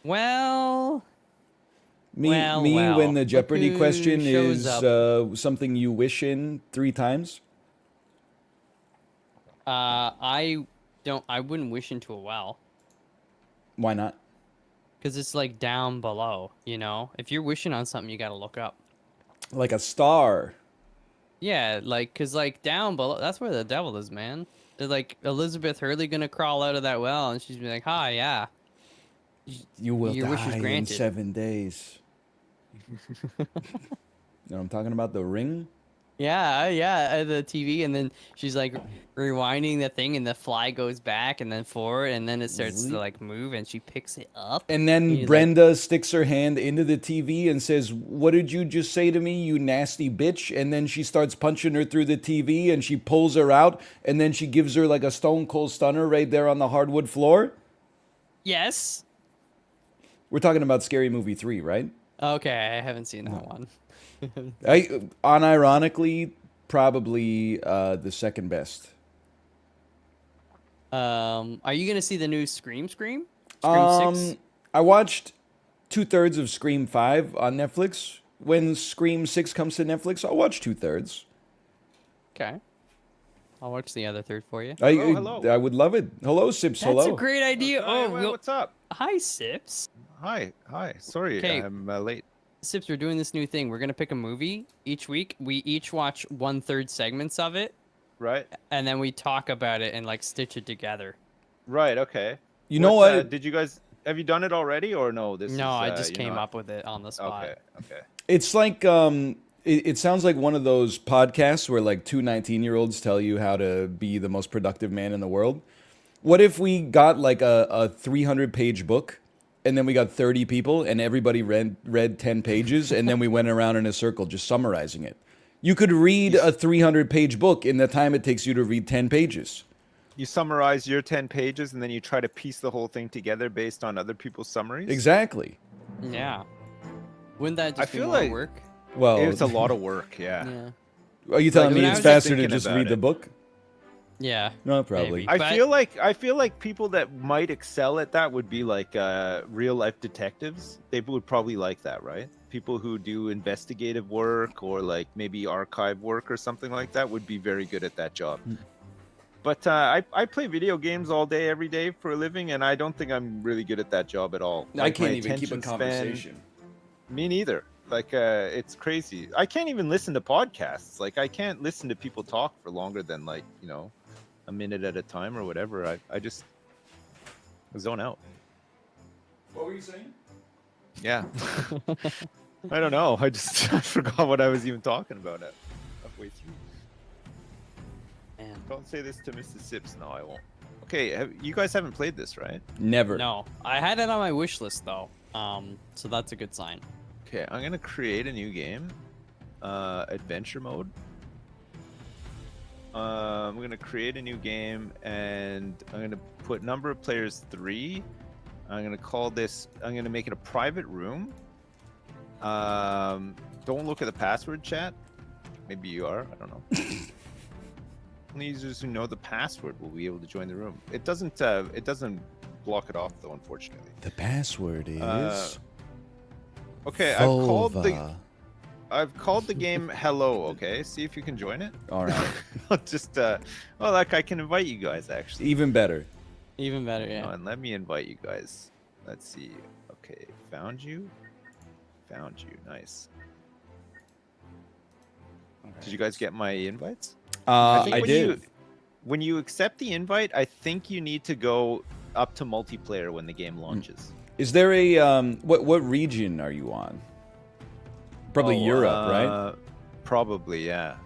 Well, Me, when well. the Look Jeopardy who question shows is up. something you wish in 3 times. I don't. I wouldn't wish into a well Why not? because it's like down below. You know, if you're wishing on something, you gotta look up. Like a star. Yeah, like, cause like down below, that's where the devil is, man. They're like Elizabeth Hurley gonna crawl out of that well, and she's be like, "Hi, yeah, You will your wish is die in granted." 7 days. You know what I'm talking about? The ring? Yeah, yeah, the TV, and then she's like rewinding the thing, and the fly goes back and then forward, and then it starts to Zeep. like move, and she picks it up, And and then you're like, Brenda sticks her hand into the TV and says, "What did you just say to me, you nasty bitch?" And then she starts punching her through the TV and she pulls her out and then she gives her like a stone cold stunner right there on the hardwood floor. "Yes, We're talking about Scary Movie 3, right? okay, I haven't seen that one." Unironically, probably the second best. Are you gonna see the new Scream? Scream Um, 6? I watched 2/3 of Scream 5 on Netflix. When Scream 6 comes to Netflix, I'll watch 2/3. Okay, I'll watch the other third for you. Hello, hello. I would love it. Hello, Sips. That's a Hello. great idea. Hi, Oh, well, what's up? hi, Sips. Hi, hi. Sorry, Okay, I'm late. Sips, we're doing this new thing. We're gonna pick a movie each week. We each watch 1/3 segments of it, Right, and then we talk about it and like stitch it together. right. Okay. You know what? Did you guys have you done it already or no? This No, is I just you're came not. up with it on the spot. Okay, okay. It's like it sounds like one of those podcasts where like two 19-year-olds tell you how to be the most productive man in the world. What if we got like a 300-page book and then we got 30 people and everybody read 10 pages and then we went around in a circle just summarizing it. You could read a 300-page book in the time it takes you to read 10 pages. You summarize your 10 pages and then you try to piece the whole thing together based on other people's summaries. Exactly. Yeah. Wouldn't that just be feel more like- work? Well, It's a lot of work. Yeah. Yeah. are you telling Like, me I it's was just faster to thinking just about read the it. book? Yeah. No, probably. Maybe. I But- feel like people that might excel at that would be like real life detectives. They would probably like that, right? People who do investigative work or like maybe archive work or something like that would be very good at that job. But I play video games all day, every day for a living, and I don't think I'm really good at that job at all. I Like, my can't even keep a attention span- conversation. Me neither. Like it's crazy. I can't even listen to podcasts. Like I can't listen to people talk for longer than like, a minute at a time or whatever. I just zone out. What were you saying? Yeah. I don't know. I just I forgot what I was even talking about at halfway through. Man. Don't say this to Mrs. Sips. No, I won't. Okay, you guys haven't played this, right? Never. No, I had it on my wish list though. So that's a good sign. Okay, I'm gonna create a new game. Adventure mode. I'm gonna create a new game and I'm gonna put number of players 3. I'm gonna make it a private room. Don't look at the password, chat. Maybe you are, I don't know. Only users who know the password will be able to join the room. It doesn't block it off though, unfortunately. The password is Okay, I've called the game Hello, okay? See if you can join it. All right. I'll just like I can invite you guys actually. Even better. Even better, Hang yeah. on, let me invite you guys. Let's see. Okay, found you. Found you. Nice. Did you guys get my invites? I when did. When you accept the invite, I think you need to go up to multiplayer when the Hmm. game launches. Is there a what region are you on? Probably Europe, right? Probably, yeah.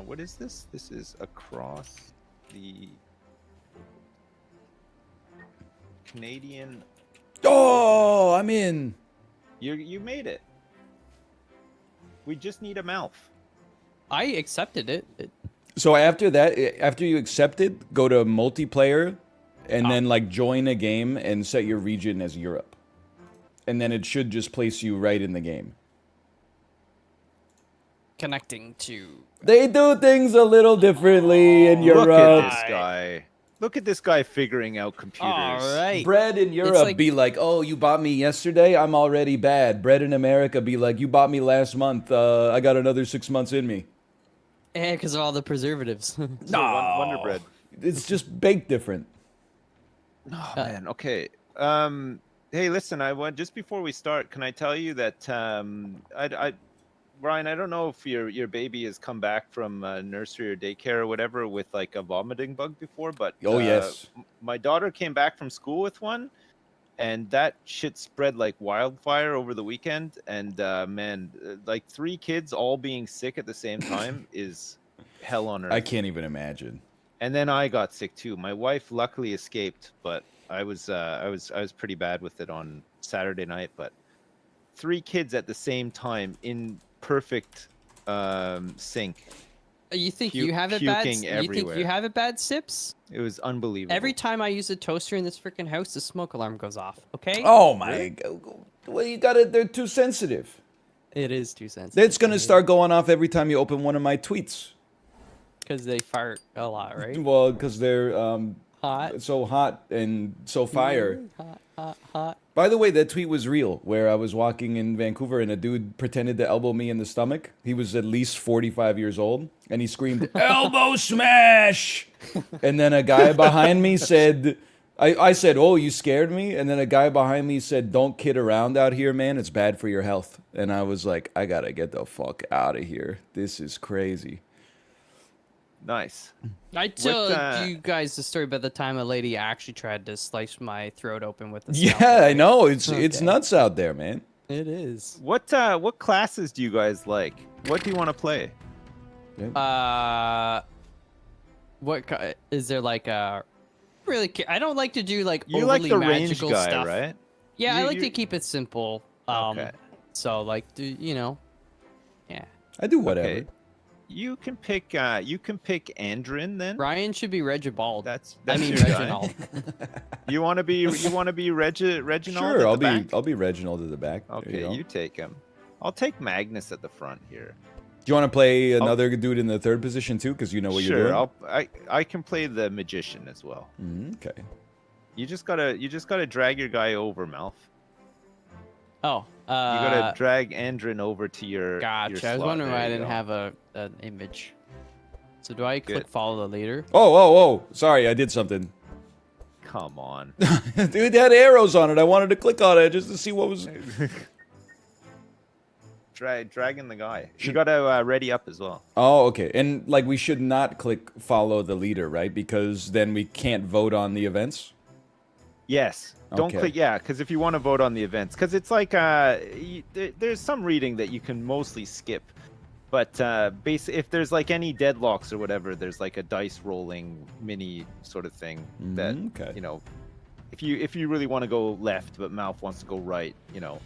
What is this? This is across the Canadian. Oh, I'm in. You made it. We just need a mouth. I accepted it. So after that, after you accept it, go to multiplayer, and then like join a game and set your region as Europe, and then it should just place you right in the game. connecting to. They do things a little differently in Look at Europe. this guy. Look at this guy figuring out computers. All right. Bread in Europe like- be like, oh, you bought me yesterday? I'm already bad. Bread in America be like, you bought me last month. I got another 6 months in me. Yeah, because of all the preservatives. Wonder Bread. It's just baked different. Oh man. Okay. Hey, listen. I want just before we start. Can I tell you that Ryan, I don't know if your baby has come back from nursery or daycare or whatever with like a vomiting bug before, but Oh, yes. My daughter came back from school with one, and that shit spread like wildfire over the weekend. And man, like 3 kids all being sick at the same time is hell on earth. I can't even imagine. And then I got sick too. My wife luckily escaped, but I was pretty bad with it on Saturday night. But 3 kids at the same time in perfect sync. You think you have it bad? Puking You think everywhere. you have it bad, Sips? It was unbelievable. Every time I use a toaster in this freaking house, the smoke alarm goes off. Okay? Oh my god. Well, you got it. They're too sensitive. It is too sensitive. It's going to start going off every time you open one of my tweets. Because they fart a lot, right? Well, because they're Hot. so hot and so fire. Hot, hot, hot. By the way, that tweet was real, where I was walking in Vancouver and a dude pretended to elbow me in the stomach. He was at least 45 years old, and he screamed, "Elbow smash!" And then a guy behind me said, I said, "Oh, you scared me?" And then a guy behind me said, "Don't kid around out here, man. It's bad for your health." And I was like, I gotta get the fuck out of here. This is crazy. Nice. I told uh, you guys the story about the time a lady actually tried to slice my throat open with a Yeah, scalpel. I know. It's Okay. nuts out there, man. It is. What classes do you guys like? What do you want to play? Is there like a really? I don't like to do like You like overly the range magical guy, stuff. right? Yeah, I You- like you- to keep it simple. Okay. So like, yeah. I do whatever. Okay. You can pick Andrin then. Ryan should be Regibald. That's I mean your guy. Reginald. You want to be Reginald? Sure, at I'll the be back? I'll be Reginald at the back. There Okay, go. you take him. I'll take Magnus at the front here. Do you want to play another dude in the third position too? Because you know what you're Sure, doing. I can play the magician as well. Okay. You just gotta drag your guy over, Malf. Oh, You gotta drag Andrin over to your. gotcha. Your I was slot. wondering why There I you didn't go. have an image. So do I click Good. follow the leader? Oh! Sorry, I did something. Come on. Dude, they had arrows on it. I wanted to click on it just to see what was. Dragging the guy. You gotta ready up as well. Oh, okay. And like, we should not click follow the leader, right? Because then we can't vote on the events. Yes. Don't Okay. click. Yeah, because if you want to vote on the events, because it's like there's some reading that you can mostly skip, but if there's like any deadlocks or whatever, there's like a dice rolling mini sort of thing that Okay. you know, if you really want to go left but Mouth wants to go right, you know,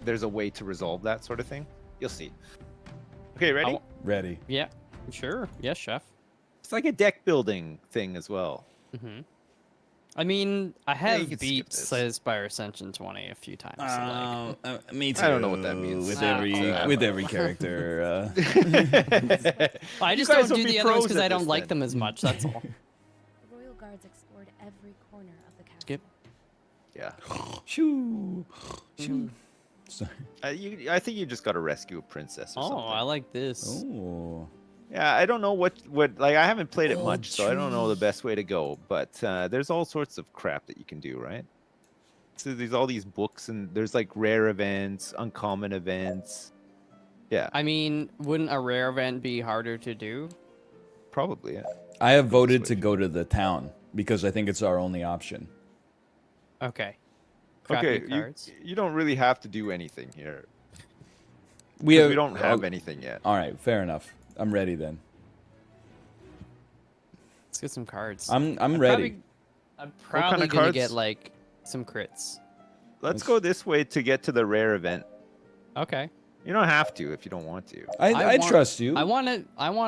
there's a way to resolve that sort of thing. You'll see. Okay, ready? Ready. Yeah, sure. Yes, chef. It's like a deck building thing as well. Mm-hmm. I mean, I you have can skip beat this. Slay Spire Ascension 20 a few times. So Me too. I don't know what that means. With Ah, every okay. with every character. I just guys don't will do be the other ones pros because at I don't this like then. them as much. That's all. The royal guards explored every corner of the castle. Skip. Yeah. Shoo. Shoo. I think you just got to rescue a princess or Oh, something. I like this. Oh. Yeah, I don't know what like I haven't played it much, so I don't know the best way to go. But there's all sorts of crap that you can do, right? So there's all these books, and there's like rare events, uncommon events. Yeah, I mean, wouldn't a rare event be harder to do? probably. Yeah. I have voted to go to the town because I think it's our only option. Okay. Okay, Crappy cards. you don't really have to do anything here. We 'cause have, we don't have oh, anything yet. All right, fair enough. I'm ready then. Let's get some cards. I'm ready. I'm kind probably of gonna cards? get like some crits. Let's go this way to get to the rare event. Okay. You don't have to if you don't want to. I want- trust you. I want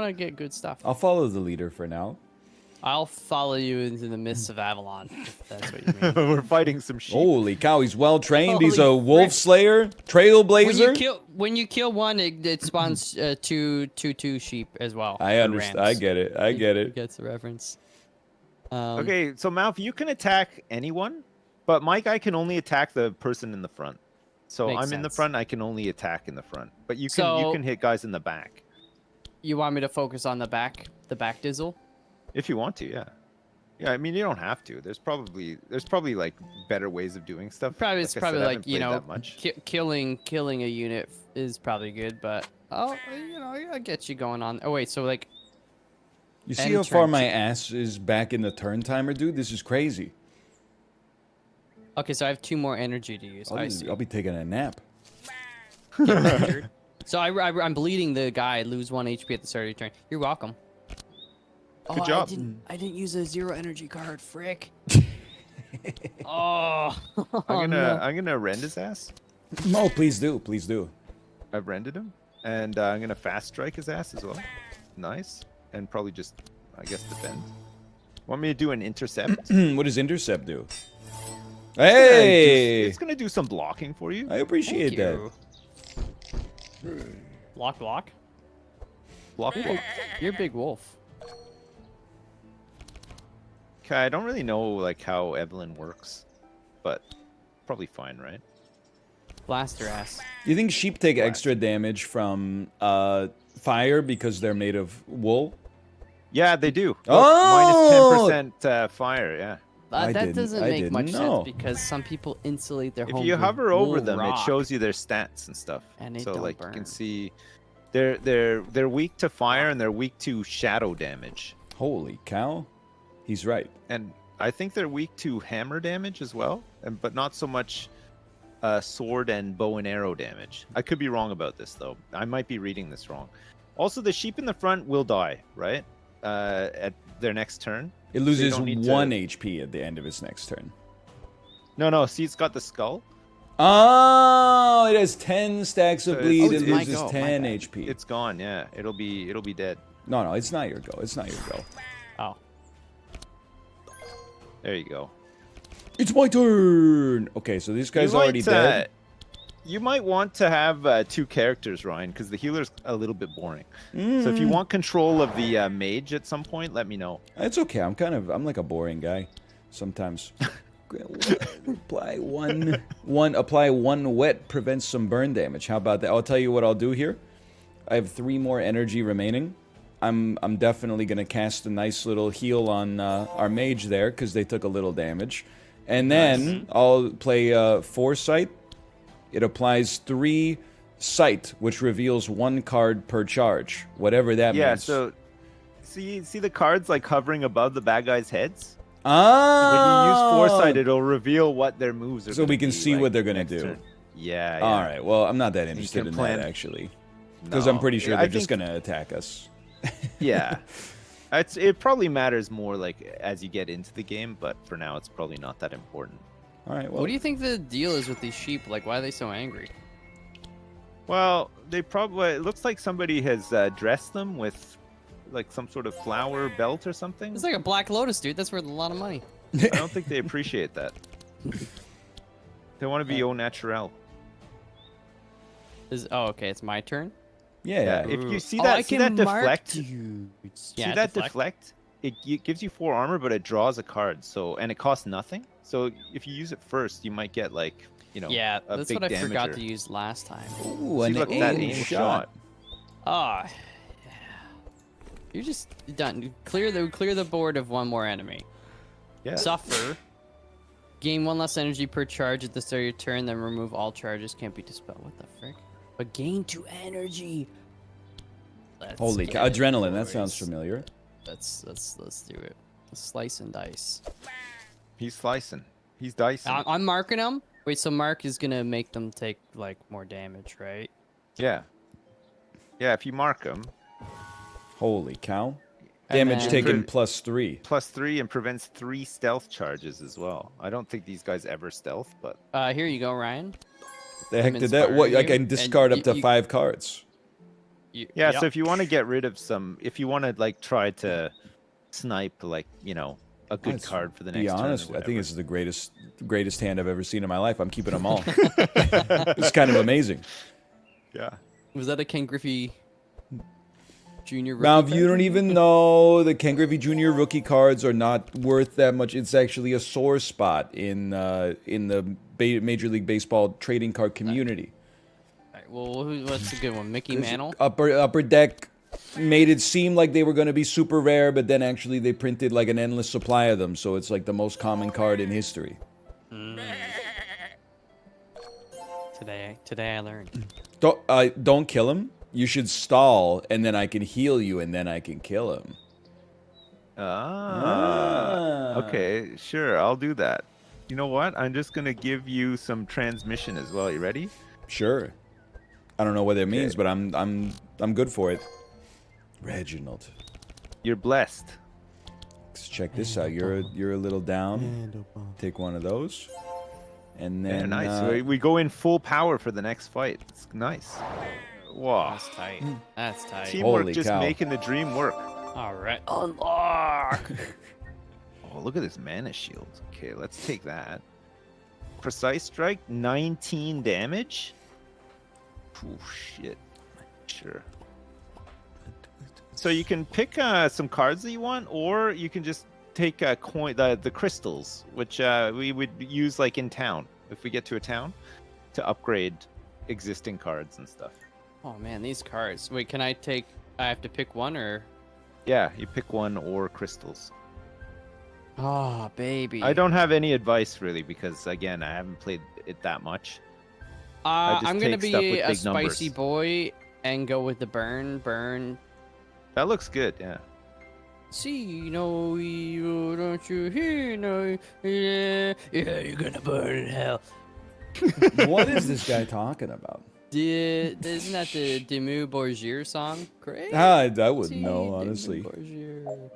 to get good stuff. I'll follow the leader for now. I'll follow you into the mists of Avalon, if that's what you mean. We're fighting some sheep. Holy cow, he's well trained. He's a Holy wolf frick. slayer, trailblazer. When you kill one, it spawns two sheep as well. I or understand. rams. I get it. I get it. Gets the reference. Okay, so Malf, you can attack anyone, but my guy can only attack the person in the front. So Makes I'm in the sense. front. I can only attack in the front, but you So- can hit guys in the back You want me to focus on the back dizzle? if you want to. Yeah, yeah. I mean, you don't have to. There's probably like better ways of doing stuff. Probably Like it's I probably said, I like haven't you played know that much. killing a unit is probably good, but I get you going on. Oh wait, so like You see And how far turn my two. ass is back in the turn timer, dude? This is crazy. okay, so I have 2 more energy to use. I see. I'll be taking a nap. Get injured. So I'm bleeding the guy. Lose 1 HP at the start of your turn. You're welcome. Good job. I didn't use a 0 energy card. Frick. Oh. I'm no. gonna rend his ass. No, please do. Please do. I've rended him, and I'm gonna fast strike his ass as well. Nice, and probably just, I guess, defend. Want me to do an intercept? What does intercept do? Yeah, Hey! it's gonna do some blocking for you. I appreciate that. Block. Block. You're a big wolf. Okay, I don't really know like how Evelyn works, but probably fine, right? Blast her ass. You think sheep take extra damage from fire because they're made of wool? Yeah, they do. Look, Oh! -10% fire. Yeah. I That didn't- doesn't I make didn't much know. sense because some people insulate their If homes you with hover over wool them, rock. it shows you their stats and stuff. And they so don't like you can burn. see, they're weak to fire and they're weak to shadow damage. Holy cow. He's right. And I think they're weak to hammer damage as well, but not so much sword and bow and arrow damage. I could be wrong about this though. I might be reading this wrong. Also, the sheep in the front will die, right? At their next turn. It loses don't need to- 1 HP at the end of its next turn. No. See, it's got the skull. Oh, it has 10 stacks of So bleed. it's- It my loses go, my 10 bad. HP. It's gone. Yeah, it'll be dead. No, it's not your go. It's not your go. Oh. There you go. It's my turn. Okay, so this guy's You might, already dead. You might want to have 2 characters, Ryan, because the healer's a little bit boring. So if you want control of the mage at some point, let me know. It's okay. I'm like a boring guy sometimes. apply one wet prevents some burn damage. How about that? I'll tell you what I'll do here. I have 3 more energy remaining. I'm definitely gonna cast a nice little heal on our mage there because they took a little damage, and then I'll play Foresight. It applies 3 sight, which reveals 1 card per charge, whatever that Yeah, means. so see the cards like hovering above the bad guys' heads? When Ah, you use Foresight, it'll reveal what their moves are. So we gonna can be, see like, what they're gonna next do. turn. Yeah. All right. Well, I'm not that interested can in plan- that actually, because I'm No, pretty sure I they're just think- gonna attack us. Yeah. It probably matters more like as you get into the game, but for now it's probably not that important. All right. Well, What do you think the deal is with these sheep? Like, why are they so angry? Well, it looks like somebody has dressed them with like some sort of flower belt or something. It's like a Black Lotus, dude. That's worth a lot of money. I don't think they appreciate that. They want to be au naturel. Oh, okay. It's my turn. yeah. If you see Oh, that, I see can that mark deflect, dudes. see Yeah, that deflect? It gives you 4 armor, but it draws a card. So and it costs nothing. So if you use it first, you might get like Yeah, a that's big what I forgot damager. to use last time. Ooh, See, an look, that aim aim shot. shot. Ah, you're just done. Clear the board of 1 more enemy. Yeah. Suffer. Gain 1 less energy per charge at the start of your turn, then remove all charges. Can't be dispelled. What the frick? But gain 2 energy. Let's Holy get cow! it, Adrenaline. That boys. sounds familiar. Let's do it. Slice and dice. He's slicing. He's dicing. I'm marking them. Wait, so Mark is gonna make them take like more damage, right? Yeah. Yeah, if you mark him, Holy cow! And Damage then- taken +3. +3 and prevents 3 stealth charges as well. I don't think these guys ever stealth, but Here you go, Ryan. The heck I'm did that? What? I inspiring you, can and discard up to you- 5 cards. yeah. So if you want to get rid of some, if you want to like try to snipe like a good Let's card for the be next honest, turn. I think this is the greatest hand I've ever seen in my life. I'm keeping them all. It's kind of amazing. Yeah. Was that a Ken Griffey Junior? Now, if rookie you card? don't even know, the Ken Griffey Jr. rookie cards are not worth that much. It's actually a sore spot in the Major League Baseball trading card community. All right, well, what's a good one? Mickey Mantle. Upper Deck made it seem like they were going to be super rare, but then actually they printed like an endless supply of them, so it's like the most common card in history. Today I learned. Don't kill him. You should stall, and then I can heal you, and then I can kill him. Okay, sure, I'll do that. You know what? I'm just gonna give you some transmission as well. You ready? Sure. I don't know what that means, Okay. but I'm good for it. Reginald. You're blessed. Let's check this out. You're a little down. Take one of those. And Yeah, then nice. We go in full power for the next fight. It's nice. Wow. That's tight. That's tight. Teamwork Holy just cow. making the dream work. All right. Unlock. Oh, look at this mana shield. Okay, let's take that. Precise strike, 19 damage. Oh shit. Sure. So you can pick some cards that you want, or you can just take a coin, the crystals, which we would use like in town if we get to a town to upgrade existing cards and stuff. Oh man, these cards. Wait, can I have to pick one or? Yeah, you pick one or crystals. Oh baby. I don't have any advice really because again I haven't played it that much. I just I'm gonna take stuff be with a big spicy numbers. boy and go with the burn. That looks good, yeah. See, no, you don't you hear? No, yeah, you're gonna burn in hell. what is this guy talking about? Isn't that the Dimmu Borgir song? Crazy. I wouldn't know, Dimmu honestly. Borgir.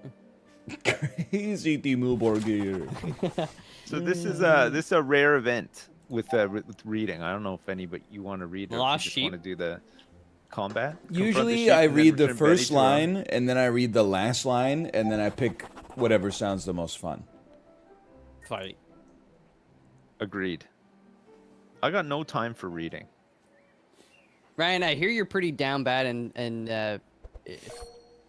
Crazy Timu Borgir. So this is a rare event with reading. I don't know if anybody you want to read or if Lost you just Sheep? want to do the combat. Confront the Usually sheep I and then read the return Betty first to her own. line, and then I read the last line, and then I pick whatever sounds the most fun. Fight. Agreed. I got no time for reading. Ryan, I hear you're pretty down bad and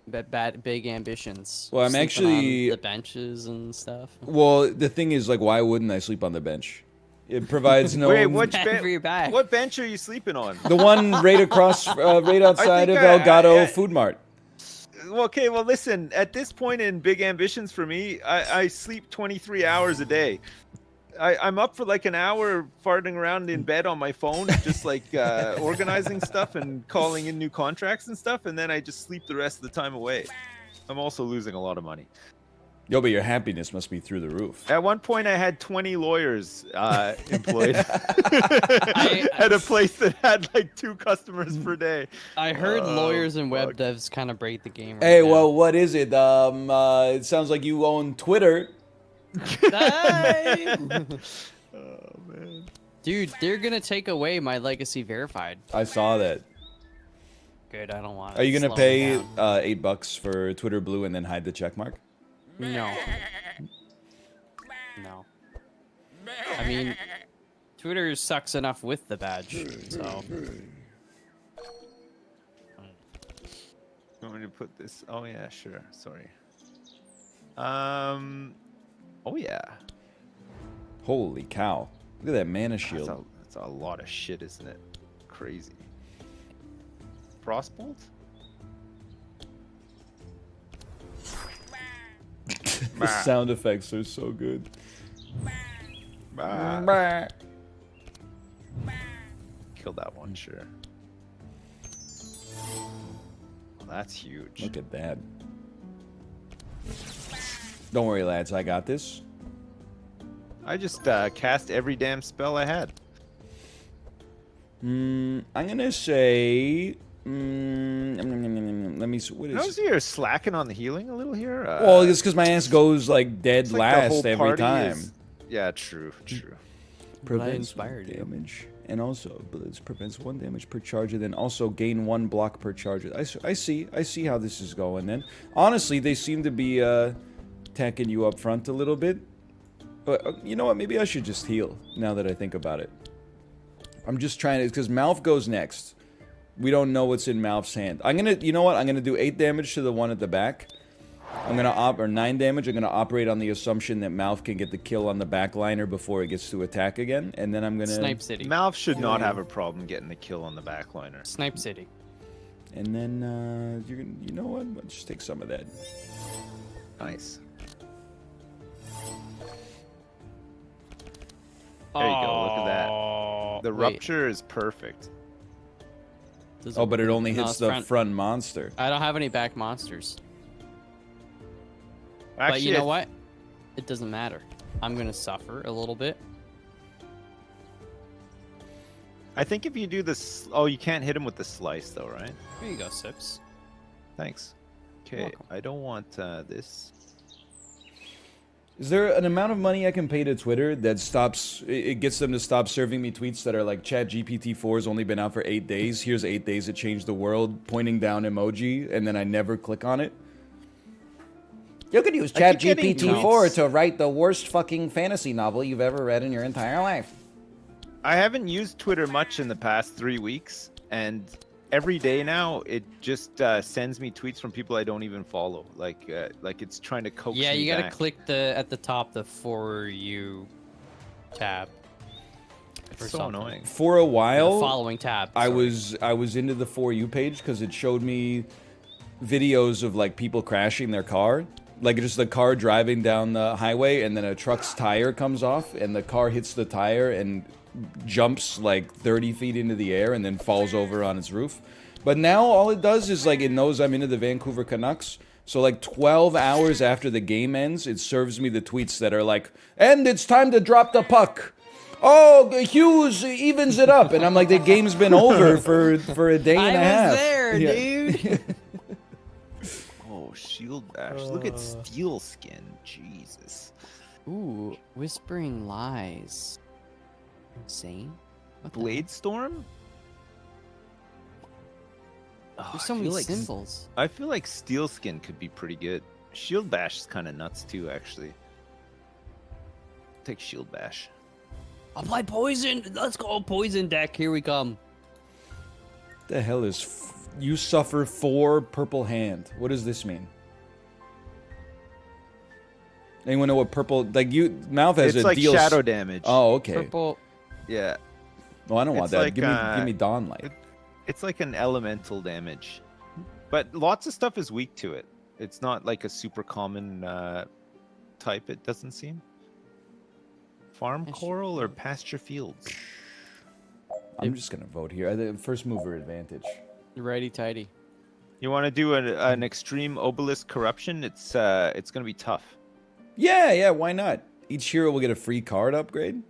bad big ambitions. Well, I'm Sleeping actually- on the benches and stuff. Well, the thing is, like, why wouldn't I sleep on the bench? It provides no... Wait, which Bad for your back. what bench are you sleeping on? The one right across, right outside of think Elgato Food Mart. Okay, well, listen. At this point in big ambitions for me, I sleep 23 hours a day. I'm up for like an hour farting around in bed on my phone, just like organizing stuff and calling in new contracts and stuff, and then I just sleep the rest of the time away. I'm also losing a lot of money. Yo, but your happiness must be through the roof. At one point, I had 20 lawyers employed at a place that had like 2 customers per day. I heard Oh, lawyers and web fuck. devs kind of break the game. Right Hey, now. well, what is it? It sounds like you own Twitter. Hey! Oh man. Dude, they're gonna take away my legacy verified. I saw that. Good, I don't want. Are you Slow gonna me pay down. $8 for Twitter Blue and then hide the check mark? No. No. I mean, Twitter sucks enough with the badge, so. You want me to put this? Oh yeah, sure. Sorry. Oh yeah. Holy cow! Look at that mana shield. That's a lot of shit, isn't it? Crazy. Frostbolt? The sound effects are so good. Bah. Kill that one, sure. Well, that's huge. Look at that. Don't worry, lads. I got this. I just cast every damn spell I had. I'm gonna say. Let me. What Notice is? you're slacking on the healing a little here. Well, it's because my ass goes like dead it's like the whole last every party time. is- Yeah, true. Prevents inspired you. damage, and also prevents 1 damage per charge, and then also gain 1 block per charge. I see how this is going. Then honestly, they seem to be attacking you up front a little bit. But you know what? Maybe I should just heal now that I think about it. I'm just trying to, because Malf goes next. We don't know what's in Malf's hand. I'm gonna, you know what? I'm gonna do 8 damage to the one at the back. I'm gonna or 9 damage. I'm gonna operate on the assumption that Malf can get the kill on the backliner before it gets to attack again, and then I'm gonna Snipe City. Malf should not have a problem getting the kill on the backliner. Snipe City. And then you're gonna, you know what? Let's just take some of that. Nice. There you go. Look at that. The Wait, rupture is perfect. does Oh, but it only no, hits it's the front monster. I don't have any back monsters. Actually, But you know what? It doesn't matter. I'm gonna suffer a little bit. I think if you do this, oh, you can't hit him with the slice though, right? Here you go, Sips. Thanks. Okay, welcome. I don't want this. Is there an amount of money I can pay to Twitter that stops, it gets them to stop serving me tweets that are like, ChatGPT 4 has only been out for 8 days, here's 8 days it changed the world, pointing down emoji, and then I never click on it? You could use I keep getting ChatGPT 4 tweets. to write the worst fucking fantasy novel you've ever read in your entire life. I haven't used Twitter much in the past 3 weeks, and every day now it just sends me tweets from people I don't even follow. Like it's trying to coax Yeah, me you gotta back. click the at the top the For You tab. It's or so something. annoying. For a The while, following tab. I sorry. was into the For You page because it showed me videos of like people crashing their car. Like just the car driving down the highway and then a truck's tire comes off and the car hits the tire and jumps like 30 feet into the air and then falls over on its roof. But now all it does is like it knows I'm into the Vancouver Canucks. So like 12 hours after the game ends, it serves me the tweets that are like, and it's time to drop the puck. Oh, Hughes evens it up. And I'm like, the game's been over for a day and a half. I was there, Yeah. dude. Oh, shield bash. Look at steel skin. Jesus. Ooh, Whispering Lies. Insane. What the heck? Blade storm? Oh, There's so I many feel like symbols. I feel like steel skin could be pretty good. Shield bash is kind of nuts too, actually. Take shield bash. Apply poison. Let's go, poison deck. Here we come. The hell is you suffer 4 purple hand? What does this mean? Anyone know what purple like you mouth has It's a like deal shadow damage. Oh, okay. Purple. Yeah. Well, I don't want It's that. like, Give me dawn light. It's like an elemental damage. But lots of stuff is weak to it. It's not like a super common type, it doesn't seem. Farm Pasture coral or pasture fields? I'm just gonna vote here. I think first mover advantage. Righty tighty. You want to do an extreme obelisk corruption? It's gonna be tough. Yeah, why not? Each hero will get a free card upgrade.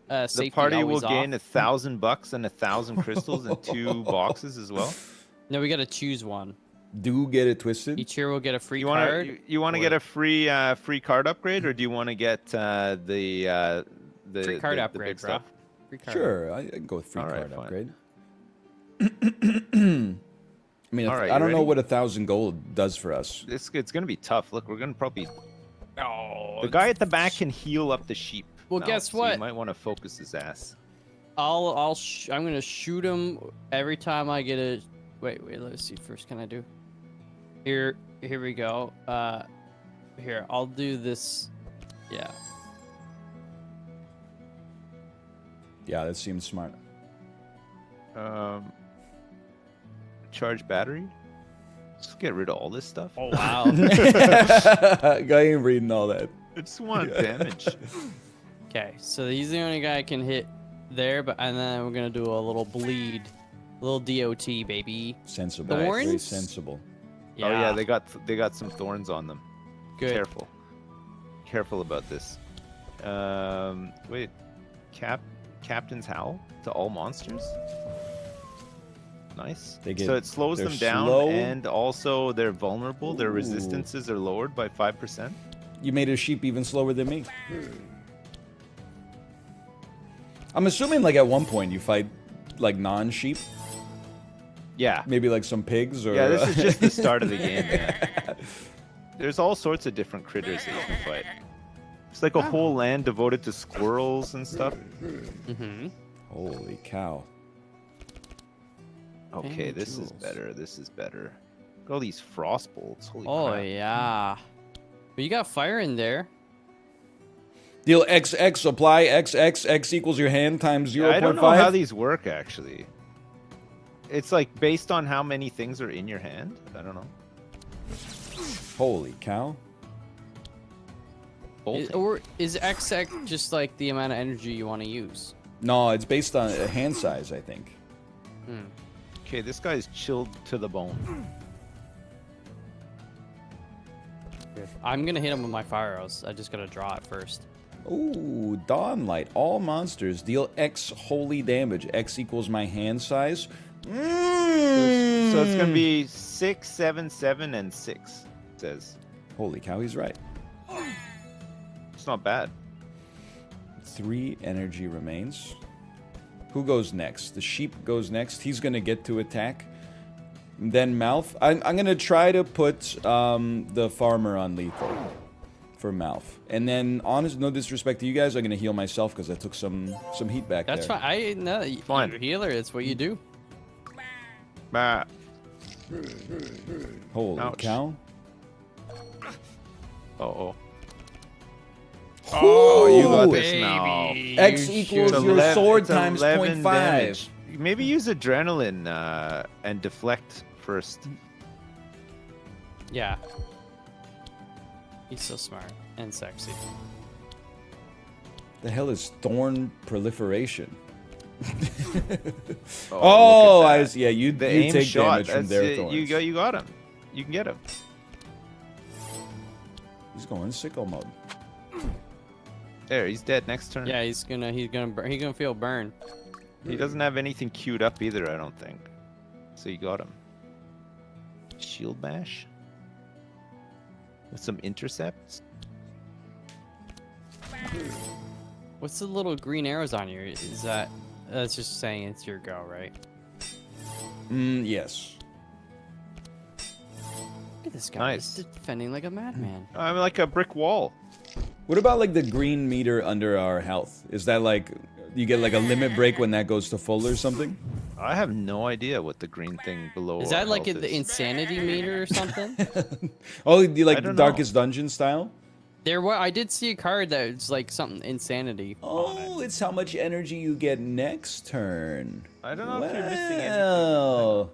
The Safety party will always gain off. $1,000 and 1,000 crystals and 2 boxes as well. No, we gotta choose one. Do get it twisted. Each hero will get a free You card. want to you want to or- get a free card upgrade, or do you want to get the free card the upgrade, big bro. stuff? Free card. Sure, I can go with free All right, card fine. upgrade. I mean, All right, I you don't know ready? what 1,000 gold does for us. It's gonna be tough. Look, we're gonna probably Oh, the guy at the back can heal up the sheep. Well, now, guess so what? You might want to focus his ass. I'm gonna shoot him every time I get a. Wait. Let's see. First, can I do? Here we go. Here, I'll do this. Yeah. Yeah, that seems smart. Charge battery. Just get rid of all this stuff. Oh wow. Guy ain't reading all that. I just want damage. Okay, so he's the only guy I can hit there, and then we're gonna do a little bleed, a little DOT, baby. Sensible. Nice. Very Thorns? sensible. Oh yeah, they got some thorns on them. good. Careful about this. Wait, Captain's Howl to all monsters. Nice. They get- So it slows they're them down, slow. and also they're vulnerable. Their Ooh. resistances are lowered by 5%. You made a sheep even slower than me. I'm assuming like at one point you fight like non-sheep, Yeah. maybe like some pigs or. Yeah, this is just the start of the game. Yeah. There's all sorts of different critters that you can fight. It's like a whole land devoted to squirrels and stuff. Mm-hmm. Holy cow! Okay, this is jewels. better. This is better. Look at all these frost bolts. Holy Oh crap. yeah. But you got fire in there. Deal XX, apply XX, X equals your hand times 0.5. I don't know how these work actually. It's like based on how many things are in your hand. I don't know. Holy cow! Bolting. Or is XX just like the amount of energy you want to use? No, it's based on hand size, I think. Hmm. Okay, this guy's chilled to the bone. I'm gonna hit him with my fire arrows. I just gotta draw it first. Ooh, Dawn Light. All monsters deal X holy damage. X equals my hand size. So it's Mm. gonna be 6, 7, 7, and 6. It says Holy cow, he's right. it's not bad. 3 energy remains. Who goes next? The sheep goes next. He's gonna get to attack. Then Mouth. I'm gonna try to put the farmer on lethal for Mouth. And then, honest, no disrespect to you guys, I'm gonna heal myself because I took some heat back That's there. fine. I know Fine. you're a healer. That's what you do. Bah. Holy Ouch. cow! Oh. Oh, you got this now. X You equals should- your sword it's times 11 0.5. damage. Maybe use adrenaline and deflect first. Yeah. He's so smart and sexy. The hell is thorn proliferation? Oh, look at I that. see. Yeah, you The you aim take shot. damage from That's their it. thorns. You got him. You can get him. He's going sicko mode. There, he's dead next turn. Yeah, he's gonna feel burn. He doesn't have anything queued up either, I don't think. So you got him. Shield bash? With some intercepts? What's the little green arrows on you? Is that's just saying it's your go, right? Yes. Look at this guy. Nice. He's defending like a madman. I'm like a brick wall. What about like the green meter under our health? Is that like you get like a limit break when that goes to full or something? I have no idea what the green thing below Is that our like health the is. insanity meter or something? Oh, you like I don't Darkest Dungeon style? I did see a card that was like something insanity. Oh, it's how much energy you get next turn. I don't know if you're missing anything. Well.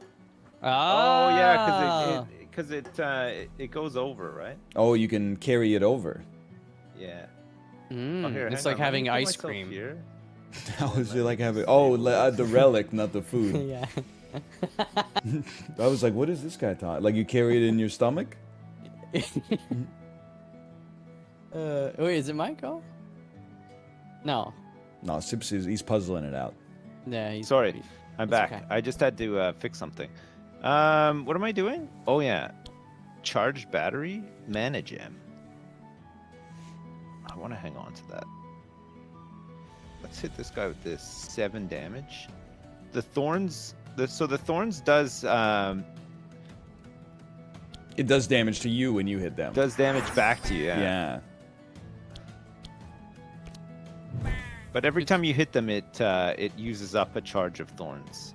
Oh yeah, Ah. because it goes over, right? Oh, you can carry it over. Yeah. Mm, Oh, here, it's hang like on, let me having put ice myself cream. Here. How is it like having? Oh, the relic, not the food. Yeah. I was like, what is this guy talking? Like you carry it in your stomach? Wait, is it my go? No. No, Sips is he's puzzling it out. Yeah, he's Sorry, I'm It's back. okay. I just had to fix something. What am I doing? Oh yeah, charged battery, mana gem. I want to hang on to that. Let's hit this guy with this 7 damage. The thorns. So the thorns does It does damage to you when you hit them. damage back to you. Yeah. But every time you hit them, it uses up a charge of thorns.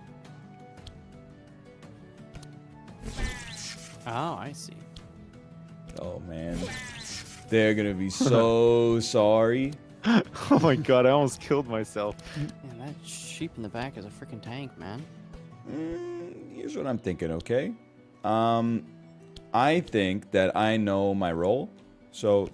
Oh, I see. Oh man, they're gonna be so sorry. Oh my god! I almost killed myself. Man, that sheep in the back is a freaking tank, man. Here's what I'm thinking. Okay, I think that I know my role, so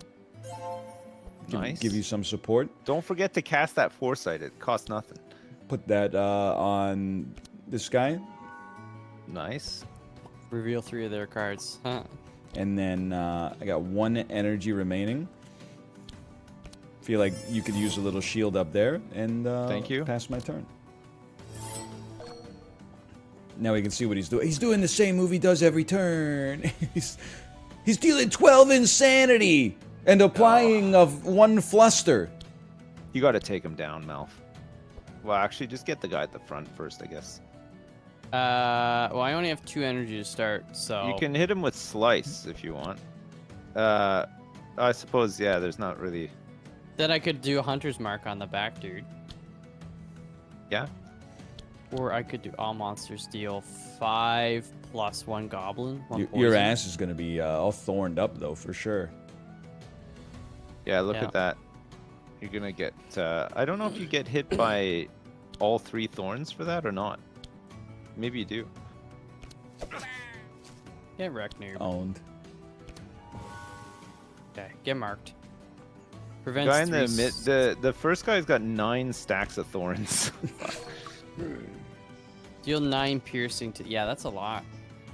Nice. give you some support. Don't forget to cast that foresight. It costs nothing. Put that on this guy, Nice. Reveal 3 of their cards. Huh. and then I got 1 energy remaining. Feel like you could use a little shield up there, and Thank you. pass my turn. Now we can see what he's doing. He's doing the same move he does every turn. he's dealing 12 insanity and applying of 1 fluster. You got to take him down, Malf. Well, actually, just get the guy at the front first, I guess. Well, I only have 2 energy to start, so You can hit him with slice if you want. I suppose, yeah, there's not really... then I could do a hunter's mark on the back, dude. Yeah? Or I could do all monsters deal 5 plus 1 goblin. 1 Your poison. ass is gonna be all thorned up though, for sure. Yeah, look Yeah. at that. You're gonna get... I don't know if you get hit by all 3 thorns for that or not. Maybe you do. Get wrecked, noob. Owned. Okay, get marked. The Prevents guy in the 3 the first guy's got 9 stacks of thorns. deal 9 piercing to... Yeah, that's a lot.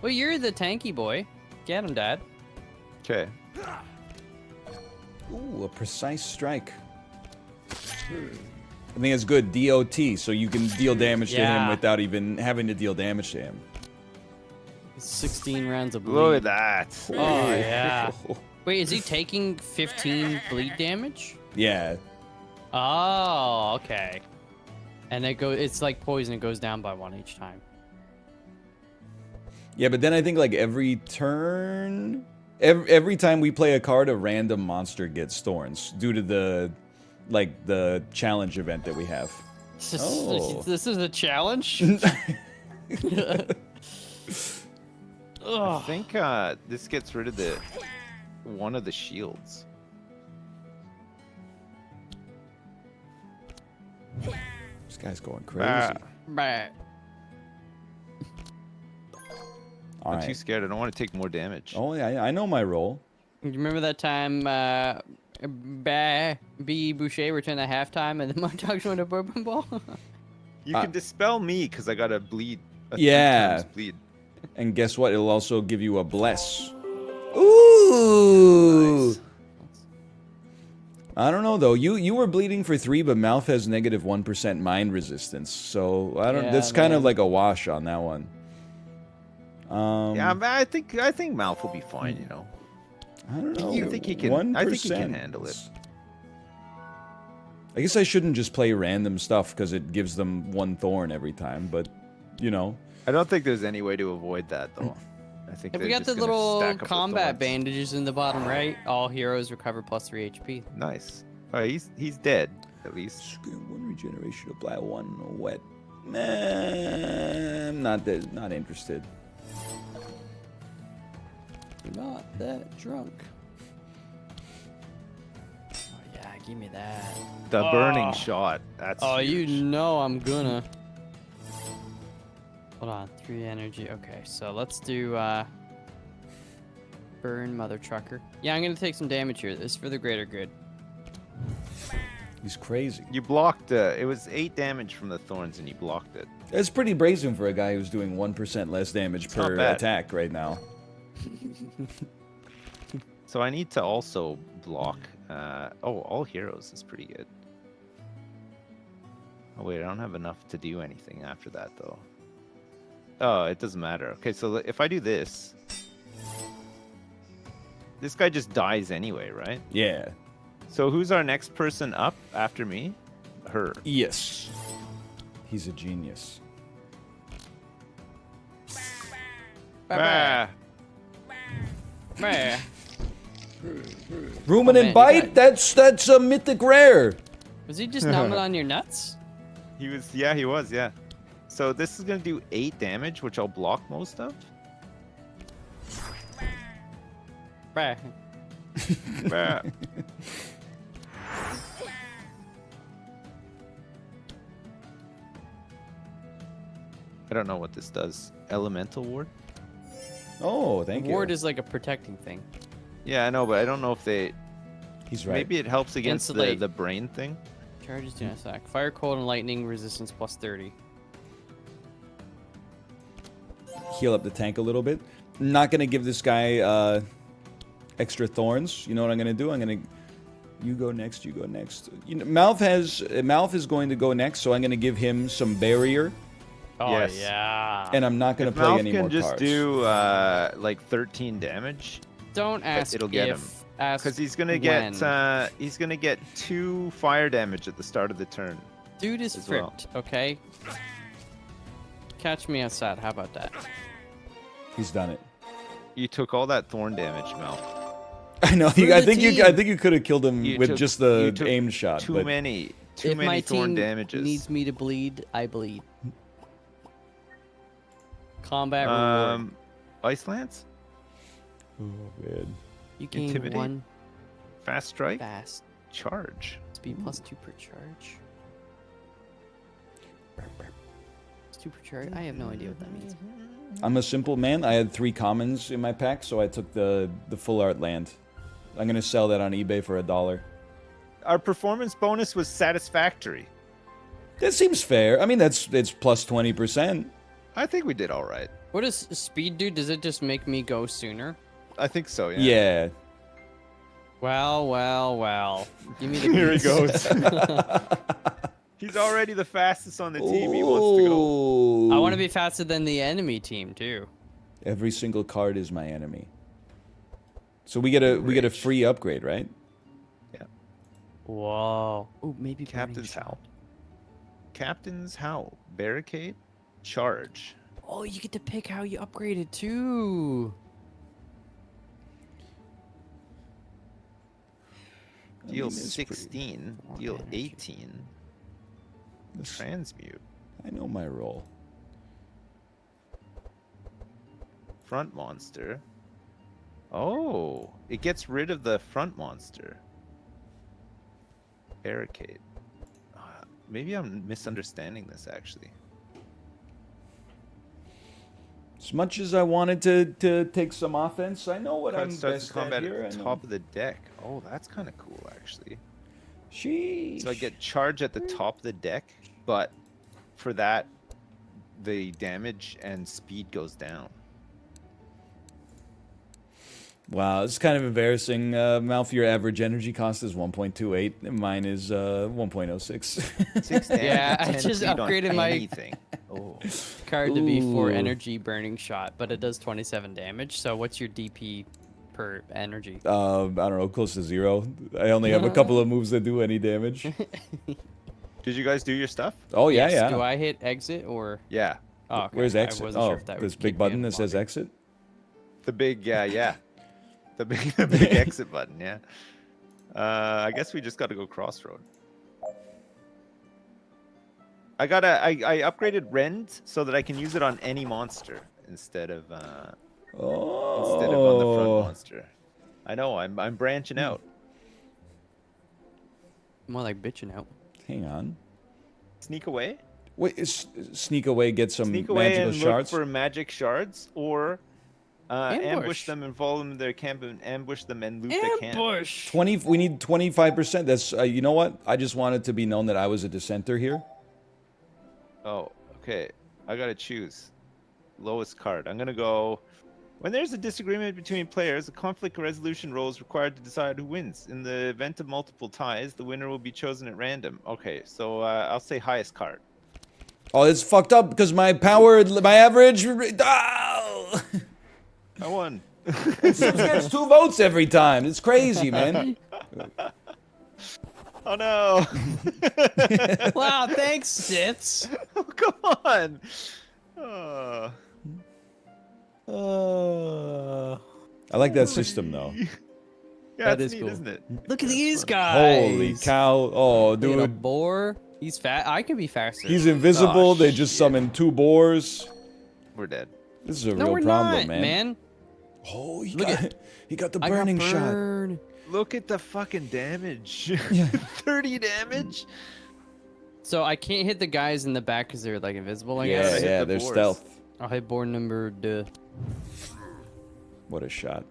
Well, you're the tanky boy. Get him, Dad. Okay. Ooh, a precise strike. I think it's good. DOT, so you can deal damage to him Yeah. without even having to deal damage to him. 16 rounds of bleed. Look at that. Oh, yeah. Wait, is he taking 15 bleed damage? Yeah. Oh, okay. And it's like poison, it goes down by 1 each time. Yeah, but then I think like every turn, every time we play a card, a random monster gets thorns due to the challenge event that we have. Oh. This is a challenge? I think this gets rid of one of the shields. This guy's going crazy. Ah, Bah. All I'm right. too scared. I don't want to take more damage. Oh yeah, I know my role. You remember that time B. Boucher returned at halftime and the Montauk's won a bourbon ball? You can dispel me because I got a bleed. A 3 Yeah. times bleed. And guess what? It'll also give you a bless. Ooh. Nice. I don't know though. You were bleeding for 3, but Mouth has negative 1% mind resistance. So I don't. Yeah, That's kind of man. like a wash on that one. Yeah, but I think Mouth will be fine. You know. I don't know. You think he can? I think he can handle it. I guess I shouldn't just play random stuff because it gives them 1 thorn every time. But you know, I don't think there's any way to avoid that though. I think Have we they're got the just gonna little stack up the combat thorns. bandages in the bottom right? All heroes recover plus 3 HP. Nice. All right, he's dead at least. Scream 1 regeneration of black, 1 wet. Man, not interested. Not that drunk. Oh yeah, give me that. The Oh. burning shot. That's. Oh, huge. you know I'm gonna. Hold on, 3 energy. Okay, so let's do burn mother trucker. Yeah, I'm gonna take some damage here. This is for the greater good. He's crazy. You blocked. It was 8 damage from the thorns, and you blocked it. That's pretty brazen for a guy who's doing 1% less damage It's not per bad. attack right now. So I need to also block. All heroes is pretty good. Oh wait, I don't have enough to do anything after that though. Oh, it doesn't matter. Okay, so if I do this, this guy just dies anyway, right? Yeah. So who's our next person up after me? Her. Yes. He's a genius. Ah, Meh. Ruminant man, you bite? got- That's a mythic rare. Was he just numbing on your nuts? he was. Yeah, he was. Yeah. So this is gonna do 8 damage, which I'll block most of. Bruh. Ah. I don't know what this does. Elemental ward? Oh, thank Ward you. is like a protecting thing. Yeah, I know, but I don't know if they. He's right. Maybe it helps against Insulate. the brain thing. Charges do not stack. Fire, cold, and lightning resistance plus 30. Heal up the tank a little bit. Not gonna give this guy extra thorns. You know what I'm gonna do? I'm gonna. You go next. You go next. You know, Mouth is going to go next, so I'm gonna give him some barrier, Oh, Yes. yeah. and I'm not gonna If play Mouth any can more just cards. do like 13 damage, Don't ask it'll get if, him. ask because he's gonna when. get 2 fire damage at the start of the turn. Dude is as well. fripped, okay? Catch me outside. How about that? He's done it. You took all that thorn damage, Mel. I know. For I the think team. I think you could have killed him You with took- just you the took aimed shot. Too but many If my thorn team damages. needs me to bleed, I bleed. Combat reward. Ice Lance, oh man. You gain intimidate? 1 fast strike, fast charge. speed plus 2 per charge. It's 2 per charge. I have no idea what that means. I'm a simple man. I had 3 commons in my pack, so I took the full art land. I'm gonna sell that on eBay for $1. Our performance bonus was satisfactory. That seems fair. I mean, it's plus 20%. I think we did all right. What does speed do? Does it just make me go sooner? I think so. Yeah. Yeah. Well. Give me the Here he beats. goes. He's already the fastest on the team. He wants to go. I want to be faster than the enemy team too. Every single card is my enemy. So we get a free upgrade, right? Whoa. Ooh, maybe burning Captain's shot. Howl. Captain's Howl. Barricade. Charge. Oh, you get to pick how you upgrade it too. Deal mean, it's pretty- 16. More Deal energy. 18. Transmute. I know my role. Front monster. Oh, it gets rid of the front monster. Barricade. Maybe I'm misunderstanding this actually. As much as I wanted to take some offense, I know what Card I'm starts best the combat at here. at the top of the deck. Oh, that's kind of cool actually. Sheesh. So I get charge at the top of the deck, but for that, the damage and speed goes down. Wow, it's kind of embarrassing. Malf, your average energy cost is 1.28, and mine is 1.06. 6 damage. Yeah, I 10 just speed on upgraded my- anything. Oh, Card to be 4 Ooh. energy burning shot, but it does 27 damage. So what's your DP per energy? I don't know, close to 0. I only have a couple of moves that do any damage. did you guys do your stuff? Oh yeah, Yes, yeah. Do I hit exit or? Yeah, Oh, okay. Where's I exit? wasn't Oh, sure if that this would big kick me button in that the says lobby. exit. the big the big exit button. Yeah. I guess we just got to go crossroad. I upgraded Rend so that I can use it on any monster instead of on the front Oh, monster. I know I'm branching out. More like bitching out. hang on. Sneak away. Wait, sneak away, get some Sneak away magical and shards. look for magic shards, or ambush Ambush. them and follow them to their camp and ambush them and loot the camp. Ambush. 20. We need 25%. That's you know what? I just wanted to be known that I was a dissenter here. Oh, okay. I gotta choose. Lowest card. I'm gonna go. When there's a disagreement between players, a conflict resolution roll is required to decide who wins. In the event of multiple ties, the winner will be chosen at random. Okay, so I'll say highest card. Oh, it's fucked up because my average. Oh! I won. It gets 2 votes every time. It's crazy, man. Oh no! Wow, thanks, Siths. Oh, come on! Oh. I like that system though. Yeah, That it's is neat, cool. isn't it? Look at these guys. Holy cow! Oh, Look at a dude, boar. He's fat. I can be faster. he's invisible. Oh, They just shit. summoned 2 boars. We're dead. This is a no, real we're problem, not, man. Oh, Look he got the I got burning shot. burn. Look at the fucking damage. 30 damage. So I can't hit the guys in the back because they're like invisible. I Yeah, guess. hit yeah, the they're boars. stealth. I'll hit board number duh. What a shot.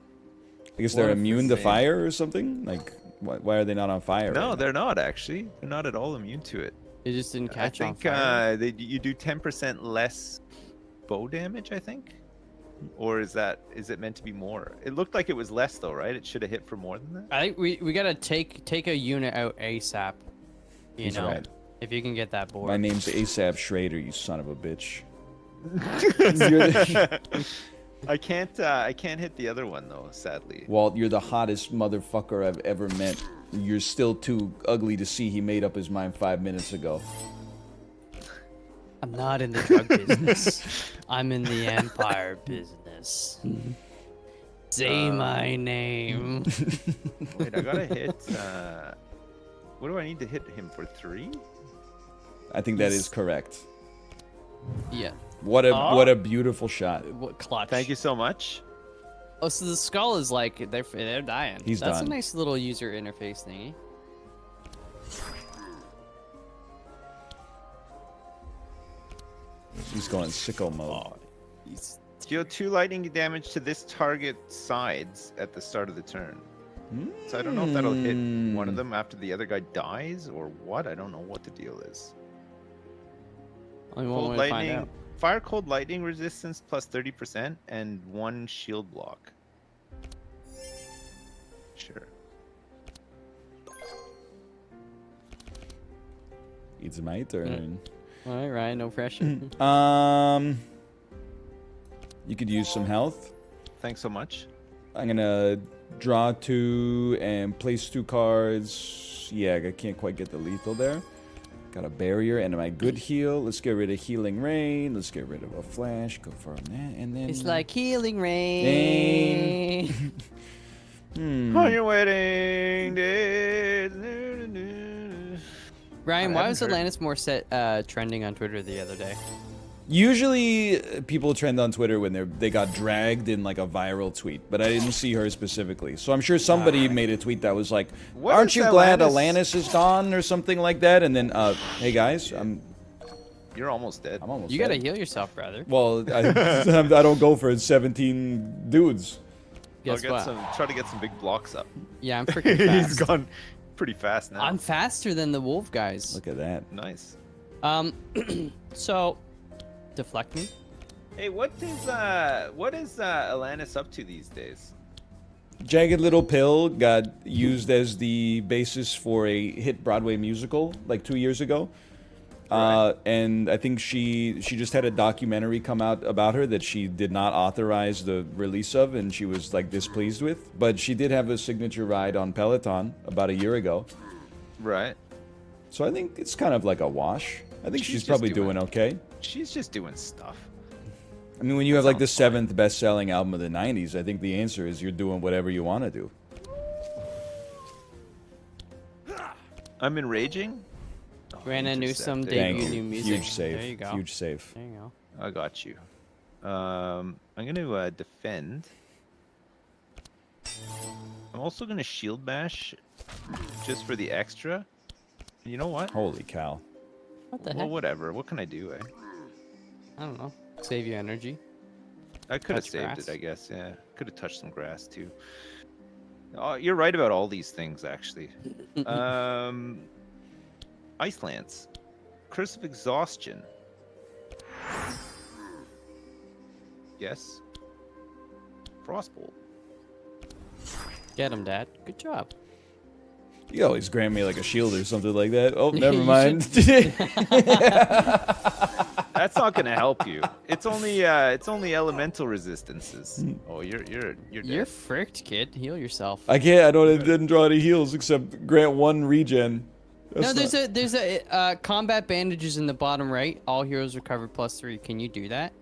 I guess What they're a immune to insane- fire or something? Like, why are they not on fire? No, right now? they're not actually. They're not at all immune to it. It just didn't I catch on think fire. you do 10% less bow damage, I think. Or is it meant to be more? It looked like it was less though, right? It should have hit for more than that. I think we gotta take a unit out ASAP. You He's know, right. if you can get that board. My name's ASAP Schrader, you son of a bitch. I can't hit the other one though, sadly. Walt, you're the hottest motherfucker I've ever met. You're still too ugly to see he made up his mind 5 minutes ago. I'm not in the drug business. I'm in the empire business. Say my name. Wait, I gotta hit. What do I need to hit him for 3? I think that is correct. Yeah. What a beautiful shot. What clutch? Thank you so much. Oh, so the skull is like they're dying. He's That's done. a nice little user interface thingy. He's going sicko mode. Oh, he's Deal 2 lightning damage to this target sides at the start of the turn. So I don't know if that'll hit one of them after the other guy dies or what. I don't know what the deal is. only one Cold way to find lightning, out. fire cold lightning resistance plus 30% and 1 shield block. Sure. It's my turn. All right, Ryan, no pressure. You could use some health. Thanks so much. I'm gonna draw 2 and place 2 cards. Yeah, I can't quite get the lethal there. Got a barrier and my good heal. Let's get rid of healing rain. Let's get rid of a flash. Go for that, and then It's like healing rain. On your wedding day. Ryan, I why haven't was heard- Atlantis more set trending on Twitter the other day? Usually, people trend on Twitter when they got dragged in like a viral tweet, but I didn't see her specifically. So I'm sure somebody made a tweet that was like, What "Aren't is you glad Atlantis- Atlantis is gone?" or something like that. And then, hey guys, You're almost dead. I'm almost. You gotta dead. heal yourself, brother. Well, I don't go for 17 dudes. I'll Guess get what? try to get some big blocks up. Yeah, I'm freaking fast. He's gone pretty fast now. I'm faster than the wolf guys. Look at that. Nice. So, deflect me. Hey, what is Atlantis up to these days? Jagged Little Pill got used as the basis for a hit Broadway musical like 2 years ago. Right. And I think she just had a documentary come out about her that she did not authorize the release of, and she was like displeased with. But she did have a signature ride on Peloton about a year ago. Right. So I think it's kind of like a wash. I think she's just probably doing- doing okay. She's just doing stuff. I mean, when you have like the sounds fine. 7th best-selling album of the 90s, I think the answer is you're doing whatever you want to do. I'm enraging. Brandon Newsom intercepted. Thank debut you. new music. Huge save. There you go. Huge save. There you go. I got you. I'm gonna defend. I'm also gonna shield bash, just for the extra. You know what? Holy cow. What the Well, heck? whatever. What can I do? I don't know. Save you energy. I could have Touch saved grass. it, I guess. Yeah, could have touched some grass too. Oh, you're right about all these things, actually. Ice Lance, Curse of Exhaustion. Yes. Frostbolt. Get him, Dad. Good job. You always grant me like a shield or something like that. Oh, You never should- mind. That's not gonna help you. It's only elemental resistances. Oh, you're dead. You're fricked, kid. Heal yourself. I can't. I didn't draw any heals except grant 1 regen. No, That's there's a combat bandages in the bottom right. All heroes recover +3. Can you do that?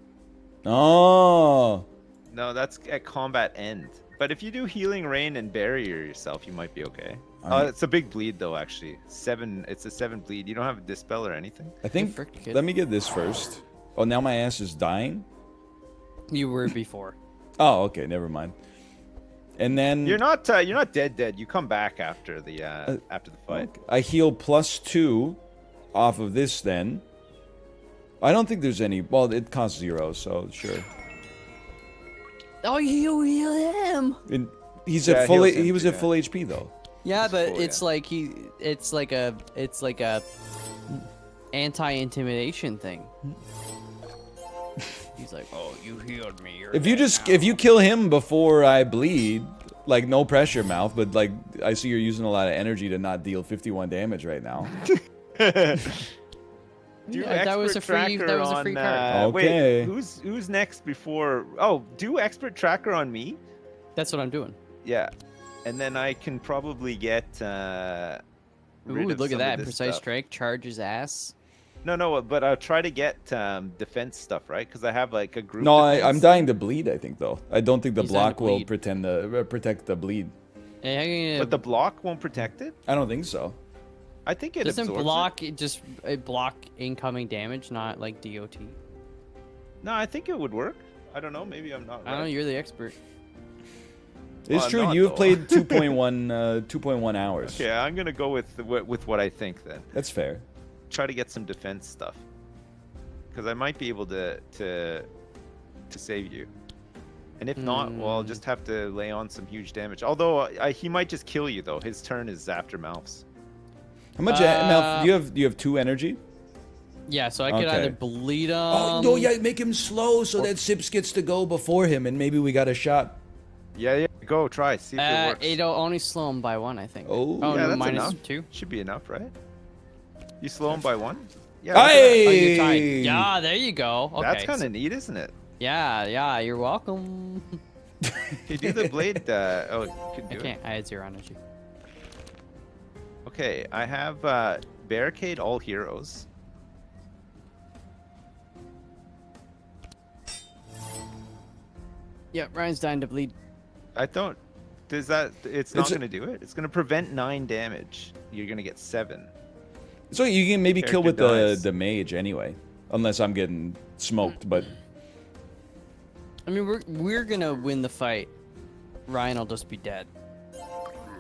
Oh. No, that's at combat end. But if you do healing rain and barrier yourself, you might be okay. Alright. It's a big bleed though, actually. 7. It's a 7 bleed. You don't have a dispel or anything. I think. fricked, kid. Let me get this first. Oh, now my ass is dying. You were before. Oh, okay. Never mind. And then You're not dead. You come back after the fight. I heal +2 off of this. Then I don't think there's any. Well, it costs 0, so sure. Oh, you heal him. And he's Yeah, at full. heals him He was too, at yeah. full HP though. Yeah, It's but full, it's yeah. like it's like a anti-intimidation thing. He's like, "Oh, you healed me. You're If you dead just now." if you kill him before I bleed, like no pressure, mouth. But like I see you're using a lot of energy to not deal 51 damage right now. Do Yeah, that was expert a free- that tracker was a free on, card. Okay. Wait, who's next before? Oh, do expert tracker on me. That's what I'm doing. Yeah, and then I can probably get. Ooh, rid of look at some of that this precise stuff. strike, charge his ass. No, but I'll try to get defense stuff, right? Because I have like a group. No, defense. I'm dying to bleed. I think though. I don't think the He's dying to block will bleed. protect the bleed. Hey, how you gonna- But the block won't protect it. I don't think so. I think it doesn't absorbs block it just block incoming damage, not like DOT. It. No, I think it would work. I don't know. Maybe I'm not. I don't know. Right. You're the expert. It's I'm true. not, You have though. played 2.1 hours. Okay, I'm gonna go with what I think then. That's fair. Try to get some defense stuff, because I might be able to save you. And if not, well, I'll just have to lay on some huge damage. Although he might just kill you though. His turn is after Mouth's. How much? Mel, do you have 2 energy? Yeah, so I could Okay. either bleed him. Oh no! Yeah, make him slow so that Sips gets to go before him, and maybe we got a shot. Yeah. Go try. See if it works. It'll only slow him by 1, I think. Oh. oh Yeah, no, that's minus enough. 2. Should be enough, right? You slow him by 1. Yeah. Hey! Oh, you're tied. Yeah, there you go. Okay. That's kind of neat, isn't it? Yeah, you're welcome. You do the blade. Oh, you can I do it. can't. I had 0 energy. Okay, I have barricade all heroes. Yeah, Ryan's dying to bleed. I don't. Does that? It's not It's a- going to do it. It's going to prevent 9 damage. You're going to get 7. So you can maybe kill with Character dies. the mage anyway, unless I'm getting smoked. But I mean, we're gonna win the fight. Ryan will just be dead.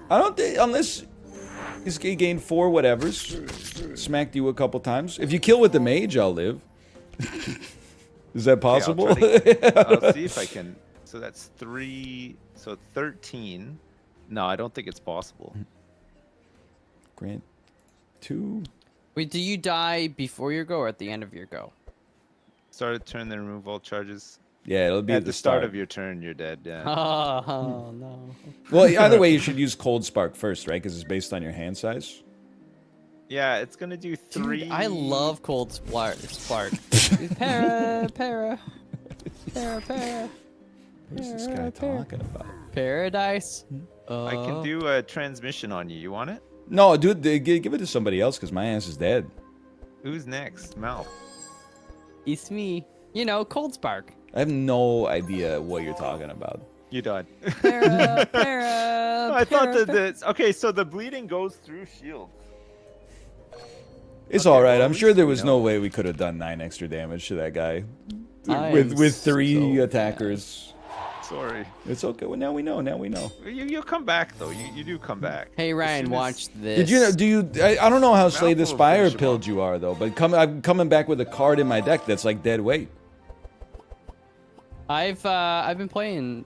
I don't think unless he's gained 4 whatevers, smacked you a couple times. If you kill with the mage, I'll live. Is that possible? I'll see if I can. So that's 3. So 13. No, I don't think it's possible. Grant 2. Wait, do you die before your go or at the end of your go? Start a turn, then remove all charges. Yeah, it'll be At the start of your turn, you're dead. Yeah. Oh no. Well, either way, you should use Cold Spark first, right? Because it's based on your hand size. Yeah, it's gonna do 3. Dude, I love cold spark. Para. What's this guy talking about? Paradise. I can do a transmission on you. You want it? No, dude, give it to somebody else because my ass is dead. Who's next? Mouth. It's me. You know, cold spark. I have no idea what you're talking about. You died. Para. I thought that the okay, so the bleeding goes through shields. It's Okay, all right. well, I'm at sure least there we was know. no way we could have done 9 extra damage to that guy I with am 3 so attackers. Sorry. It's okay. Well, now we know. Now we know. You'll come back though. You do come back. Hey As Ryan, soon as- watch this. Did you? Do you? I don't know how Slay the will Spire finish him pilled off. you are though, but I'm coming back with a card in my deck that's like dead weight. I've been playing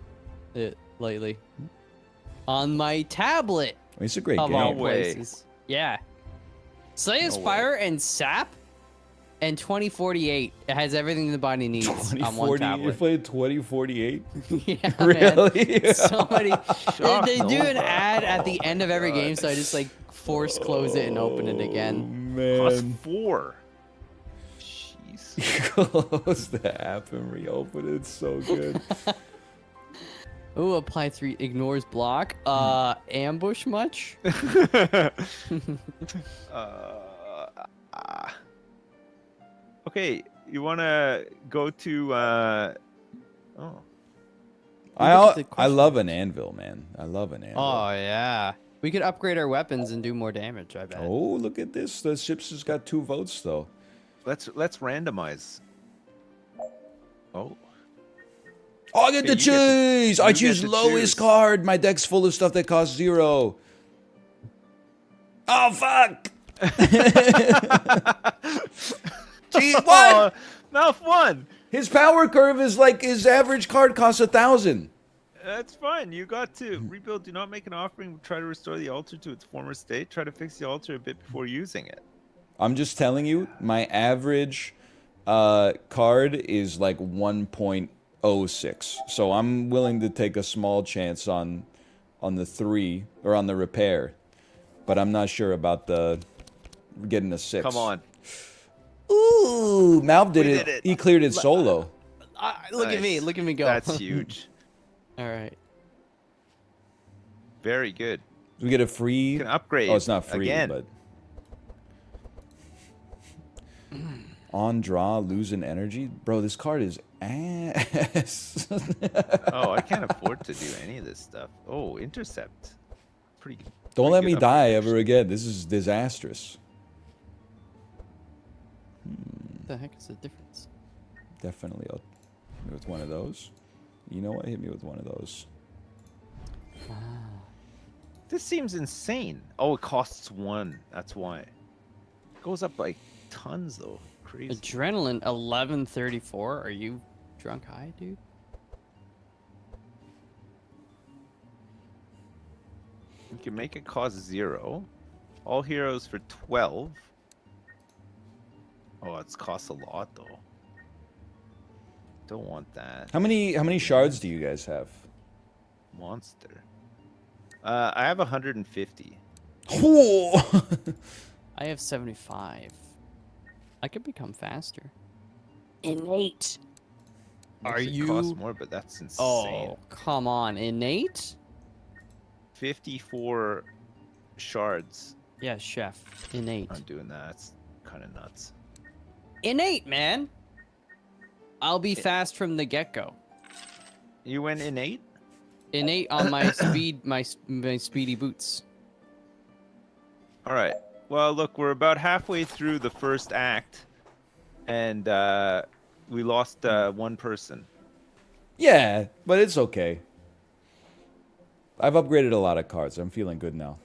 it lately on my tablet It's a great of all game. way. places. Yeah. Slay No Aspire and Sap and 2048. It has everything the body needs on one 2040. You tablet. played 2048. Yeah, man. Really? Somebody they do an Nova. ad at the end of every game, so I just like force close it and open it Oh, again. Plus man. 4. Jeez. Close the app and reopen it. It's so good. Oh, apply 3 ignores block. Ambush much? Okay, you want to go to oh. Look at the I love an anvil, man. I love an anvil. Oh yeah. We could upgrade our weapons and do more damage, I bet. Oh, look at this. The ships has got 2 votes though. Let's randomize. Oh. Oh, I get Okay, the you get to- choose. I you get choose to lowest choose. card. My deck's full of stuff that costs 0. Oh fuck! Gee, what? Mouth won. His power curve is like his average card costs 1,000. That's fine. You got to rebuild. Do not make an offering. Try to restore the altar to its former state. Try to fix the altar a bit before using it. I'm just telling you, my average card is like 1.06. So I'm willing to take a small chance on the 3 or on the repair, but I'm not sure about the getting a 6. Come on. Ooh, Malv did We it. did it. He cleared it solo. Look at me. Nice. Look at me go. That's huge. All right. Very good. We get a free. You can upgrade. Oh, it's not free, again. but On draw, losing energy. Bro, this card is ass. Oh, I can't afford to do any of this stuff. Oh, intercept. Pretty. Don't pretty let good me upgrade, die ever actually. again. This is disastrous. What the heck is the difference? Definitely, I'll hit me with one of those. You know what? Hit me with one of those. This seems insane. Oh, it costs 1. That's why. It goes up by tons, though. Crazy. Adrenaline 1134. Are you drunk high, dude? You can make it cost 0. All heroes for 12. Oh, it's costs a lot, though. Don't want that. How many shards do you guys have? Monster. I have 150. Whoa! I have 75. I could become faster. Innate. Are Makes it you? cost more, but that's insane. Oh, come on. Innate? 54 shards. Yeah, chef. Innate. I'm doing that. That's kind of nuts. Innate, man. I'll be fast from the get-go. You went innate? Innate on my speed, my speedy boots. All right. Well, look, we're about halfway through the first act, and we lost one person. Yeah, but it's okay. I've upgraded a lot of cards. I'm feeling good now.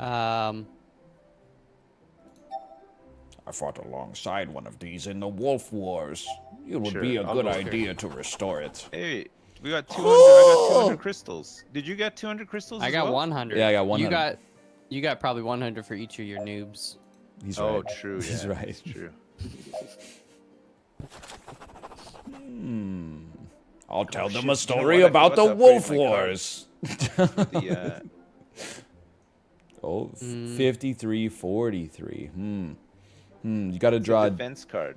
I fought alongside one of these in the Wolf Wars. It would Sure, be a I'll good go idea to restore it. Hey, we got 200. I got 200 crystals. Did you get 200 crystals? I as got well? 100. Yeah, I got 100. You got probably 100 for each of your noobs. He's Oh, right. true. He's yeah, right. that's true. I'll tell shit, them you know a story what? I about forgot the to upgrade Wolf my card. Wars. The, Oh, 53, 43. You got to draw. the defense card.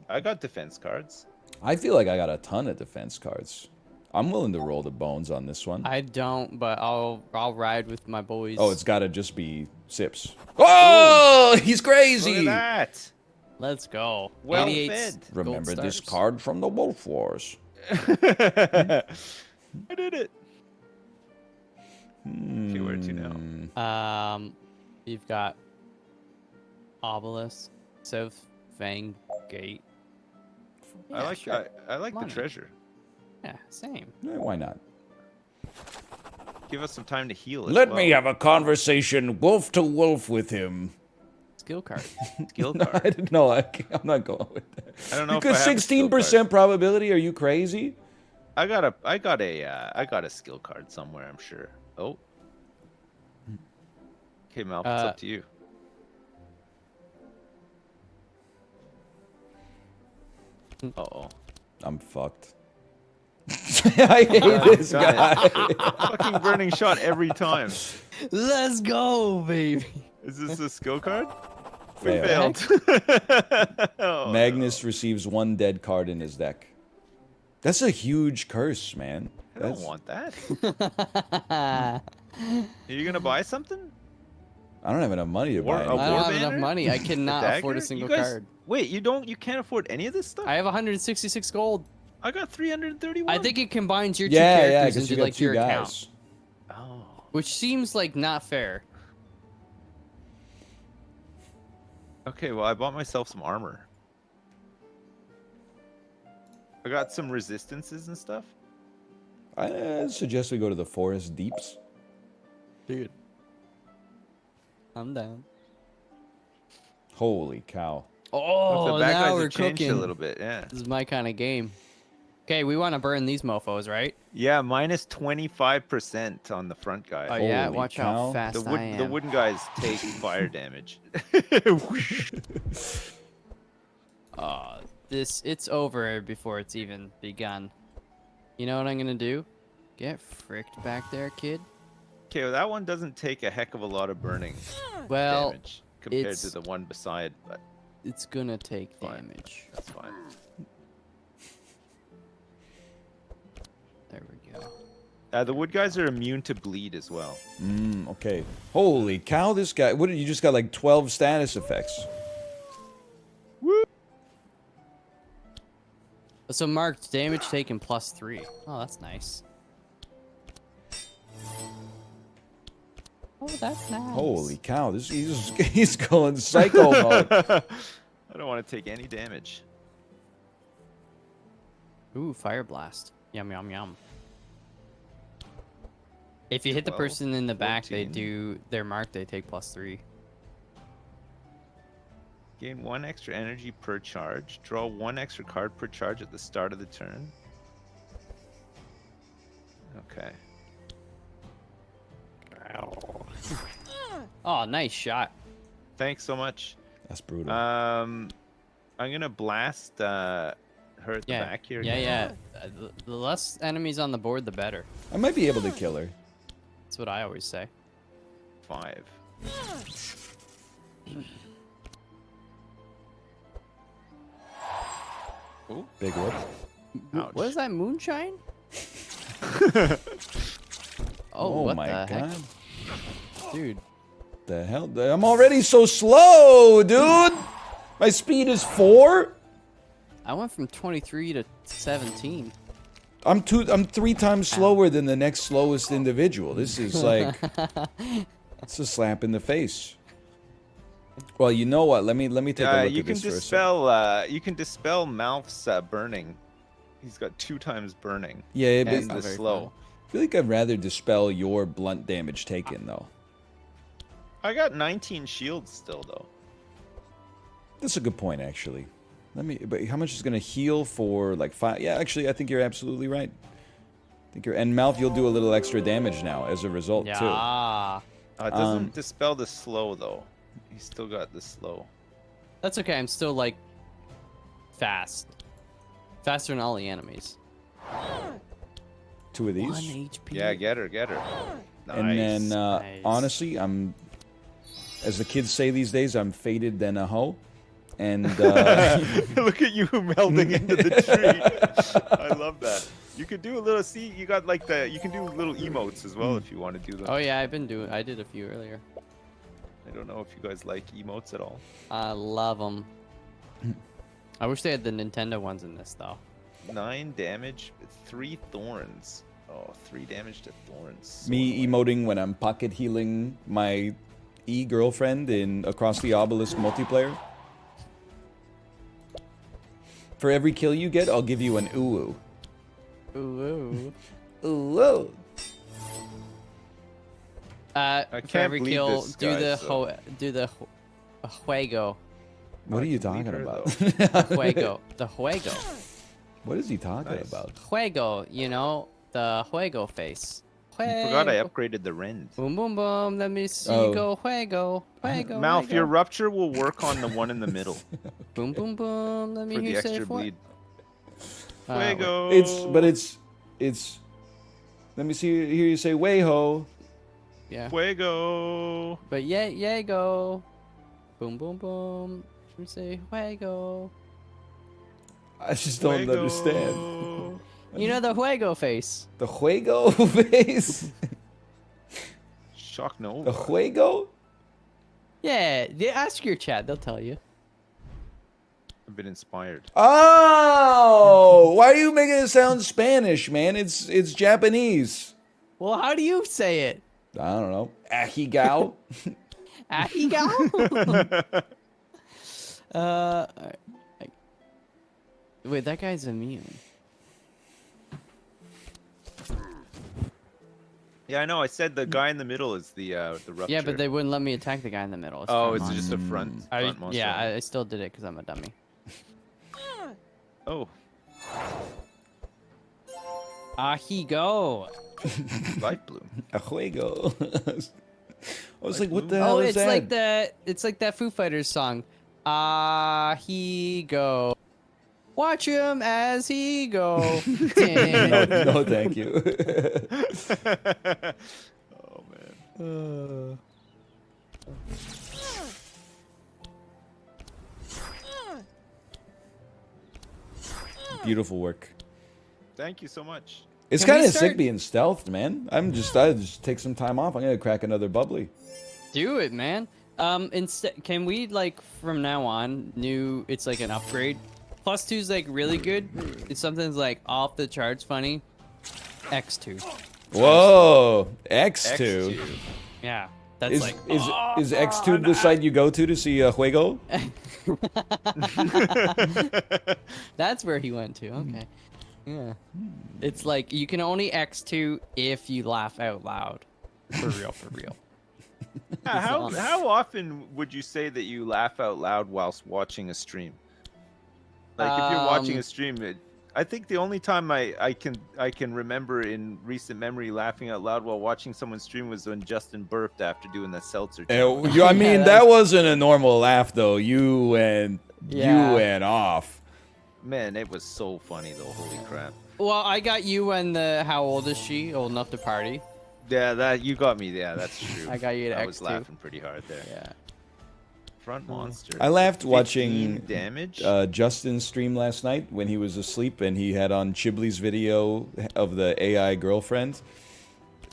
I got defense cards. I feel like I got a ton of defense cards. I'm willing to roll the bones on this one. I don't, but I'll ride with my boys. Oh, it's got to just be Sips. Oh, he's Look crazy. at that. Let's go. Well 88 fed. gold Remember this stars. card from the Wolf Wars. I did it. Okay, where to now? You've got Obelisk, South Fang Gate. I Yeah, like sure. I like the Money. treasure. Yeah, same. Why not? Give us some time to heal. As Let well. me have a conversation wolf to wolf with him. Skill card. skill I card. didn't know. I'm not going with that. I don't know. Because if I have a skill card. 16% probability. Are you crazy? I got a skill card somewhere. I'm sure. Oh. Okay, Mal, it's up to you. Uh-oh. I'm fucked. I hate this Done guy. Fucking burning shot every time. Let's go, baby. Is this a skill card? We Fail. failed. Oh, Magnus receives one dead card in his deck. That's a huge curse, man. I don't want that. Are you gonna buy something? I don't have enough money to War- buy a anything. I don't war have enough banner? money. I cannot afford a Dagger? single You guys- card. Wait, you can't afford any of this stuff? I have 166 gold. I got 331. I think it combines your two Yeah, characters because into you got like two your guys. account, Oh. which seems like not fair. Okay, well I bought myself some armor. I got some resistances and stuff. I suggest we go to the forest deeps. Dude. I'm down. Holy cow. Oh, the bad now guys we're have changed cooking. a little bit, yeah. This is my kind of game. Okay, we want to burn these mofos, right? Yeah, minus 25% on the front guy. Oh yeah, Holy watch cow. how fast I am. The wooden guys take fire damage. It's over before it's even begun. You know what I'm gonna do? Get fricked back there, kid. Okay, well, that one doesn't take a heck of a lot of burning Well, damage compared to it's- the one beside, but it's gonna take Fine. damage. that's fine. There we go. The wood guys are immune to bleed as well. Okay. Holy cow, this guy. What did you just got like 12 status effects? Woo! So marked damage taken +3. Oh, that's nice. Oh, that's nice. Holy cow! He's going psycho mode. I don't want to take any damage. Ooh, fire blast. Yum yum yum. If you hit the 12, person in the back, 14. they're marked. They take +3. Gain 1 extra energy per charge. Draw 1 extra card per charge at the start of the turn. Okay. Oh, nice shot. Thanks so much. That's brutal. I'm gonna blast her at the back here. Yeah. The less enemies on the board, the better. I might be able to kill her. That's what I always say. 5. Ooh. Big whoop. Ouch. What is that, moonshine? Oh what my the god. heck? Dude. The hell? I'm already so slow, dude. My speed is 4. I went from 23 to 17. I'm 3 times slower than the next slowest individual. This is like, it's a slap in the face. Well, you know what? Let me take a look You at can this for a second. dispel Mouth's burning. He's got 2 times burning. Yeah, but And the very slow. I feel like I'd rather dispel your blunt damage taken though. I got 19 shields still though. That's a good point, actually. But how much is gonna heal for like 5? Yeah, actually, I think you're absolutely right. And Mouth, you'll do a little extra damage now as a result too. Yeah. It doesn't dispel the slow though. He's still got the slow. That's okay. I'm still like fast. Faster than all the enemies. 2 of these. 1 HP. Yeah, get her. Nice. And then, Nice. honestly, as the kids say these days, I'm faded than a hoe. And Look at you melding into the tree. I love that. You could do a little. See, you got like you can do little emotes as well if you want to do them. Oh yeah, I did a few earlier. I don't know if you guys like emotes at all. I love them. I wish they had the Nintendo ones in this though. 9 damage, 3 thorns. Oh, 3 damage to thorns. So me annoying. emoting when I'm pocket healing my girlfriend in Across the Obelisk multiplayer. For every kill you get, I'll give you an ooh. Ooh. Ooh. I For can't every believe kill, this, do guys, the juego. What are you I can talking leave her, about? Juego. The juego. What is he talking Nice. about? Juego, you know, the juego face. I forgot I Juego. upgraded the rend. Boom, boom, boom. Let me see. Oh. Go, juego. Juego. Mouth, juego. your rupture will work on the one in the middle Boom, boom, boom. Let me for hear the you say extra it for- bleed. Uh, Fuego. It's. Let me hear you say "way-ho." Yeah. Fuego. But yeah, go. Boom, boom, boom. Let me say juego. I just don't Fuego. understand. You know the juego face. The juego face? Shock Nova. The juego? Yeah, ask your chat. They'll tell you. I've been inspired. Oh! Why are you making it sound Spanish, man? It's Japanese. Well, how do you say it? I don't know. Ahigao? Ahigao? Alright. Wait, that guy's immune. Yeah, I know. I said the guy in the middle is the rupture. Yeah, but they wouldn't let me attack the guy in the middle. Oh, front it's line. just a front monster. Yeah, I still did it because I'm a dummy. Oh, Ahigo. light bloom. A juego. I was like, what the Oh, hell Oh, is that? it's like that Foo Fighters song. Ahigo. Watch him as he go. No, thank you. Oh man. Beautiful work. Thank you so much. It's Can we kind of start- sick being stealthed, man. I just take some time off. I'm gonna crack another bubbly. Do it, man. Instead, can we like from now on it's like an upgrade +2 is like really good. If something's like off the charts funny, X2. Whoa, X2. X2. Yeah, that's Is like is X2 the site you go to see Juego? that's where he went to. Okay. Yeah. It's like you can only X2 if you laugh out loud. For real, for real. How often would you say that you laugh out loud whilst watching a stream? Like if you're watching a stream, I think the only time I can remember in recent memory laughing out loud while watching someone stream was when Justin burped after doing the seltzer. challenge. I mean, Yeah, that wasn't a normal laugh though. You went off. Man, it was so funny though. Holy crap. Well, I got you when the how old is she? Old enough to party? Yeah, that you got me. Yeah, that's true. I got you to I was X2. laughing pretty hard there. Yeah. Front monster. I laughed 15 watching damage. Justin's stream last night when he was asleep and he had on Chibley's video of the AI girlfriend.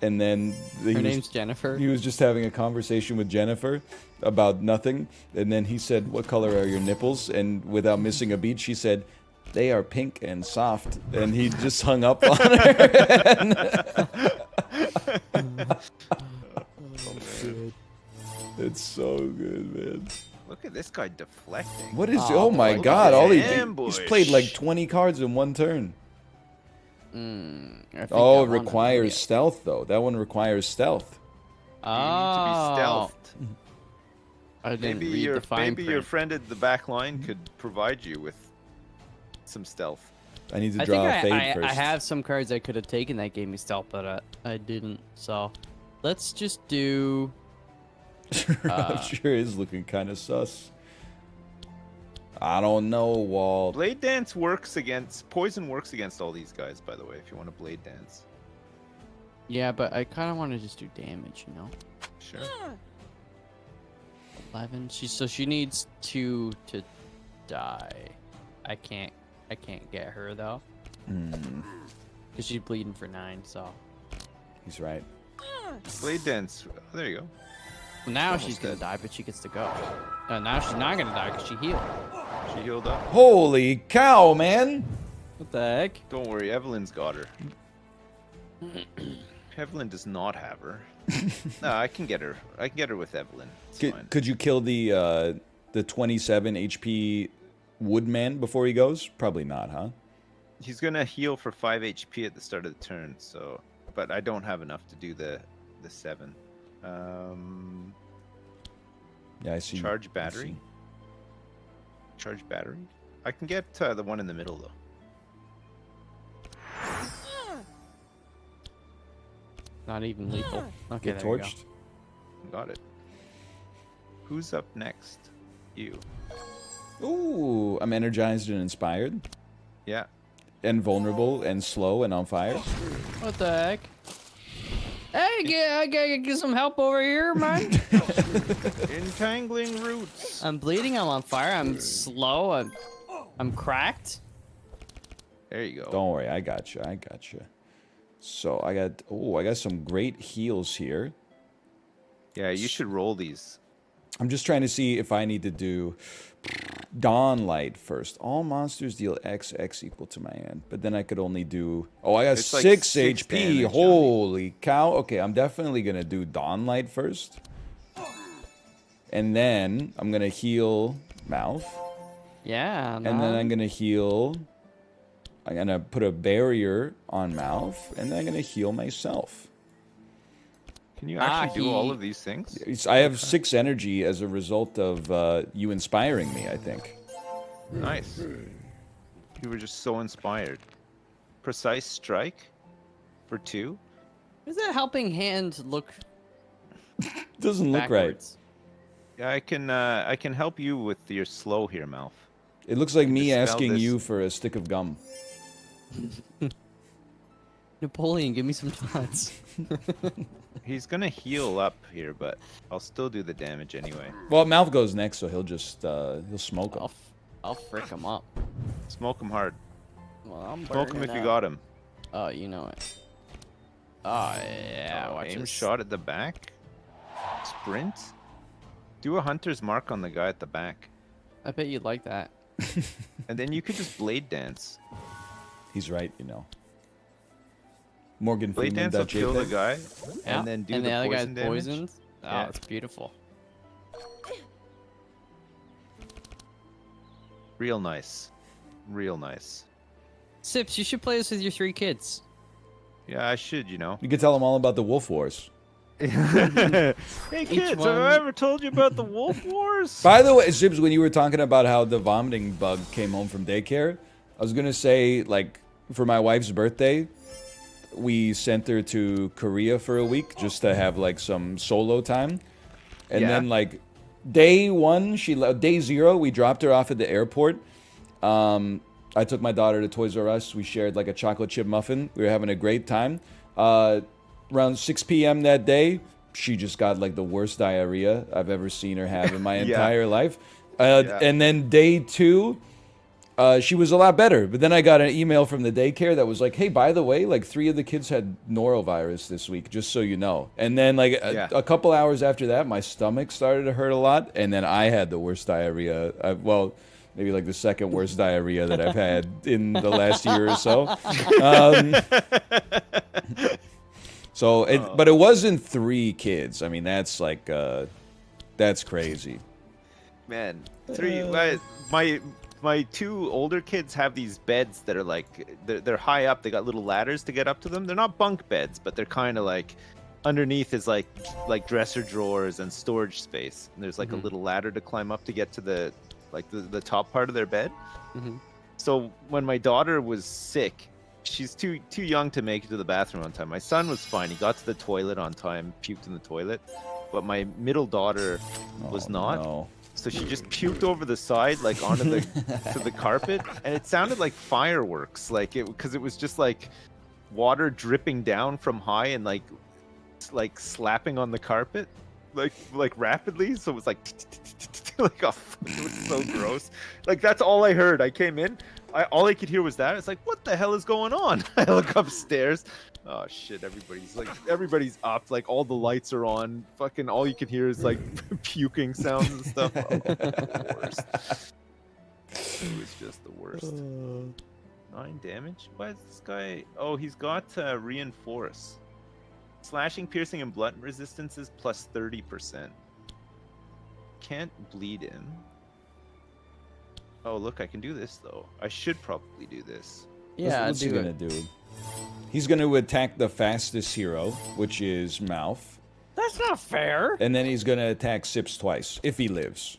And then Her name's Jennifer. He was just having a conversation with Jennifer about nothing. And then he said, "What color are your nipples?" And without missing a beat, she said, "They are pink and soft." And he just hung up on her. It's so good, man. Look at this guy deflecting. What is? Oh, Oh my boy. God! All he's Ambush. played like 20 cards in one turn. I think Oh, I it won requires already. stealth though. That one requires stealth. Oh. You need to be stealthed. I didn't Maybe read the fine maybe your print. friend at the back line could provide you with some stealth. I need to I draw think a fade I first. have some cards I could have taken that gave me stealth, but I didn't. So let's just do. I'm sure is looking kind of sus. I don't know, Walt. Blade dance works against poison works against all these guys, by the way. If you want to blade dance, Yeah, but I kind of want to just do damage, you know. sure. 11. She needs 2 to die. I can't get her though. Cause she's bleeding for 9. So He's right. Blade dance. Oh, there you go. now Almost she's gonna dead. die, but she gets to go. Now she's not gonna die because she healed. She healed up. Holy cow, man! What the heck? Don't worry, Evelyn's got her. Evelyn does not have her. No, I can get her. I can get her with Evelyn. It's fine. Could you kill the 27 HP Woodman before he goes? Probably not, huh? He's gonna heal for 5 HP at the start of the turn, so but I don't have enough to do the 7. Yeah, I see. Charge I battery. see. Charge battery. I can get the one in the middle though. Not even lethal. Okay, Get there you go. torched. Got it. Who's up next? You. Ooh, I'm energized and inspired, Yeah. and vulnerable, and slow, and on fire. What the heck? Hey, I gotta get some help over here, man. Entangling roots. I'm bleeding. I'm on fire. I'm slow. I'm cracked. There you go. Don't worry, I got you. I got you. So I got some great heals here. Yeah, you should roll these. I'm just trying to see if I need to do Dawn Light first. All monsters deal XX equal to my end, but then I could only do. Oh, I got It's like 6 6 HP. damage, Holy cow! Okay, I'm definitely gonna do Dawn Light first, and then I'm gonna heal Mouth, Yeah. and then I'm gonna heal. I'm gonna put a barrier on Mouth, and then I'm gonna heal myself. Can you actually do all he- of these things? I have 6 energy as a result of you inspiring me, I think. Nice. You were just so inspired. Precise strike for 2. Is that helping hand look Doesn't look right. backwards? Yeah, I can help you with your slow here, Malf. It looks like me Dispel asking this. you for a stick of gum. Napoleon, give me some dots. He's gonna heal up here, but I'll still do the damage anyway. Well, Mouth goes next, so he'll just he'll smoke him. I'll frick him up. Smoke him hard. Well, I'm Smoke him burning if you up. got him. Oh, you know it. Oh yeah, Oh, watch aim this. shot at the back. Sprint. Do a hunter's mark on the guy at the back. I bet you'd like that. And then you could just blade dance. He's right, you know. Morgan Blade Freeman. dance will kill the JPEG. guy, Yeah. and then do the other guy's poison damage. poisoned. Oh, Yeah. it's beautiful. Real nice. Real nice. Sips, you should play this with your 3 kids. Yeah, I should, you know. You could tell them all about the Wolf Wars. Hey kids, one- have I ever told you about the Wolf Wars? By the way, Zibs, when you were talking about how the vomiting bug came home from daycare, I was gonna say, like, for my wife's birthday, we sent her to Korea for a week just to have like some solo time, and Yeah. then like day 1, day 0, we dropped her off at the airport. I took my daughter to Toys R Us. We shared like a chocolate chip muffin. We were having a great time. Around 6 p.m. that day, she just got like the worst diarrhea I've ever seen her have in my Yeah. entire life. Yeah. And then day 2, she was a lot better. But then I got an email from the daycare that was like, hey, by the way, like 3 of the kids had norovirus this week, just so you know. And then like a couple hours after that, my stomach started to hurt a lot. And then I had the worst diarrhea. Well, maybe like the second worst diarrhea that I've had in the last year or so. But it wasn't 3 kids. I mean, that's like, that's crazy. Man, 3. My 2 older kids have these beds that are like they're high up. They got little ladders to get up to them. They're not bunk beds, but they're kind of like underneath is like dresser drawers and storage space. And there's like a little ladder to climb up to get to the top part of their bed. So when my daughter was sick, she's too young to make it to the bathroom on time. My son was fine. He got to the toilet on time, puked in the toilet. But my middle daughter was not. No. So she just puked over the side, like onto the to the carpet, and it sounded like fireworks, because it was just like water dripping down from high and like slapping on the carpet, like rapidly. So it was like like oh, it was so gross. Like that's all I heard. I came in, all I could hear was that. It's like, what the hell is going on? I look upstairs. Oh shit! Everybody's up. Like all the lights are on. Fucking all you can hear is like puking sounds and stuff. Oh, the worst. It was just the worst. 9 damage. Why is this guy? Oh, he's got reinforce. Slashing, piercing, and blunt resistance is plus 30%. Can't bleed him. Oh look, I can do this though. I should probably do this. Yeah, What's he gonna do? He's going to attack the fastest hero, which is Mouth. That's not fair. And then he's going to attack Sips twice, if he lives.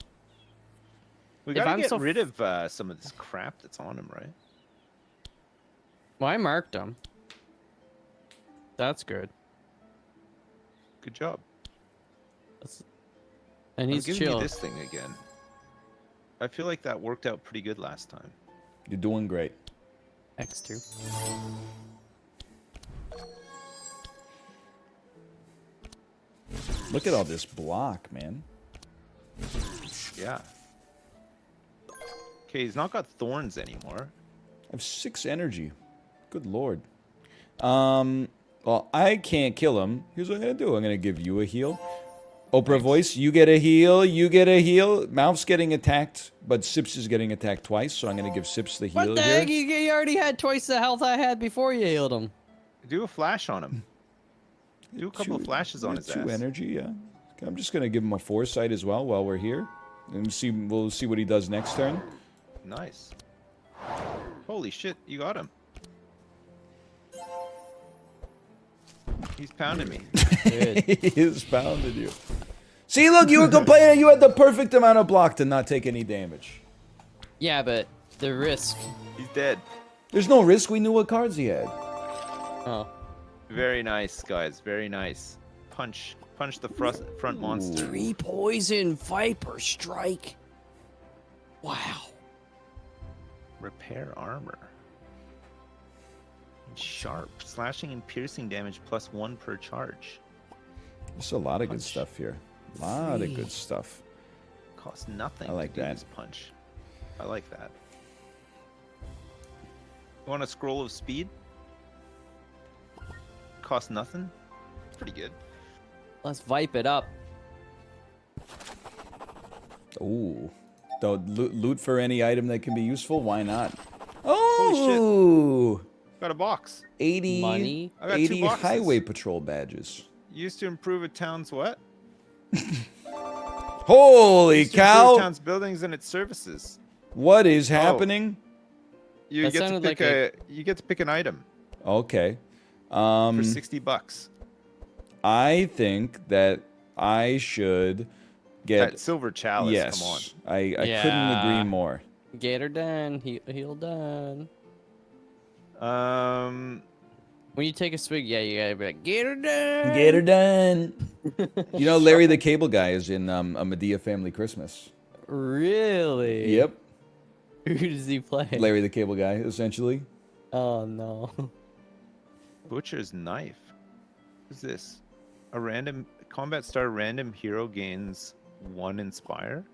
We If gotta I'm get so rid of some of this crap that's on him, right? Well, I marked him. That's good. Good job. And he's I'm giving chill. you this thing again. I feel like that worked out pretty good last time. You're doing great. X2. Look at all this block, man. Yeah. Okay, he's not got thorns anymore. I have 6 energy. Good lord. Well, I can't kill him. Here's what I'm going to do. I'm going to give you a heal. Oprah voice, you get a heal, you get a heal. Mouth's getting attacked, but Sips is getting attacked twice, so I'm going to give Sips the heal What the here. heck? You already had twice the health I had before you healed him. Do a flash on him. Do a couple of flashes on his 2 ass. energy, yeah. Okay, I'm just going to give him a foresight as well while we're here. And we'll see what he does next turn. Nice. Holy shit, you got him. He's pounding me. He has pounded you. See, look, you were complaining you had the perfect amount of block to not take any damage. Yeah, but the risk. He's dead. There's no risk. We knew what cards he had. Oh. Very nice, guys. Very nice. Punch the front monster. 3 poison Viper Strike. Wow. Repair armor. Sharp. Slashing and piercing damage plus 1 per charge. There's a lot of good Punch. stuff here. A lot of good stuff. Costs nothing I like to do that. this punch. I like that. You want a scroll of speed? Costs nothing? Pretty good. Let's vipe it up. Ooh. Don't loot for any item that can be useful. Why not? Holy shit. Oh, Got a box. 80, Money? I got 2 80 boxes. highway patrol badges. Used to improve a town's what? Holy Used to improve a cow! town's buildings and its services. What is happening? You That get to sounded pick like you get to pick an item Okay. for $60. I think that I should get That silver chalice. yes. Come on. I couldn't Yeah. agree more. Gator done. Heal done. When you take a swig, yeah, you gotta be like, Gator done. Get her done. You know, Larry the Cable Guy is in a Medea Family Christmas. Really? Yep. Who does he play? Larry the Cable Guy, essentially. Oh no. Butcher's knife. What's this? A random combat star random hero gains 1 inspire.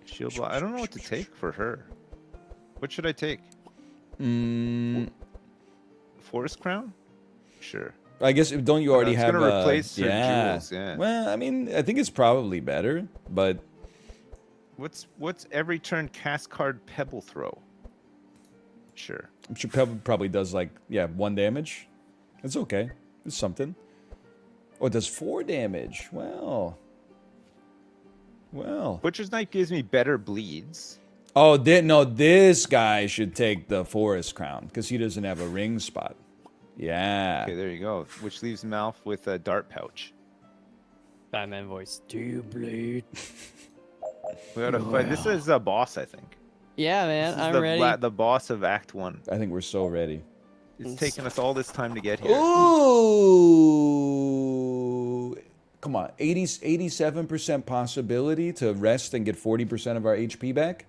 Shield block. I don't know what to take for her. What should I take? Forest crown? Sure. I guess don't you already it's have gonna replace her yeah. jewels, yeah. Well, I mean, I think it's probably better, but What's every turn cast card pebble throw? Sure. I'm sure probably does like 1 damage. It's okay. It's something. Oh, it does 4 damage. Well. Butcher's knife gives me better bleeds. Oh, no, this guy should take the forest crown because he doesn't have a ring spot. Yeah. Okay, there you go. Which leaves Malf with a dart pouch. Batman voice. Do you bleed? We gotta fight. This is a boss, I think. Yeah, man. This is I'm ready. the boss of Act 1. I think we're so ready. It's taken us all this time to get here. Ooh. Come on. 87% possibility to rest and get 40% of our HP back?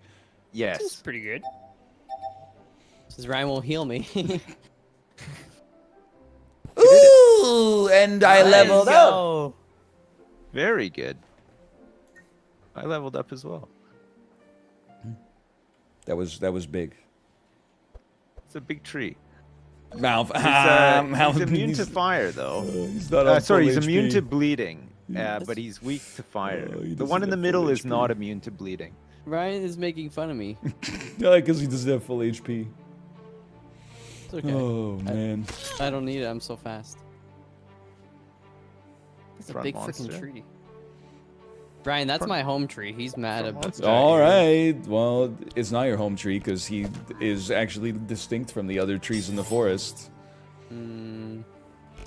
This is Yes. pretty good. Says Ryan will heal me. Ooh, and I leveled up. Go. Very good. I leveled up as well. That was big. It's a big tree. Mouth. He's immune to fire, though. He's not on Sorry, full he's immune HP. to bleeding, but he's weak to fire. he The doesn't one in the have middle full is HP. not immune to bleeding. Ryan is making fun of me. Yeah, because he doesn't have full HP. It's okay. Oh, man. I don't need it. I'm so fast. It's a Front big monster. freaking tree. Ryan, that's my home tree. He's mad Front about monster. that. All right. Well, it's not your home tree because he is actually distinct from the other trees in the forest.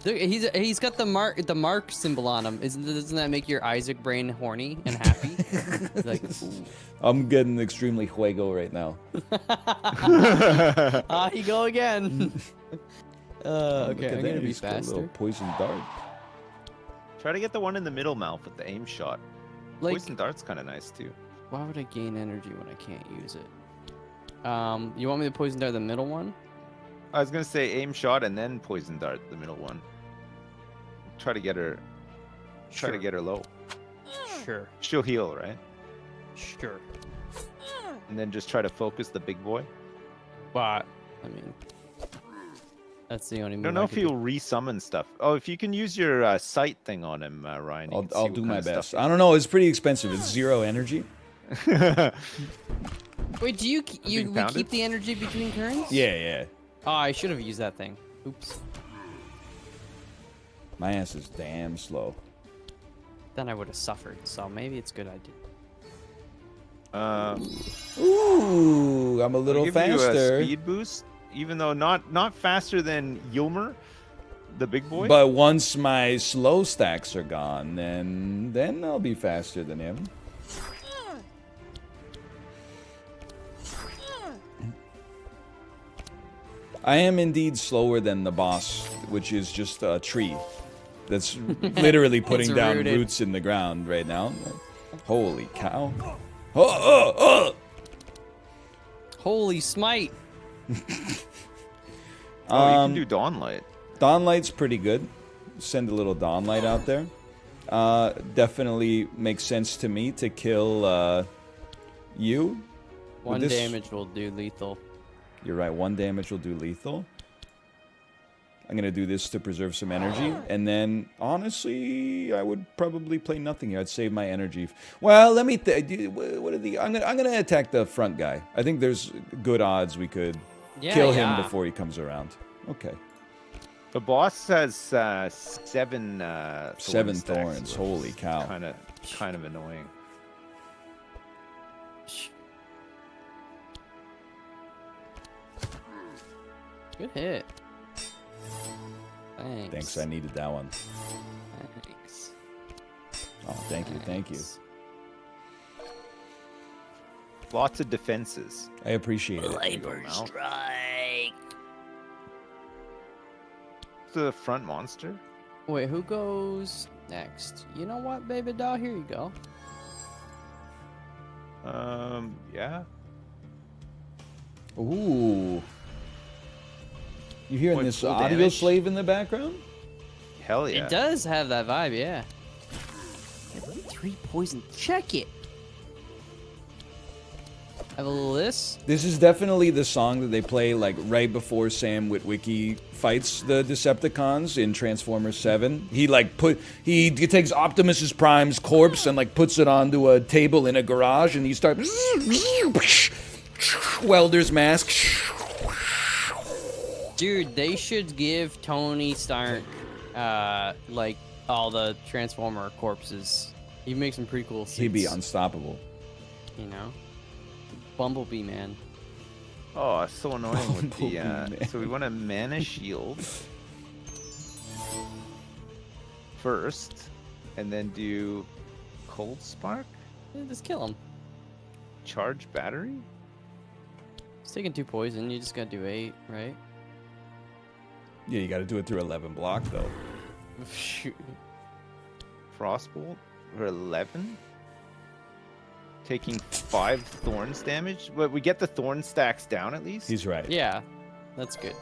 Look, he's got the mark symbol on him. Doesn't that make your Isaac brain horny and happy? Like, ooh. I'm getting extremely juego right now. Ah, he go again. Look Okay, at I'm that, gonna be he's got a little faster. poison dart. Try to get the one in the middle mouth with the aim shot. Like, Poison dart's kind of nice too. why would I gain energy when I can't use it? You want me to poison dart the middle one? I was gonna say aim shot and then poison dart the middle one. Try to get her. Try to Sure. get her low. Sure. She'll heal, right? Sure. And then just try to focus the big boy. But I mean, that's the only. I don't know if he'll resummon stuff. Oh, if you can use your sight thing on him, Ryan. you can see I'll what do kind my of stuff best. he- I don't know. It's pretty expensive. It's 0 energy. Wait, do you being we pounded? keep the energy between turns? Yeah. Oh, I should have used that thing. Oops. My ass is damn slow. Then I would have suffered. So maybe it's good I did. Ooh, I'm a little I'll give you a faster. speed boost, even though not faster than Yilmer, the big boy. But once my slow stacks are gone, then I'll be faster than him. I am indeed slower than the boss, which is just a tree that's literally putting down rooted. roots in the ground right now. Holy cow. Oh. Holy smite! You can do Dawnlight. Dawnlight's pretty good. Send a little Dawnlight out there. Definitely makes sense to me to kill you. One this- damage will do lethal. You're right, 1 damage will do lethal. I'm going to do this to preserve some energy. And then, honestly, I would probably play nothing here. I'd save my energy. Well, let me... what are the... I'm gonna attack the front guy. I think there's good odds we could kill him before he comes around. Okay. The boss has 7 7 stacks, thorns. so Holy it's cow. kind of annoying. Good hit. Thanks. Thanks, I needed that one. Thanks. Oh, thank you, thank you. Lots of defenses. I appreciate it. Labor Mal. strike. The front monster. Wait, who goes next? You know what, baby doll? Here you go. Yeah. Ooh. You hearing What, this full audio damage? slave in the background? Hell yeah. It does have that vibe, yeah. 3 poison. Check it. Have a little of this. This is definitely the song that they play like right before Sam Witwicky fights the Decepticons in Transformers 7. He takes Optimus Prime's corpse and like puts it onto a table in a garage and he starts welder's mask. Dude, they should give Tony Stark, like, all the Transformer corpses. He makes some pretty cool suits. He'd be unstoppable. You know? Bumblebee, man. Oh, it's so annoying with the. Bumblebee, man. So we want to mana shield first, and then do cold spark, Yeah, just kill him. charge battery. He's taking 2 poison. You just gotta do 8, right? Yeah, you got to do it through 11 block though. Shoot. Frostbolt for 11. Taking 5 thorns damage, but we get the thorn stacks down at least. He's right. Yeah, that's good.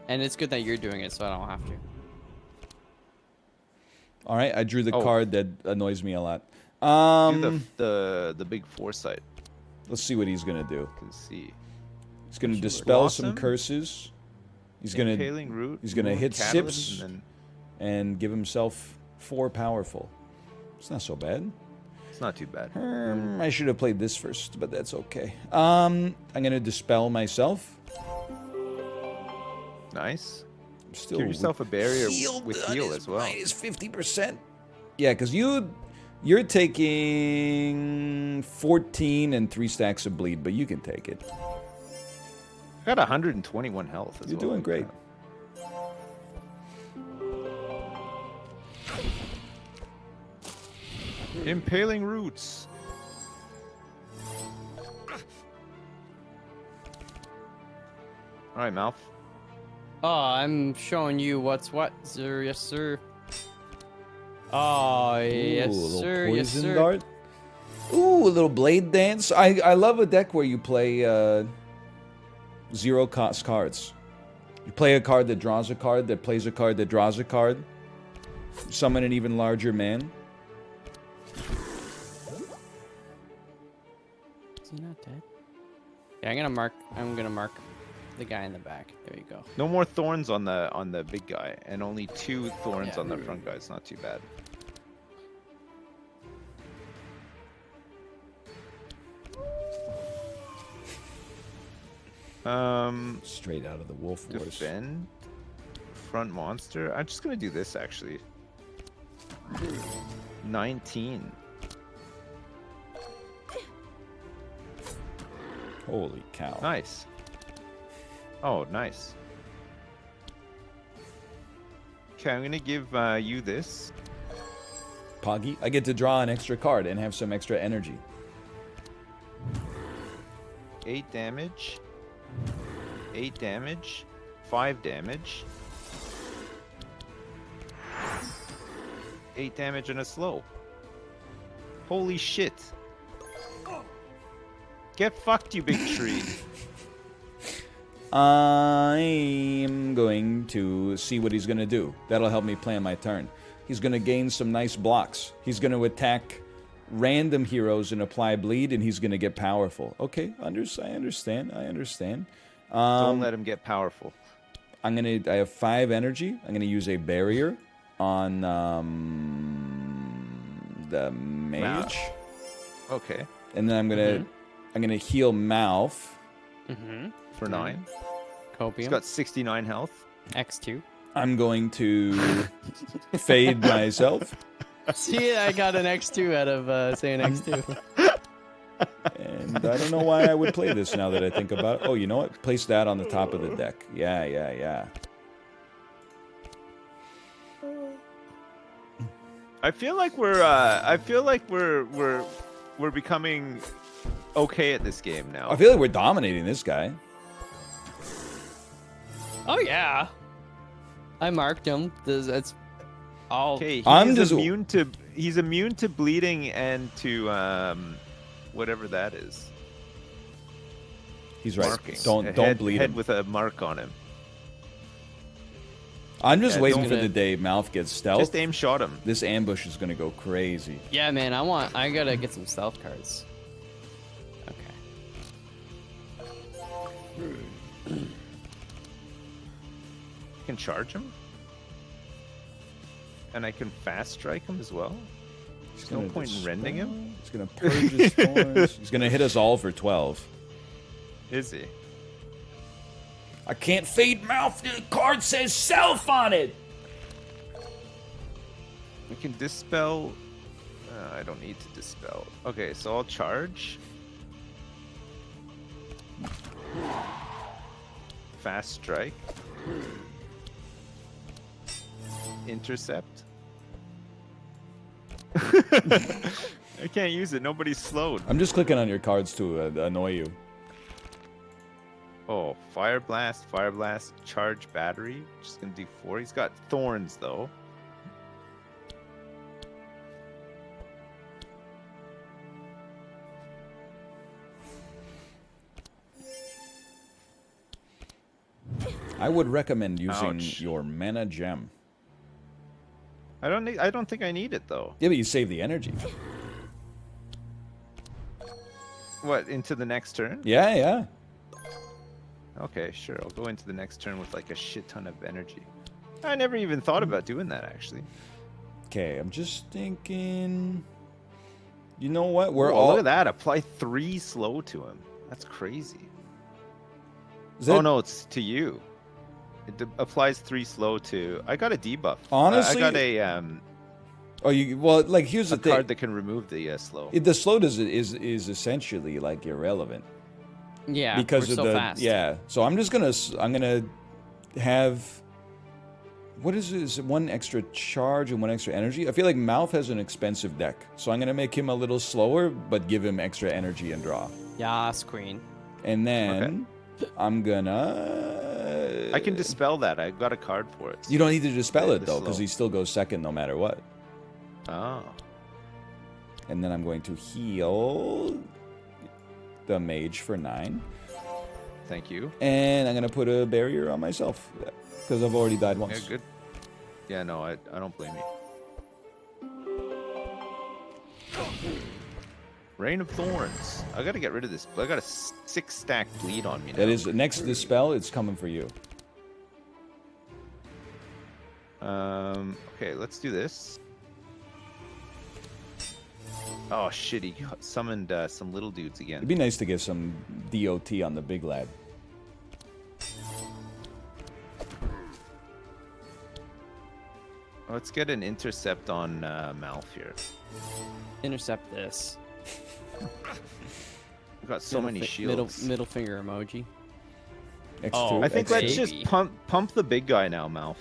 And it's good that you're doing it, so I don't have to. All right, I drew the Oh. card that annoys me a lot. Do the big foresight. Let's see what he's gonna do. Can see. He's gonna Sure. dispel some Blossom? curses. He's gonna Impaling root. he's gonna wound hit catalyst, sips. and then and give himself 4 powerful. It's not so bad. it's not too bad. I should have played this first, but that's okay. I'm gonna dispel myself. Nice. Still Give yourself a barrier healed with on heal his as well. minus 50%. Yeah, because you're taking 14 and 3 stacks of bleed, but you can take it. I got 121 health as You're well. doing great. Impaling roots. All right, Malf. Oh, I'm showing you what's what, sir. Yes, sir. Oh, yes, Ooh, a little sir. Yes, poison sir. dart. Ooh, a little blade dance. I love a deck where you play 0 cost cards. You play a card that draws a card, that plays a card that draws a card. Summon an even larger man. Is he not dead? Yeah, I'm gonna mark the guy in the back. There you go. No more thorns on the big guy, and only 2 thorns Yeah. on the front guy. It's not too bad. Straight out of the Wolf Wars. Defend front monster. I'm just gonna do this actually. 19. Holy cow. Nice. Oh, nice. Okay, I'm gonna give you this. Poggy. I get to draw an extra card and have some extra energy. 8 damage. 8 damage. 5 damage. 8 damage and a slow. Holy shit. Get fucked, you big tree. I'm going to see what he's going to do. That'll help me plan my turn. He's going to gain some nice blocks. He's going to attack random heroes and apply bleed, and he's going to get powerful. Okay, I understand. Don't let him get powerful. I have 5 energy. I'm gonna use a barrier on the mage, Okay. and then I'm gonna heal Mouth. Mm-hmm. For 9. Copium. He's got 69 health. X2. I'm going to fade myself, See, I got an X2 out of saying X2. and I don't know why I would play this now that I think about it. Oh, you know what? Place that on the top of the deck. Yeah. I feel like we're becoming okay at this game now. I feel like we're dominating this guy. Oh yeah, I marked him. That's all. Okay, he's immune to bleeding and to whatever that is. He's right. Marking. Don't bleed head him. with a mark on him. I'm just Yeah, waiting don't- for the day Mouth gets stealth. Just aim shot him. This ambush is gonna go crazy. Yeah, man. I gotta get some stealth cards. Okay. I can charge him. And I can fast strike him as well. There's no point in rending him. He's gonna purge his thorns. He's gonna hit us all for 12. Is he? I can't fade Mouth. The card says self on it. We can dispel. I don't need to dispel. Okay, so I'll charge. Fast strike. Intercept. I can't use it. Nobody's slowed. I'm just clicking on your cards to annoy you. Oh, Fire Blast, Charge Battery. Just gonna do 4. He's got thorns though. I would recommend using Ouch. your mana gem. I don't think I need it though. Yeah, but you save the energy. What, into the next turn? Yeah. Okay, sure. I'll go into the next turn with like a shit ton of energy. I never even thought about doing that actually. Okay, I'm just thinking. You know what? Look at that. Apply 3 slow to him. That's crazy. Is that- Oh no, it's to you. It applies 3 slow to. I got a debuff. Honestly- I got a Oh, like here's the a thing. card that can remove the slow. The slow is essentially like irrelevant Yeah, because we're of so the fast. yeah. So I'm gonna have. What is it? Is it 1 extra charge and 1 extra energy? I feel like Mouth has an expensive deck, so I'm gonna make him a little slower, but give him extra energy and draw. Yas, queen. And then I'm gonna. I can dispel that. I got a card for it. You don't need to dispel The it though, because slow. he still goes second no matter what. Oh. And then I'm going to heal the mage for 9, Thank you. and I'm gonna put a barrier on myself because I've already died once. Yeah, good. Yeah, no, I don't blame you. Rain of Thorns. I gotta get rid of this. I got a 6-stack bleed on me now. That is next to the spell. It's coming for you. Okay, let's do this. Oh shit, he summoned some little dudes It'd again. be nice to get some DOT on the big lad. Let's get an intercept on Malf here. Intercept this. We've got so many shields. Middle finger emoji. X2. Oh, I think X2. let's Baby. just pump the big guy now, Malf.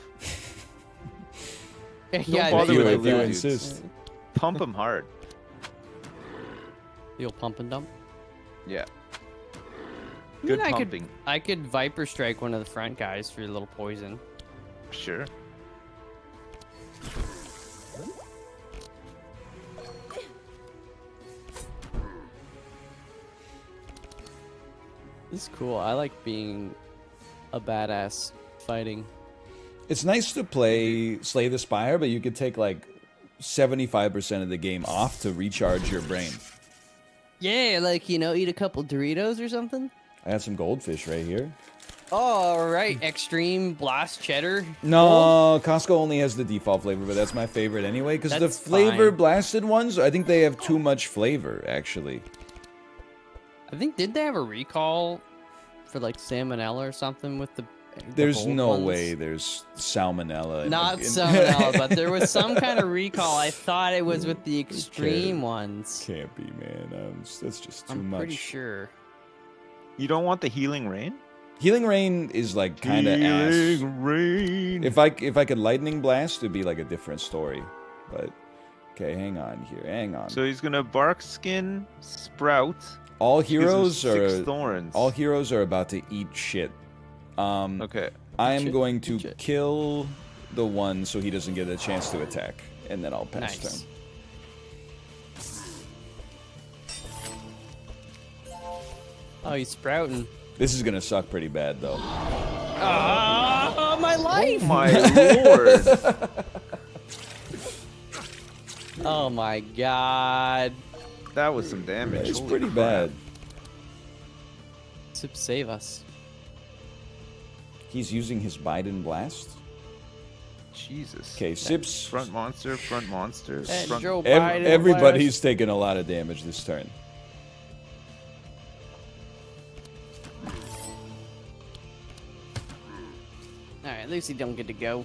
Yeah, bother If you, with if the you little insist. Pump him hard. The old pump and dump. Yeah. I Good mean, pumping. I could Viper Strike one of the front guys for a little poison. Sure. This is cool. I like being a badass fighting. It's nice to play Slay the Spire, but you could take like 75% of the game off to recharge your brain. Yeah, like, eat a couple Doritos or something. I got some goldfish right here. All right, extreme blast cheddar. No, Costco only has the default flavor, but that's my favorite anyway. Because the That's flavor fine. blasted ones, I think they have too much flavor, actually. I think did they have a recall for like salmonella or something with the There's gold no ones? way there's salmonella. Not in salmonella, but there was some kind of recall. I thought it was with the Okay. extreme ones. Can't be, man. That's just too I'm much. pretty sure. You don't want the healing rain? Healing rain is like kind of ass. Healing rain. If I could lightning blast, it'd be like a different story. But okay, hang on here. Hang on. So he's gonna bark skin sprout. all gives him heroes 6 are thorns. all heroes are about to eat shit. Okay. I am Shit, going to eat shit. kill the one so he doesn't get a chance to attack, and then I'll pass Nice. turn. Oh, he's sprouting. This is gonna suck pretty bad though. Ah, my life! My lord. Oh my god. That was some damage. It's Holy pretty crap. bad. Sip, save us. He's using his Biden blast. Jesus. Okay, Sips. Front monster, front monster. And front... Joe Biden. Everybody's taking a lot of damage this turn. Alright, at least he don't get to go.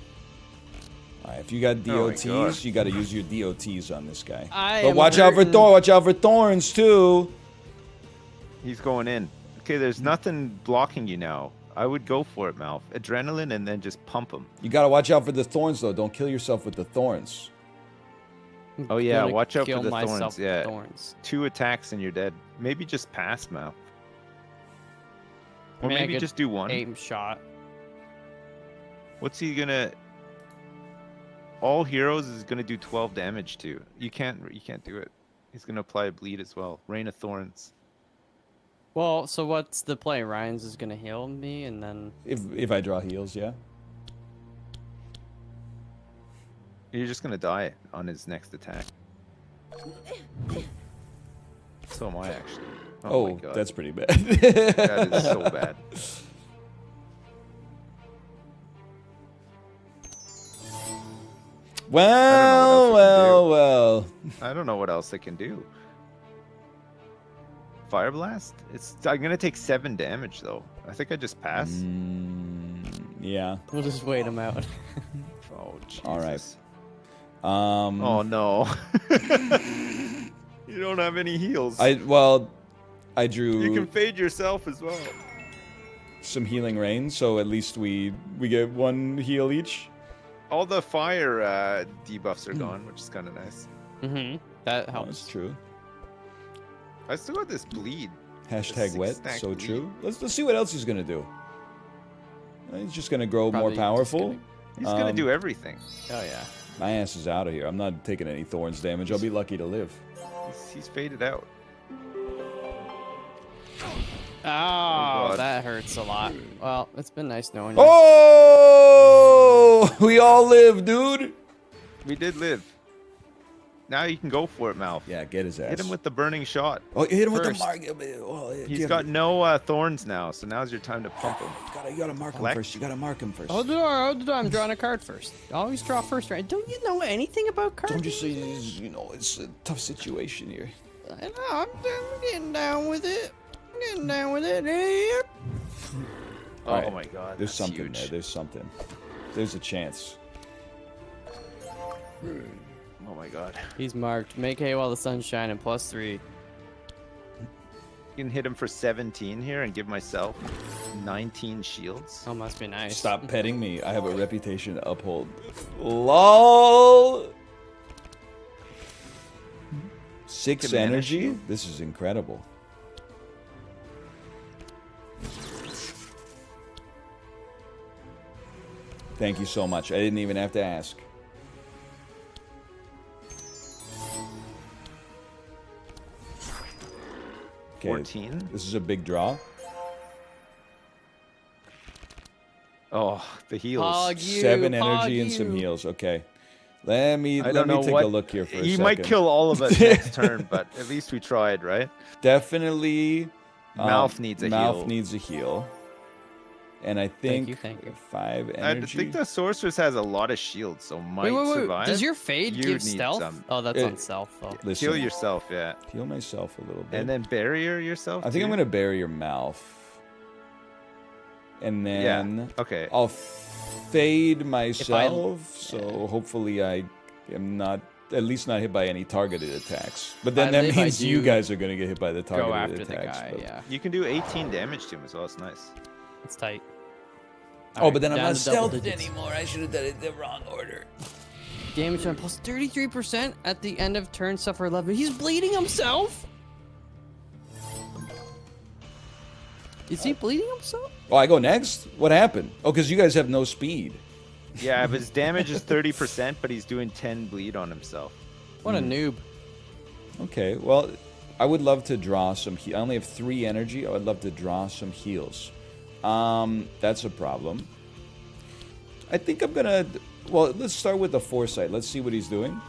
All right, if you got Oh my DOTs, God. you got to use your DOTs on this guy. I But am watch out for hurting. watch out for thorns too. He's going in. Okay, there's nothing blocking you now. I would go for it, Malf. Adrenaline and then just pump him. You got to watch out for the thorns though. Don't kill yourself with the thorns. Oh yeah, Gonna watch out for kill the myself thorns. with Yeah. thorns. 2 attacks and you're dead. Maybe just pass, Malf. I Or mean, I maybe could just do 1. Aim shot. What's he gonna... All heroes is gonna do 12 damage to. You can't do it. He's gonna apply a bleed as well. Rain of Thorns. Well, so what's the play? Ryan's is gonna heal me, and then If I draw heals, yeah. You're just gonna die on his next attack. So am I actually. Oh, my god. that's pretty bad. That is so bad. Well, well. I don't know what else it can do. Fire blast? I'm gonna take 7 damage though. I think I just pass. Yeah. we'll just wait him out. Oh Jesus. All right. Oh no. You don't have any heals. I drew You can fade yourself as well. some healing rain, so at least we get 1 heal each. All the fire debuffs are gone, which is kind of nice. Mm-hmm. That That's helps. true. I still got this bleed. Hashtag wet. 6-stack So bleed. true. Let's see what else he's gonna do. He's just gonna grow Probably more just powerful. gonna- He's gonna do everything. Oh yeah. My ass is out of here. I'm not taking any thorns damage. I'll be lucky to live. He's faded out. Oh, God. that hurts a lot. Well, it's been nice knowing you. Oh, we all live, dude. We did live. Now you can go for it, Malf. Yeah, get his ass. Hit him with the burning shot. Oh, hit him with the First. mark. Oh, He's got no thorns now, so now's your time to pump him. You gotta mark him Collect. first. You gotta mark him first. Hold the door. I'm drawing a card first. Always draw first, right? Don't you know anything about cards? Don't you say, it's a tough situation here. I know. I'm getting down with it. I'm getting down with it. Yep. Oh Alright, my god. There's that's something huge. there. There's something. There's a chance. Oh my god. He's marked. Make hay while the sun's shining. +3. You can hit him for 17 here and give myself 19 shields. Oh, must be nice. Stop petting me. I have a reputation to uphold. LOL. 6 Can manage energy? you. This is incredible. Thank you so much. I didn't even have to ask. Okay, 14. this is a big draw. Oh, the heals. Hog you, 7 hog energy and some you. heals. Okay. Let me I don't know take what a look here for a He second. might kill all of us next turn, but at least we tried, right? Definitely. Mouth needs a Mouth heal. needs a heal. And I think thank you. 5 I energy. think the sorceress has a lot of shields, so might Wait. survive. Does your fade You give need stealth? some. Oh, that's It- on stealth. Oh. Listen, Heal yourself, yeah. heal myself a little bit. And then barrier yourself. I think I'm too? gonna bury your mouth. And then Okay. I'll fade myself, so hopefully I am not, at least not hit by any targeted attacks. But then I that live, I means you do guys are gonna get hit by the targeted Go after the attacks. guy. but- Yeah, You can do 18 damage to him as well. It's nice. it's tight. Oh, but then I'm down not to double stealthed digits. anymore. I should have done it in the wrong order. Damage on plus 33% at the end of turn. Suffer 11. He's bleeding himself. Is he bleeding himself? Oh, I go next? What happened? Oh, because you guys have no speed. Yeah, but his damage is 30%, but he's doing 10 bleed on himself. What a noob. Okay, well, I would love to draw some. I only have 3 energy. I would love to draw some heals. That's a problem. I think I'm gonna. Well, let's start with the foresight. Let's see what he's doing.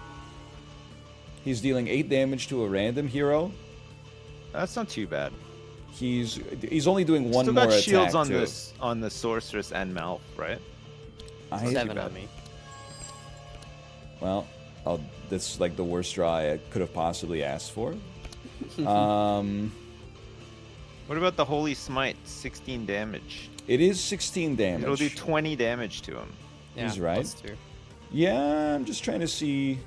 He's dealing 8 damage to a random hero. That's not too bad. He's only doing one Still more got shields attack on too. this on the sorceress and Malf, right? 7 on me. Well, that's like the worst draw I could have possibly asked for. What about the Holy Smite? 16 damage. It is 16 damage. It'll do 20 damage to him. Yeah, He's right. +2. Yeah, I'm just trying to see.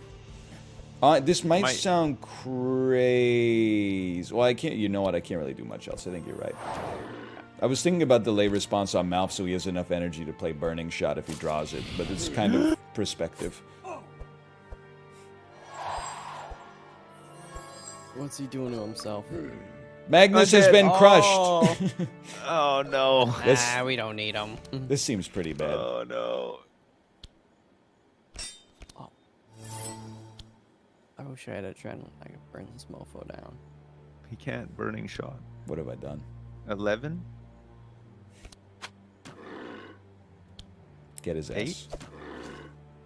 This might sound crazy. Well, I can't. You know what? I can't really do much else. I think you're right. I was thinking about delay response on Malf, so he has enough energy to play Burning Shot if he draws it, but it's kind of perspective. What's he doing to himself? Magnus has been crushed. Oh no. We don't need him. This seems pretty bad. Oh no. I wish I had a adrenaline. I could burn this mofo down. He can't. Burning shot. What have I done? 11? Get his ass. 8?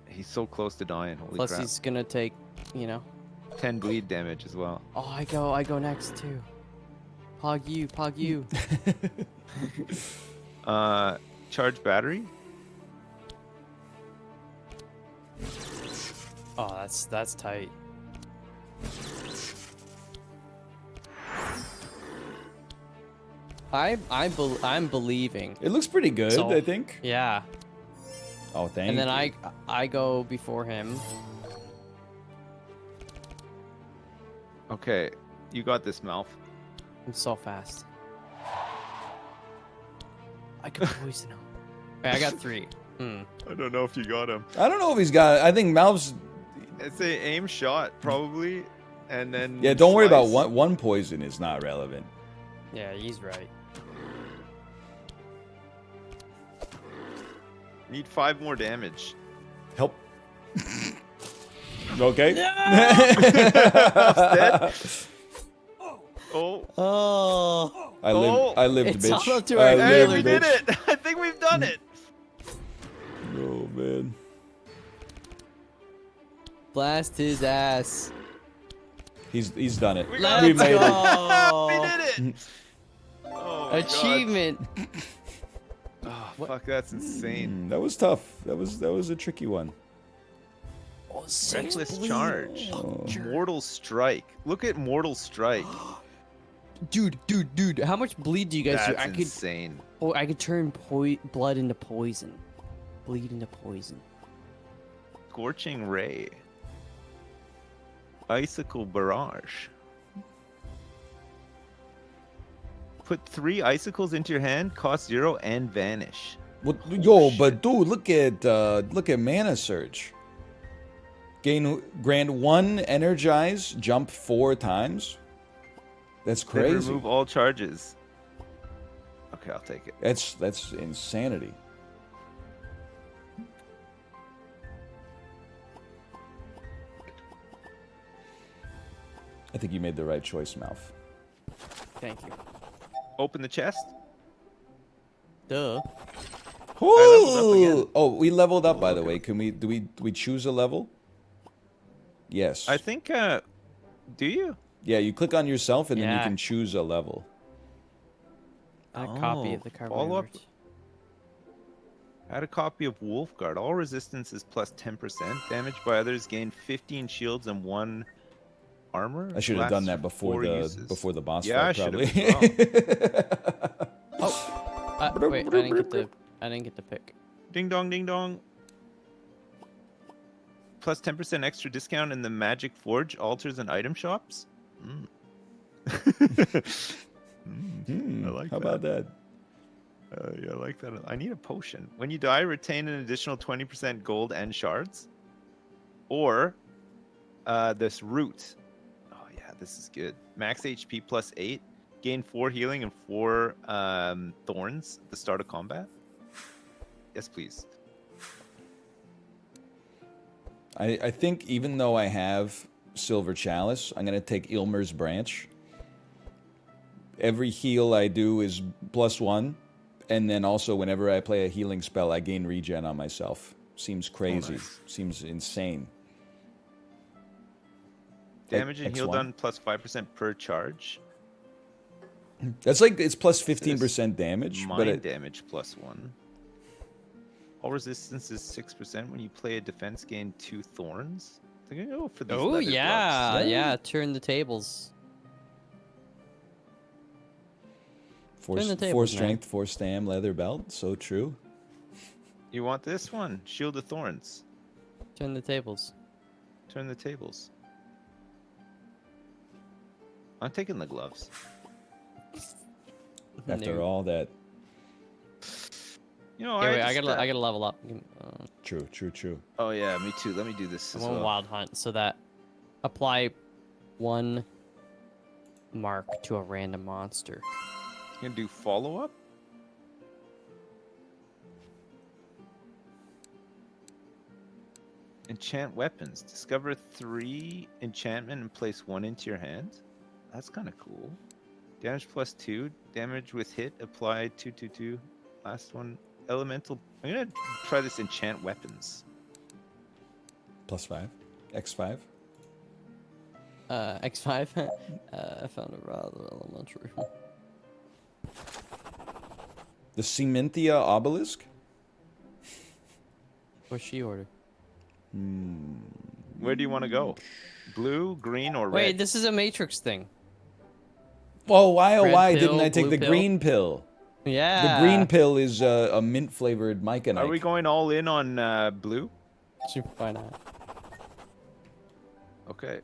He's so close to dying. Holy Plus, crap. he's gonna take, 10 bleed damage as well. Oh, I go next too. Pog you. Charge battery? Oh, that's tight. I'm believing. It looks pretty good, So- I think. Yeah. Oh, thank And you. then I go before him. Okay. You got this, Malf. I'm so fast. I could poison him. Wait, I got 3. I don't know if you got him. I don't know if he's got. I think Malf's. It's a aim shot, probably. And then. Yeah, don't worry about slice. one poison is not relevant. Yeah, he's right. Need 5 more damage. Help. Okay. Dead? Oh. Oh. I lived, It's bitch. all up to I our Hey, lived, we healer. did bitch. it! I think we've done it! Oh man. Blast his ass. He's done it. We We got made it. it. go. We did it! Oh, my God. Achievement. Oh, fuck, that's insane. That was tough. That was a tricky one. Oh, 6 Reckless bleed. charge. Oh. Mortal strike. Look at Mortal strike. Dude. How much bleed do you guys do? That's insane. I could turn blood into poison. Bleed into poison. Scorching ray. Icicle barrage. Put 3 icicles into your hand, cost 0, and vanish. What, yo, but dude, look at mana surge. Grant 1 energize, jump 4 times. That's Then crazy. remove all charges. Okay, I'll take it. That's insanity. I think you made the right choice, Malf. Thank you. Open the chest. Duh. leveled up again. Oh, we leveled up, by the way. Can we do we choose a level? Yes. I think. Do you? Yeah, you click on yourself and then you Yeah. can choose a level. A copy of the card. follow up. Add a copy of Wolfguard. All resistance is plus 10%. Damage by others gain 15 shields and 1 armor. I should have done Lasts that for before 4 uses. the boss Yeah, I fight, should probably. have as well. Wait, I didn't get the pick. Ding dong, ding dong. Plus 10% extra discount in the Magic Forge, altars, and item shops. I like How that. about that? Yeah, I like that. I need a potion. When you die, retain an additional 20% gold and shards. Or this root. Oh, yeah, this is good. Max HP plus 8. Gain 4 healing and 4 thorns at the start of combat. Yes, please. I think even though I have Silver Chalice, I'm going to take Ilmer's Branch. Every heal I do is +1. And then also, whenever I play a healing spell, I gain regen on myself. Seems crazy. nice. Seems insane. Damage and heal X1. done plus 5% per charge. That's like, it's plus 15% damage. Mind But damage plus 1. All resistance is 6%. When you play a defense, gain 2 thorns. They're gonna go for these Oh leather yeah, gloves. yeah. Turn the tables. four, Turn the 4 tables, man. strength, 4 stam, leather belt. So true. You want this one? Shield of Thorns. Turn the tables. Turn the tables. I'm taking the gloves. After No. all that. You know, Yeah, wait, I just, gotta level up. True, true, true. Oh yeah, me too. Let me do this I as want well. wild hunt so that apply 1 mark to a random monster. You gonna do follow up? Enchant weapons. Discover 3 enchantment and place 1 into your hand. That's kind of cool. Damage plus 2. Damage with hit. Apply 2/2/2. Last one. Elemental. I'm gonna try this enchant weapons. +5. X5. X5. I found it rather elementary. The Cementia Obelisk? What's she order? Where do you want to go? Blue, green, or red? Wait, this is a Matrix thing. Oh, why Red didn't pill, I take blue the pill? green pill? Yeah. The green pill is a mint-flavored Myconite. Are we going all in on blue? Why not? Okay.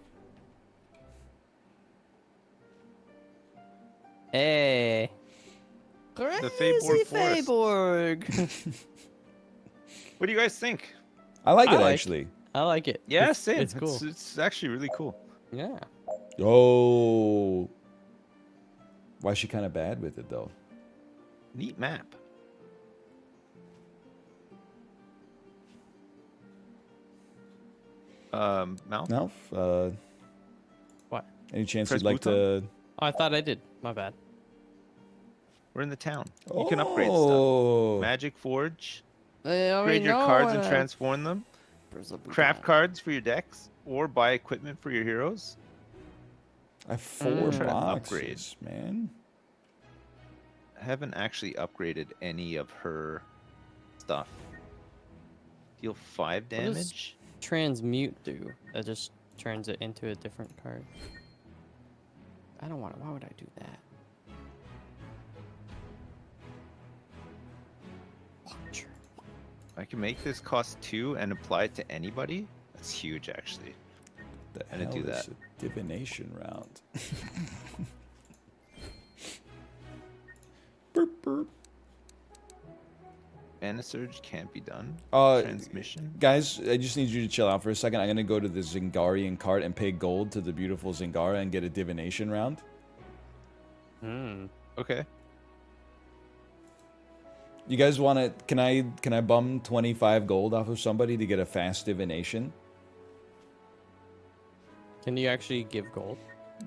Hey. The Crazy Feyborg Forest. Feyborg. What do you guys think? I like I it, like- actually. I like it. Yeah, it's, same. It's cool. It's actually really cool. Yeah. Oh. Why is she kind of bad with it, though? Neat map. Mal? No? What? Any chance Press you'd like to... Oh, I thought I did. My bad. We're in the town. You can upgrade stuff. Oh. Magic Forge. I Upgrade your cards and transform them. Craft cards for your decks. Or buy equipment for your heroes. I have 4 Mm. Try to boxes, man. I haven't actually upgraded any of her stuff. Deal 5 does- damage. Transmute do? That just turns it into a different card. I don't want to. Why would I do that? Launcher. I can make this cost 2 and apply it to anybody. That's huge, actually. The I didn't hell do is that. a divination round? Burp, burp. Mana Surge can't be done. Uh, Transmission. Guys, I just need you to chill out for a second. I'm going to go to the Zingarian cart and pay gold to the beautiful Zingara and get a divination round. Hmm. Okay. You guys want to... Can I bum 25 gold off of somebody to get a fast divination? Can you actually give gold?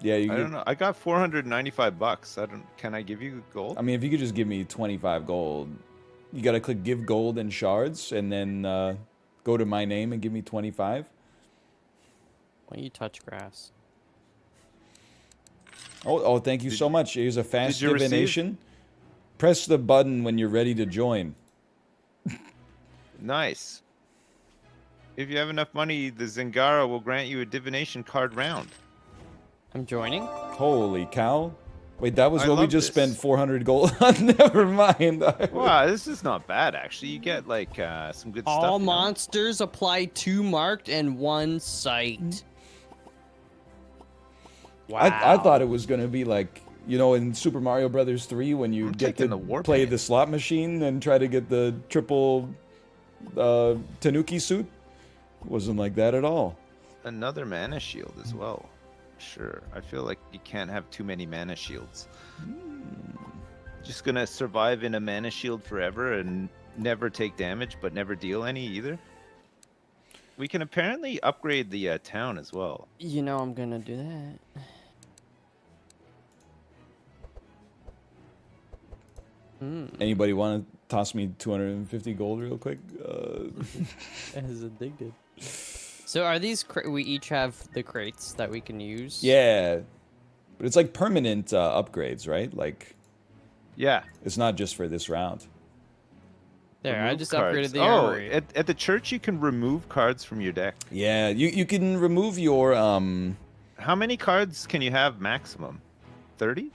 Yeah, you I could- don't know. I got 495 bucks. Can I give you gold? I mean, if you could just give me 25 gold, you got to click give gold and shards and then go to my name and give me 25. Why don't you touch grass? Oh, thank you so much. Here's a fast you receive- divination. Press the button when you're ready to join. Nice. If you have enough money, the Zingara will grant you a divination card round. I'm joining. Holy cow. Wait, that was I what we love just this. spent 400 gold on? Never mind. Wow, this is not bad actually. You get like some good stuff. All you know? monsters apply 2 marked and 1 sight. Wow. I thought it was going to be like, you know, in Super Mario Brothers 3 when you I'm get taking to the war play paint. the slot machine and try to get the triple Tanuki suit. It wasn't like that at all. Another mana shield as well. Sure. I feel like you can't have too many mana shields. Just gonna survive in a mana shield forever and never take damage, but never deal any either. We can apparently upgrade the town as well. You know I'm gonna do that. Anybody want to toss me 250 gold real quick? As addicted. So are these we each have the crates that we can use? Yeah. But it's like permanent upgrades, right? Like, Yeah. it's not just for this round. There, I remove just cards. upgraded the Oh, armory. at the church you can remove cards from your deck. Yeah, you can remove your How many cards can you have maximum? 30?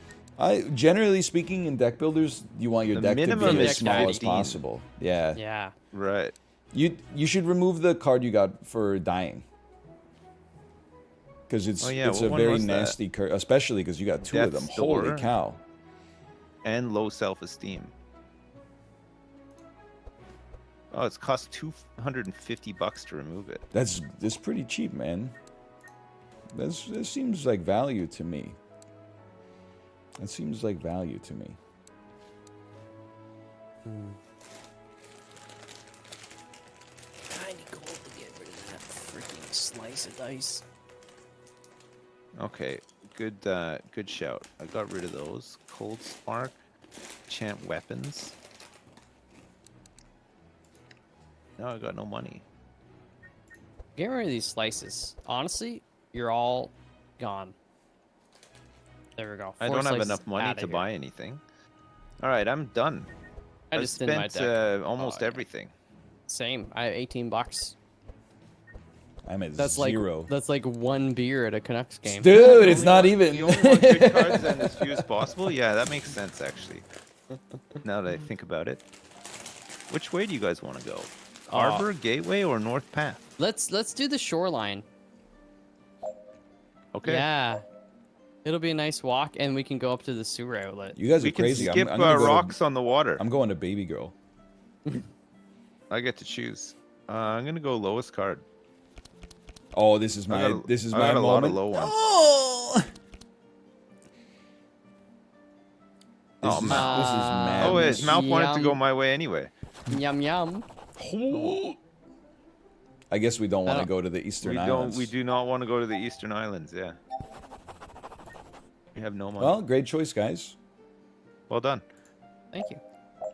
generally speaking in deck builders, you want your The deck to minimum be is as small as 15. possible. Yeah. Yeah. Right. You should remove the card you got for dying. Because it's Oh, yeah, it's a what one very was that? nasty card, especially because you got 2 of them. Death's Holy Door. cow. And low self-esteem. Oh, it's cost $250 to remove it. That's pretty cheap, man. That seems like value to me. That seems like value to me. I need gold to get rid of that freaking slice of dice. Okay, good shout. I got rid of those. Cold Spark, Enchant Weapons. Now I got no money. Get rid of these slices. Honestly, you're all gone. There we go. I 4 don't have slices enough money outta to here. buy anything. All right, I'm done. I I've just did my spent deck. almost Oh, yeah. everything. Same. I have 18 bucks. I'm at That's 0. like 1 beer at a Canucks game. Dude, it's not even. You only want good cards and as few as possible? Yeah, that makes sense, actually. Now that I think about it. Which way do you guys want to go? Harbor, Gateway, or North Path? Let's do the shoreline. Okay. Yeah. It'll be a nice walk, and we can go up to the sewer outlet. You guys are We can crazy. skip I'm gonna go rocks on the water. I'm going to Baby Girl. I get to choose. I'm gonna go lowest card. Oh, this is I my got a- this is I my got a lot of moment. low ones. Oh, Oh, this is man. madness. Oh, his mouth wanted to go Yum. my way anyway. Yum yum. I guess we don't want to don't- go to the Eastern We Islands. don't. We do not want to go to the Eastern Islands. Yeah. We have no money. Well, great choice, guys. Well done. Thank you.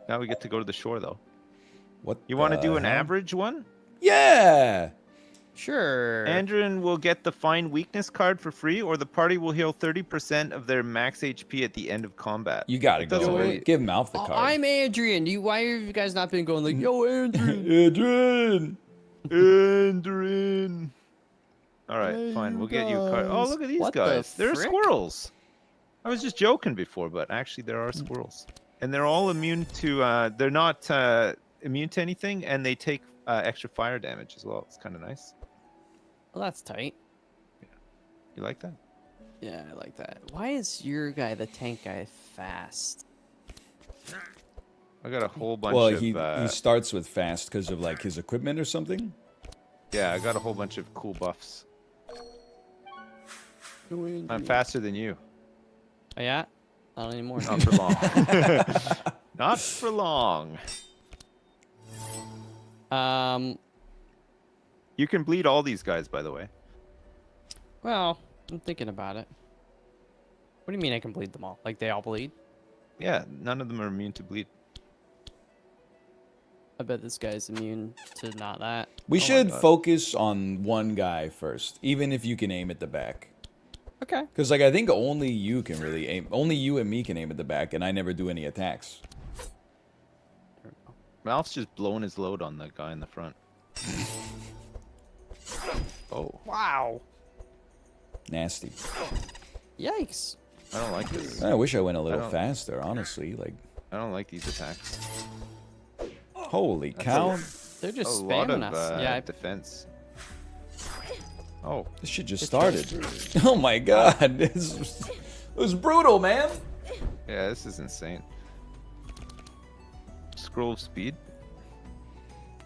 Now we get to go to the shore, though. What You want to the do an hell? average one? Yeah. Sure. Andrin will get the Find Weakness card for free, or the party will heal 30% of their max HP at the end of combat. You gotta It doesn't go. really- Give him Alpha Oh, card. I'm Adrian. Why have you guys not been going like, yo, Adrian? Adrian. Andrin. All right, Hey, fine. you We'll get you a card. Oh, guys. look at these What the guys. They're frick? squirrels. I was just joking before, but actually there are squirrels, and they're all immune to. They're not immune to anything, and they take extra fire damage as well. It's kind of nice. Well, that's tight. You like that? Yeah, I like that. Why is your guy, the tank guy, fast? I got a whole bunch Well, of. he starts with fast because of like his equipment or something. Yeah, I got a whole bunch of cool buffs. Oh, I'm faster than you. yeah? Not anymore. Not for long. Not for long. You can bleed all these guys, by the way. Well, I'm thinking about it. What do you mean I can bleed them all? Like they all bleed? Yeah, none of them are immune to bleed. I bet this guy's immune to not that. We Oh my should God. focus on one guy first, even if you can aim at the back. Okay. Because like I think only you can really aim. Only you and me can aim at the back, and I never do any attacks. Ralph's just blowing his load on the guy in the front. Oh, Wow. Nasty. Yikes. I don't like this. I wish I went a little don't- faster, honestly. Like, I don't like these attacks. holy cow. They're A just lot spamming of us. Yeah. defense. Oh, This shit just started. Oh my god. It was brutal, man. yeah, this is insane. Scroll of speed.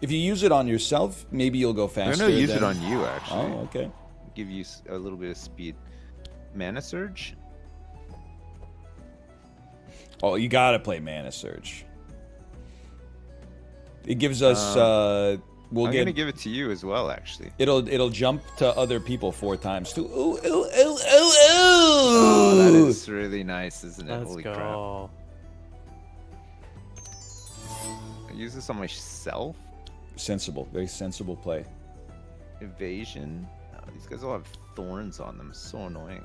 If you use it on yourself, maybe you'll go I'm faster. gonna use it than- on you actually. Oh, okay. Give you a little bit of speed. Mana surge. Oh, you gotta play Mana Surge. It gives us, we'll I'm get, gonna give it to you as well, actually. it'll jump to other people 4 times too. Ooh, ooh, ooh, ooh, Oh, that ooh. is really nice, isn't it? Let's Holy go. crap! I use this on myself. Sensible, very sensible play. Evasion. Oh, these guys all have thorns on them. So annoying.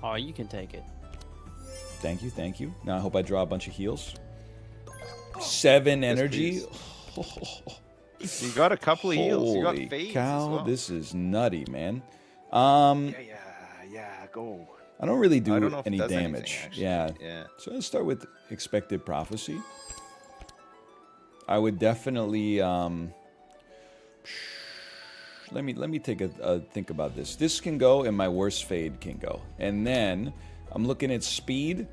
Oh, you can take it. Thank you, thank you. Now I hope I draw a bunch of heals. 7 energy. You got a couple of heals. You got Holy fades cow, as well. this is nutty, man. Yeah, go. I don't really do I don't know if it any does anything, damage. actually. Yeah. Yeah. So let's start with Expected Prophecy. I would definitely let me take a think about this. This can go and my worst fade can go. And then I'm looking at speed.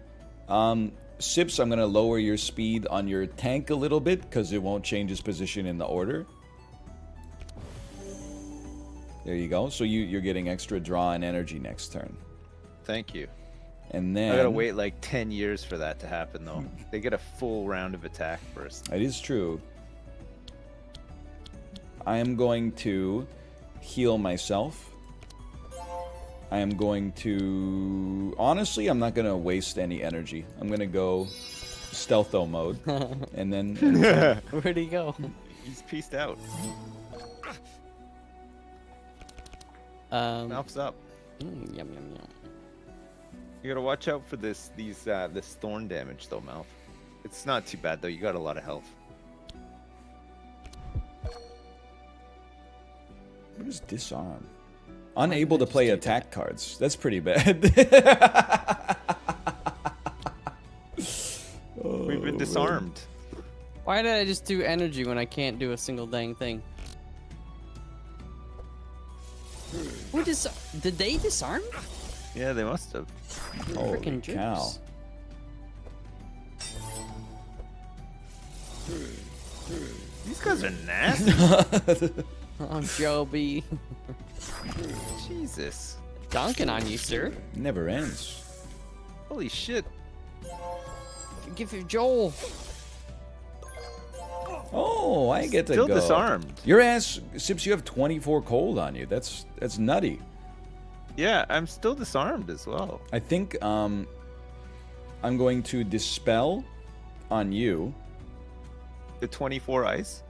Sips, I'm gonna lower your speed on your tank a little bit because it won't change its position in the order. There you go. So you're getting extra draw and energy next turn. Thank you. And then I gotta wait like 10 years for that to happen, though. They get a full round of attack first. It is true. I am going to heal myself. I am going to... Honestly, I'm not going to waste any energy. I'm going to go stealtho mode. And then... Where'd he go? He's pieced out. Mouth's up. Yum yum yum. You gotta watch out for this thorn damage, though, Mouth. It's not too bad, though. You got a lot of health. What is disarm? Unable to play attack cards. That's pretty bad. We've been disarmed. Why did I just do energy when I can't do a single dang thing? Did they disarm? Yeah, they must have. Holy Frickin' cow. jerks. These guys are nasty. Oh, Joby. Jesus. Dunking on you, sir. Never ends. Holy shit. Give it Joel. Oh, I get to Still go. disarmed. Your ass, Sips, you have 24 cold on you. That's nutty. Yeah, I'm still disarmed as well. I think I'm going to dispel on you. The 24 ice.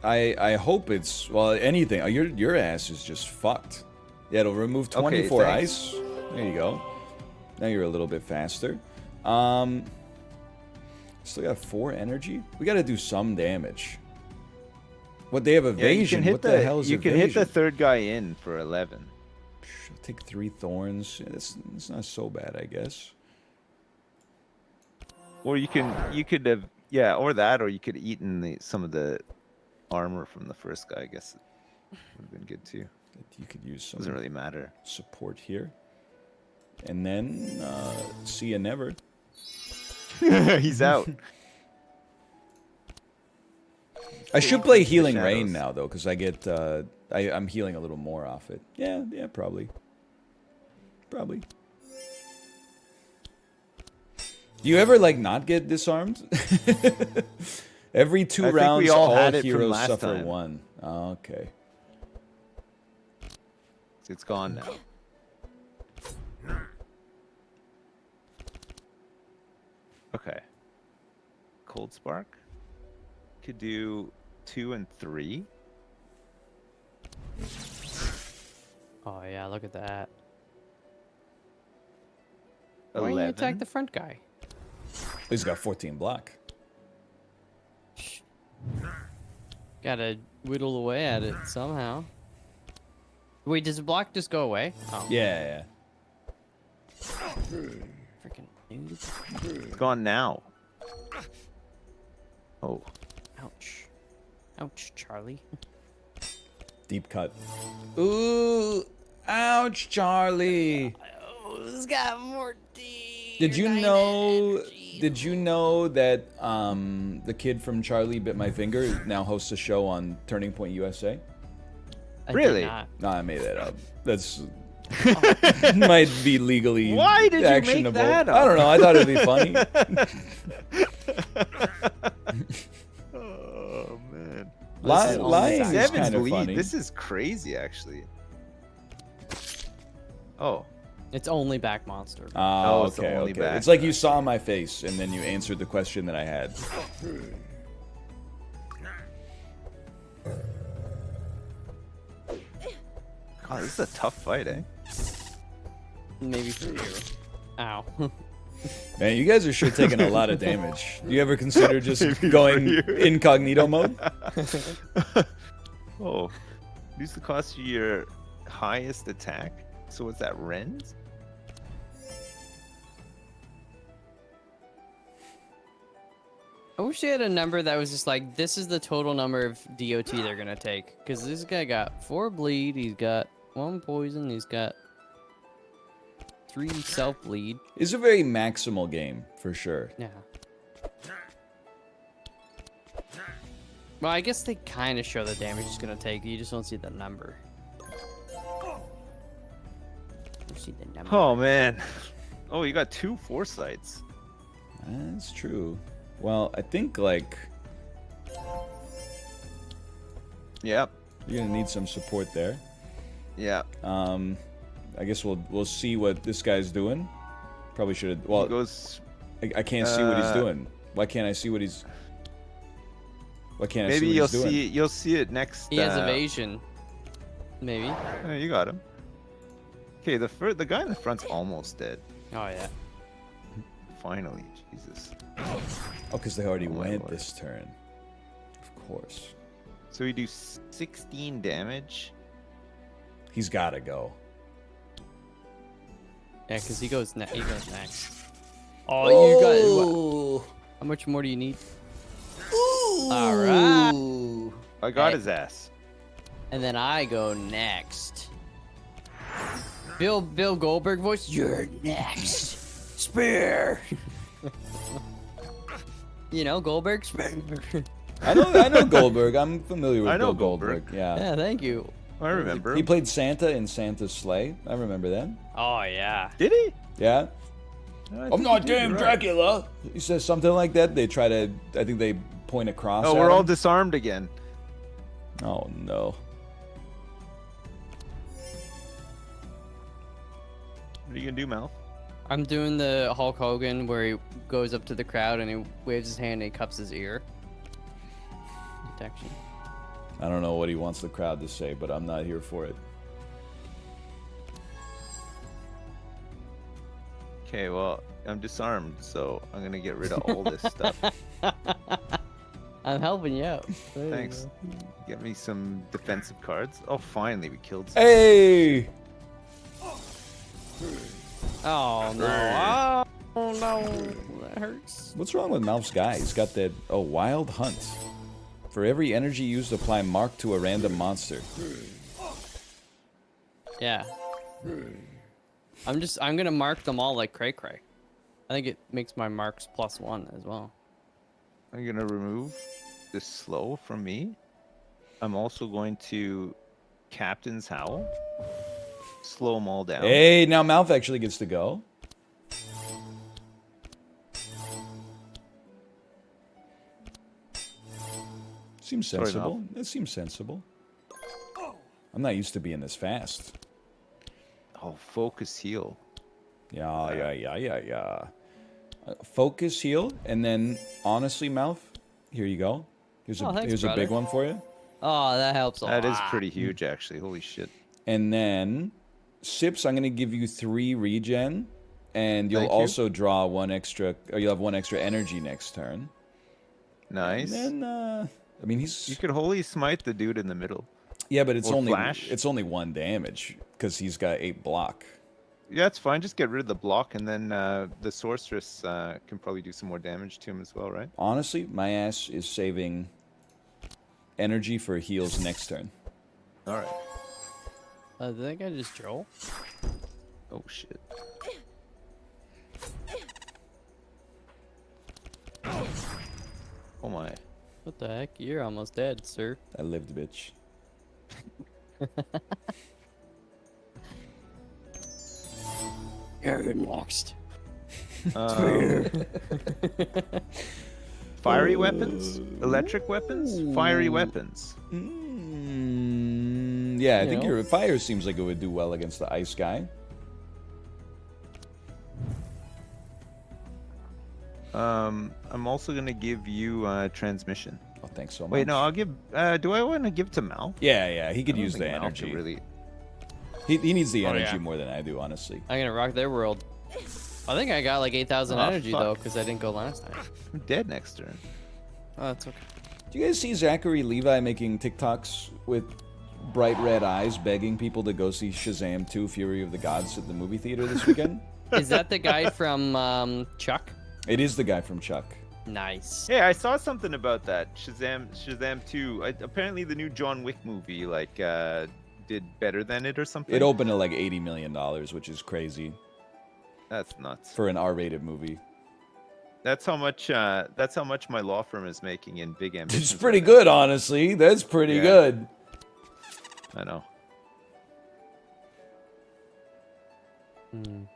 I hope it's, well, anything. Your ass is just fucked. Yeah, it'll remove 24 thanks. ice. There you go. Now you're a little bit faster. Still got 4 energy. We got to do some damage. What, they have evasion? Yeah, What the hell is you evasion? can hit the third guy in for 11. I'll take 3 thorns. It's not so bad, I guess. Or you could have, yeah, or that, or you could have eaten some of the armor from the first guy. I guess it would have been good too. You could use some Doesn't really matter. support here. And then, see ya never. He's out. I should play Healing shadows. Rain now, though, because I get, I'm healing a little more off it. Yeah, probably. Probably. Do you ever, like, not get disarmed? Every 2 I think rounds, we all all had it from heroes last suffer time. 1. Oh, okay. It's gone now. Okay. Cold Spark. Could do 2 and 3. Oh yeah, look at that. Why 11. don't you attack the front guy? He's got 14 block. Gotta whittle away at it somehow. Wait, does the block just go away? Oh, Yeah. freaking noob. It's gone now. Oh. Ouch. Ouch, Charlie. Deep cut. Ooh. Ouch, Charlie. Oh, this got more D. Did you know? Did you know that the kid from Charlie Bit My Finger now hosts a show on Turning Point USA? Really? No, I made that up. That's might be legally Why did you make actionable. that up? I don't know. I thought it'd be funny. Oh man. Lying is Seven's kind of lead. funny. This is crazy, actually. Oh. It's only back monster. Oh, Oh, it's okay, only okay. back. It's like you saw my face and then you answered the question that I had. God, this is a tough fight, eh? Maybe for you. Ow. Man, you guys are sure taking a lot of damage. Do you ever consider just Maybe for going you. incognito mode? Oh. Use the cost of your highest attack. So what's that, Rens? I wish they had a number that was just like, this is the total number of DOT they're gonna take. Because this guy got 4 bleed, he's got 1 poison, he's got 3 self bleed. It's a very maximal game, for sure. Yeah. Well, I guess they kind of show the damage it's gonna take. You just don't see the number. You see the number. Oh man. Oh, you got 2 foresights. That's true. Well, I think, like, Yep. you're gonna need some support there. Yeah. I guess we'll see what this guy's doing. Probably should have. He Well, goes. I can't see what he's doing. Why can't I see what he's? Why can't I Maybe see you'll what he's doing? see. You'll see it next. He has evasion. Maybe. Oh, you got him. Okay, the guy in the front's almost dead. Oh, yeah. Finally, Jesus. Oh, because they already Oh my went lord. this turn. Of course. So we do 16 damage. He's gotta go. Yeah, because he goes next. Oh, you got. What? How much more do you need? All right. I got Hey. his ass. And then I go next. Bill Goldberg voice. You're next. Spear. You know Goldberg. Spear. I know Goldberg. I'm familiar with I know Bill Goldberg. Goldberg. Yeah. Yeah, thank you. I remember. He played Santa in Santa's Sleigh. I remember that. Oh yeah. Did he? Yeah. I I'm think not he did, damn you're right. Dracula. He says something like that. They try to. I think they point a cross. Oh, at we're all him. disarmed again. Oh no. What are you gonna do, Mal? I'm doing the Hulk Hogan where he goes up to the crowd and he waves his hand and he cups his ear. Detection. I don't know what he wants the crowd to say, but I'm not here for it. Okay, well, I'm disarmed, so I'm gonna get rid of all this stuff. I'm helping you out. There you Thanks. go. Get me some defensive cards. Oh, finally, we killed. Hey! Oh no. Oh no. That hurts. What's wrong with Mouth's guy? He's got that. Oh, Wild Hunt. For every energy used, apply mark to a random monster. Yeah. I'm gonna mark them all like Cray Cray. I think it makes my marks +1 as well. I'm gonna remove this slow from me. I'm also going to Captain's Howl. Slow them all down. Hey, now Mouth actually gets to go. Seems Sorry, sensible. That seems sensible. I'm not used to being this fast. Oh, focus heal. Yeah. Focus heal, and then honestly, Mouth, here you go. Here's Oh, thanks, here's a big brother. one for you. Oh, that helps a lot. That is pretty huge, actually. Holy shit. And then Sips, I'm gonna give you 3 regen, and you'll Thank you. also draw 1 extra, or you'll have 1 extra energy next turn. Nice. And then I mean, You could holy smite the dude in the middle. yeah, but it's or only flash. it's only 1 damage because he's got 8 block. Yeah, it's fine. Just get rid of the block, and then the sorceress can probably do some more damage to him as well, right? Honestly, my ass is saving energy for heals next turn. All right. Did that guy just Joel? Oh shit. Oh my. What the heck? You're almost dead, sir. I lived, bitch. You're next. Fiery weapons, electric weapons, fiery weapons. Yeah, I You think know. your fire seems like it would do well against the ice guy. I'm also gonna give you transmission. Oh, thanks so much. Wait, no, I'll give. Do I want to give to Mal? Yeah, he could I don't use the think Mal energy. could really. He needs the Oh, energy yeah. more than I do, honestly. I'm gonna rock their world. I think I got like 8,000 Oh, energy fuck. though, because I didn't go last time. I'm dead next turn. Oh, that's okay. Do you guys see Zachary Levi making TikToks with bright red eyes begging people to go see Shazam 2 Fury of the Gods at the movie theater this weekend? Is that the guy from Chuck? It is the guy from Chuck. Nice. Hey, I saw something about that. Shazam 2. Apparently, the new John Wick movie did better than it or something. It opened at like $80 million, which is crazy That's nuts. for an R-rated movie. That's how much. That's how much my law firm is making in Big Ambitions. It's pretty right good, honestly. That's pretty Yeah. good. now. I know.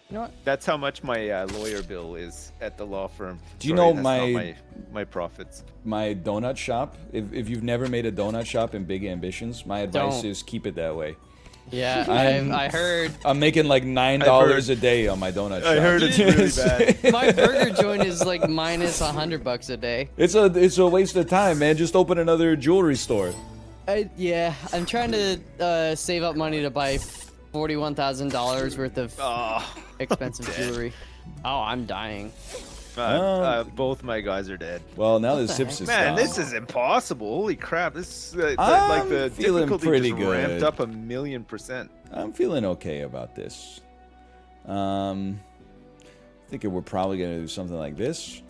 You know what? That's how much my lawyer bill is at the law firm. Do you Sorry, know that's not my profits? My donut shop, if you've never made a donut shop in Big Ambitions, my advice Don't. is keep it that way. Yeah, I'm- I heard I'm making like $9 a day on my donut shop. I heard it's really bad. my burger joint is like minus $100 a day. It's a waste of time, man. Just open another jewelry store. Yeah, I'm trying to save up money to buy $41,000 worth of Oh, expensive jewelry. Oh, I'm dying. both my guys are dead. Well, now the the Sips heck? is Man, gone. this is impossible. Holy crap! This like I'm the feeling difficulty pretty just good. ramped up 1,000,000%. I'm feeling okay about this. Thinking we're probably gonna do something like this,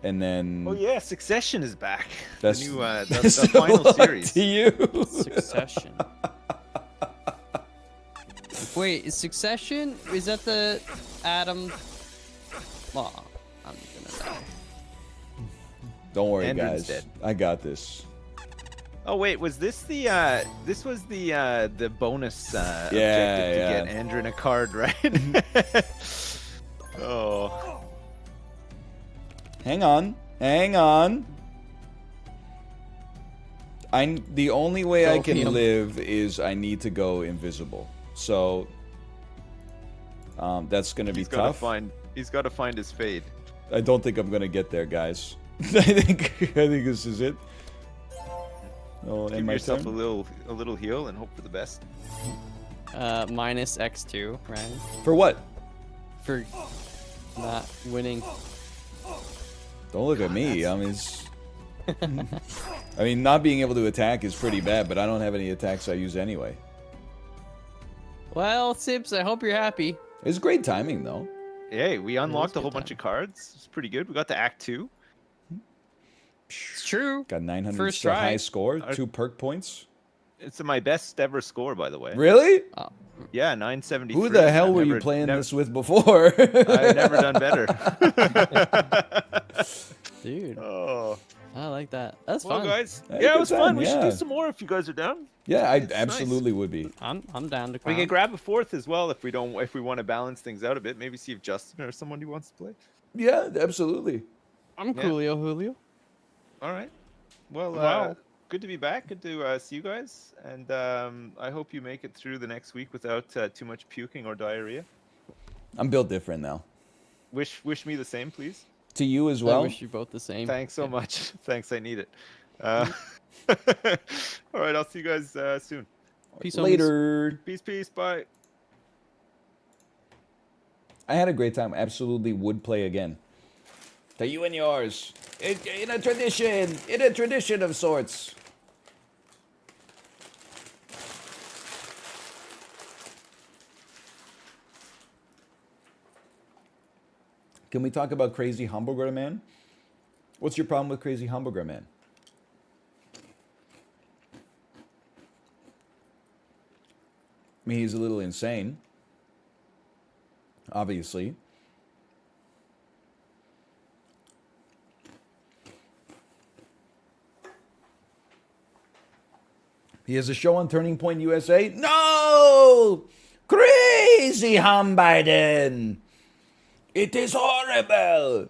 and then Oh yeah, Succession is back. That's The new that's the final a lot series. to you. Succession. Wait, is Succession? Is that the Adam? Oh, I'm gonna die. Don't worry, Andrew's guys. dead. I got this. Oh wait, was this the this was the bonus objective yeah. to get Andrew in a card, right? Oh. Hang on. The only way I can Opium. live is I need to go invisible. So that's gonna be He's gotta tough. he's gotta find his fade. I don't think I'm gonna get there, guys. I think this is it. Oh, Give and my yourself turn. a little heal and hope for the best. Minus X2, right? For what? For not winning. Don't look at me. I mean, it's... I mean, not being able to attack is pretty bad, but I don't have any attacks I use anyway. Well, Sips, I hope you're happy. It's great timing, though. Hey, we unlocked a good whole bunch of cards. It's pretty good. We got to Act 2. It's true. Got 900 First to high try. score, 2 perk points. It's my best ever score, by the way. Really? Oh, Yeah, 973. Who the hell I've were you never- playing never- this with before? I've never done better. dude, Oh. I like that. That's Well, fun. guys. Had a Yeah, good it was time, fun. We should yeah. do some more if you guys are down. Yeah, I It's nice. absolutely would be. I'm down to We clown. can grab a fourth as well if we want to balance things out a bit. Maybe see if Justin or someone who wants to play. Yeah, absolutely. I'm Yeah. Coolio Julio. All right. Well, Wow. good to be back. Good to see you guys, and I hope you make it through the next week without too much puking or diarrhea. I'm built different now. Wish me the same, please. To you as I well. wish you both the same. Thanks so much. Thanks, I need it. All right, I'll see you guys soon. Peace homies. Later. Peace, bye. I had a great time. Absolutely would play again. To you and yours. In a tradition of sorts. Can we talk about Crazy Hamburger Man? What's your problem with Crazy Hamburger Man? I mean, he's a little insane. Obviously. He has a show on Turning Point USA. No! Crazy Biden! It is horrible!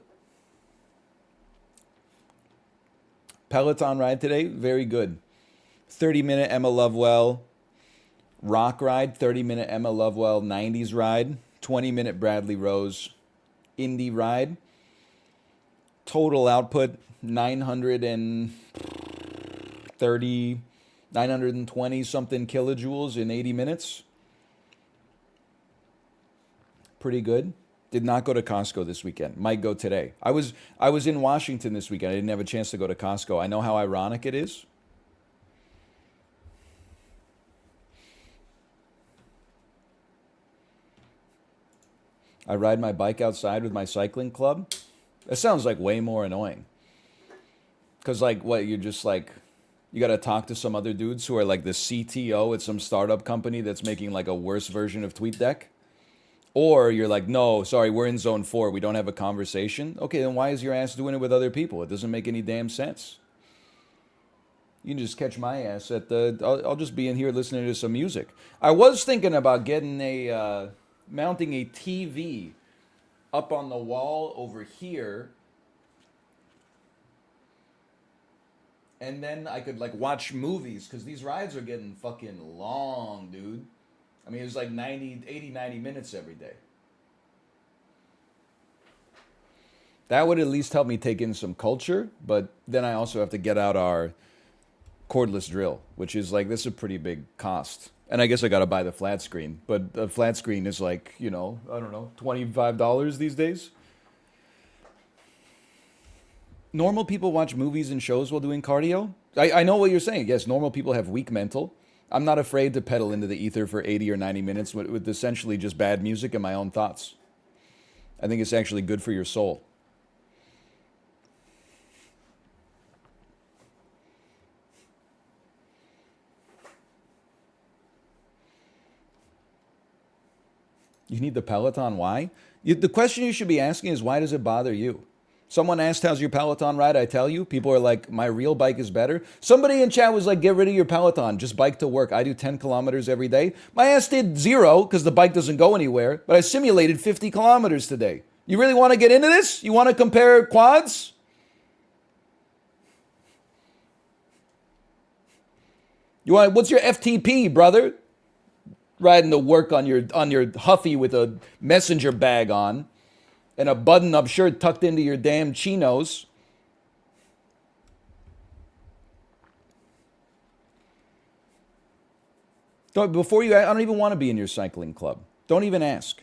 Peloton ride today, very good. 30-minute Emma Lovewell rock ride, 30-minute Emma Lovewell 90s ride, 20-minute Bradley Rose indie ride. Total output 920 something kilojoules in 80 minutes. Pretty good. Did not go to Costco this weekend. Might go today. I was in Washington this weekend. I didn't have a chance to go to Costco. I know how ironic it is. I ride my bike outside with my cycling club. That sounds like way more annoying. Because, like, what, you're just like, you got to talk to some other dudes who are like the CTO at some startup company that's making like a worse version of TweetDeck? Or you're like, no, sorry, we're in zone 4. We don't have a conversation. Okay, then why is your ass doing it with other people? It doesn't make any damn sense. You can just catch my ass at the... I'll just be in here listening to some music. I was thinking about getting a... mounting a TV up on the wall over here. And then I could, like, watch movies. Because these rides are getting fucking long, dude. I mean, it's like 80, 90 minutes every day. That would at least help me take in some culture, but then I also have to get out our cordless drill, which is like, this is a pretty big cost. And I guess I got to buy the flat screen, but the flat screen is like, you know, I don't know, $25 these days. Normal people watch movies and shows while doing cardio? I know what you're saying. Yes, normal people have weak mental. I'm not afraid to pedal into the ether for 80 or 90 minutes with essentially just bad music and my own thoughts. I think it's actually good for your soul. You need the Peloton, why? The question you should be asking is, why does it bother you? Someone asked, how's your Peloton ride? I tell you, people are like, my real bike is better. Somebody in chat was like, get rid of your Peloton, just bike to work. I do 10 kilometers every day. My ass did 0 because the bike doesn't go anywhere, but I simulated 50 kilometers today. You really want to get into this? You want to compare quads? What's your FTP, brother? Riding to work on your Huffy with a messenger bag on and a button-up shirt tucked into your damn chinos. I don't even want to be in your cycling club. Don't even ask.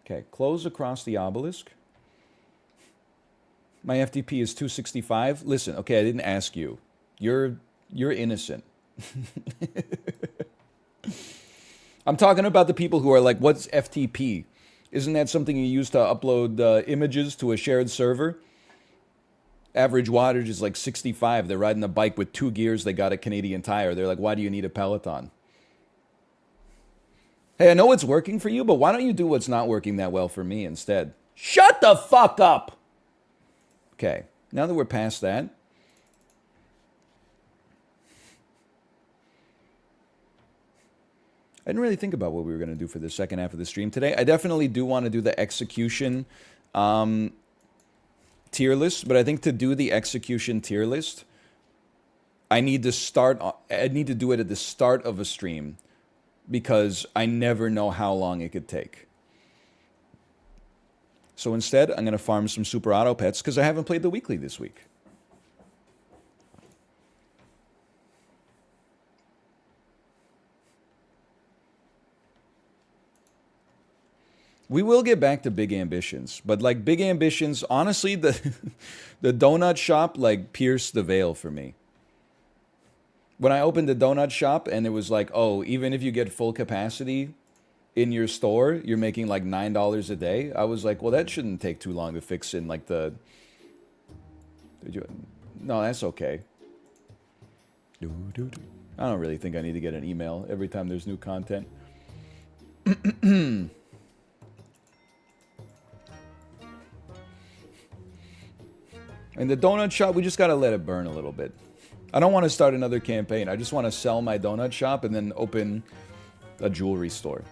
Okay, close across the obelisk. My FTP is 265. Listen, okay, I didn't ask you. You're innocent. I'm talking about the people who are like, what's FTP? Isn't that something you use to upload images to a shared server? Average wattage is like 65. They're riding a bike with 2 gears they got at Canadian Tire. They're like, why do you need a Peloton? Hey, I know it's working for you, but why don't you do what's not working that well for me instead? Shut the fuck up! Okay, now that we're past that, I didn't really think about what we were going to do for the second half of the stream today. I definitely do want to do the execution tier list, but I think to do the execution tier list, I need to do it at the start of a stream because I never know how long it could take. So instead, I'm going to farm some Super Auto Pets because I haven't played the weekly this week. We will get back to big ambitions, but like big ambitions, honestly, the the donut shop like pierced the veil for me. When I opened the donut shop and it was like, oh, even if you get full capacity in your store, you're making like $9 a day. I was like, well, that shouldn't take too long to fix in like the. No, that's okay. I don't really think I need to get an email every time there's new content. And the donut shop, we just gotta let it burn a little bit. I don't want to start another campaign. I just want to sell my donut shop and then open a jewelry store.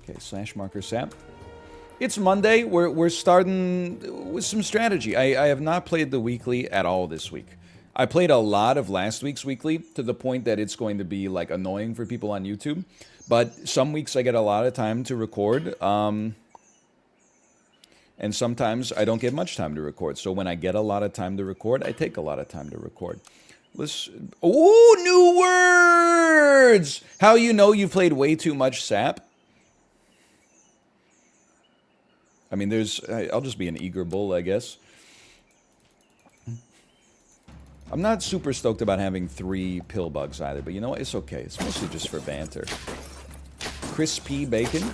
Okay, slash marker sap. It's Monday. We're starting with some strategy. I have not played the weekly at all this week. I played a lot of last week's weekly to the point that it's going to be like annoying for people on YouTube. But some weeks I get a lot of time to record. And sometimes I don't get much time to record. So when I get a lot of time to record, I take a lot of time to record. Ooh, new words! How you know you've played way too much SAP? I mean, I'll just be an eager bull, I guess. I'm not super stoked about having 3 pill bugs either, but you know what? It's okay. It's mostly just for banter. Crispy bacon?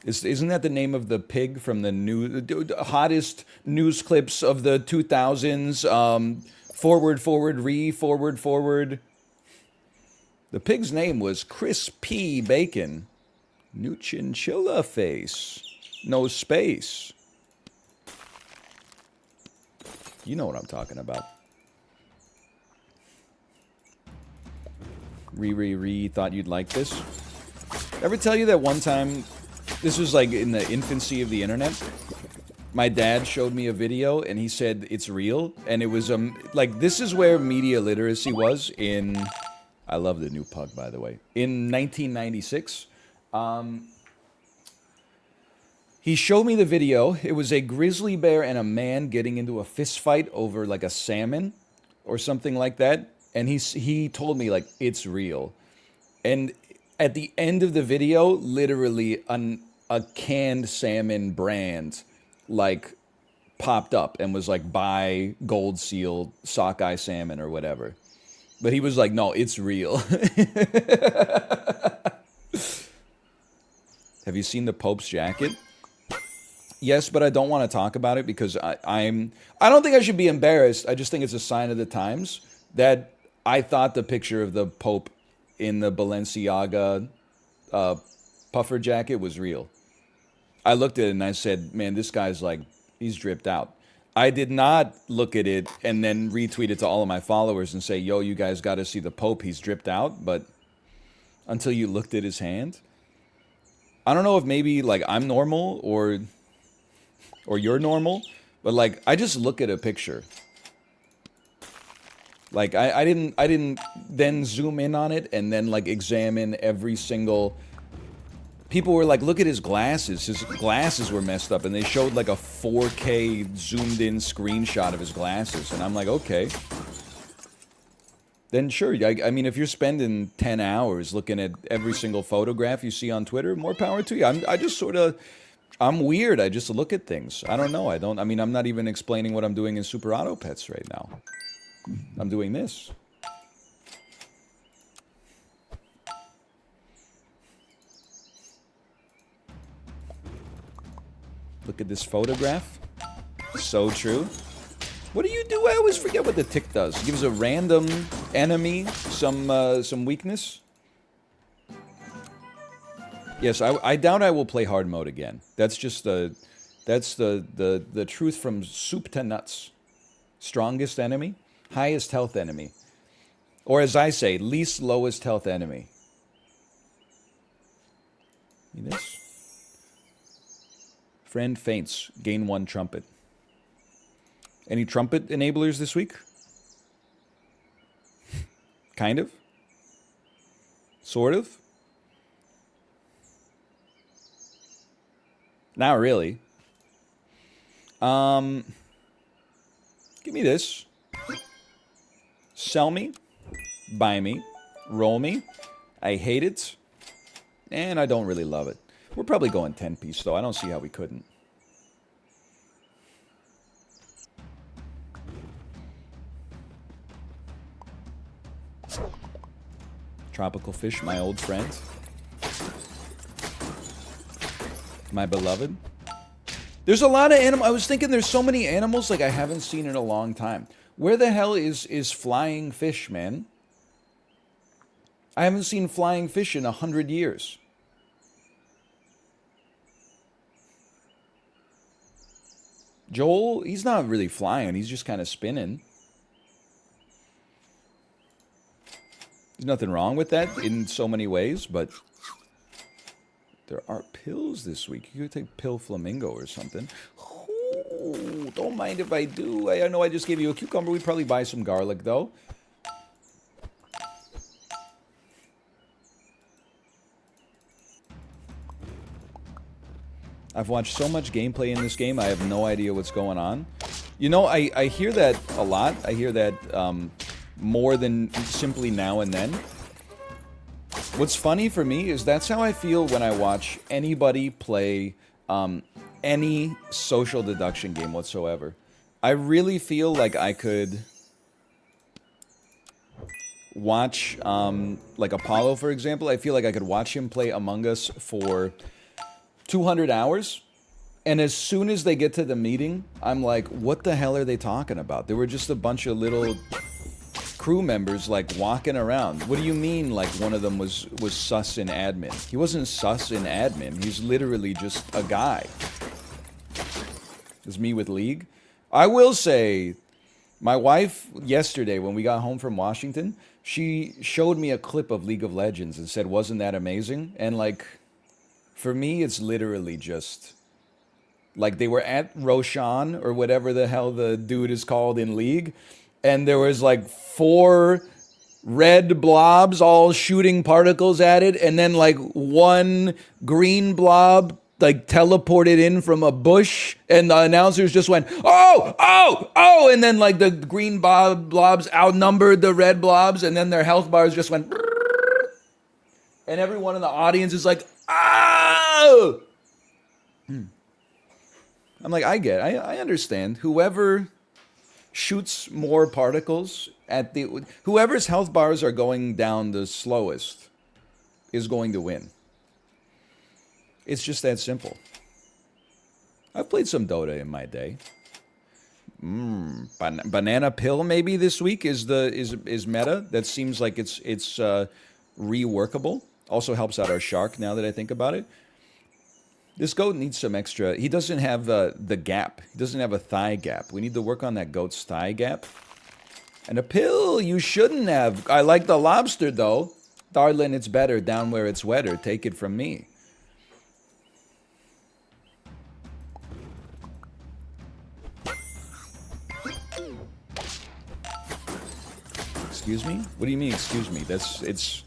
Isn't that the name of the pig from the hottest news clips of the 2000s? Forward, forward, forward. The pig's name was Crispy Bacon. New chinchilla face. No space. You know what I'm talking about. Thought you'd like this. Ever tell you that one time, this was like in the infancy of the internet, my dad showed me a video and he said it's real, and it was like, this is where media literacy was in, I love the new pug, by the way, in 1996. He showed me the video. It was a grizzly bear and a man getting into a fist fight over like a salmon or something like that, and he told me like it's real. And at the end of the video, literally a canned salmon brand like popped up and was like, buy Gold Seal sockeye salmon or whatever. But he was like, no, it's real. Have you seen the Pope's jacket? Yes, but I don't want to talk about it because I don't think I should be embarrassed. I just think it's a sign of the times that I thought the picture of the Pope in the Balenciaga puffer jacket was real. I looked at it and I said, man, this guy's like, he's dripped out. I did not look at it and then retweet it to all of my followers and say, yo, you guys got to see the Pope, he's dripped out. But until you looked at his hand, I don't know if maybe like I'm normal or you're normal, but like I just look at a picture. Like I didn't then zoom in on it and then like examine every single. People were like, look at his glasses. His glasses were messed up, and they showed like a 4K zoomed in screenshot of his glasses, and I'm like, okay. Then sure, I mean, if you're spending 10 hours looking at every single photograph you see on Twitter, more power to you. I'm weird. I just look at things. I don't know. I mean, I'm not even explaining what I'm doing in Super Auto Pets right now. I'm doing this. Look at this photograph. So true. What do you do? I always forget what the tick does. It gives a random enemy some weakness. Yes, I doubt I will play hard mode again. That's just the truth from soup to nuts. Strongest enemy, highest health enemy. Or as I say, least lowest health enemy. See this? Friend faints, gain 1 trumpet. Any trumpet enablers this week? Kind of? Sort of? Not really. Give me this. Sell me. Buy me. Roll me. I hate it. And I don't really love it. We're probably going 10-piece, though. I don't see how we couldn't. Tropical fish, my old friend. My beloved. There's a lot of animals. I was thinking there's so many animals like I haven't seen in a long time. Where the hell is flying fish, man? I haven't seen flying fish in 100 years. Joel, he's not really flying. He's just kind of spinning. There's nothing wrong with that in so many ways, but there are pills this week. You could take Pill Flamingo or something. Ooh, don't mind if I do. I know I just gave you a cucumber. We'd probably buy some garlic, though. I've watched so much gameplay in this game, I have no idea what's going on. You know, I hear that a lot. I hear that more than simply now and then. What's funny for me is that's how I feel when I watch anybody play any social deduction game whatsoever. I really feel like I could watch, like Apollo, for example. I feel like I could watch him play Among Us for 200 hours. And as soon as they get to the meeting, I'm like, what the hell are they talking about? There were just a bunch of little crew members like walking around. What do you mean like one of them was sus in admin? He wasn't sus in admin. He's literally just a guy. It's me with League. I will say, my wife yesterday when we got home from Washington, she showed me a clip of League of Legends and said, wasn't that amazing? And like, for me, it's literally just like they were at Roshan or whatever the hell the dude is called in League. And there was like 4 red blobs all shooting particles at it. And then like 1 green blob like teleported in from a bush. And the announcers just went, oh, oh, oh. And then like the green blobs outnumbered the red blobs. And then their health bars just went. And everyone in the audience is like, oh. I'm like, I understand. Whoever shoots more particles at the whoever's health bars are going down the slowest is going to win. It's just that simple. I've played some Dota in my day. Banana pill maybe this week is meta. That seems like it's reworkable. Also helps out our shark now that I think about it. This goat needs some extra. He doesn't have the gap. He doesn't have a thigh gap. We need to work on that goat's thigh gap. And a pill you shouldn't have. I like the lobster, though. Darling, it's better down where it's wetter. Take it from me. Excuse me? What do you mean, excuse me? It's...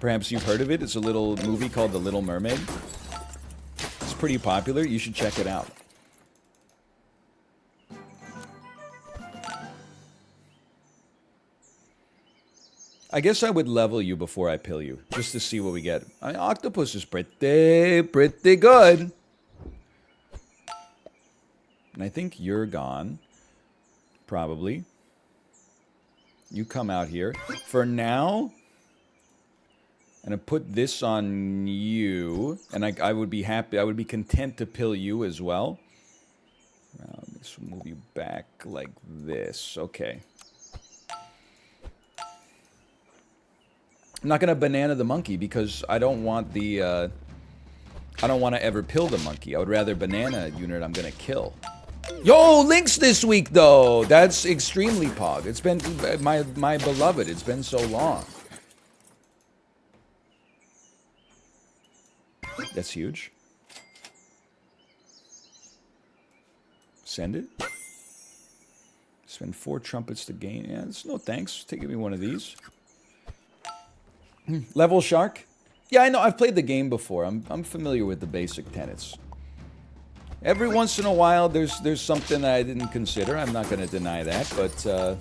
Perhaps you've heard of it. It's a little movie called The Little Mermaid. It's pretty popular. You should check it out. I guess I would level you before I pill you, just to see what we get. I mean, octopus is pretty good. And I think you're gone. Probably. You come out here. For now, I'm going to put this on you. And I would be happy. I would be content to pill you as well. Let's move you back like this. Okay. I'm not going to banana the monkey because I don't want the... I don't want to ever pill the monkey. I would rather banana a unit I'm going to kill. Yo, links this week, though. That's extremely pog. It's been my beloved. It's been so long. That's huge. Send it. Spend 4 trumpets to gain. Yeah, it's no thanks. Take me one of these. Level shark. Yeah, I know. I've played the game before. I'm familiar with the basic tenets. Every once in a while, there's something that I didn't consider. I'm not going to deny that, but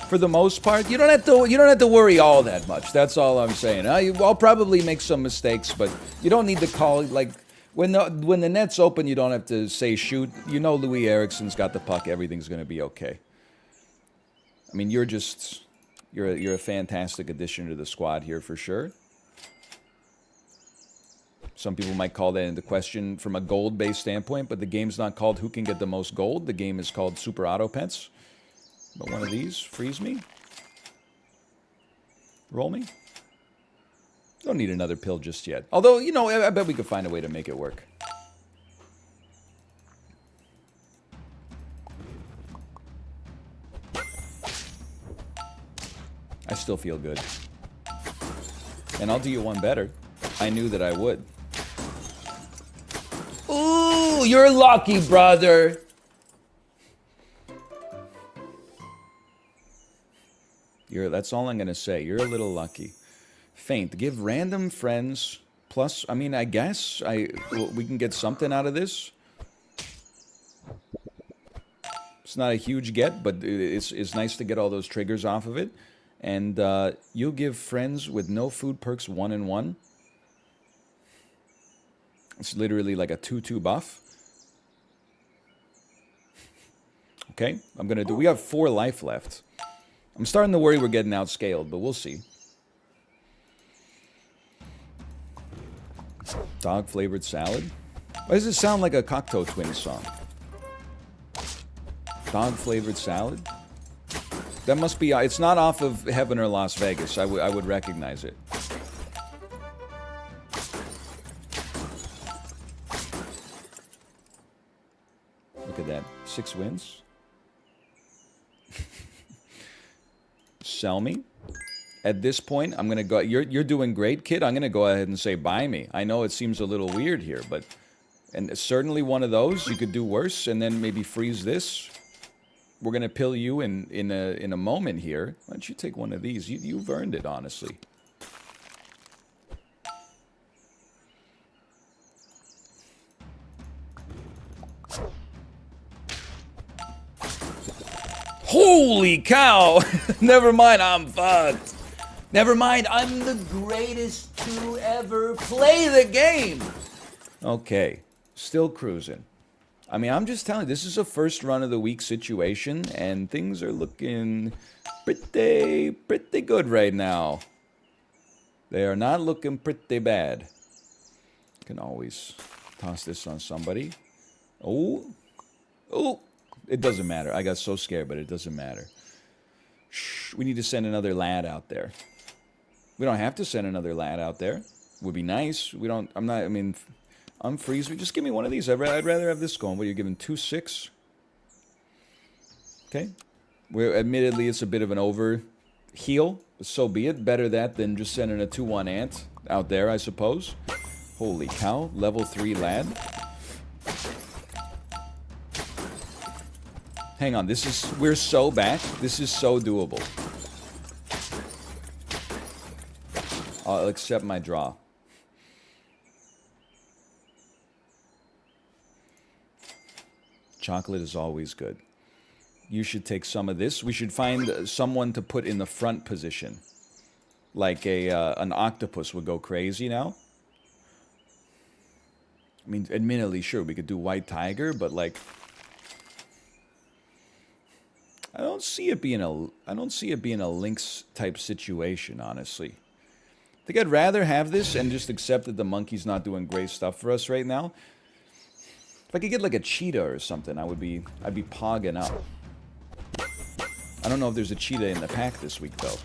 for the most part. You don't have to worry all that much. That's all I'm saying. I'll probably make some mistakes, but you don't need to call like when the net's open. You don't have to say shoot. You know Louis Eriksson's got the puck. Everything's going to be okay. I mean, you're a fantastic addition to the squad here for sure. Some people might call that into question from a gold-based standpoint, but the game's not called who can get the most gold. The game is called Super Auto Pets. But one of these, freeze me. Roll me. Don't need another pill just yet. Although, you know, I bet we could find a way to make it work. I still feel good. And I'll do you one better. I knew that I would. Ooh, you're lucky, brother. That's all I'm going to say. You're a little lucky. Feint. Give random friends plus, I mean, I guess we can get something out of this. It's not a huge get, but it's nice to get all those triggers off of it. And you'll give friends with no food perks 1 and 1. It's literally like a 2/2 buff. Okay, I'm gonna do. We have 4 life left. I'm starting to worry we're getting outscaled, but we'll see. Dog flavored salad. Why does it sound like a Cocteau Twins song? Dog flavored salad. That must be. It's not off of Heaven or Las Vegas. I would recognize it. Look at that. 6 wins. Sell me. At this point, I'm gonna go. You're doing great, kid. I'm gonna go ahead and say buy me. I know it seems a little weird here, but and certainly one of those you could do worse, and then maybe freeze this. We're gonna pill you in a moment here. Why don't you take one of these? You've earned it, honestly. Holy cow! Never mind, I'm fucked. Never mind, I'm the greatest to ever play the game. Okay, still cruising. I mean, I'm just telling you, this is a first run of the week situation, and things are looking pretty good right now. They are not looking pretty bad. Can always toss this on somebody. Oh. It doesn't matter. I got so scared, but it doesn't matter. Shh, we need to send another lad out there. We don't have to send another lad out there. Would be nice. We don't. I'm not. I mean, unfreeze. Just give me one of these. I'd rather have this going. What are you giving? 2/6. Okay. Admittedly, it's a bit of an over heal. But so be it. Better that than just sending a 2/1 ant out there, I suppose. Holy cow! Level 3 lad. Hang on, we're so back. This is so doable. I'll accept my draw. Chocolate is always good. You should take some of this. We should find someone to put in the front position. Like an octopus would go crazy now. I mean, admittedly, sure, we could do white tiger, but like... I don't see it being a Lynx type situation, honestly. I think I'd rather have this and just accept that the monkey's not doing great stuff for us right now. If I could get like a cheetah or something, I'd be pogging up. I don't know if there's a cheetah in the pack this week though.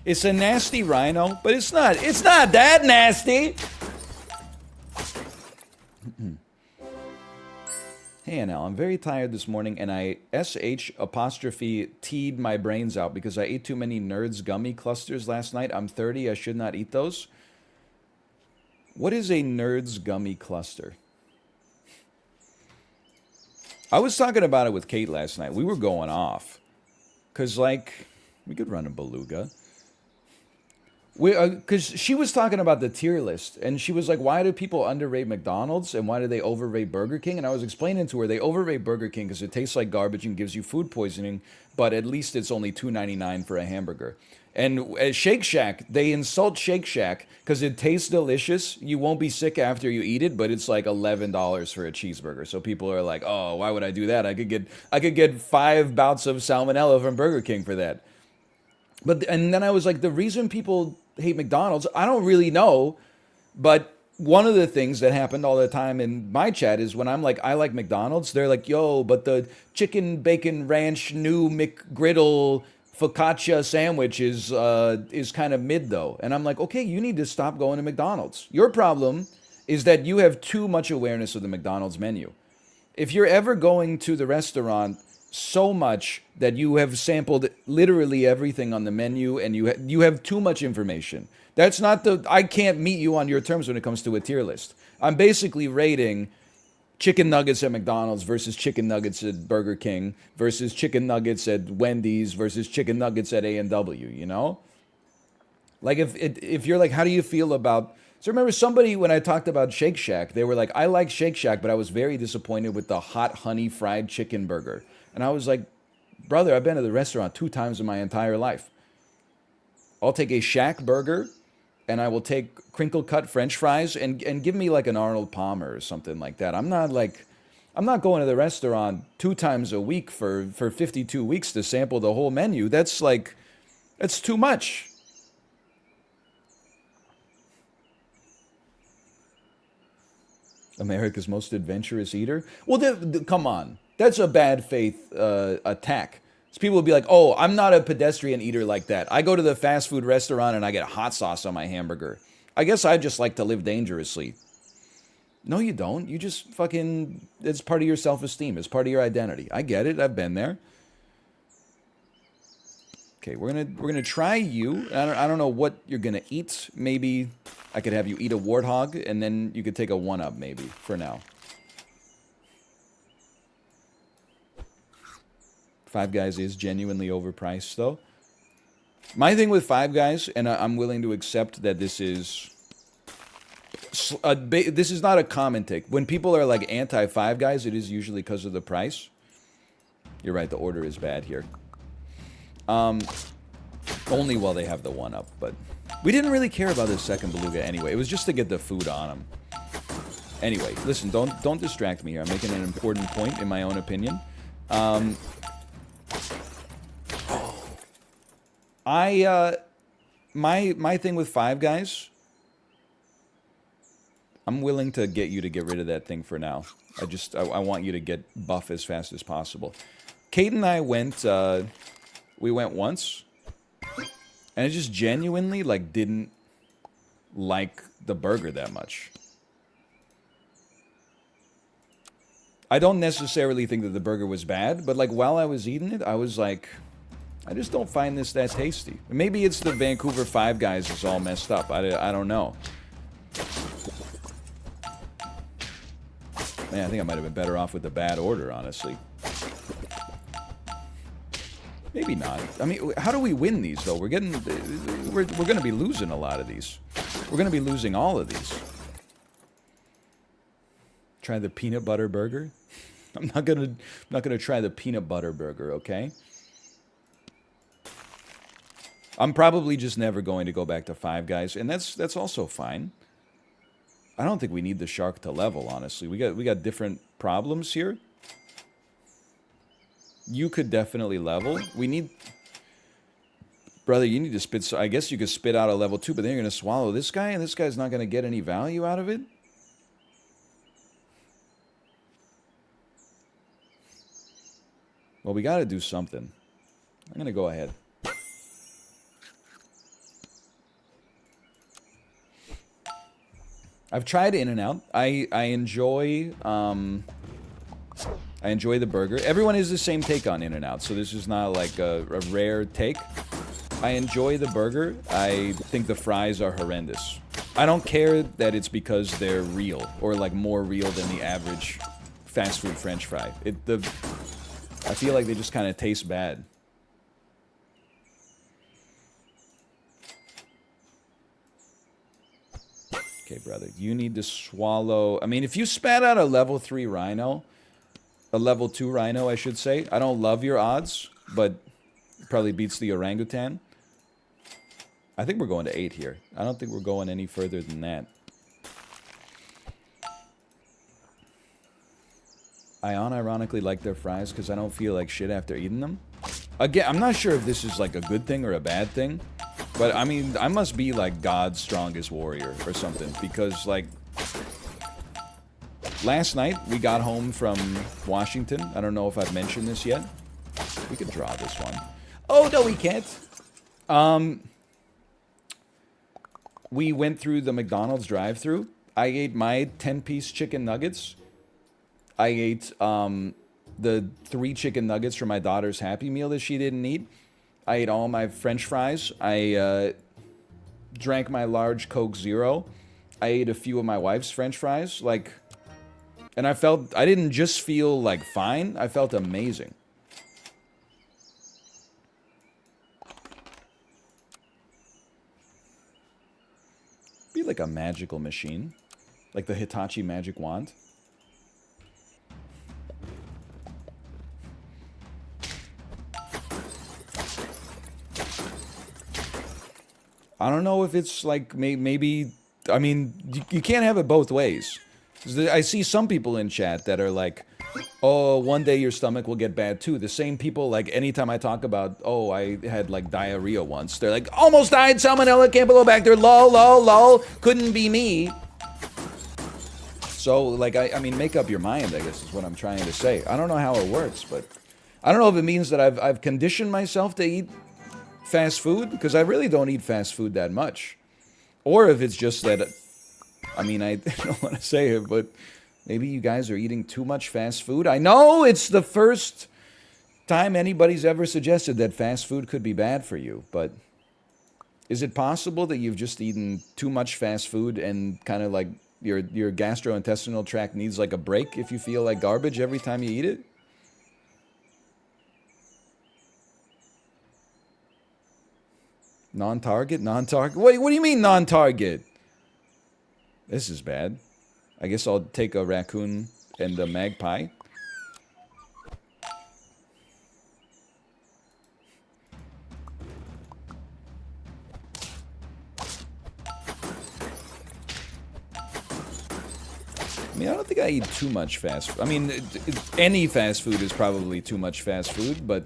It's a nasty rhino, but it's not that nasty. Hey NL, I'm very tired this morning and I SH''T'd my brains out because I ate too many Nerds gummy clusters last night. I'm 30, I should not eat those. What is a Nerds gummy cluster? I was talking about it with Kate last night. We were going off. Because, like, we could run a beluga. Because she was talking about the tier list, and she was like, "Why do people underrate McDonald's and why do they overrate Burger King?" And I was explaining to her they overrate Burger King because it tastes like garbage and gives you food poisoning, but at least it's only $2.99 for a hamburger. And at Shake Shack, they insult Shake Shack because it tastes delicious. You won't be sick after you eat it, but it's like $11 for a cheeseburger. So people are like, "Oh, why would I do that? I could get 5 bouts of salmonella from Burger King for that." And then I was like, the reason people hate McDonald's, I don't really know, but one of the things that happened all the time in my chat is when I'm like, I like McDonald's, they're like, yo, but the chicken bacon ranch new McGriddle focaccia sandwich is kind of mid though. And I'm like, okay, you need to stop going to McDonald's. Your problem is that you have too much awareness of the McDonald's menu. If you're ever going to the restaurant so much that you have sampled literally everything on the menu and you have too much information. That's not I can't meet you on your terms when it comes to a tier list. I'm basically rating chicken nuggets at McDonald's versus chicken nuggets at Burger King versus chicken nuggets at Wendy's versus chicken nuggets at A&W, you know? Like if you're like, how do you feel about... So remember somebody, when I talked about Shake Shack, they were like, I like Shake Shack, but I was very disappointed with the hot honey fried chicken burger. And I was like, brother, I've been to the restaurant 2 times in my entire life. I'll take a Shack burger, and I will take crinkle cut French fries, and give me like an Arnold Palmer or something like that. I'm not going to the restaurant 2 times a week for 52 weeks to sample the whole menu. That's too much. America's most adventurous eater? Well, come on. That's a bad faith attack. So people will be like, oh, I'm not a pedestrian eater like that. I go to the fast food restaurant and I get hot sauce on my hamburger. I guess I just like to live dangerously. No, you don't. You just fucking... It's part of your self-esteem. It's part of your identity. I get it. I've been there. Okay, we're gonna try you. I don't know what you're gonna eat. Maybe I could have you eat a warthog, and then you could take a 1-up maybe for now. Five Guys is genuinely overpriced, though. My thing with Five Guys, and I'm willing to accept that this is not a common take. When people are like anti-Five Guys, it is usually because of the price. You're right, the order is bad here. Only while they have the 1-up, but we didn't really care about this second beluga anyway. It was just to get the food on them. Anyway, listen, don't distract me here. I'm making an important point in my own opinion. My thing with Five Guys, I'm willing to get you to get rid of that thing for now. I want you to get buff as fast as possible. Kate and I went, we went once, and I just genuinely, like, didn't like the burger that much. I don't necessarily think that the burger was bad, but, like, while I was eating it, I was like, I just don't find this that tasty. Maybe it's the Vancouver Five Guys is all messed up. I don't know. Man, I think I might have been better off with the bad order, honestly. Maybe not. I mean, how do we win these, though? We're going to be losing a lot of these. We're going to be losing all of these. Try the peanut butter burger? I'm not gonna try the peanut butter burger, okay? I'm probably just never going to go back to Five Guys, and that's also fine. I don't think we need the shark to level, honestly. We got different problems here. You could definitely level. We need... Brother, you need to spit... So I guess you could spit out a level 2, but then you're going to swallow this guy, and this guy's not going to get any value out of it? Well, we got to do something. I'm going to go ahead. I've tried In-N-Out. I enjoy... I enjoy the burger. Everyone has the same take on In-N-Out, so this is not like a rare take. I enjoy the burger. I think the fries are horrendous. I don't care that it's because they're real, or like more real than the average fast food French fry. I feel like they just kind of taste bad. Okay, brother. You need to swallow... I mean, if you spat out a level 3 rhino... A level 2 rhino, I should say. I don't love your odds, but probably beats the orangutan. I think we're going to 8 here. I don't think we're going any further than that. I unironically like their fries because I don't feel like shit after eating them. Again, I'm not sure if this is like a good thing or a bad thing. But I mean, I must be like God's strongest warrior or something. Because like... Last night, we got home from Washington. I don't know if I've mentioned this yet. We could draw this one. Oh, no, we can't. We went through the McDonald's drive-thru. I ate my 10-piece chicken nuggets. I ate the 3 chicken nuggets from my daughter's Happy Meal that she didn't eat. I ate all my French fries. I drank my large Coke Zero. I ate a few of my wife's French fries. Like... And I didn't just feel, like, fine. I felt amazing. Be like a magical machine. Like the Hitachi magic wand. I don't know if it's, like, maybe... I mean, you can't have it both ways. I see some people in chat that are like, oh, one day your stomach will get bad too. The same people, like, anytime I talk about, oh, I had, like, diarrhea once, they're like, almost died, salmonella, Campylobacter, lol, lol, lol, couldn't be me. So, like, I mean, make up your mind, I guess is what I'm trying to say. I don't know how it works, but I don't know if it means that I've conditioned myself to eat fast food, because I really don't eat fast food that much. Or if it's just that... I mean, I don't want to say it, but maybe you guys are eating too much fast food. I know it's the first time anybody's ever suggested that fast food could be bad for you, but is it possible that you've just eaten too much fast food and kind of like your gastrointestinal tract needs like a break if you feel like garbage every time you eat it? Non-target? Non-target? What do you mean non-target? This is bad. I guess I'll take a raccoon and a magpie. I mean, I don't think I eat too much fast food. I mean, any fast food is probably too much fast food, but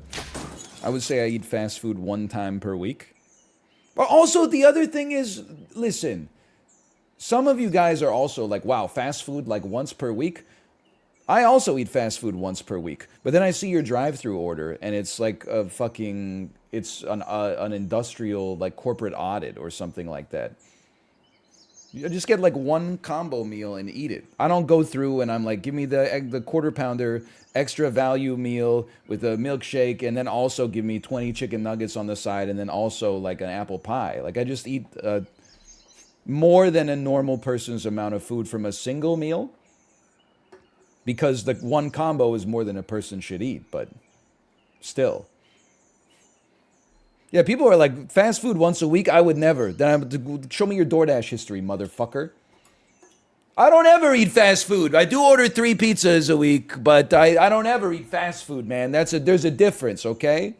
I would say I eat fast food 1 time per week. But also, the other thing is, listen... Some of you guys are also like, wow, fast food like once per week? I also eat fast food once per week. But then I see your drive-thru order, and it's like a fucking... It's an industrial, like, corporate audit or something like that. You just get like 1 combo meal and eat it. I don't go through and I'm like, give me the quarter-pounder extra value meal with a milkshake, and then also give me 20 chicken nuggets on the side, and then also like an apple pie. Like, I just eat... more than a normal person's amount of food from a single meal, because the 1 combo is more than a person should eat, but still. Yeah, people are like, fast food once a week? I would never. Then I would show me your DoorDash history, motherfucker. I don't ever eat fast food. I do order 3 pizzas a week, but I don't ever eat fast food, man. There's a difference, okay?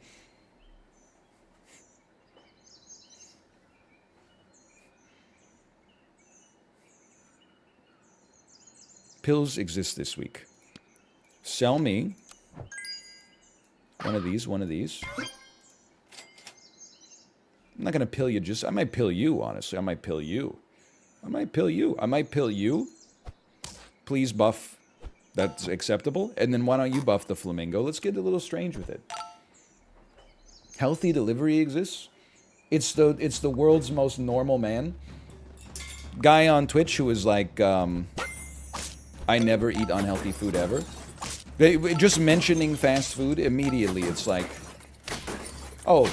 Pills exist this week. Sell me one of these, one of these. I'm not going to pill you I might pill you, honestly. I might pill you. I might pill you. I might pill you. Please buff. That's acceptable. And then why don't you buff the flamingo? Let's get a little strange with it. Healthy delivery exists. It's the world's most normal man. Guy on Twitch who is like, I never eat unhealthy food ever. Just mentioning fast food, immediately it's like, oh,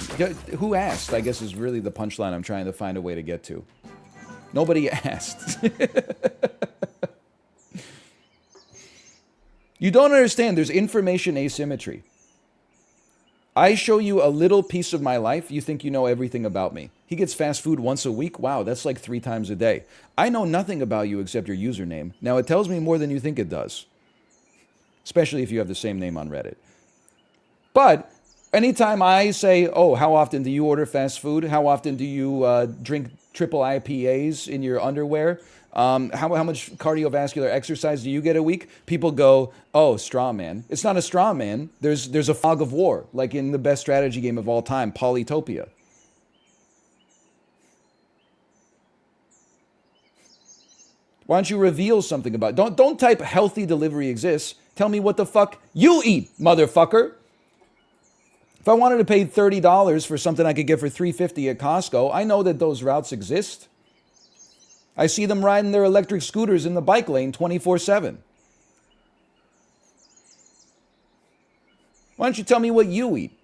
who asked? I guess is really the punchline I'm trying to find a way to get to. Nobody asked. You don't understand, there's information asymmetry. I show you a little piece of my life, you think you know everything about me. He gets fast food once a week? Wow, that's like 3 times a day. I know nothing about you except your username. Now, it tells me more than you think it does. Especially if you have the same name on Reddit. But anytime I say, oh, how often do you order fast food? How often do you drink triple IPAs in your underwear? How much cardiovascular exercise do you get a week? People go, oh, straw man. It's not a straw man. There's a fog of war, like in the best strategy game of all time, Polytopia. Why don't you reveal something about it? Don't type healthy delivery exists. Tell me what the fuck you eat, motherfucker. If I wanted to pay $30 for something I could get for $3.50 at Costco, I know that those routes exist. I see them riding their electric scooters in the bike lane 24/7. Why don't you tell me what you eat?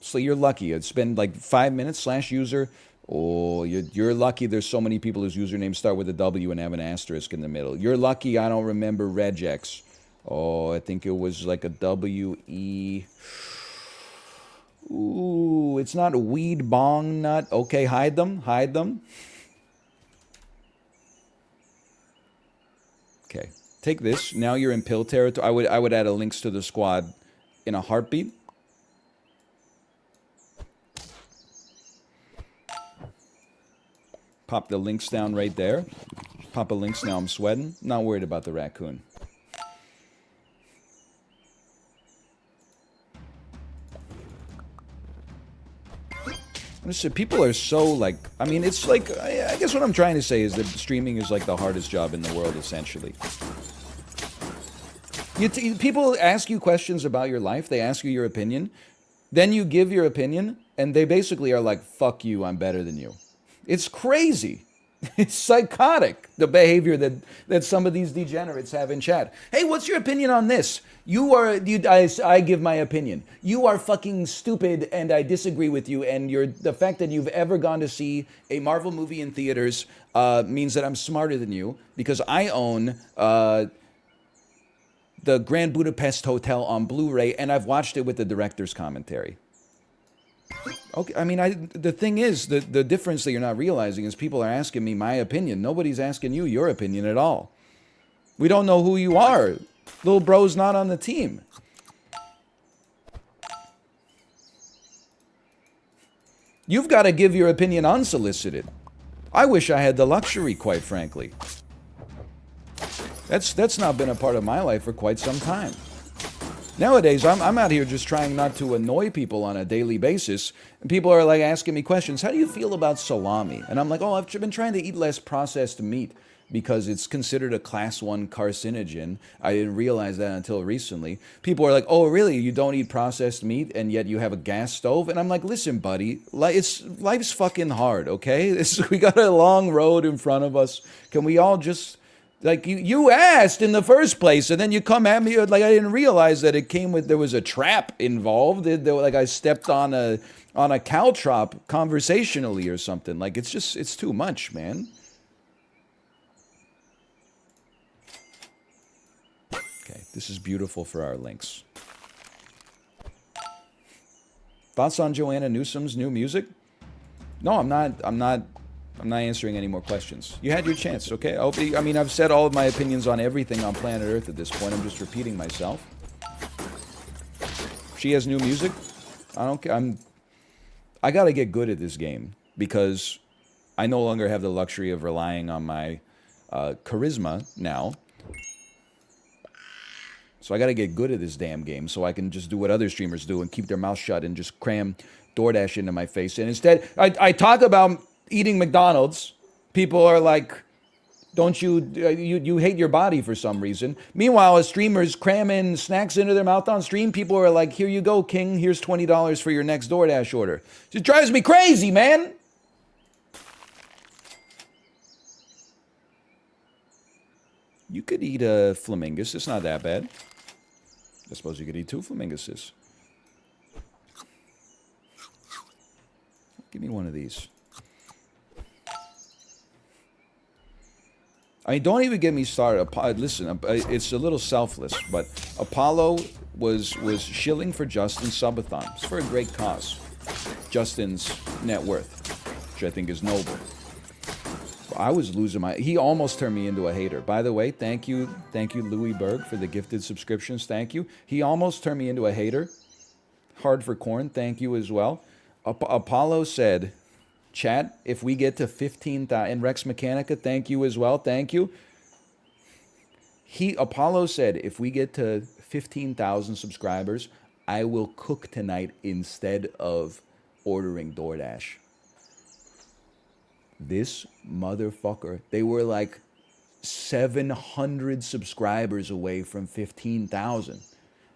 So you're lucky. I'd spend like 5 minutes /user. Oh, you're lucky there's so many people whose usernames start with a W and have an asterisk in the middle. You're lucky I don't remember regex. Oh, I think it was like a W-E... Ooh, it's not weed bong nut. Okay, hide them. Hide them. Okay, take this. Now you're in pill territory. I would add a links to the squad in a heartbeat. Pop the links down right there. Pop a links, now I'm sweating. Not worried about the raccoon. Listen, people are so like, I mean, it's like, I guess what I'm trying to say is that streaming is like the hardest job in the world, essentially. People ask you questions about your life, they ask you your opinion, then you give your opinion, and they basically are like, fuck you, I'm better than you. It's crazy. It's psychotic, the behavior that some of these degenerates have in chat. Hey, what's your opinion on this? I give my opinion. You are fucking stupid and I disagree with you, and the fact that you've ever gone to see a Marvel movie in theaters means that I'm smarter than you because I own the Grand Budapest Hotel on Blu-ray and I've watched it with the director's commentary. Okay, I mean, the thing is, the difference that you're not realizing is people are asking me my opinion. Nobody's asking you your opinion at all. We don't know who you are. Little bro's not on the team. You've got to give your opinion unsolicited. I wish I had the luxury, quite frankly. That's not been a part of my life for quite some time. Nowadays, I'm out here just trying not to annoy people on a daily basis. And people are like asking me questions. How do you feel about salami? And I'm like, oh, I've been trying to eat less processed meat because it's considered a class 1 carcinogen. I didn't realize that until recently. People are like, oh, really? You don't eat processed meat and yet you have a gas stove? And I'm like, listen, buddy, life's fucking hard, okay? We got a long road in front of us. Can we all just... Like, you asked in the first place, and then you come at me like I didn't realize that it came with, there was a trap involved. Like I stepped on a caltrop conversationally or something. Like, it's too much, man. Okay, this is beautiful for our links. Thoughts on Joanna Newsom's new music? No, I'm not answering any more questions. You had your chance, okay? I mean, I've said all of my opinions on everything on planet Earth at this point. I'm just repeating myself. She has new music. I don't care. I gotta get good at this game because I no longer have the luxury of relying on my charisma now. So I gotta get good at this damn game so I can just do what other streamers do and keep their mouth shut and just cram DoorDash into my face. And instead, I talk about eating McDonald's. People are like, don't you hate your body for some reason. Meanwhile, as streamers cramming snacks into their mouth on stream, people are like, here you go, king, here's $20 for your next DoorDash order. It drives me crazy, man. You could eat a flamingus, it's not that bad. I suppose you could eat 2 flaminguses. Give me one of these. I mean, don't even get me started. Listen, it's a little selfless, but Apollo was shilling for Justin Subathon. It's for a great cause. Justin's net worth. which I think is noble. I was losing my... He almost turned me into a hater. By the way, thank you, Louis Berg, for the gifted subscriptions. Thank you. He almost turned me into a hater. Hard for Corn, thank you as well. Apollo said, chat, if we get to 15,000... And Rex Mechanica, thank you as well. Thank you. Apollo said, if we get to 15,000 subscribers, I will cook tonight instead of ordering DoorDash. This motherfucker, they were like 700 subscribers away from 15,000.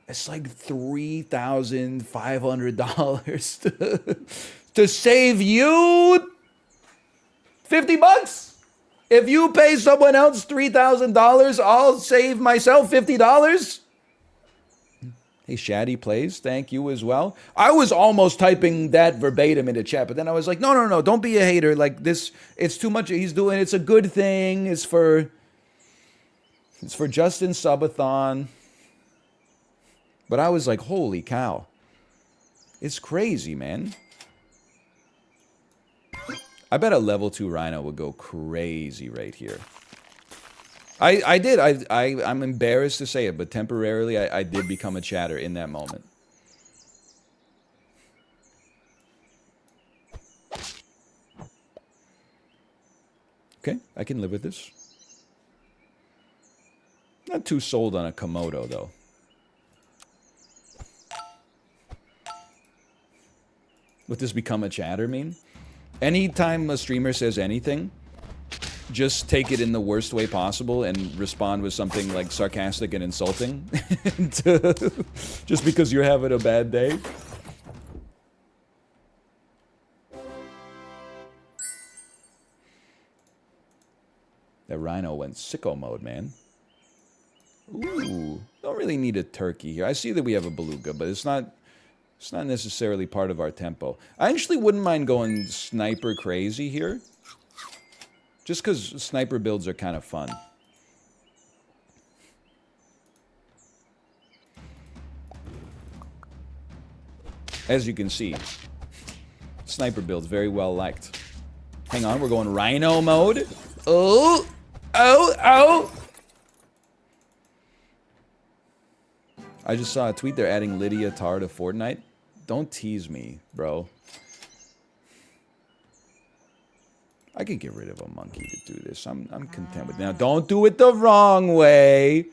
It's like $3,500 to save you $50. If you pay someone else $3,000, I'll save myself $50. Hey, Shaddy Plays, thank you as well. I was almost typing that verbatim into chat, but then I was like, no, don't be a hater. Like this, it's too much. He's doing, it's a good thing. It's for Justin Subathon. But I was like, holy cow. It's crazy, man. I bet a level 2 Rhino would go crazy right here. I'm embarrassed to say it, but temporarily I did become a chatter in that moment. Okay, I can live with this. Not too sold on a Komodo, though. Would this become a chatter mean? Anytime a streamer says anything, just take it in the worst way possible and respond with something like sarcastic and insulting. Just because you're having a bad day. That Rhino went sicko mode, man. Ooh, don't really need a turkey here. I see that we have a beluga, but it's not necessarily part of our tempo. I actually wouldn't mind going sniper crazy here. Just because sniper builds are kind of fun. As you can see, sniper builds very well liked. Hang on, we're going Rhino mode. Oh! I just saw a tweet, they're adding Lydia Tarr to Fortnite. Don't tease me, bro. I could get rid of a monkey to do this. I'm content with it. Now, don't do it the wrong way.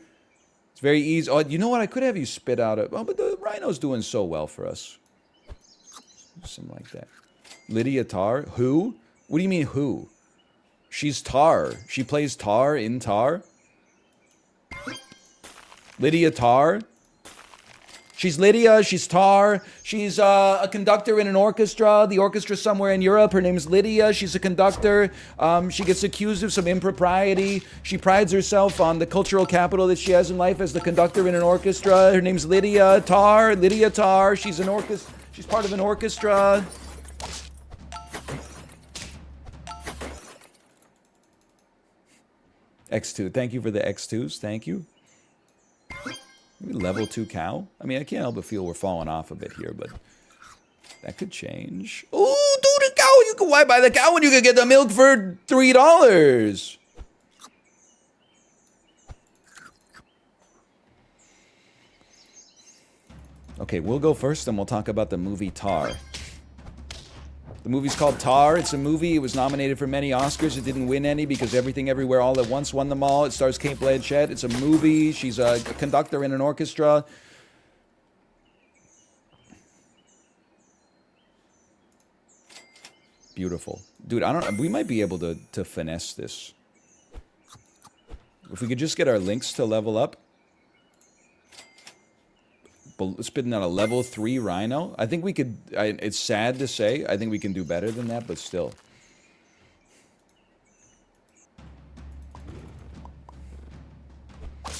It's very easy. Oh, you know what? I could have you spit out a... Oh, but the Rhino's doing so well for us. Something like that. Lydia Tarr? Who? What do you mean, who? She's Tar. She plays Tar in Tar? Lydia Tarr? She's Lydia, she's Tar, she's a conductor in an orchestra, the orchestra somewhere in Europe. Her name's Lydia, she's a conductor. She gets accused of some impropriety. She prides herself on the cultural capital that she has in life as the conductor in an orchestra. Her name's Lydia Tarr, she's she's part of an orchestra. X2, thank you for the X2s, thank you. Maybe level 2 cow? I mean, I can't help but feel we're falling off a bit here, but that could change. Oh, dude, the cow! You can why buy the cow when you can get the milk for $3? Okay, we'll go first, and we'll talk about the movie Tar. The movie's called Tar. It's a movie. It was nominated for many Oscars. It didn't win any because Everything Everywhere All at Once won them all. It stars Cate Blanchett. It's a movie. She's a conductor in an orchestra. Beautiful. Dude, we might be able to finesse this. If we could just get our links to level up. Spitting out a level 3 Rhino. I think we could... it's sad to say. I think we can do better than that, but still.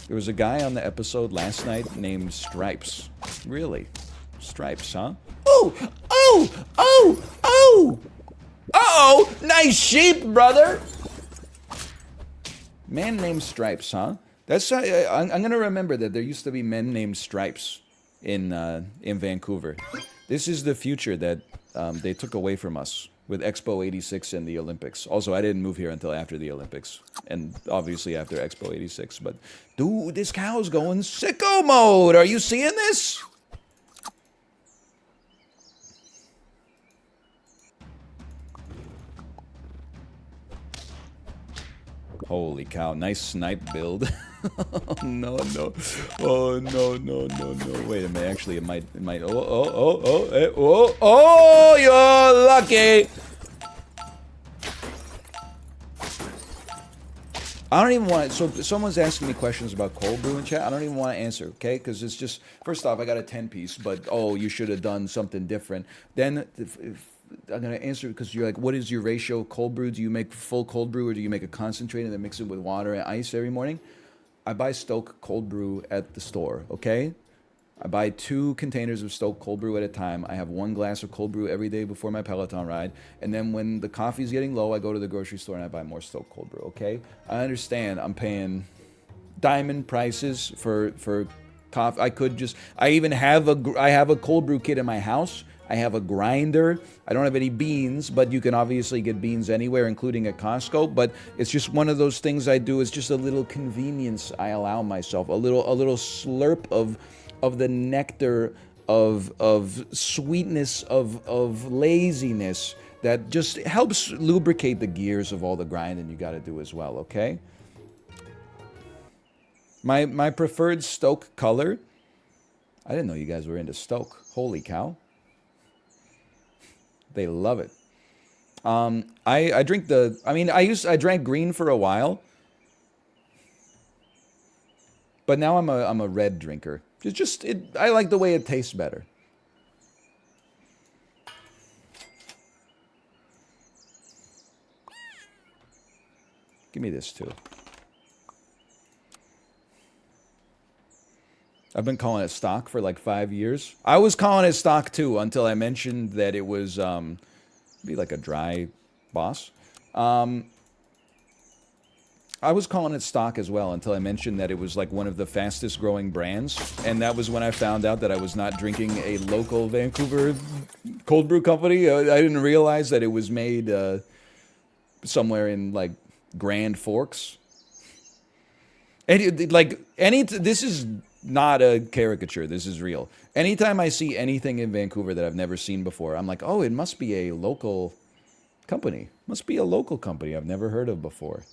There was a guy on the episode last night named Stripes. Really? Stripes, huh? Oh! Oh! Oh! Oh! Uh-oh! Nice sheep, brother! Man named Stripes, huh? That's... I'm gonna remember that there used to be men named Stripes in Vancouver. This is the future that they took away from us with Expo 86 and the Olympics. Also, I didn't move here until after the Olympics, and obviously after Expo 86. But dude, this cow's going sicko mode. Are you seeing this? Holy cow, nice snipe build. Oh, no, no. Oh, no, no, no, no. Wait a minute, actually, it might, oh, you're lucky. I don't even want to, so someone's asking me questions about cold brew in chat. I don't even want to answer, okay? Because it's just, first off, I got a 10-piece, but, oh, you should have done something different. Then, if I'm going to answer because you're like, what is your ratio of cold brew? Do you make full cold brew or do you make a concentrate and then mix it with water and ice every morning? I buy Stoke cold brew at the store, okay? I buy 2 containers of Stoke cold brew at a time. I have 1 glass of cold brew every day before my Peloton ride. And then when the coffee's getting low, I go to the grocery store and I buy more Stoke cold brew, okay? I understand I'm paying diamond prices for coffee. I could just, I have a cold brew kit in my house. I have a grinder. I don't have any beans, but you can obviously get beans anywhere, including at Costco. But it's just one of those things I do. It's just a little convenience I allow myself. A little slurp of the nectar of sweetness of laziness that just helps lubricate the gears of all the grinding you got to do as well. Okay. My preferred Stoke color. I didn't know you guys were into Stoke. Holy cow. They love it. I drink the, I mean, I drank green for a while, but now I'm a red drinker. It's just, I like the way it tastes better. Give me this too. I've been calling it stock for like 5 years. I was calling it stock too until I mentioned that it was be like a dry boss. I was calling it stock as well until I mentioned that it was like one of the fastest growing brands. And that was when I found out that I was not drinking a local Vancouver cold brew company. I didn't realize that it was made somewhere in like Grand Forks. And this is not a caricature. This is real. Anytime I see anything in Vancouver that I've never seen before, I'm like, oh, it must be a local company. Must be a local company I've never heard of before.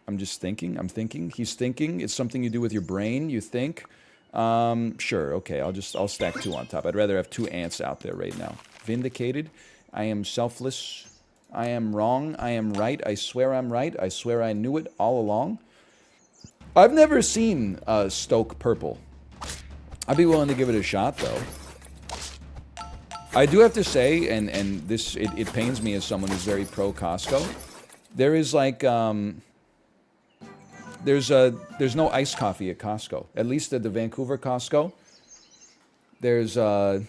I'm just thinking. I'm thinking. He's thinking. It's something you do with your brain. You think. Sure. Okay. I'll stack 2 on top. I'd rather have 2 ants out there right now. Vindicated. I am selfless. I am wrong. I am right. I swear I'm right. I swear I knew it all along. I've never seen Stoke Purple. I'd be willing to give it a shot, though. I do have to say, and this it pains me as someone who's very pro Costco. There is like there's no iced coffee at Costco. At least at the Vancouver Costco. There's I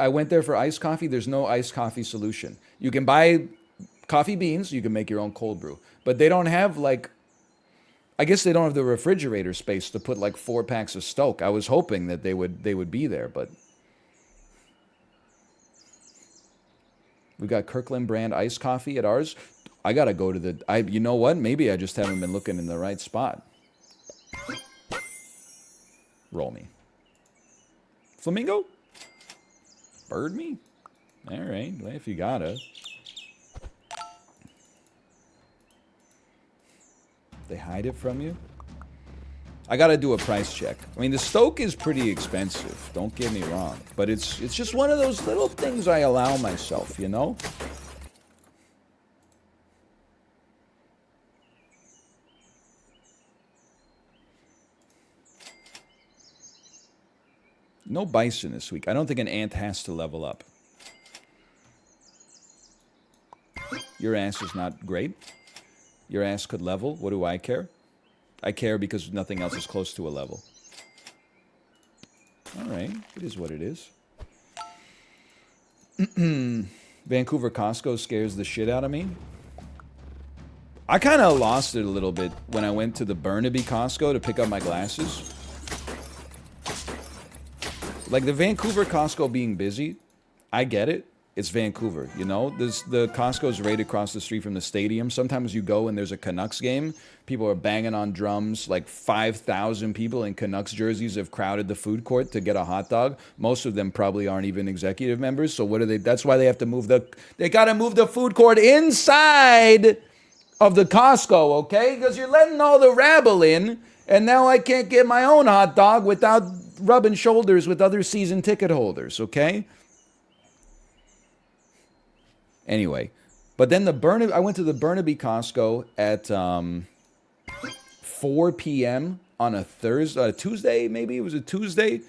went there for iced coffee. There's no iced coffee solution. You can buy coffee beans. You can make your own cold brew, but they don't have like. I guess they don't have the refrigerator space to put like 4 packs of Stoke. I was hoping that they would be there, but we got Kirkland brand iced coffee at ours. I gotta go to the. You know what? Maybe I just haven't been looking in the right spot. Roll me. Flamingo? Bird me? All right. Well, if you gotta. They hide it from you? I gotta do a price check. I mean, the Stoke is pretty expensive. Don't get me wrong. But it's just one of those little things I allow myself, you know? No bison this week. I don't think an ant has to level up. Your ass is not great. Your ass could level. What do I care? I care because nothing else is close to a level. Alright. It is what it is. Vancouver Costco scares the shit out of me. I kind of lost it a little bit when I went to the Burnaby Costco to pick up my glasses. Like the Vancouver Costco being busy, I get it. It's Vancouver, you know? The Costco's right across the street from the stadium. Sometimes you go and there's a Canucks game. People are banging on drums. Like 5,000 people in Canucks jerseys have crowded the food court to get a hot dog. Most of them probably aren't even executive members. So what are they? That's why they have to move they got to move the food court inside of the Costco, okay? Because you're letting all the rabble in, and now I can't get my own hot dog without rubbing shoulders with other season ticket holders, okay? Anyway, but then I went to the Burnaby Costco at 4 p.m. on a Tuesday, maybe it was a Tuesday,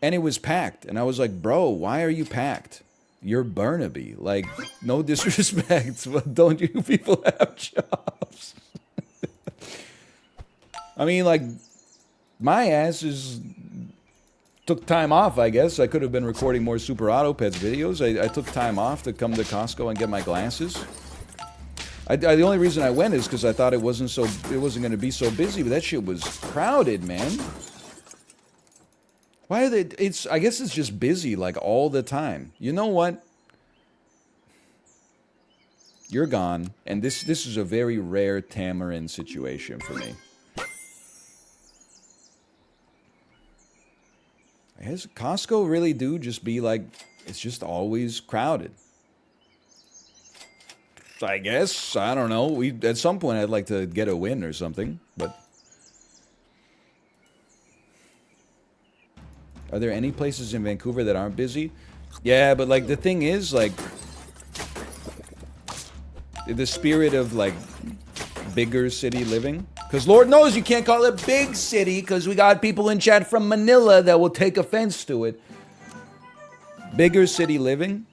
and it was packed. And I was like, bro, why are you packed? You're Burnaby. Like, no disrespect, but don't you people have jobs? I mean, like, my ass took time off, I guess. I could have been recording more Super Auto Pets videos. I took time off to come to Costco and get my glasses. The only reason I went is because I thought it wasn't going to be so busy, but that shit was crowded, man. Why are they? I guess it's just busy like all the time. You know what? You're gone, and this is a very rare Tamarin situation for me. Has Costco really do just be like, it's just always crowded? So I guess, I don't know, at some point I'd like to get a win or something, but... Are there any places in Vancouver that aren't busy? Yeah, but like the thing is, like... The spirit of like, bigger city living... Because Lord knows you can't call it big city because we got people in chat from Manila that will take offense to it. Bigger city living.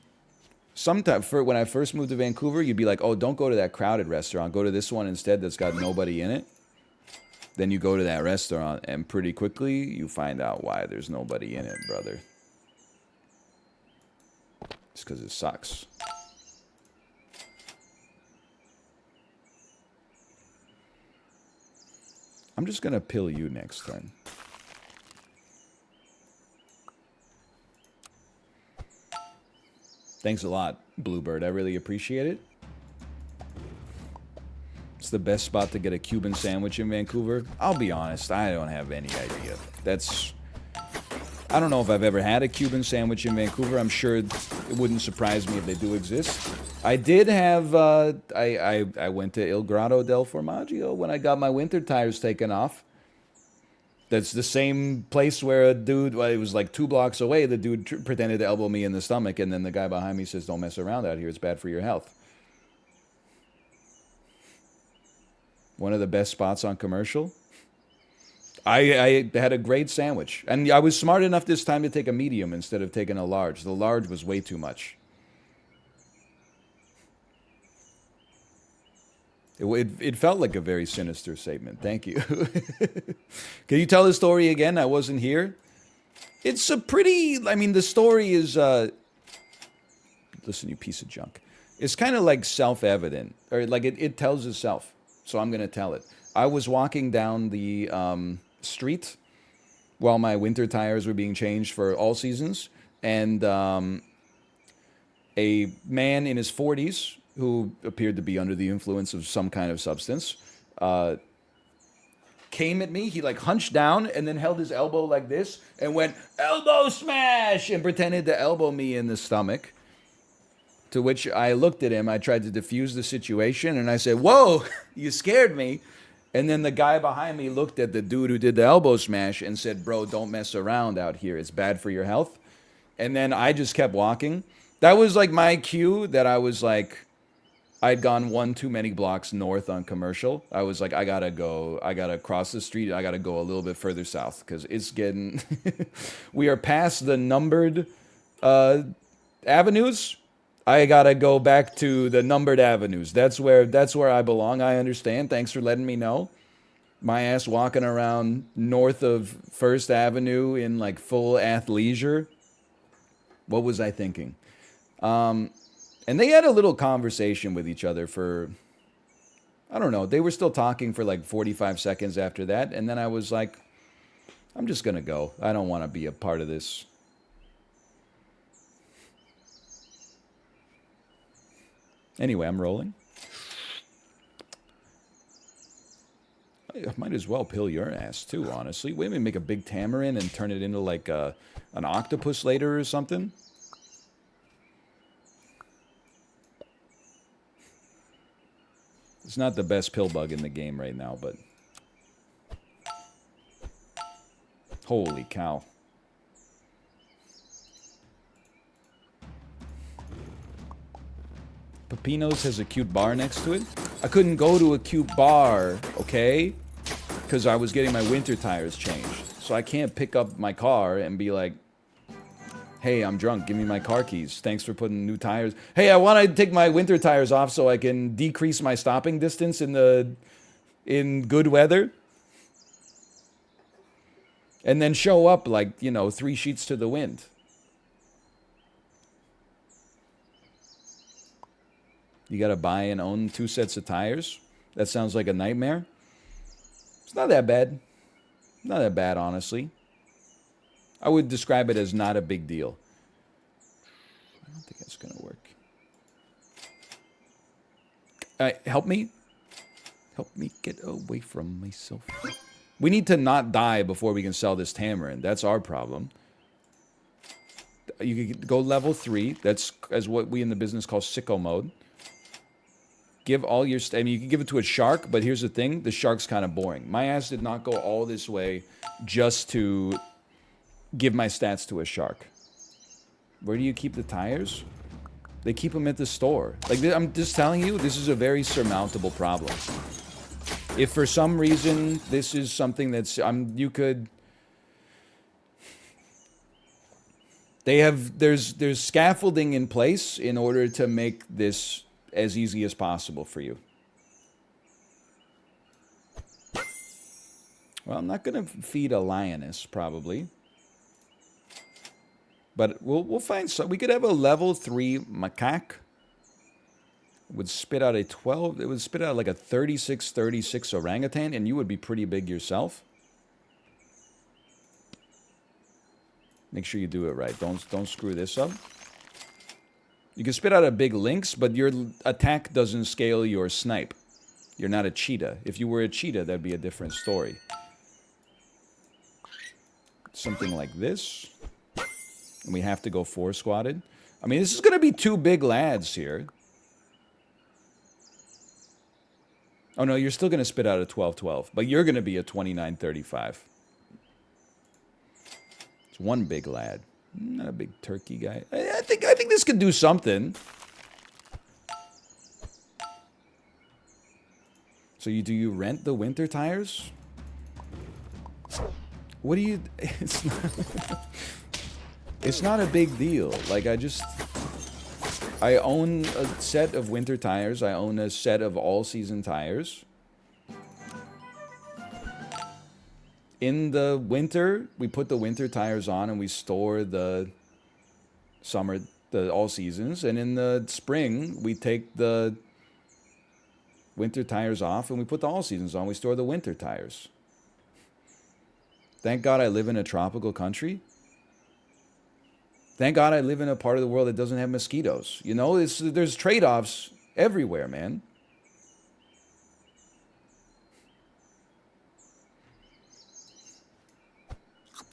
Sometimes, when I first moved to Vancouver, you'd be like, oh, don't go to that crowded restaurant. Go to this one instead that's got nobody in it. Then you go to that restaurant and pretty quickly you find out why there's nobody in it, brother. It's because it sucks. I'm just going to pill you next turn. Thanks a lot, Bluebird. I really appreciate it. It's the best spot to get a Cuban sandwich in Vancouver. I'll be honest, I don't have any idea. I don't know if I've ever had a Cuban sandwich in Vancouver. I'm sure it wouldn't surprise me if they do exist. I did have, I went to Il Grotto del Formaggio when I got my winter tires taken off. That's the same place where a dude, well, it was like 2 blocks away, the dude pretended to elbow me in the stomach, and then the guy behind me says, don't mess around out here, it's bad for your health. One of the best spots on Commercial. I had a great sandwich. And I was smart enough this time to take a medium instead of taking a large. The large was way too much. It felt like a very sinister statement. Thank you. Can you tell the story again? I wasn't here. It's a pretty... I mean, the story is... listen, you piece of junk. It's kind of like self-evident. Or like it tells itself. So I'm going to tell it. I was walking down the street while my winter tires were being changed for all seasons. And a man in his 40s... who appeared to be under the influence of some kind of substance, came at me. He like hunched down and then held his elbow like this and went, elbow smash, and pretended to elbow me in the stomach. To which I looked at him. I tried to defuse the situation and I said, whoa, you scared me. And then the guy behind me looked at the dude who did the elbow smash and said, bro, don't mess around out here. It's bad for your health. And then I just kept walking. That was like my cue that I was like, I'd gone one too many blocks north on Commercial. I was like, I gotta cross the street. I gotta go a little bit further south because it's getting, we are past the numbered avenues. I gotta go back to the numbered avenues. That's where I belong. I understand. Thanks for letting me know. My ass walking around north of First Avenue in like full athleisure. What was I thinking? And they had a little conversation with each other for, I don't know, they were still talking for like 45 seconds after that. And then I was like, I'm just going to go. I don't want to be a part of this. Anyway, I'm rolling. I might as well pill your ass too, honestly. Wait, maybe make a big tamarind and turn it into like an octopus later or something. It's not the best pill bug in the game right now, but holy cow. Pepino's has a cute bar next to it. I couldn't go to a cute bar, okay? Because I was getting my winter tires changed. So I can't pick up my car and be like, hey, I'm drunk, give me my car keys. Thanks for putting new tires. Hey, I want to take my winter tires off so I can decrease my stopping distance in good weather. And then show up like, you know, 3 sheets to the wind. You gotta buy and own 2 sets of tires? That sounds like a nightmare. It's not that bad. Not that bad, honestly. I would describe it as not a big deal. I don't think that's gonna work. Help me. Help me get away from myself. We need to not die before we can sell this tamarind. That's our problem. You could go level 3. That's as what we in the business call sicko mode. Give all your... I mean, you can give it to a shark, but here's the thing. The shark's kind of boring. My ass did not go all this way just to give my stats to a shark. Where do you keep the tires? They keep them at the store. Like, I'm just telling you, this is a very surmountable problem. If for some reason this is something that's... you could... There's scaffolding in place in order to make this as easy as possible for you. Well, I'm not gonna feed a lioness, probably. But we'll find some. We could have a level 3 macaque. It would spit out a 12. It would spit out like a 36 orangutan, and you would be pretty big yourself. Make sure you do it right. Don't screw this up. You can spit out a big lynx, but your attack doesn't scale your snipe. You're not a cheetah. If you were a cheetah, that'd be a different story. Something like this. And we have to go 4 squatted. I mean, this is going to be 2 big lads here. Oh, no, you're still going to spit out a 12-12. But you're going to be a 29-35. It's 1 big lad. Not a big turkey guy. I think this could do something. So do you rent the winter tires? What do you... It's not a big deal. Like, I own a set of winter tires. I own a set of all-season tires. In the winter, we put the winter tires on and we store the summer, the all-seasons. And in the spring, we take the winter tires off and we put the all-seasons on. We store the winter tires. Thank God I live in a tropical country. Thank God I live in a part of the world that doesn't have mosquitoes. You know, there's trade-offs everywhere, man.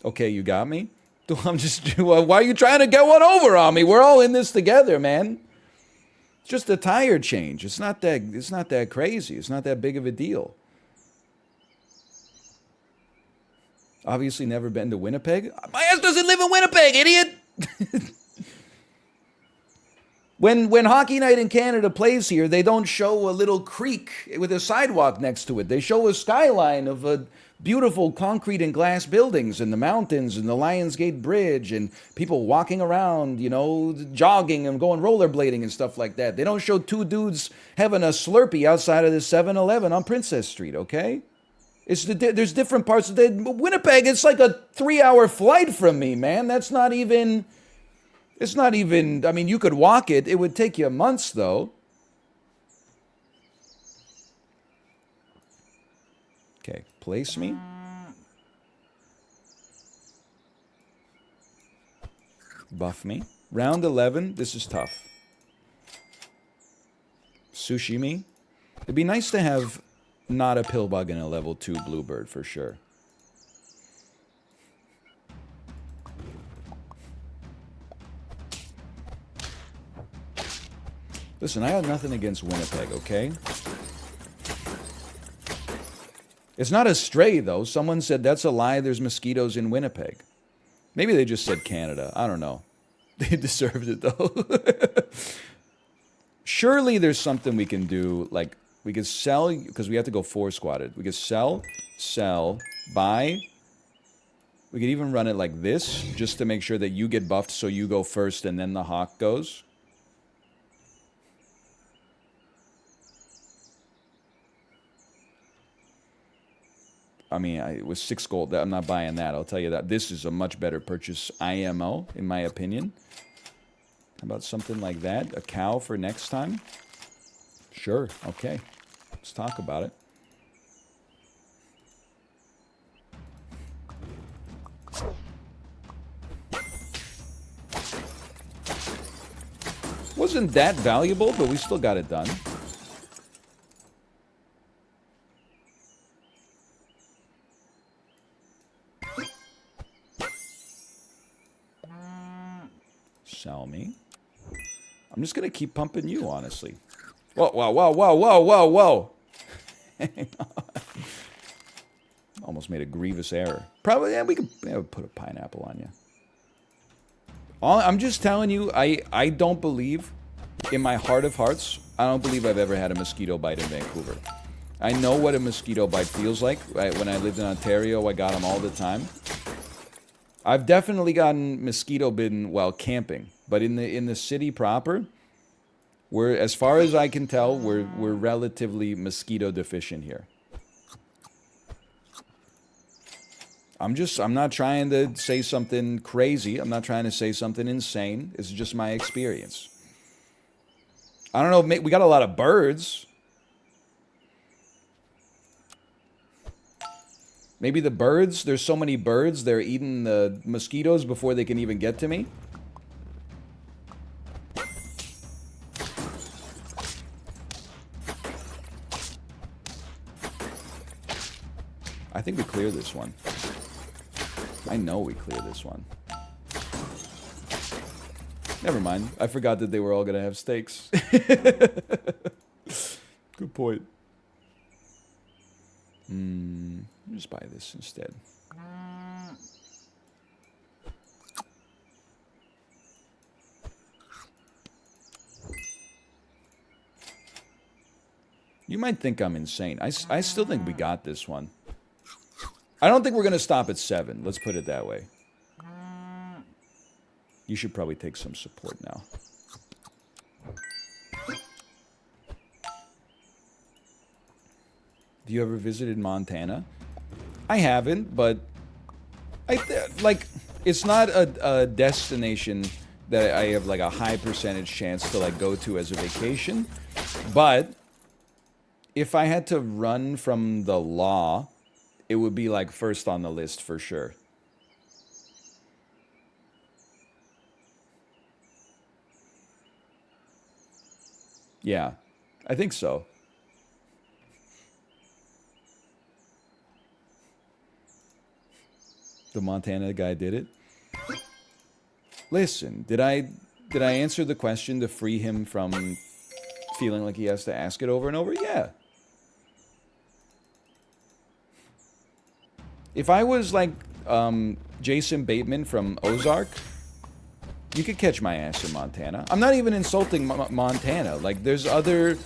Okay, you got me? I'm just... Why are you trying to get one over on me? We're all in this together, man. It's just a tire change. It's not that crazy. It's not that big of a deal. Obviously never been to Winnipeg. My ass doesn't live in Winnipeg, idiot! When Hockey Night in Canada plays here, they don't show a little creek with a sidewalk next to it. They show a skyline of a beautiful concrete and glass buildings and the mountains and the Lions Gate Bridge and people walking around, you know, jogging and going rollerblading and stuff like that. They don't show 2 dudes having a Slurpee outside of the 7-Eleven on Princess Street, okay? There's different parts of Winnipeg. It's like a 3-hour flight from me, man. That's not even... It's not even... I mean, you could walk it. It would take you months, though. Okay, place me. Buff me. Round 11. This is tough. Sushimi? It'd be nice to have not a pillbug and a level 2 bluebird for sure. Listen, I have nothing against Winnipeg, okay? It's not a stray, though. Someone said that's a lie, there's mosquitoes in Winnipeg. Maybe they just said Canada. I don't know. They deserved it, though. Surely there's something we can do, like, we could sell, because we have to go 4-squatted. We could sell, buy. We could even run it like this, just to make sure that you get buffed so you go first and then the hawk goes. I mean, it was 6 gold. I'm not buying that. I'll tell you that. This is a much better purchase IMO, in my opinion. How about something like that? A cow for next time? Sure. Okay. Let's talk about it. Wasn't that valuable, but we still got it done. Sell me. I'm just going to keep pumping you, honestly. Whoa, whoa, whoa, whoa, whoa, whoa, whoa. Hang on. Almost made a grievous error. Probably, yeah, we could put a pineapple on you. I'm just telling you, I don't believe, in my heart of hearts, I don't believe I've ever had a mosquito bite in Vancouver. I know what a mosquito bite feels like. When I lived in Ontario, I got them all the time. I've definitely gotten mosquito bitten while camping, but in the city proper, as far as I can tell, we're relatively mosquito deficient here. I'm not trying to say something crazy. I'm not trying to say something insane. It's just my experience. I don't know, we got a lot of birds. Maybe the birds, there's so many birds, they're eating the mosquitoes before they can even get to me. I think we clear this one. I know we clear this one. Never mind. I forgot that they were all going to have stakes. Good point. Just buy this instead. You might think I'm insane. I still think we got this one. I don't think we're going to stop at 7. Let's put it that way. You should probably take some support now. Have you ever visited Montana? I haven't, but it's not a destination that I have like a high percentage chance to like go to as a vacation. But if I had to run from the law, it would be like first on the list for sure. Yeah, I think so. The Montana guy did it. Listen, did I answer the question to free him from feeling like he has to ask it over and over? Yeah. If I was like Jason Bateman from Ozark, you could catch my ass in Montana. I'm not even insulting Montana. Like, there's other...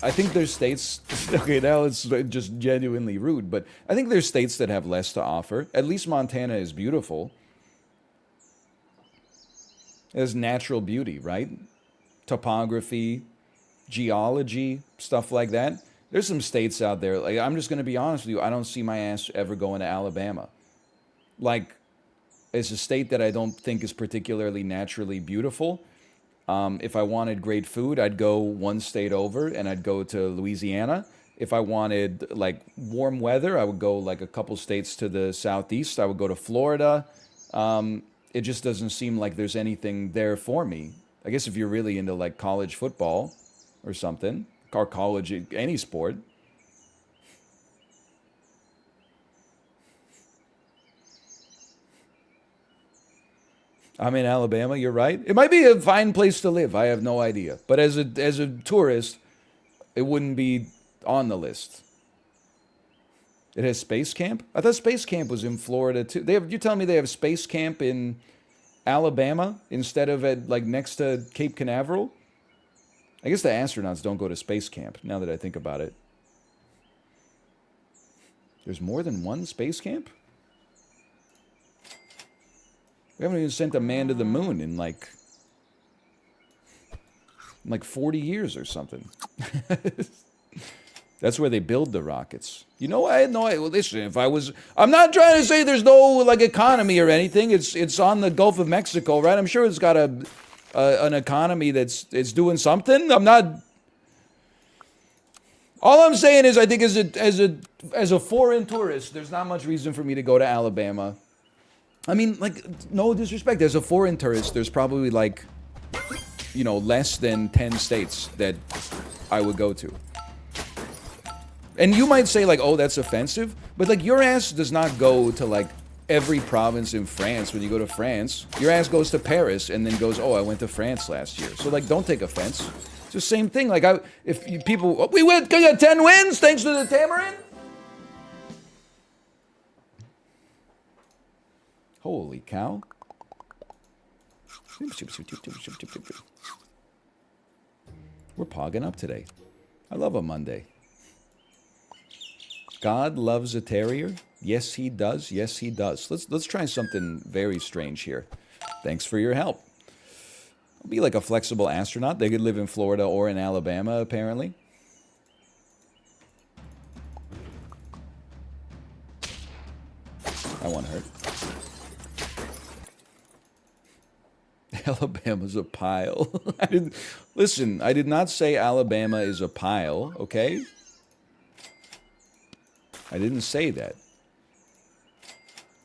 I think there's states... Okay, now it's just genuinely rude, but I think there's states that have less to offer. At least Montana is beautiful. It has natural beauty, right? Topography, geology, stuff like that. There's some states out there, like, I'm just going to be honest with you, I don't see my ass ever going to Alabama. Like, it's a state that I don't think is particularly naturally beautiful. If I wanted great food, I'd go one state over and I'd go to Louisiana. If I wanted like warm weather, I would go like a couple states to the southeast. I would go to Florida. It just doesn't seem like there's anything there for me. I guess if you're really into like college football or something. Or college, any sport. I'm in Alabama, you're right. It might be a fine place to live. I have no idea. But as a tourist, it wouldn't be on the list. It has Space Camp? I thought Space Camp was in Florida too. You're telling me they have Space Camp in Alabama instead of at like next to Cape Canaveral? I guess the astronauts don't go to Space Camp, now that I think about it. There's more than one Space Camp? We haven't even sent a man to the moon in like 40 years or something. That's where they build the rockets. You know, I had no idea. Well, listen, I'm not trying to say there's no like economy or anything. It's on the Gulf of Mexico, right? I'm sure it's got an economy that's doing something. I'm not. All I'm saying is, I think as a foreign tourist, there's not much reason for me to go to Alabama. I mean, like, no disrespect. As a foreign tourist, there's probably like, less than 10 states that I would go to. And you might say like, oh, that's offensive. But like, your ass does not go to like every province in France when you go to France. Your ass goes to Paris and then goes, oh, I went to France last year. So like, don't take offense. It's the same thing. Like, we got 10 wins thanks to the Tamarind. Holy cow. We're pogging up today. I love a Monday. God loves a terrier? Yes, he does. Yes, he does. Let's try something very strange here. Thanks for your help. I'll be like a flexible astronaut. They could live in Florida or in Alabama, apparently. That one hurt. Alabama's a pile. I did not say Alabama is a pile, okay? I didn't say that.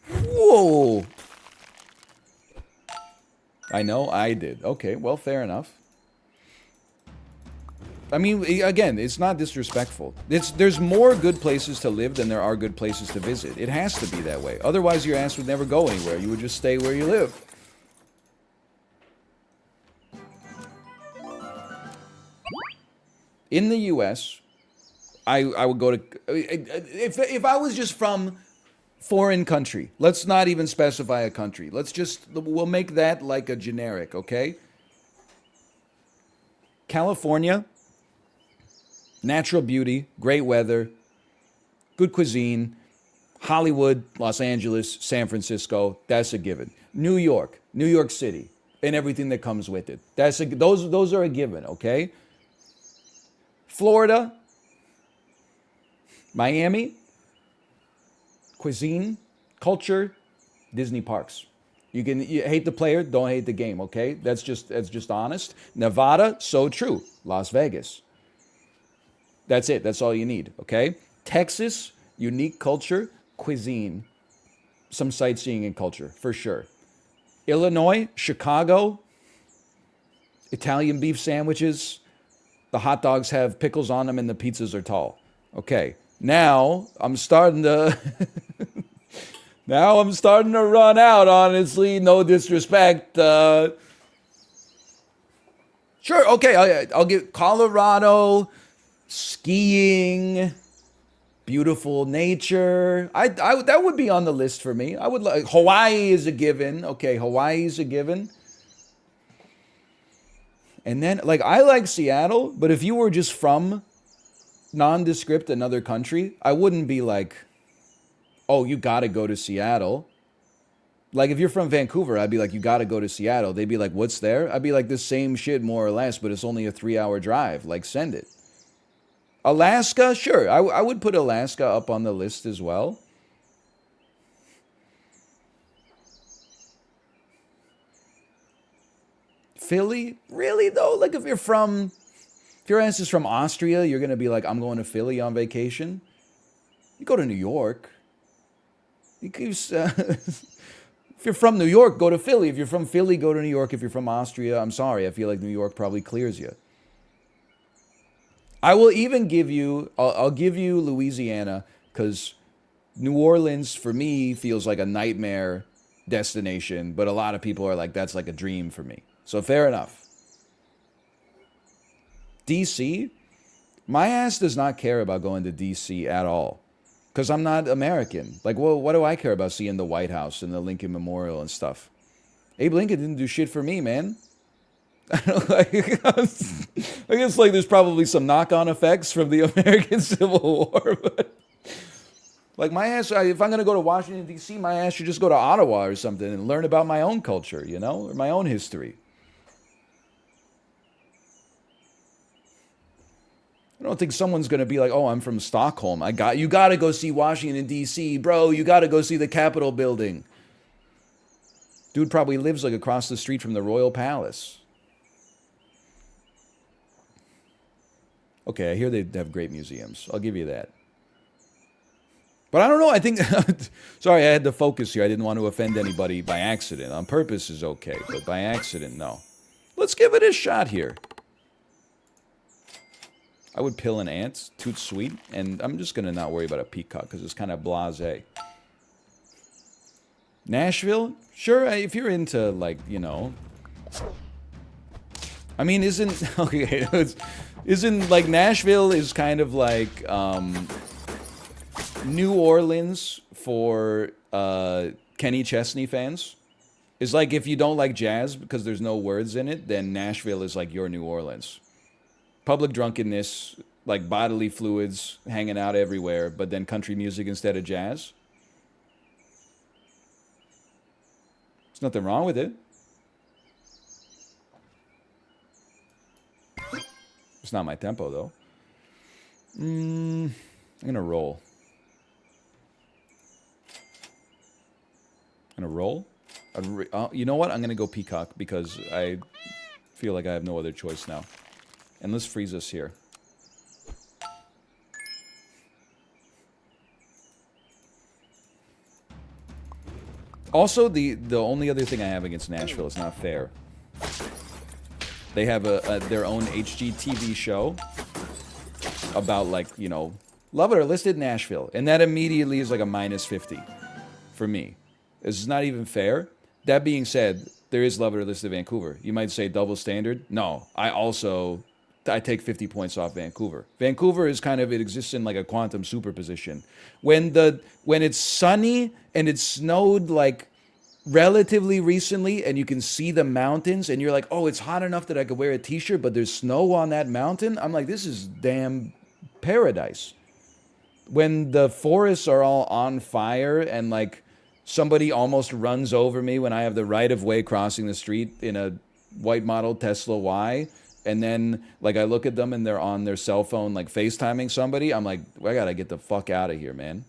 Whoa! I know, I did. Okay, well, fair enough. I mean, again, it's not disrespectful. There's more good places to live than there are good places to visit. It has to be that way. Otherwise, your ass would never go anywhere. You would just stay where you live. In the U.S., I would go to... If I was just from foreign country, let's not even specify a country. We'll make that like a generic, okay? California, natural beauty, great weather, good cuisine. Hollywood, Los Angeles, San Francisco, that's a given. New York City, and everything that comes with it. Those are a given, okay? Florida, Miami, cuisine, culture, Disney parks. You hate the player, don't hate the game, okay? That's just honest. Nevada, so true. Las Vegas. That's it. That's all you need, okay? Texas, unique culture, cuisine, some sightseeing and culture, for sure. Illinois, Chicago, Italian beef sandwiches. The hot dogs have pickles on them and the pizzas are tall. Okay, now I'm starting to... now I'm starting to run out, honestly. No disrespect. Sure, okay, I'll get Colorado, skiing, beautiful nature. That would be on the list for me. I would like... Hawaii is a given. Okay, Hawaii's a given. And then, like, I like Seattle, but if you were just from nondescript another country, I wouldn't be like, oh, you gotta go to Seattle. Like, if you're from Vancouver, I'd be like, you gotta go to Seattle. They'd be like, what's there? I'd be like, the same shit, more or less, but it's only a 3-hour drive. Like, send it. Alaska, sure. I would put Alaska up on the list as well. Philly? Really, though? Like, if your ass is from Austria, you're going to be like, I'm going to Philly on vacation. You go to New York. If you're from New York, go to Philly. If you're from Philly, go to New York. If you're from Austria, I'm sorry. I feel like New York probably clears you. I will even give you, I'll give you Louisiana, because New Orleans, for me, feels like a nightmare destination, but a lot of people are like, that's like a dream for me. So fair enough. DC, my ass does not care about going to DC at all. Because I'm not American. Like, well, what do I care about seeing the White House and the Lincoln Memorial and stuff? Abe Lincoln didn't do shit for me, man. I guess like there's probably some knock-on effects from the American Civil War, but like my ass, if I'm gonna go to Washington D.C., my ass should just go to Ottawa or something and learn about my own culture, you know, or my own history. I don't think someone's gonna be like, "Oh, I'm from Stockholm. You gotta go see Washington D.C., bro. You gotta go see the Capitol building." Dude probably lives like across the street from the Royal Palace. Okay, I hear they have great museums. I'll give you that. But I don't know. I think... Sorry, I had to focus here. I didn't want to offend anybody by accident. On purpose is okay, but by accident, no. Let's give it a shot here. I would pill an ant. Toot sweet. And I'm just going to not worry about a peacock because it's kind of blasé. Nashville? Sure, if you're into, like, you know... I mean, isn't... Okay, isn't, like, Nashville is kind of like, New Orleans for, Kenny Chesney fans? It's like if you don't like jazz because there's no words in it, then Nashville is like your New Orleans. Public drunkenness, like bodily fluids hanging out everywhere, but then country music instead of jazz. There's nothing wrong with it. It's not my tempo, though. I'm going to roll. I'm going to roll? You know what? I'm going to go peacock because I feel like I have no other choice now. And let's freeze us here. Also, the only other thing I have against Nashville is not fair. They have their own HGTV show about, like, you know, love it or listed Nashville. And that immediately is like a minus 50 for me. It's not even fair. That being said, there is love it or listed Vancouver. You might say double standard. No, I take 50 points off Vancouver. Vancouver is kind of, it exists in like a quantum superposition. When it's sunny and it snowed like relatively recently and you can see the mountains and you're like, oh, it's hot enough that I could wear a t-shirt, but there's snow on that mountain. I'm like, this is damn paradise. When the forests are all on fire and like somebody almost runs over me when I have the right of way crossing the street in a white model Tesla Y, and then like I look at them and they're on their cell phone like FaceTiming somebody, I'm like, I gotta get the fuck out of here, man.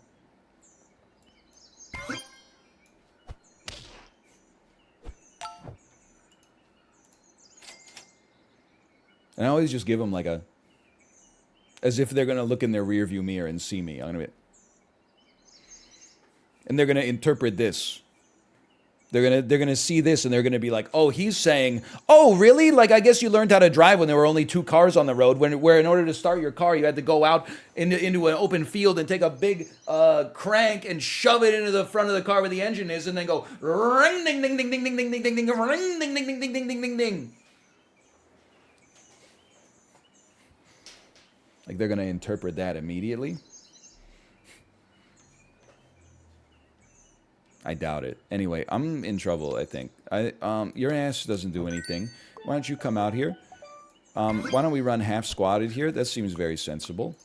And I always just give them like as if they're gonna look in their rearview mirror and see me. And they're gonna interpret this. They're gonna see this and they're gonna be like, oh, he's saying, oh, really? Like, I guess you learned how to drive when there were only 2 cars on the road. Where in order to start your car, you had to go out into an open field and take a big crank and shove it into the front of the car where the engine is, and then go ring ding ding ding ding ding ding ding ding ding ring ding ding ding ding ding ding ding ding. Like they're gonna interpret that immediately. I doubt it. Anyway, I'm in trouble, I think. Your ass doesn't do anything. Why don't you come out here? Why don't we run half squatted here? That seems very sensible.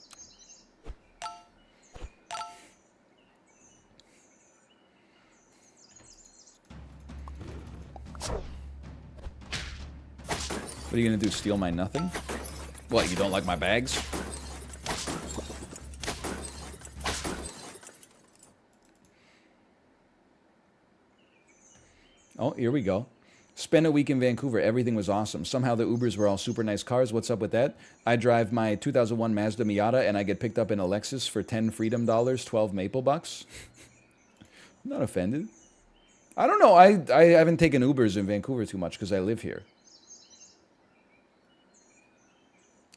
What are you gonna do, steal my nothing? What, you don't like my bags? Oh, here we go. Spent a week in Vancouver. Everything was awesome. Somehow the Ubers were all super nice cars. What's up with that? I drive my 2001 Mazda Miata and I get picked up in a Lexus for 10 freedom dollars, 12 maple bucks. I'm not offended. I don't know. I haven't taken Ubers in Vancouver too much because I live here.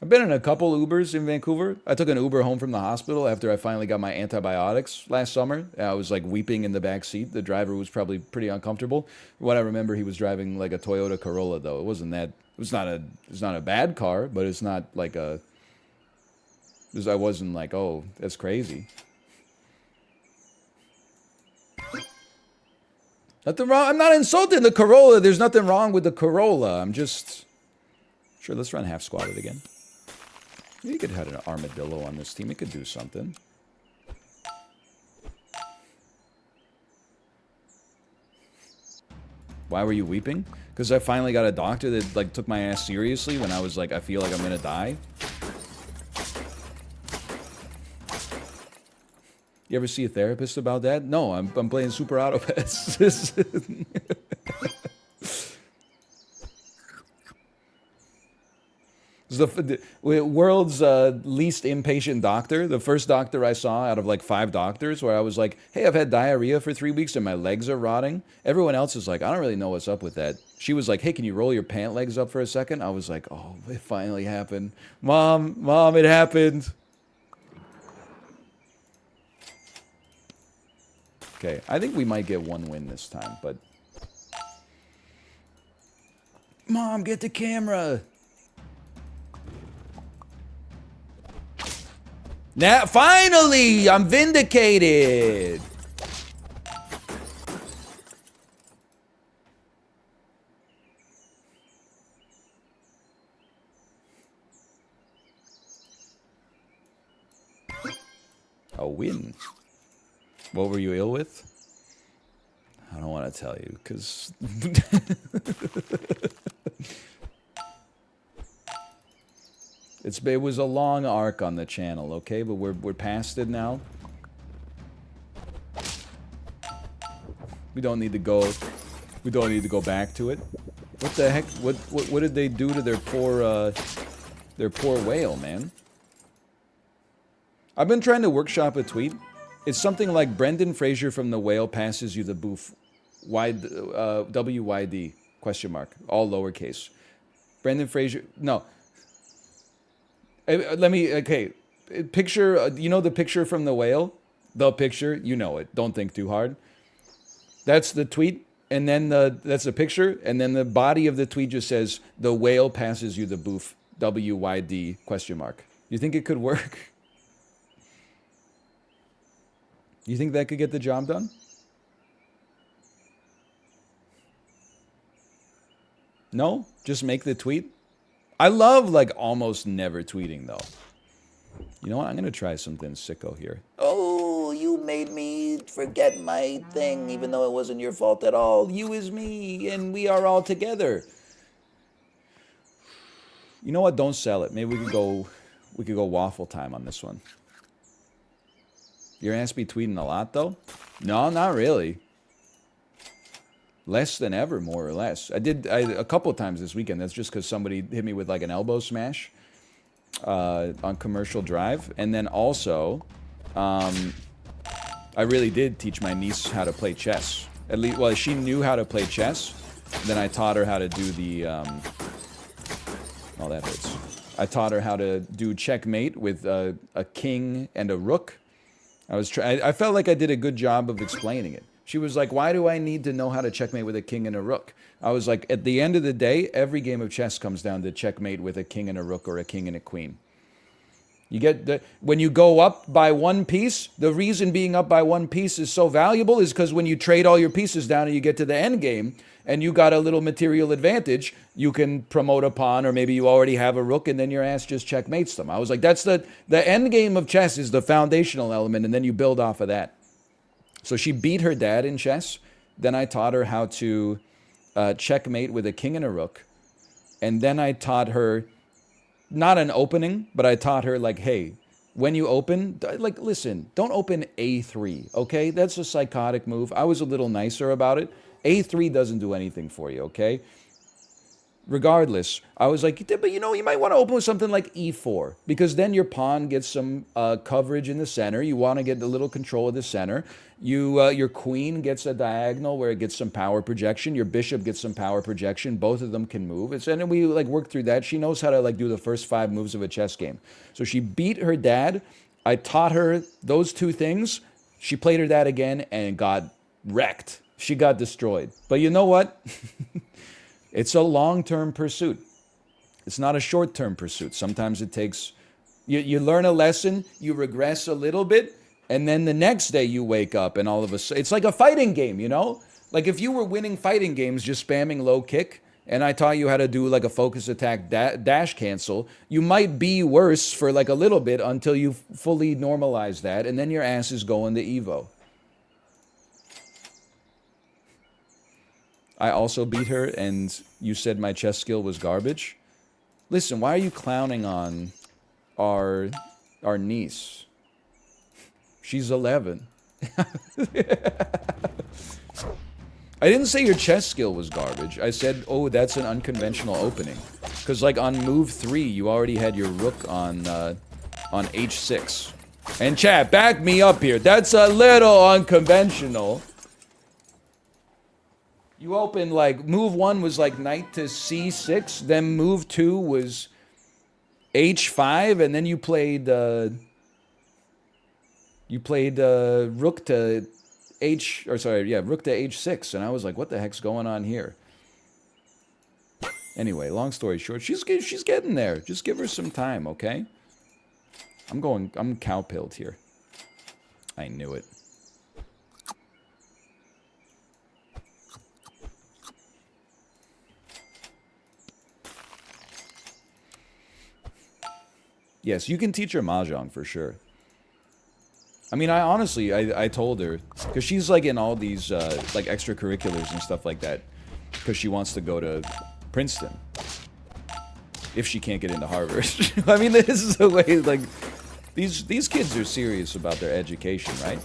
I've been in a couple Ubers in Vancouver. I took an Uber home from the hospital after I finally got my antibiotics last summer. I was like weeping in the back seat. The driver was probably pretty uncomfortable. What I remember, he was driving like a Toyota Corolla though. It wasn't that. It's not a bad car, but it's not like a. I wasn't like, oh, that's crazy. Nothing wrong. I'm not insulting the Corolla. There's nothing wrong with the Corolla. I'm just. Sure, let's run half squatted again. You could have an armadillo on this team. It could do something. Why were you weeping? Because I finally got a doctor that like took my ass seriously when I was like, I feel like I'm gonna die. You ever see a therapist about that? No, I'm playing Super Auto Pets. The world's least impatient doctor. The first doctor I saw out of like 5 doctors where I was like, hey, I've had diarrhea for 3 weeks and my legs are rotting. Everyone else is like, I don't really know what's up with that. She was like, hey, can you roll your pant legs up for a second? I was like, oh, it finally happened. Mom, it happened. Okay, I think we might get 1 win this time, but... Mom, get the camera! Now, finally, I'm vindicated. A win. What were you ill with? I don't want to tell you, because... It was a long arc on the channel, okay? But we're past it now. We don't need to go back to it. What the heck? What did they do to their poor whale, man? I've been trying to workshop a tweet. It's something like Brendan Fraser from The Whale passes you the boof. WYD question mark, all lowercase. Brendan Fraser, no. Okay, picture, you know the picture from The Whale? The picture, you know it, don't think too hard. That's the tweet, and then that's the picture, and then the body of the tweet just says, the whale passes you the boof, WYD question mark. You think it could work? You think that could get the job done? No? Just make the tweet? I love, like, almost never tweeting, though. You know what? I'm going to try something sicko here. Oh, you made me forget my thing, even though it wasn't your fault at all. You is me, and we are all together. You know what? Don't sell it. Maybe we could go waffle time on this one. Your ass be tweeting a lot, though? No, not really. Less than ever, more or less. I did a couple times this weekend. That's just because somebody hit me with like an elbow smash on Commercial Drive. And then also, I really did teach my niece how to play chess. At least, well, she knew how to play chess. Then I taught her how to do the... oh, that hurts. I taught her how to do checkmate with a king and a rook. I felt like I did a good job of explaining it. She was like, why do I need to know how to checkmate with a king and a rook? I was like, at the end of the day, every game of chess comes down to checkmate with a king and a rook or a king and a queen. You get when you go up by 1 piece, the reason being up by 1 piece is so valuable is because when you trade all your pieces down and you get to the end game and you got a little material advantage, you can promote a pawn, or maybe you already have a rook and then your ass just checkmates them. I was like, that's the end game of chess is the foundational element, and then you build off of that. So she beat her dad in chess. Then I taught her how to checkmate with a king and a rook. And then I taught her, not an opening, but I taught her like, hey, when you open, like, listen, don't open A3, okay? That's a psychotic move. I was a little nicer about it. A3 doesn't do anything for you, okay? regardless, I was like, but you might want to open with something like e4 because then your pawn gets some coverage in the center. You want to get a little control of the center. Your queen gets a diagonal where it gets some power projection. Your bishop gets some power projection. Both of them can move. And then we work through that. She knows how to do the first 5 moves of a chess game. So she beat her dad. I taught her those 2 things. She played her dad again and got wrecked. She got destroyed. But you know what? It's a long-term pursuit. It's not a short-term pursuit. Sometimes it takes, you learn a lesson, you regress a little bit, and then the next day you wake up and all of a sudden, it's like a fighting game, Like if you were winning fighting games just spamming low kick, and I taught you how to do like a focus attack dash cancel, you might be worse for like a little bit until you fully normalize that, and then your ass is going to Evo. I also beat her, and you said my chess skill was garbage. Listen, why are you clowning on our niece? She's 11. I didn't say your chess skill was garbage. I said, oh, that's an unconventional opening. Because like on move 3, you already had your rook on h6. And chat, back me up here. That's a little unconventional. You opened move 1 was knight to c6, then move 2 was h5, and then you played rook to rook to h6, and I was like, what the heck's going on here? Anyway, long story short, she's getting there. Just give her some time, okay? I'm cow-pilled here. I knew it. Yes, you can teach her mahjong for sure. I mean, I told her, because she's in all these extracurriculars and stuff like that, because she wants to go to Princeton. If she can't get into Harvard. I mean, this is the way, these kids are serious about their education, right?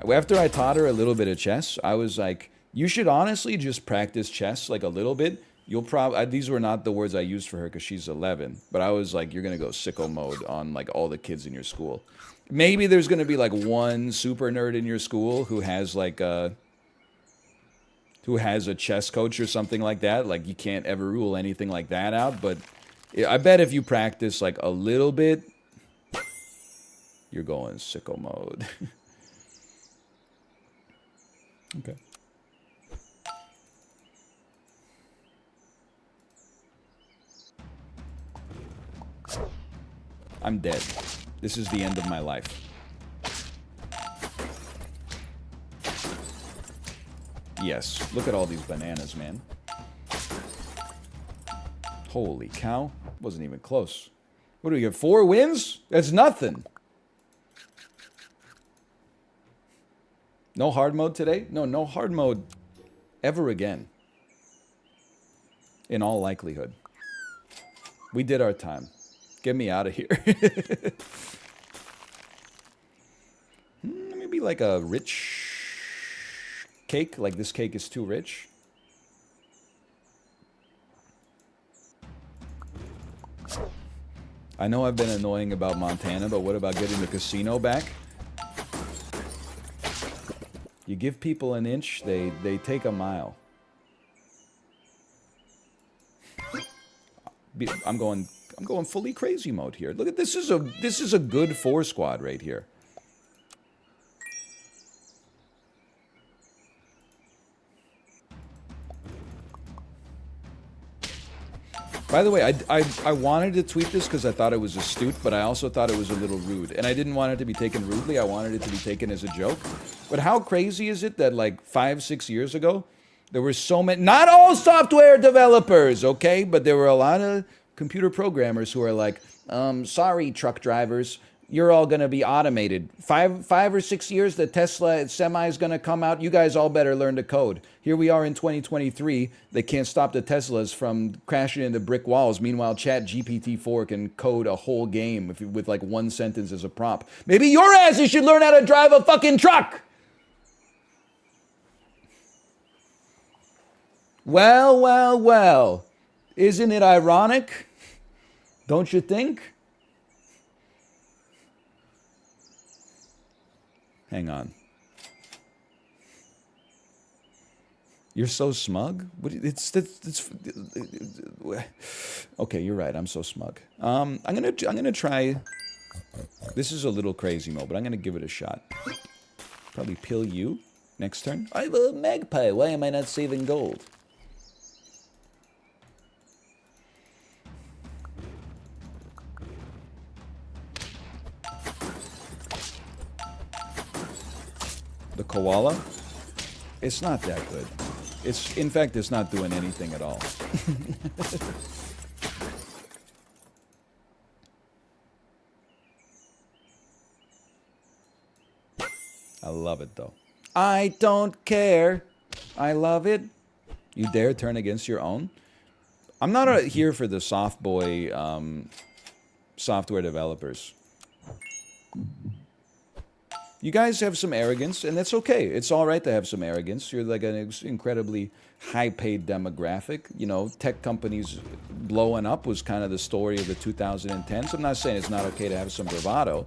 After I taught her a little bit of chess, I was like, you should honestly just practice chess a little bit. You'll probably, these were not the words I used for her because she's 11, but I was like, you're going to go sicko mode on all the kids in your school. Maybe there's going to be one super nerd in your school who has who has a chess coach or something like that. You can't ever rule anything like that out, but I bet if you practice a little bit, you're going sicko mode. Okay. I'm dead. This is the end of my life. Yes, look at all these bananas, man. Holy cow. Wasn't even close. What do we get, 4 wins? That's nothing. No hard mode today? No hard mode ever again. In all likelihood. We did our time. Get me out of here. Maybe a rich cake. This cake is too rich. I know I've been annoying about Montana, but what about getting the casino back? You give people an inch, they take a mile. I'm going fully crazy mode here. Look at this. This is a good 4 squad right here. By the way, I wanted to tweet this because I thought it was astute, but I also thought it was a little rude. And I didn't want it to be taken rudely. I wanted it to be taken as a joke. But how crazy is it that 5-6 years ago, there were so many, not all software developers, okay? But there were a lot of computer programmers who are like, sorry, truck drivers, you're all going to be automated. 5 or 6 years, the Tesla Semi is going to come out. You guys all better learn to code. Here we are in 2023. They can't stop the Teslas from crashing into brick walls. Meanwhile, Chat GPT-4 can code a whole game with 1 sentence as a prompt. Maybe your asses should learn how to drive a fucking truck. Well. Isn't it ironic? Don't you think? Hang on. You're so smug? Okay, you're right. I'm so smug. I'm gonna try. This is a little crazy mode, but I'm gonna give it a shot. Probably pill you next turn. I have a magpie. Why am I not saving gold? The koala? It's not that good. In fact, it's not doing anything at all. I love it, though. I don't care. I love it. You dare turn against your own? I'm not here for the soft boy software developers. You guys have some arrogance, and that's okay. It's all right to have some arrogance. You're like an incredibly high-paid demographic. You know, tech companies blowing up was kind of the story of the 2010s. I'm not saying it's not okay to have some bravado.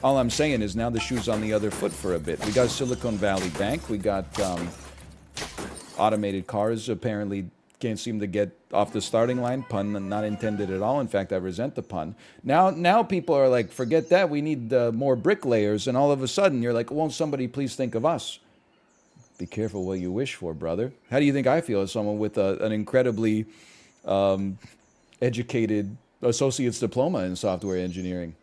All I'm saying is now the shoe's on the other foot for a bit. We got Silicon Valley Bank. We got automated cars apparently can't seem to get off the starting line. Pun not intended at all. In fact, I resent the pun. Now people are like, forget that. We need more bricklayers. And all of a sudden, you're like, won't somebody please think of us? Be careful what you wish for, brother. How do you think I feel as someone with an incredibly educated associate's diploma in software engineering?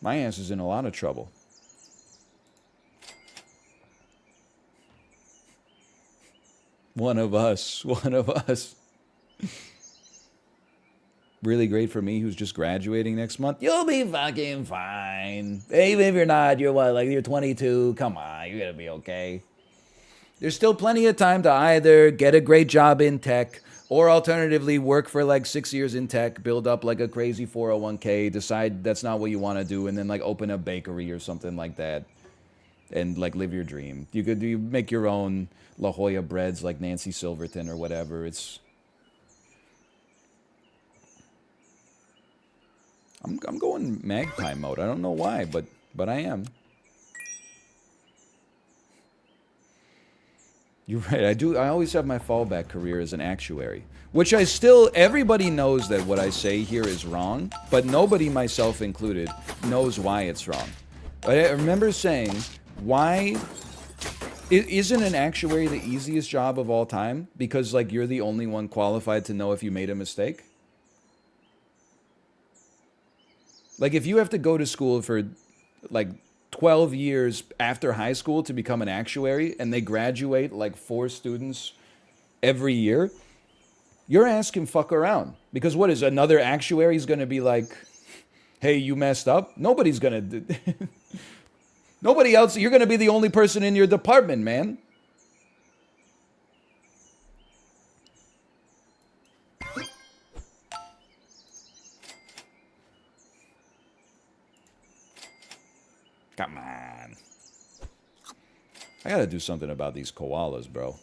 My ass is in a lot of trouble. One of us. Really great for me who's just graduating next month. You'll be fucking fine. Even if you're not, you're what, like you're 22? Come on, you're gonna be okay. There's still plenty of time to either get a great job in tech or alternatively work for like 6 years in tech, build up like a crazy 401k, decide that's not what you want to do, and then like open a bakery or something like that. And like live your dream. You make your own La Jolla breads like Nancy Silverton or whatever. I'm going magpie mode. I don't know why, but I am. You're right. I always have my fallback career as an actuary, which everybody knows that what I say here is wrong, but nobody, myself included, knows why it's wrong. I remember saying, why isn't an actuary the easiest job of all time? Because like you're the only one qualified to know if you made a mistake. Like if you have to go to school for like 12 years after high school to become an actuary and they graduate like 4 students every year, your ass can fuck around. Because what is another actuary's going to be like, hey, you messed up? Nobody's going to Nobody else, you're going to be the only person in your department, man. Come on. I got to do something about these koalas, bro.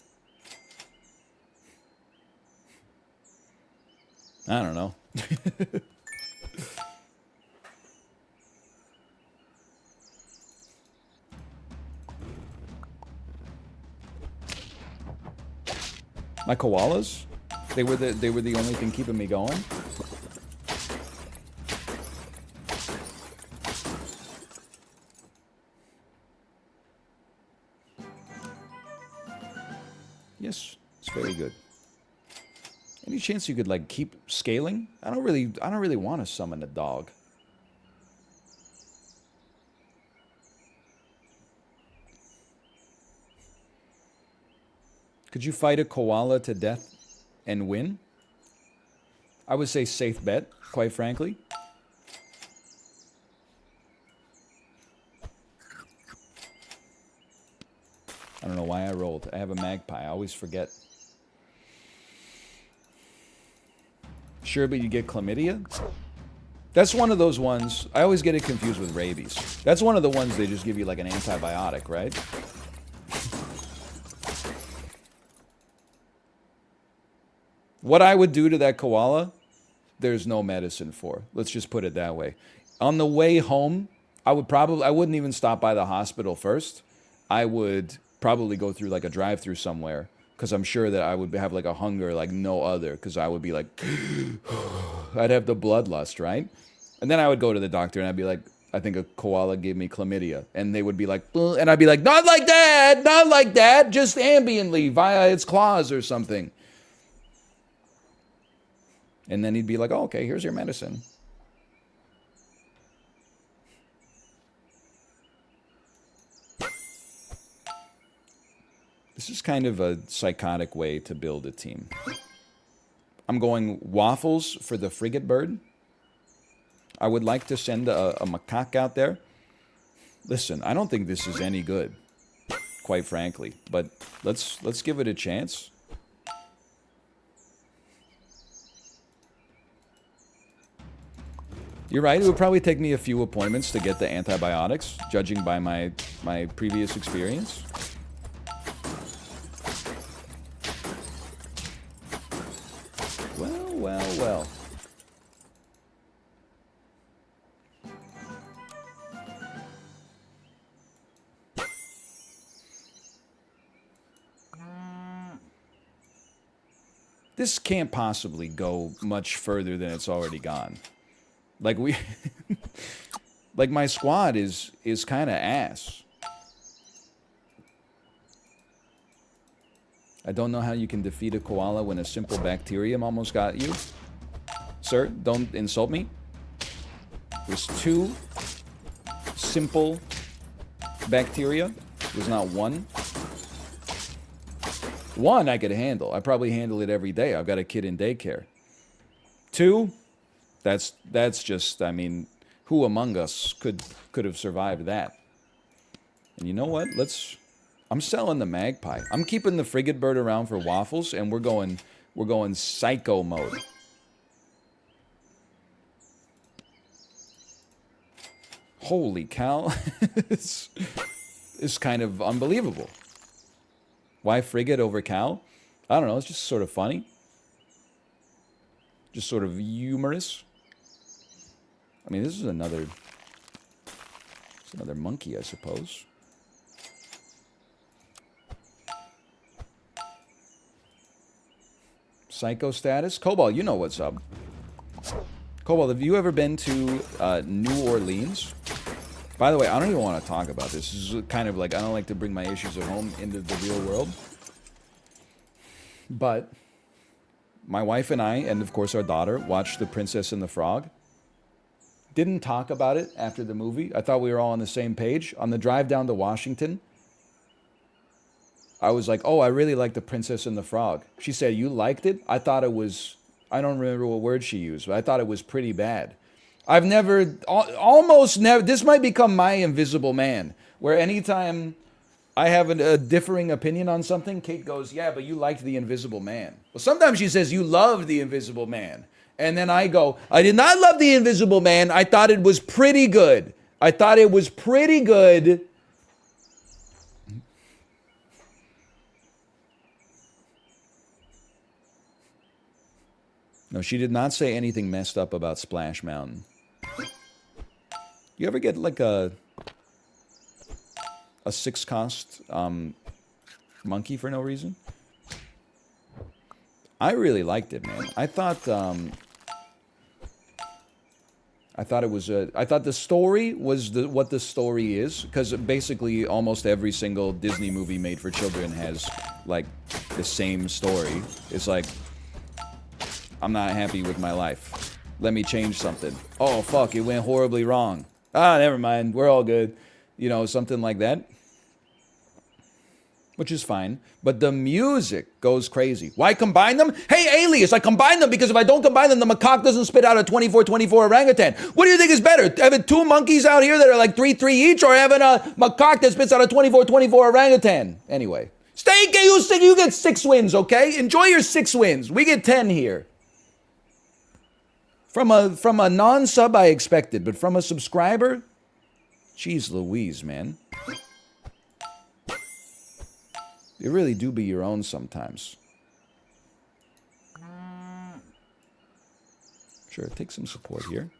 I don't know. My koalas, they were the only thing keeping me going. Yes, it's very good. Any chance you could like keep scaling? I don't really want to summon a dog. Could you fight a koala to death and win? I would say safe bet, quite frankly. I don't know why I rolled. I have a magpie. I always forget. Sure, but you get chlamydia? That's one of those ones. I always get it confused with rabies. That's one of the ones they just give you like an antibiotic, right? What I would do to that koala, there's no medicine for. Let's just put it that way. On the way home, I wouldn't even stop by the hospital first. I would probably go through like a drive-through somewhere because I'm sure that I would have like a hunger like no other because I would be like, I'd have the bloodlust, right? And then I would go to the doctor and I'd be like, I think a koala gave me chlamydia. And they would be like, and I'd be like, not like that, just ambiently via its claws or something. And then he'd be like, oh, okay, here's your medicine. This is kind of a psychotic way to build a team. I'm going waffles for the frigate bird. I would like to send a macaque out there. Listen, I don't think this is any good, quite frankly. But let's give it a chance. You're right, it would probably take me a few appointments to get the antibiotics, judging by my previous experience. Well. This can't possibly go much further than it's already gone. Like like my squad is kind of ass. I don't know how you can defeat a koala when a simple bacterium almost got you. Sir, don't insult me. There's 2 simple bacteria. There's not 1. 1 I could handle. I probably handle it every day. I've got a kid in daycare. 2, that's just, I mean, who among us could have survived that? And you know what? I'm selling the magpie. I'm keeping the frigate bird around for waffles, and we're going psycho mode. Holy cow. It's kind of unbelievable. Why frigate over cow? I don't know, it's just sort of funny. Just sort of humorous. I mean, this is another monkey, I suppose. Psycho status? Cobalt, you know what's up. Cobalt, have you ever been to New Orleans? By the way, I don't even want to talk about this. This is kind of like, I don't like to bring my issues at home into the real world. But my wife and I, and of course our daughter, watched The Princess and the Frog. Didn't talk about it after the movie. I thought we were all on the same page. On the drive down to Washington, I was like, oh, I really like The Princess and the Frog. She said, you liked it? I thought it was, I don't remember what word she used, but I thought it was pretty bad. I've never, almost never, this might become my invisible man, where anytime I have a differing opinion on something, Kate goes, yeah, but you liked The Invisible Man. Well, sometimes she says, you loved The Invisible Man. And then I go, I did not love The Invisible Man. I thought it was pretty good. I thought it was pretty good. No, she did not say anything messed up about Splash Mountain. You ever get like a 6-cost monkey for no reason? I really liked it, man. I thought it was I thought the story was what the story is, because basically almost every single Disney movie made for children has like the same story. It's like, I'm not happy with my life. Let me change something. Oh, fuck, it went horribly wrong. Ah, never mind. We're all good. You know, something like that. Which is fine. But the music goes crazy. Why combine them? Hey, Alias, I combine them because if I don't combine them, the macaque doesn't spit out a 24-24 orangutan. What do you think is better? Having 2 monkeys out here that are like 3-3 each, or having a macaque that spits out a 24-24 orangutan? Anyway. You get 6 wins, okay? Enjoy your 6 wins. We get 10 here. From a non-sub, I expected, but from a subscriber, jeez Louise, man. You really do be your own sometimes. Sure, take some support here.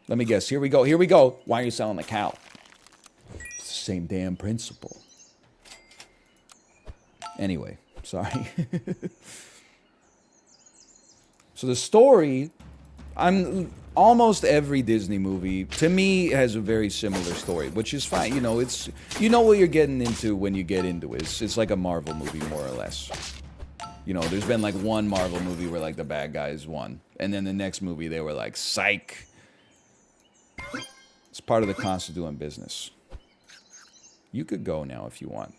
Let me guess. Here we go. Here we go. Why are you selling the cow? It's the same damn principle. Anyway, sorry. So the story, almost every Disney movie, to me, has a very similar story, which is fine. You know, you know what you're getting into when you get into it. It's like a Marvel movie, more or less. You know, there's been like one Marvel movie where like the bad guys won. And then the next movie, they were like, psych. It's part of the cost of doing business. You could go now if you want.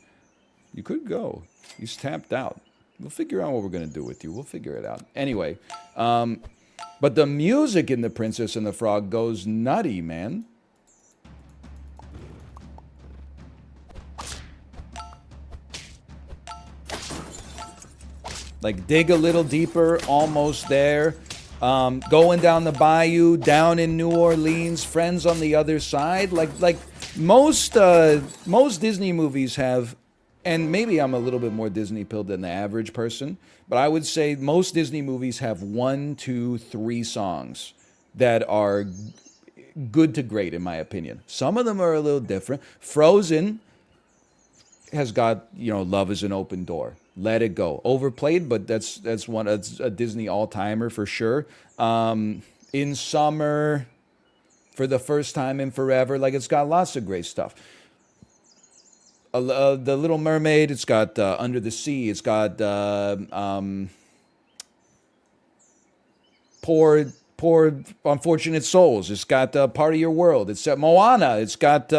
You could go. He's tapped out. We'll figure out what we're going to do with you. We'll figure it out. Anyway, but the music in The Princess and the Frog goes nutty, man. Like, dig a little deeper, almost there. Going down the bayou, down in New Orleans, friends on the other side. Like most Disney movies have, and maybe I'm a little bit more Disney pilled than the average person, but I would say most Disney movies have 1, 2, 3 songs that are good to great, in my opinion. Some of them are a little different. Frozen has got, you know, Love is an Open Door. Let It Go. Overplayed, but that's a Disney all-timer for sure. In Summer, For the First Time in Forever, like, it's got lots of great stuff. The Little Mermaid, it's got Under the Sea, it's got Poor Unfortunate Souls, it's got Part of Your World, it's Moana, it's got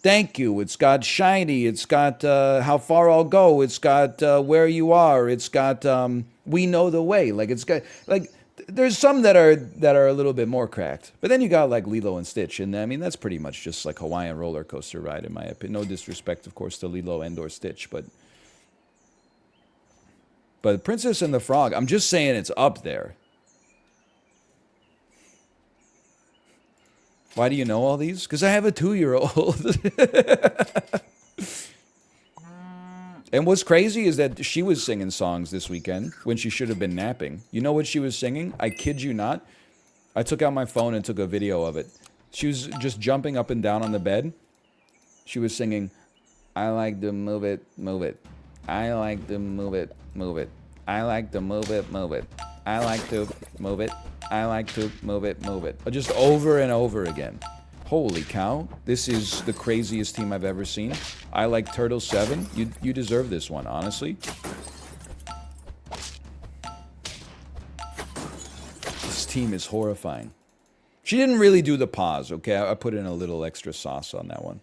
Thank You, it's got Shiny, it's got How Far I'll Go, it's got Where You Are, it's got We Know the Way. Like, it's got, like, there's some that are a little bit more cracked. But then you got like Lilo and Stitch, and I mean that's pretty much just like Hawaiian roller coaster ride in my opinion. No disrespect, of course, to Lilo and or Stitch, but Princess and the Frog, I'm just saying it's up there. Why do you know all these? Because I have a 2-year-old. And what's crazy is that she was singing songs this weekend when she should have been napping. You know what she was singing? I kid you not. I took out my phone and took a video of it. She was just jumping up and down on the bed. She was singing, I like to move it, move it. I like to move it, move it. I like to move it, move it. I like to move it. I like to move it, move it. Just over and over again. Holy cow, this is the craziest team I've ever seen. I like Turtle 7. You deserve this one, honestly. This team is horrifying. She didn't really do the pause, okay? I put in a little extra sauce on that one.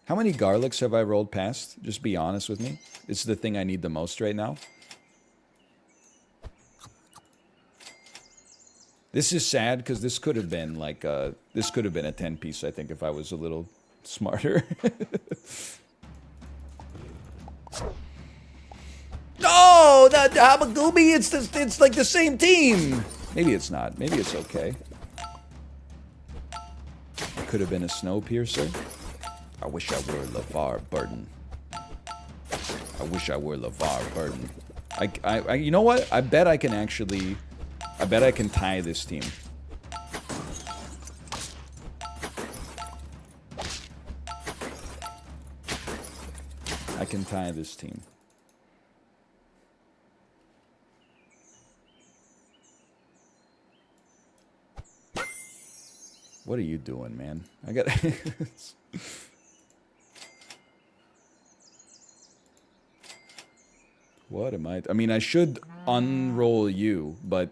How many garlics have I rolled past? Just be honest with me. It's the thing I need the most right now. This is sad because this could have been like a 10-piece, I think, if I was a little smarter. No, the Habagooby, it's like the same team. Maybe it's not. Maybe it's okay. It could have been a Snowpiercer. I wish I were LeVar Burton. I wish I were LeVar Burton. You know what? I bet I can tie this team. I can tie this team. What are you doing, man? I got. What am I mean, I should unroll you, but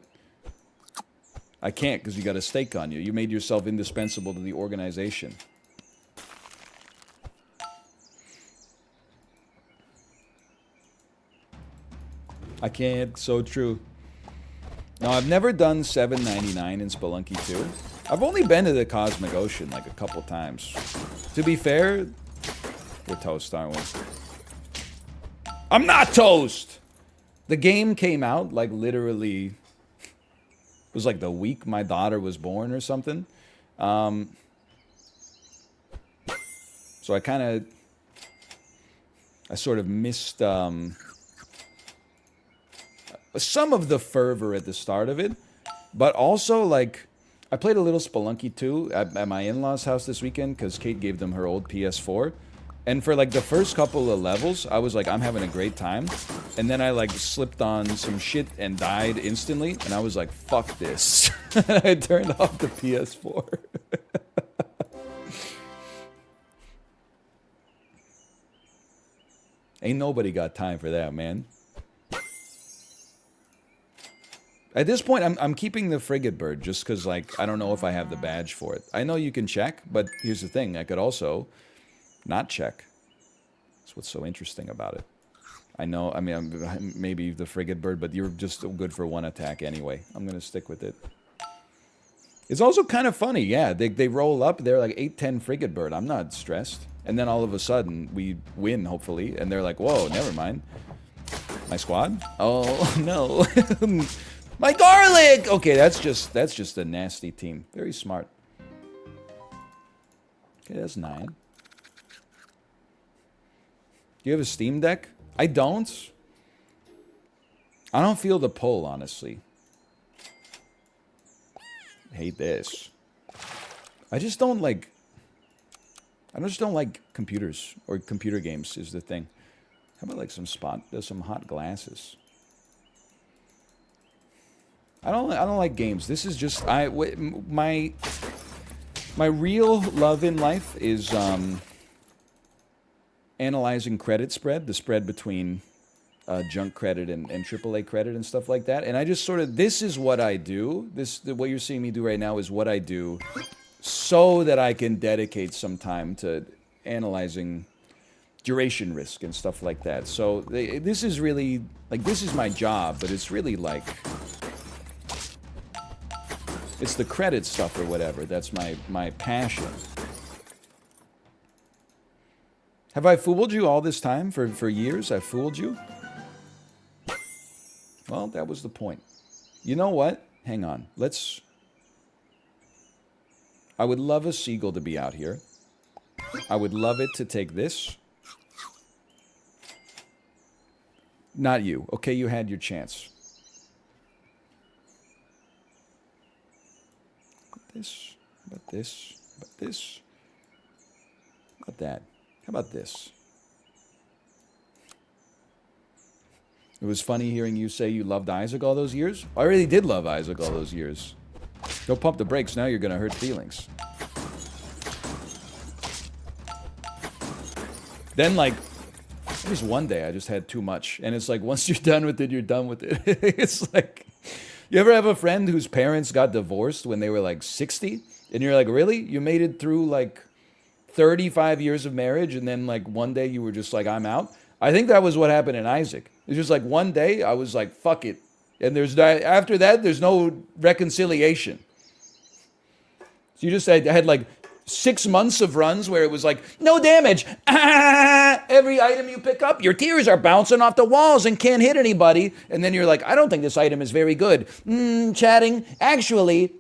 I can't because you got a stake on you. You made yourself indispensable to the organization. I can't. So true. No, I've never done $7.99 in Spelunky 2. I've only been to the Cosmic Ocean like a couple times. To be fair, we're toast, aren't we? I'm not toast! The game came out like literally... It was like the week my daughter was born or something. So I sort of missed some of the fervor at the start of it. But also, like, I played a little Spelunky 2 at my in-laws' house this weekend because Kate gave them her old PS4. And for, like, the first couple of levels, I was like, I'm having a great time. And then I, like, slipped on some shit and died instantly. And I was like, fuck this. I turned off the PS4. Ain't nobody got time for that, man. At this point, I'm keeping the frigate bird just because, like, I don't know if I have the badge for it. I know you can check, but here's the thing. I could also not check. That's what's so interesting about it. I know, I mean, maybe the frigate bird, but you're just good for one attack anyway. I'm going to stick with it. It's also kind of funny, yeah. They roll up, they're like 8-10 frigate bird. I'm not stressed. And then all of a sudden, we win, hopefully. And they're like, whoa, never mind. My squad? Oh, no. My garlic! Okay, that's just a nasty team. Very smart. Okay, that's 9. Do you have a Steam Deck? I don't. I don't feel the pull, honestly. Hate this. I just don't like computers or computer games is the thing. How about like some hot glasses? I don't like games. This is just my real love in life is analyzing credit spread, the spread between junk credit and AAA credit and stuff like that. And I just sort of, this is what I do. What you're seeing me do right now is what I do so that I can dedicate some time to analyzing duration risk and stuff like that. So this is really, like, this is my job, but it's really like, it's the credit stuff or whatever. That's my passion. Have I fooled you all this time? For years, I've fooled you? Well, that was the point. You know what? Hang on. I would love a seagull to be out here. I would love it to take this. Not you. Okay, you had your chance. This, how about this, how about this, how about that, how about this? It was funny hearing you say you loved Isaac all those years. I really did love Isaac all those years. Don't pump the brakes, now you're gonna hurt feelings. Then, like, there's one day I just had too much, and it's like, once you're done with it, you're done with it. It's like, you ever have a friend whose parents got divorced when they were like 60? And you're like, really? You made it through like 35 years of marriage, and then like one day you were just like, I'm out? I think that was what happened in Isaac. It's just like one day I was like, fuck it. And after that, there's no reconciliation. So you just had like 6 months of runs where it was like, no damage. Every item you pick up, your tears are bouncing off the walls and can't hit anybody. And then you're like, I don't think this item is very good. Chatting. Actually,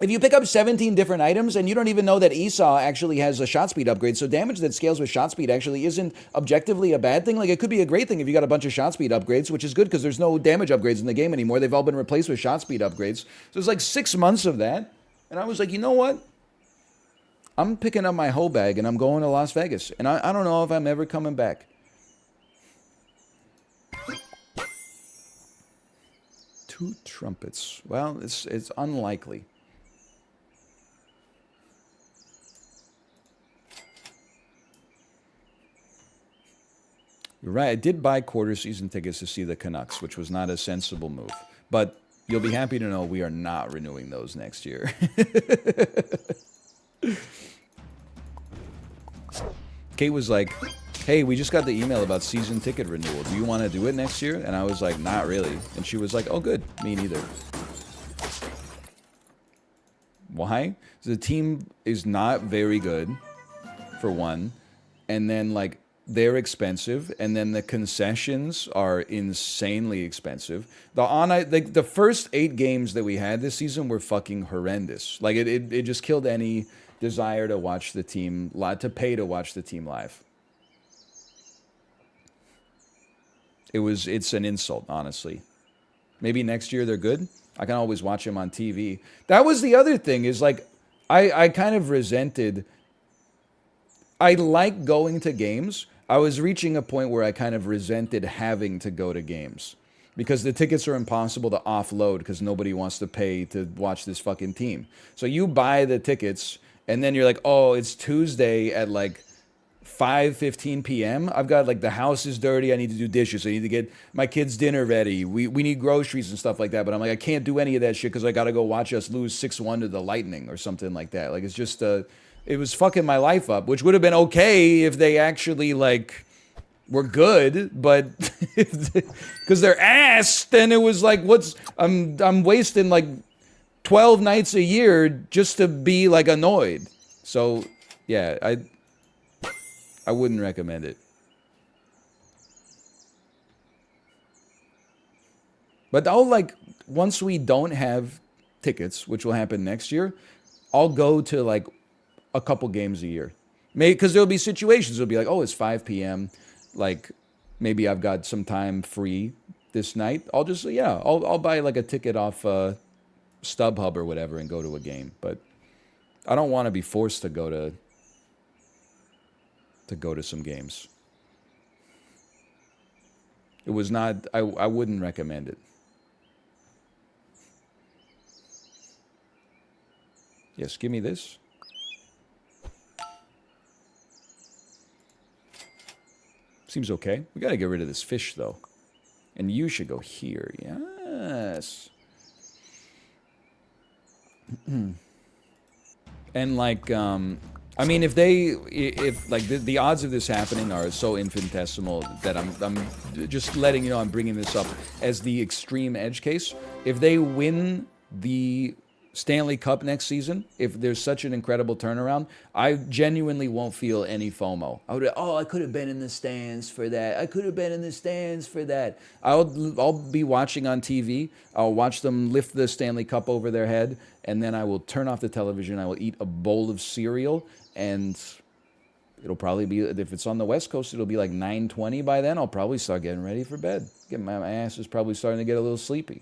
if you pick up 17 different items and you don't even know that Esau actually has a shot speed upgrade, so damage that scales with shot speed actually isn't objectively a bad thing. Like, it could be a great thing if you got a bunch of shot speed upgrades, which is good because there's no damage upgrades in the game anymore. They've all been replaced with shot speed upgrades. So it's like 6 months of that. And I was like, you know what? I'm picking up my whole bag and I'm going to Las Vegas. And I don't know if I'm ever coming back. Two trumpets. Well, it's unlikely. You're right. I did buy quarter season tickets to see the Canucks, which was not a sensible move. But you'll be happy to know we are not renewing those next year. Kate was like, hey, we just got the email about season ticket renewal. Do you want to do it next year? And I was like, not really. And she was like, oh, good. Me neither. Why? The team is not very good, for one. And then, like, they're expensive. And then the concessions are insanely expensive. The first 8 games that we had this season were fucking horrendous. Like, it just killed any desire to watch the team, to pay to watch the team live. It's an insult, honestly. Maybe next year they're good. I can always watch them on TV. That was the other thing is like, I kind of resented. I like going to games. I was reaching a point where I kind of resented having to go to games because the tickets are impossible to offload because nobody wants to pay to watch this fucking team. So you buy the tickets and then you're like, oh, it's Tuesday at like 5:15 p.m. I've got like the house is dirty. I need to do dishes. I need to get my kids' dinner ready. We need groceries and stuff like that. But I'm like, I can't do any of that shit because I got to go watch us lose 6-1 to the Lightning or something like that. Like it's just it was fucking my life up, which would have been okay if they actually like were good, but because they're ass, then it was like, what's I'm wasting like 12 nights a year just to be like annoyed. So yeah, I wouldn't recommend it. But I'll like, once we don't have tickets, which will happen next year, I'll go to like a couple games a year. Maybe because there'll be situations, it'll be like, oh, it's 5 p.m. Like maybe I've got some time free this night. I'll just, yeah, I'll buy like a ticket off StubHub or whatever and go to a game. But I don't want to be forced to go to some games. It was not, I wouldn't recommend it. Yes, give me this. Seems okay. We got to get rid of this fish, though. And you should go here. Yes. And like, I mean, if like the odds of this happening are so infinitesimal that I'm just letting you know I'm bringing this up as the extreme edge case. If they win the Stanley Cup next season, if there's such an incredible turnaround, I genuinely won't feel any FOMO. I could have been in the stands for that. I could have been in the stands for that. I'll be watching on TV. I'll watch them lift the Stanley Cup over their head, and then I will turn off the television. I will eat a bowl of cereal, and it'll probably be, if it's on the West Coast, it'll be like 9:20 by then. I'll probably start getting ready for bed. My ass is probably starting to get a little sleepy.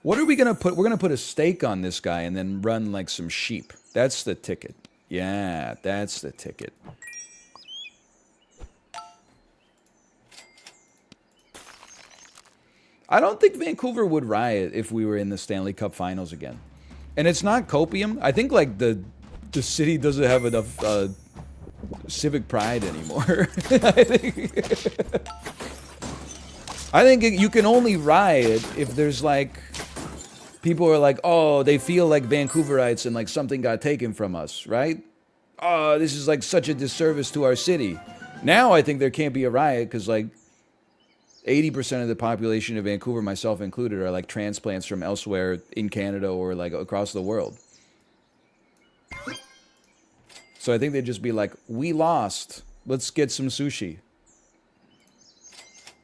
What are we going to put? We're going to put a stake on this guy and then run like some sheep. That's the ticket. Yeah, that's the ticket. I don't think Vancouver would riot if we were in the Stanley Cup Finals again. And it's not copium. I think like the city doesn't have enough civic pride anymore. I think you can only riot if there's like, people are like, oh, they feel like Vancouverites and like something got taken from us, right? Oh, this is like such a disservice to our city. Now I think there can't be a riot because like 80% of the population of Vancouver, myself included, are like transplants from elsewhere in Canada or like across the world. So I think they'd just be like, we lost. Let's get some sushi.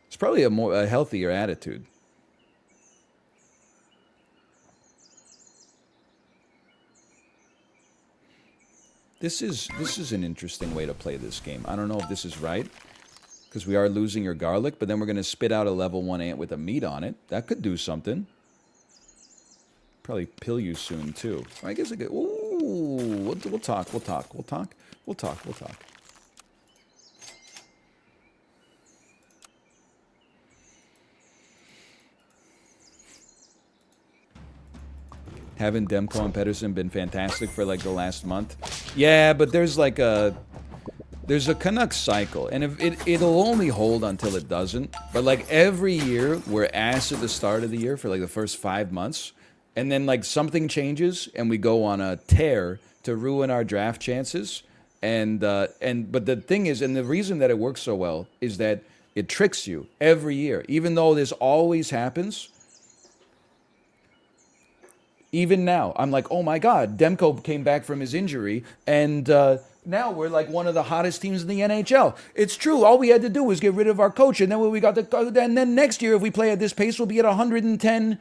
It's probably a healthier attitude. This is an interesting way to play this game. I don't know if this is right, because we are losing your garlic, but then we're going to spit out a level 1 ant with a meat on it. That could do something. Probably pill you soon, too. I guess I could... Ooh, we'll talk. Haven't Demko and Pedersen been fantastic for like the last month? Yeah, but there's like there's a Canucks cycle, and if it'll only hold until it doesn't. But like every year, we're ass at the start of the year for like the first 5 months, and then like something changes, and we go on a tear to ruin our draft chances. But the thing is, and the reason that it works so well is that it tricks you every year, even though this always happens. Even now, I'm like, oh my God, Demko came back from his injury, and now we're like one of the hottest teams in the NHL. It's true. All we had to do was get rid of our coach, and then when we got and then next year, if we play at this pace, we'll be at 110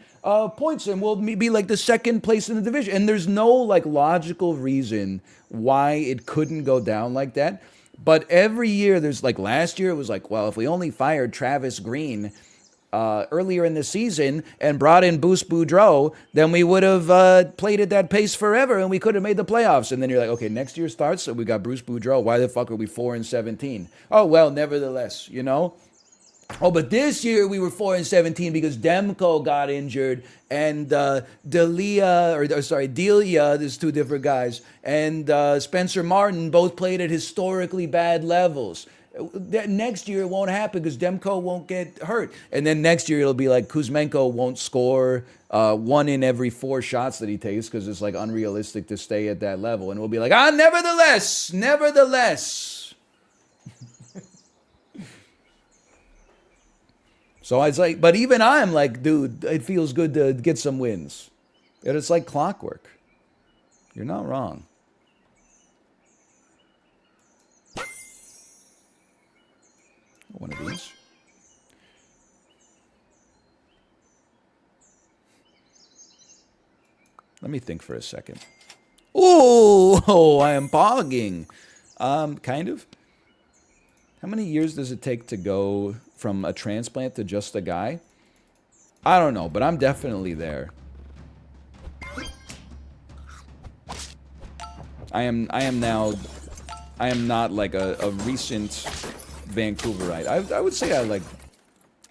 points, and we'll be like the second place in the division. And there's no like logical reason why it couldn't go down like that. But every year, there's like last year, it was like, well, if we only fired Travis Green earlier in the season and brought in Boost Boudreaux, then we would have played at that pace forever and we could have made the playoffs. And then you're like, okay, next year starts, so we got Bruce Boudreaux. Why the fuck are we 4-17? Oh, well, nevertheless, you know? Oh, but this year we were 4-17 because Demko got injured and Delia, there's two different guys, and Spencer Martin both played at historically bad levels. Next year it won't happen because Demko won't get hurt. And then next year it'll be like Kuzmenko won't score 1 in every 4 shots that he takes because it's like unrealistic to stay at that level. And we'll be like, nevertheless. So it's like, but even I'm like, dude, it feels good to get some wins. And it's like clockwork. You're not wrong. One of these. Let me think for a second. Oh, I am pogging. Kind of. How many years does it take to go from a transplant to just a guy? I don't know, but I'm definitely there. I am not like a recent Vancouverite. I would say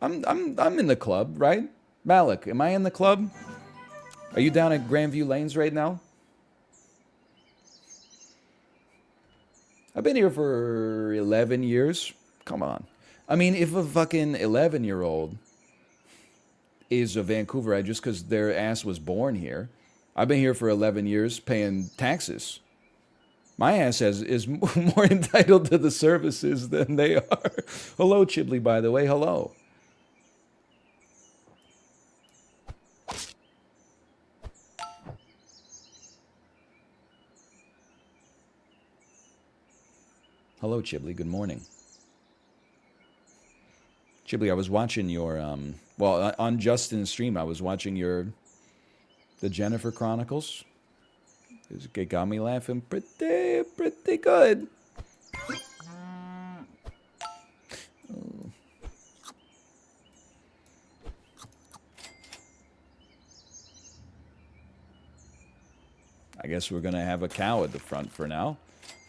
I'm in the club, right? Malik, am I in the club? Are you down at Grandview Lanes right now? I've been here for 11 years. Come on. I mean, if a fucking 11-year-old is a Vancouverite just because their ass was born here, I've been here for 11 years paying taxes. My ass is more entitled to the services than they are. Hello, Chibley, by the way. Hello. Hello, Chibley. Good morning. Chibley, I was watching your, on Justin's stream, I was watching the Jennifer Chronicles. It got me laughing pretty good. Oh. I guess we're going to have a cow at the front for now.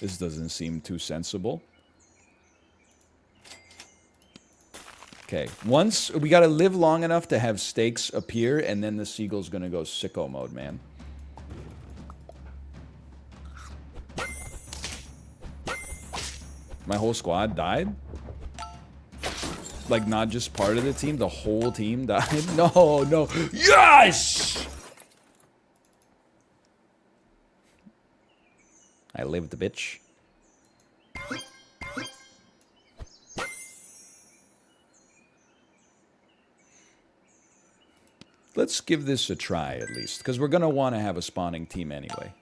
This doesn't seem too sensible. Okay, once we got to live long enough to have stakes appear, and then the seagull's gonna go sicko mode, man. My whole squad died? Like, not just part of the team, the whole team died? No. Yes! I lived, bitch. Let's give this a try, at least, because we're going to want to have a spawning team anyway.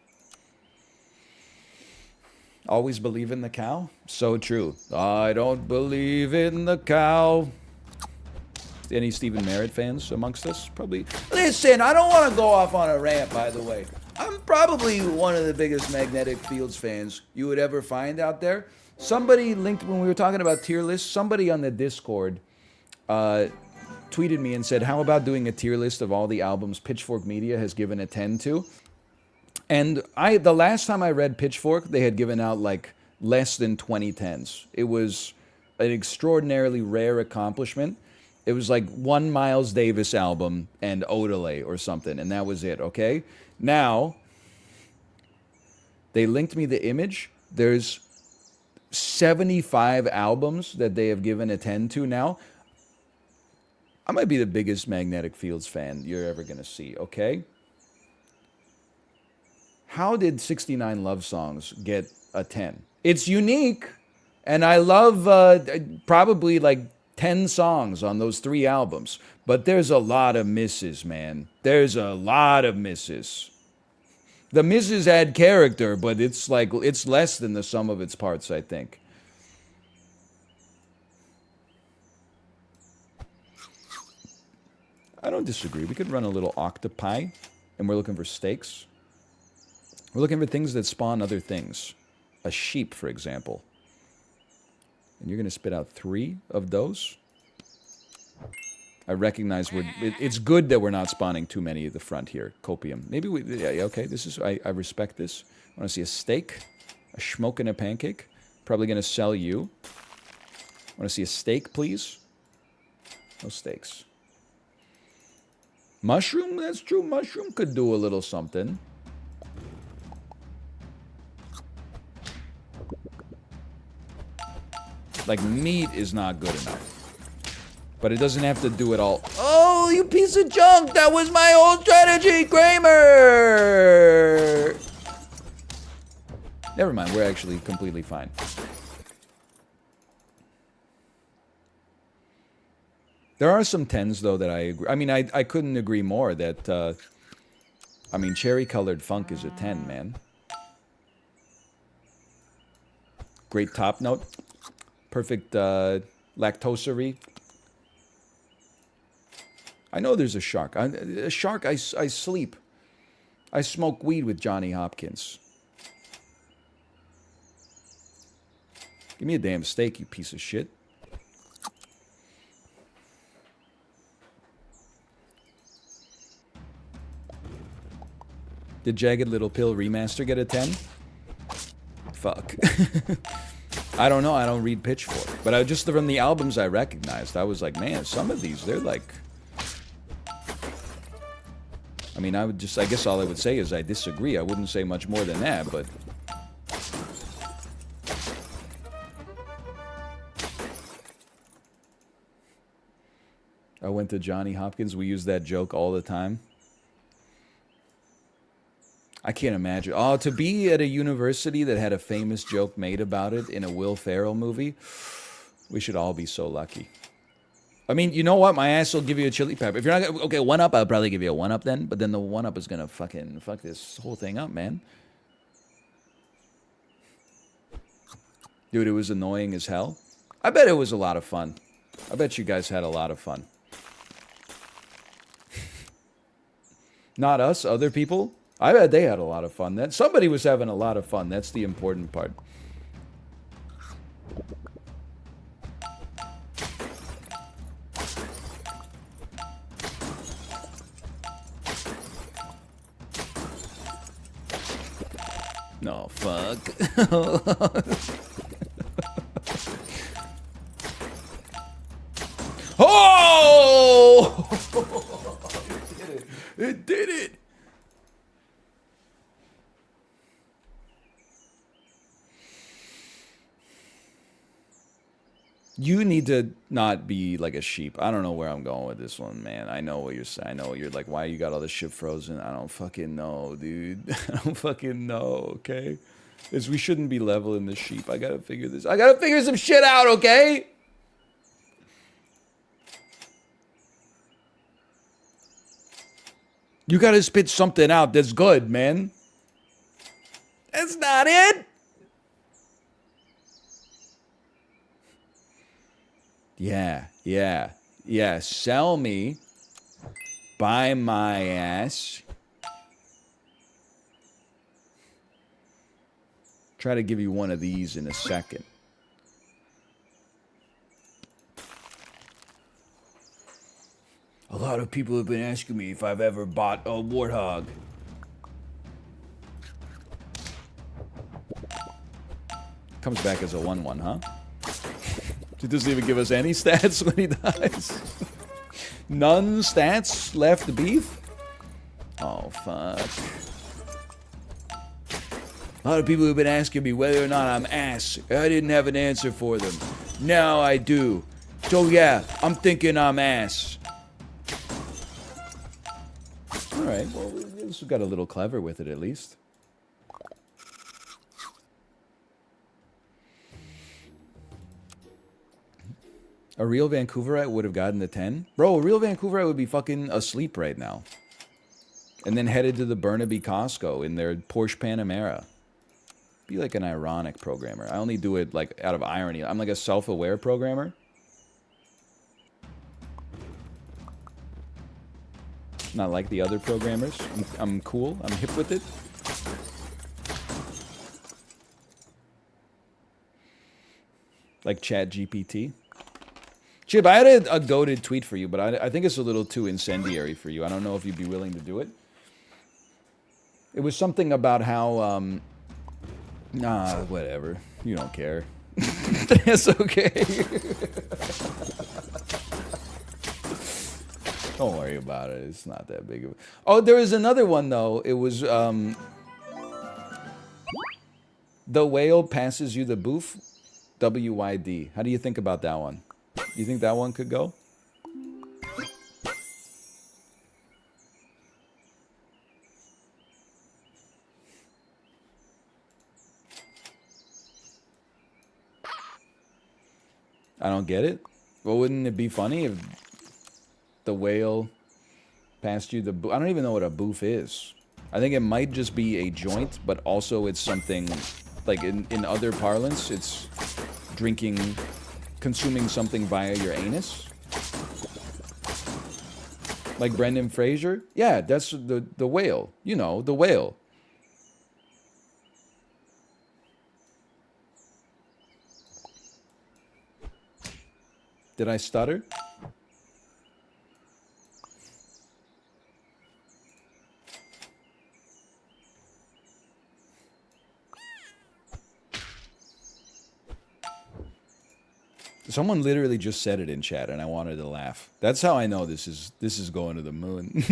Always believe in the cow? So true. I don't believe in the cow. Any Stephen Merritt fans amongst us? Probably. Listen, I don't want to go off on a rant, by the way. I'm probably one of the biggest Magnetic Fields fans you would ever find out there. Somebody linked, when we were talking about tier lists, somebody on the Discord tweeted me and said, how about doing a tier list of all the albums Pitchfork Media has given a 10 to? And the last time I read Pitchfork, they had given out like less than 20 10s. It was an extraordinarily rare accomplishment. It was like one Miles Davis album and Odelay or something, and that was it, okay? Now, they linked me the image. There's 75 albums that they have given a 10 to now. I might be the biggest Magnetic Fields fan you're ever going to see, okay? How did 69 Love Songs get a 10? It's unique, and I love probably like 10 songs on those 3 albums. But there's a lot of misses, man. There's a lot of misses. The misses add character, but it's less than the sum of its parts, I think. I don't disagree. We could run a little octopi, and we're looking for stakes. We're looking for things that spawn other things. A sheep, for example. You're going to spit out 3 of those. I recognize it's good that we're not spawning too many at the front here. Copium. Maybe we... Yeah, okay, this is... I respect this. I want to see a steak. A schmoke and a pancake. Probably going to sell you. I want to see a steak, please. No steaks. Mushroom? That's true. Mushroom could do a little something. Like, meat is not good enough. But it doesn't have to do it all. Oh, you piece of junk! That was my old strategy, Kramer! Never mind, we're actually completely fine. There are some 10s, though, that I agree. I mean, I couldn't agree more that, I mean, cherry-colored funk is a 10, man. Great top note. Perfect, lactosery. I know there's a shark. A shark, I sleep. I smoke weed with Johnny Hopkins. Give me a damn steak, you piece of shit. Did Jagged Little Pill Remaster get a 10? Fuck. I don't know. I don't read Pitchfork. But I just from the albums I recognized, I was like, man, some of these, they're like... I mean, I guess all I would say is I disagree. I wouldn't say much more than that, but... I went to Johnny Hopkins. We use that joke all the time. I can't imagine. Oh, to be at a university that had a famous joke made about it in a Will Ferrell movie, we should all be so lucky. I mean, you know what? My ass will give you a chili pepper. If you're not gonna, okay, 1-up, I'll probably give you a 1-up then. But then the 1-up is gonna fucking fuck this whole thing up, man. Dude, it was annoying as hell. I bet it was a lot of fun. I bet you guys had a lot of fun. Not us, other people. I bet they had a lot of fun. That somebody was having a lot of fun. That's the important part. No, fuck. Oh! It did it! You need to not be like a sheep. I don't know where I'm going with this one, man. I know what you're saying. I know what you're like, why you got all this shit frozen? I don't fucking know, dude. I don't fucking know, okay? We shouldn't be leveling the sheep. I gotta figure this. I gotta figure some shit out, okay? You gotta spit something out that's good, man. That's not it. Yeah. Sell me. Buy my ass. Try to give you one of these in a second. A lot of people have been asking me if I've ever bought a warthog. Comes back as a 1-1, huh? He doesn't even give us any stats when he dies. None stats left beef? Oh, fuck. A lot of people have been asking me whether or not I'm ass. I didn't have an answer for them. Now I do. So yeah, I'm thinking I'm ass. Alright, well, we got a little clever with it at least. A real Vancouverite would have gotten the 10? Bro, a real Vancouverite would be fucking asleep right now. And then headed to the Burnaby Costco in their Porsche Panamera. Be like an ironic programmer. I only do it like out of irony. I'm like a self-aware programmer. Not like the other programmers. I'm cool. I'm hip with it. Like Chat GPT. Chip, I had a goated tweet for you, but I think it's a little too incendiary for you. I don't know if you'd be willing to do it. It was something about how, nah, whatever. You don't care. It's okay. Don't worry about it. It's not that big of a... Oh, there was another one, though. It was, the whale passes you the boof. WYD. How do you think about that one? You think that one could go? I don't get it. Well, wouldn't it be funny if the whale passed you the boof? I don't even know what a boof is. I think it might just be a joint, but also it's something, like in other parlance, it's drinking, consuming something via your anus. Like Brendan Fraser? Yeah, that's the whale. You know, the whale. Did I stutter? Someone literally just said it in chat, and I wanted to laugh. That's how I know this is going to the moon.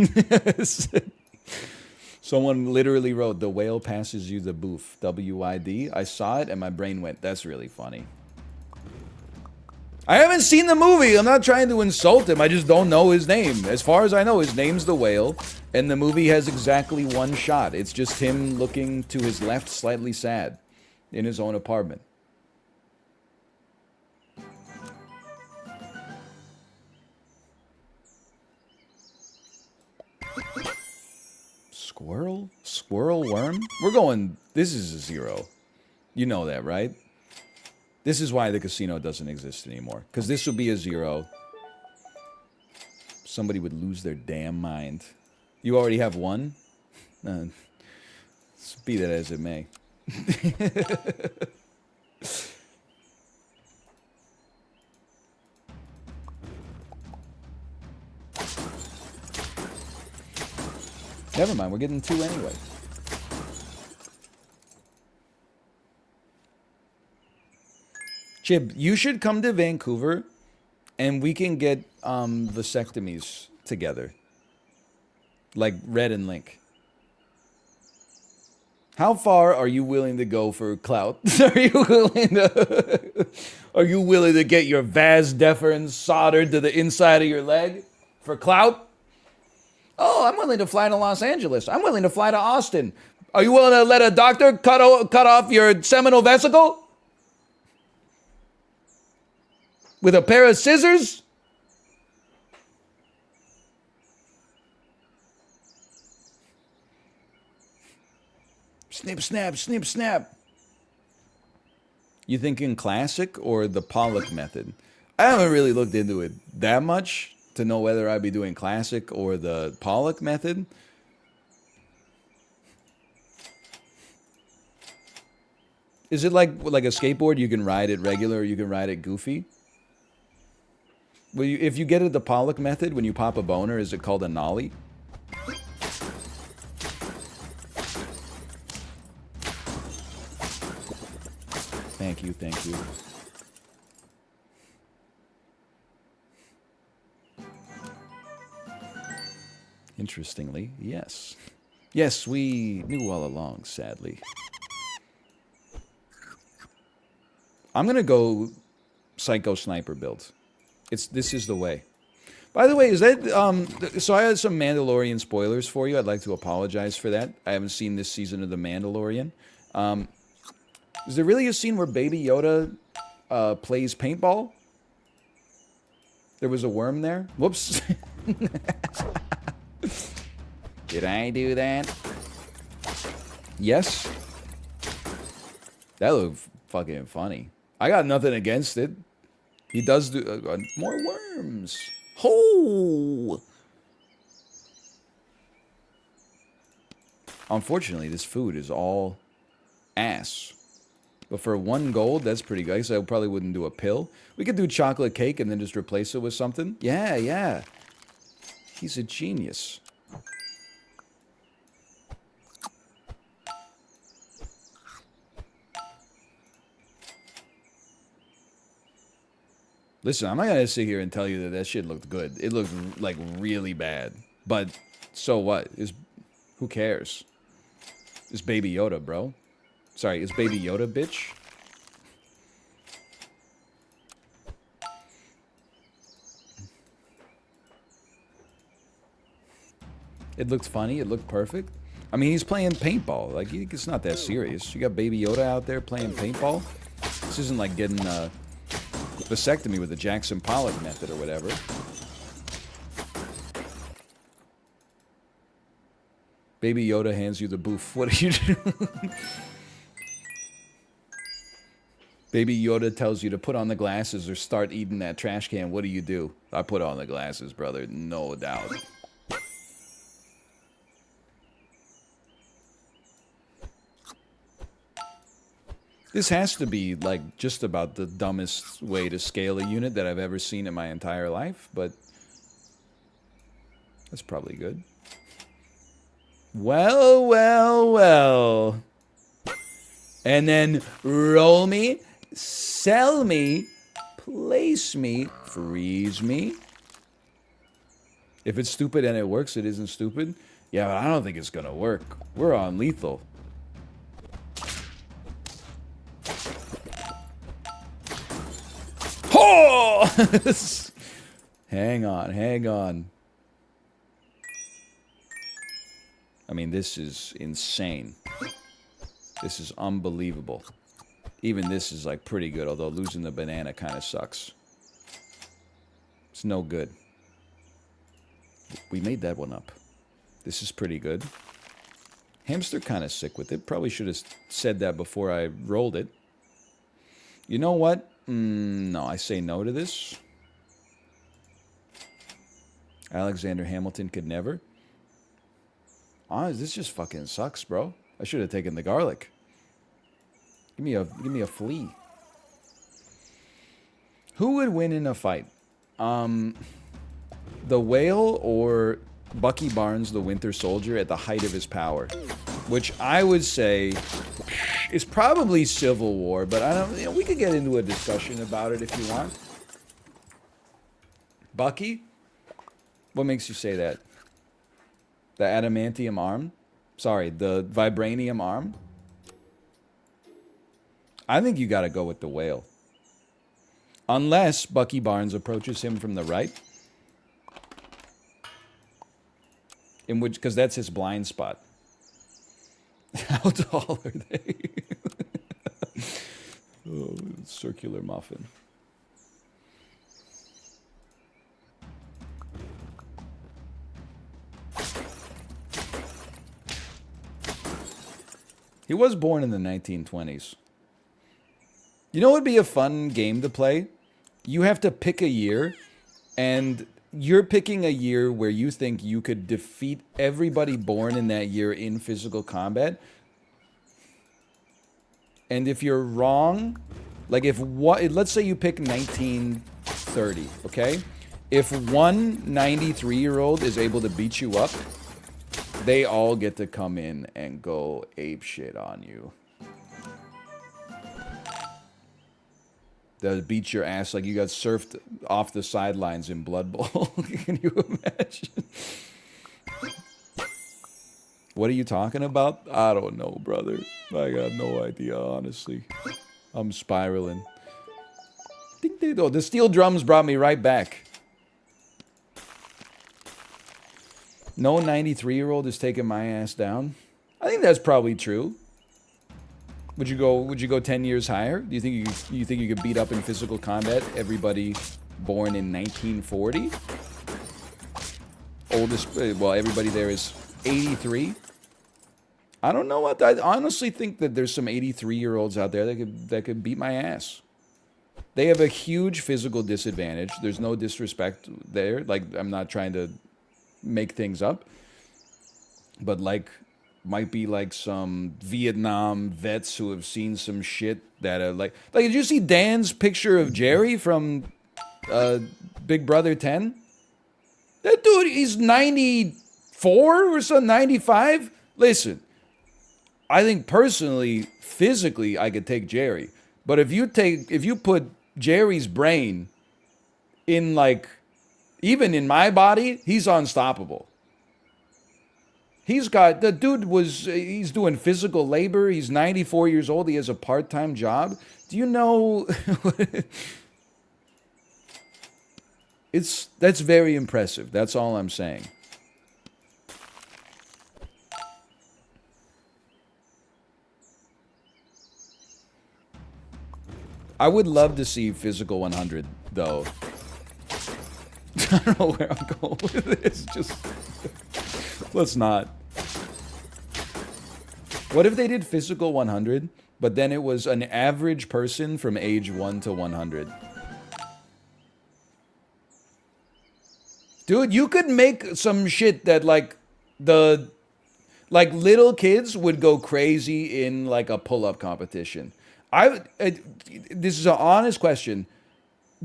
Someone literally wrote, "The whale passes you the boof." WYD. I saw it, and my brain went, "That's really funny." I haven't seen the movie. I'm not trying to insult him. I just don't know his name. As far as I know, his name's the whale, and the movie has exactly one shot. It's just him looking to his left, slightly sad, in his own apartment. Squirrel? Squirrel worm? We're going... This is a 0. You know that, right? This is why the casino doesn't exist anymore. Because this would be a 0. Somebody would lose their damn mind. You already have one? Be that as it may. Never mind, we're getting 2 anyway. Chib, you should come to Vancouver and we can get vasectomies together. Like Red and Link. How far are you willing to go for clout? Are you willing to get your vas deferens soldered to the inside of your leg for clout? Oh, I'm willing to fly to Los Angeles. I'm willing to fly to Austin. Are you willing to let a doctor cut off your seminal vesicle? With a pair of scissors? Snip, snap, snip, snap. You thinking classic or the Pollock method? I haven't really looked into it that much to know whether I'd be doing classic or the Pollock method. Is it like a skateboard? You can ride it regular or you can ride it goofy? Well, if you get it the Pollock method, when you pop a boner, is it called a nollie? Thank you, thank you. Interestingly, yes. Yes, we knew all along, sadly. I'm gonna go Psycho Sniper build. This is the way. By the way, is that so I had some Mandalorian spoilers for you. I'd like to apologize for that. I haven't seen this season of The Mandalorian. Is there really a scene where Baby Yoda plays paintball? There was a worm there? Whoops. Did I do that? Yes. That looked fucking funny. I got nothing against it. He does do more worms. Ho! Unfortunately, this food is all ass. But for 1 gold, that's pretty good. I guess I probably wouldn't do a pill. We could do chocolate cake and then just replace it with something. Yeah, yeah. He's a genius. Listen, I'm not going to sit here and tell you that that shit looked good. It looked, like, really bad. But so what? Who cares? It's Baby Yoda, bro. Sorry, it's Baby Yoda, bitch. It looked funny. It looked perfect. I mean, he's playing paintball. Like, it's not that serious. You got Baby Yoda out there playing paintball. This isn't like getting a vasectomy with the Jackson Pollock method or whatever. Baby Yoda hands you the boof. What do you do? Baby Yoda tells you to put on the glasses or start eating that trash can. What do you do? I put on the glasses, brother. No doubt. This has to be, like, just about the dumbest way to scale a unit that I've ever seen in my entire life, but that's probably good. Well, well, well. And then roll me, sell me, place me, freeze me. If it's stupid and it works, it isn't stupid. Yeah, but I don't think it's gonna work. We're on lethal. Oh! Hang on, hang on. I mean, this is insane. This is unbelievable. Even this is, like, pretty good, although losing the banana kind of sucks. It's no good. We made that one up. This is pretty good. Hamster kind of sick with it. Probably should have said that before I rolled it. You know what? No, I say no to this. Alexander Hamilton could never. This just fucking sucks, bro. I should have taken the garlic. Give me a flea. Who would win in a fight? The whale or Bucky Barnes, the Winter Soldier, at the height of his power? Which I would say is probably Civil War, but I don't. You know, we could get into a discussion about it if you want. Bucky? What makes you say that? The adamantium arm? Sorry, the vibranium arm? I think you gotta go with the whale. Unless Bucky Barnes approaches him from the right. In which, because that's his blind spot. How tall are they? Oh, circular muffin. He was born in the 1920s. You know what would be a fun game to play? You have to pick a year, and you're picking a year where you think you could defeat everybody born in that year in physical combat. And if you're wrong, like let's say you pick 1930, okay? If one 93-year-old is able to beat you up, they all get to come in and go ape shit on you. They'll beat your ass like you got surfed off the sidelines in Blood Bowl. Can you imagine? What are you talking about? I don't know, brother. I got no idea, honestly. I'm spiraling. Ding, ding, ding. The steel drums brought me right back. No 93-year-old is taking my ass down. I think that's probably true. Would you go 10 years higher? Do you think you could beat up in physical combat everybody born in 1940? Oldest, well, everybody there is 83. I don't know what. I honestly think that there's some 83-year-olds out there that could beat my ass. They have a huge physical disadvantage. There's no disrespect there. Like, I'm not trying to make things up, but like might be like some Vietnam vets who have seen some shit that are like did you see Dan's picture of Jerry from Big Brother 10? That dude, he's 94 or so, 95. Listen, I think personally, physically, I could take Jerry. But if you put Jerry's brain in like, even in my body, he's unstoppable. He's doing physical labor. He's 94 years old. He has a part-time job. Do you know? That's very impressive. That's all I'm saying. I would love to see Physical 100, though. I don't know where I'm going with this. Just let's not. What if they did Physical 100, but then it was an average person from age 1 to 100? Dude, you could make some shit that like little kids would go crazy in like a pull-up competition. This is an honest question.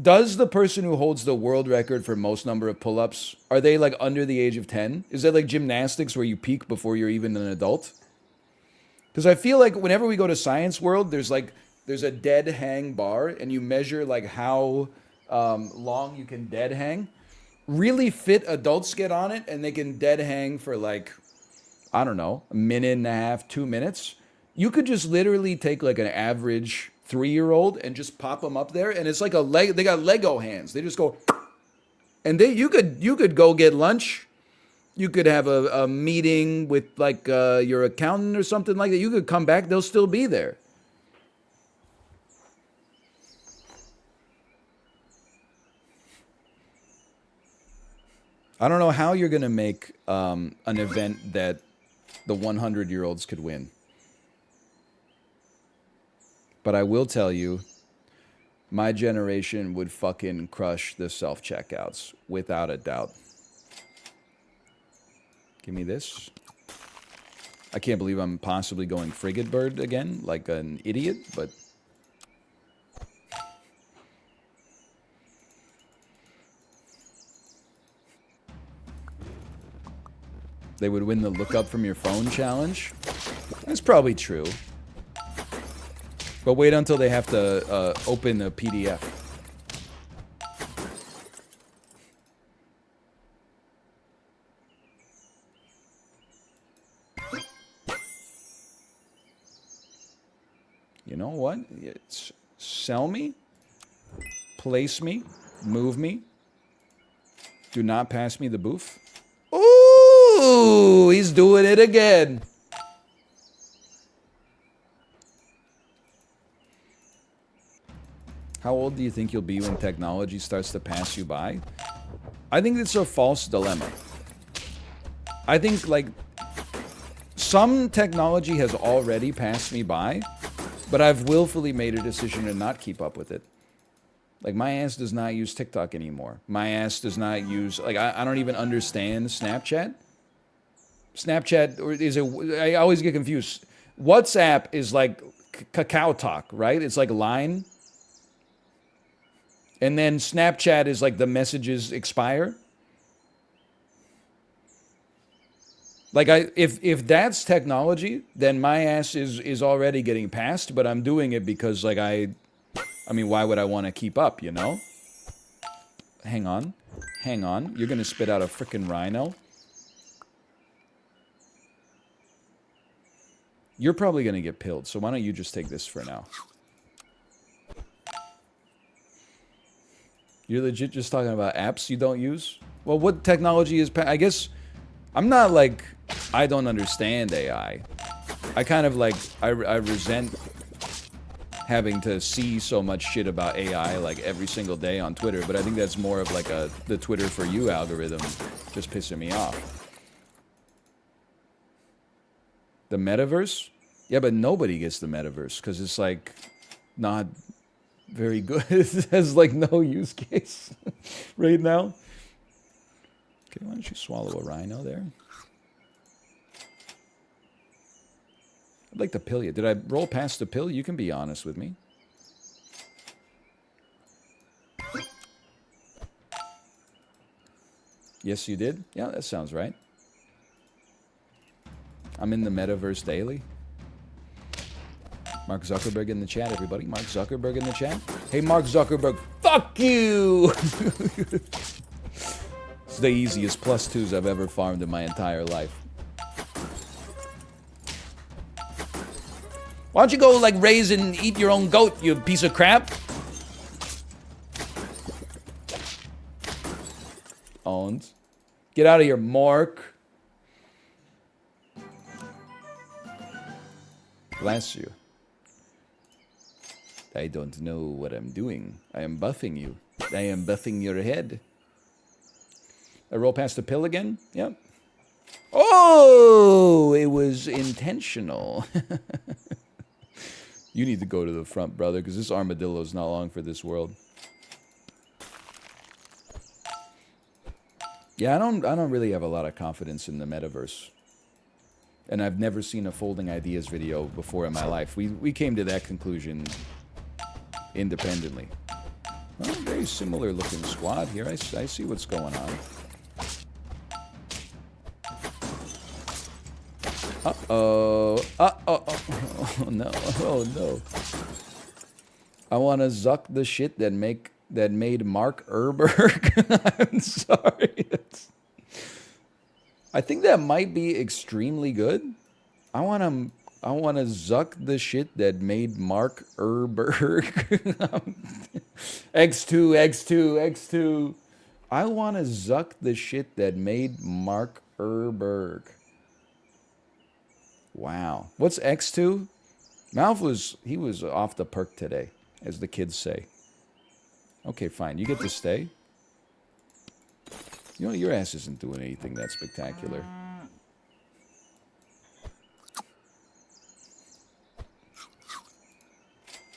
Does the person who holds the world record for most number of pull-ups, are they like under the age of 10? Is that like gymnastics where you peak before you're even an adult? Because I feel like whenever we go to Science World, there's a dead hang bar, and you measure like how long you can dead hang. Really fit adults get on it, and they can dead hang for like, I don't know, a minute and a half, 2 minutes. You could just literally take like an average 3-year-old and just pop them up there, and it's like they got Lego hands. They just go, and you could go get lunch. You could have a meeting with like your accountant or something like that. You could come back, they'll still be there. I don't know how you're gonna make an event that the 100-year-olds could win. But I will tell you, my generation would fucking crush the self-checkouts, without a doubt. Give me this. I can't believe I'm possibly going frigate bird again, like an idiot, but... They would win the look up from your phone challenge. That's probably true. But wait until they have to open a PDF. You know what? Sell me, place me, move me. Do not pass me the booth. Ooh, he's doing it again. How old do you think you'll be when technology starts to pass you by? I think it's a false dilemma. I think, like, some technology has already passed me by, but I've willfully made a decision to not keep up with it. Like, my ass does not use TikTok anymore. My ass does not use, like, I don't even understand Snapchat. Snapchat, or is it, I always get confused. WhatsApp is like Kakao Talk, right? It's like Line. And then Snapchat is like the messages expire. Like, if that's technology, then my ass is already getting passed, but I'm doing it because, like, I mean, why would I want to keep up, you know? Hang on. Hang on. You're going to spit out a frickin' rhino? You're probably going to get pilled, so why don't you just take this for now? You're legit just talking about apps you don't use? Well, what technology is... I guess... I'm not like... I don't understand AI. I kind of like... I resent having to see so much shit about AI like every single day on Twitter, but I think that's more of like the Twitter for you algorithm just pissing me off. The metaverse? Yeah, but nobody gets the metaverse because it's like not very good. It has like no use case right now. Okay, why don't you swallow a rhino there? I'd like to pill you. Did I roll past the pill? You can be honest with me. Yes, you did? Yeah, that sounds right. I'm in the metaverse daily. Mark Zuckerberg in the chat, everybody. Mark Zuckerberg in the chat. Hey, Mark Zuckerberg, fuck you! It's the easiest +2s I've ever farmed in my entire life. Why don't you go, like, raise and eat your own goat, you piece of crap? Owned. Get out of here, Mark. Bless you. I don't know what I'm doing. I am buffing you. I am buffing your head. I roll past the pill again? Yep. Oh, it was intentional. You need to go to the front, brother, because this armadillo's not long for this world. Yeah, I don't really have a lot of confidence in the metaverse. And I've never seen a Folding Ideas video before in my life. We came to that conclusion independently. Well, very similar looking squad here. I see what's going on. Uh-oh. Uh-oh. Oh, no. Oh, no. I want to zuck the shit that made Mark Erberg. I'm sorry. I think that might be extremely good. I want to zuck the shit that made Mark Erberg. X2, X2, X2. I want to zuck the shit that made Mark Erberg. Wow. What's X2? Malf was off the perk today, as the kids say. Okay, fine. You get to stay. You know, your ass isn't doing anything that spectacular.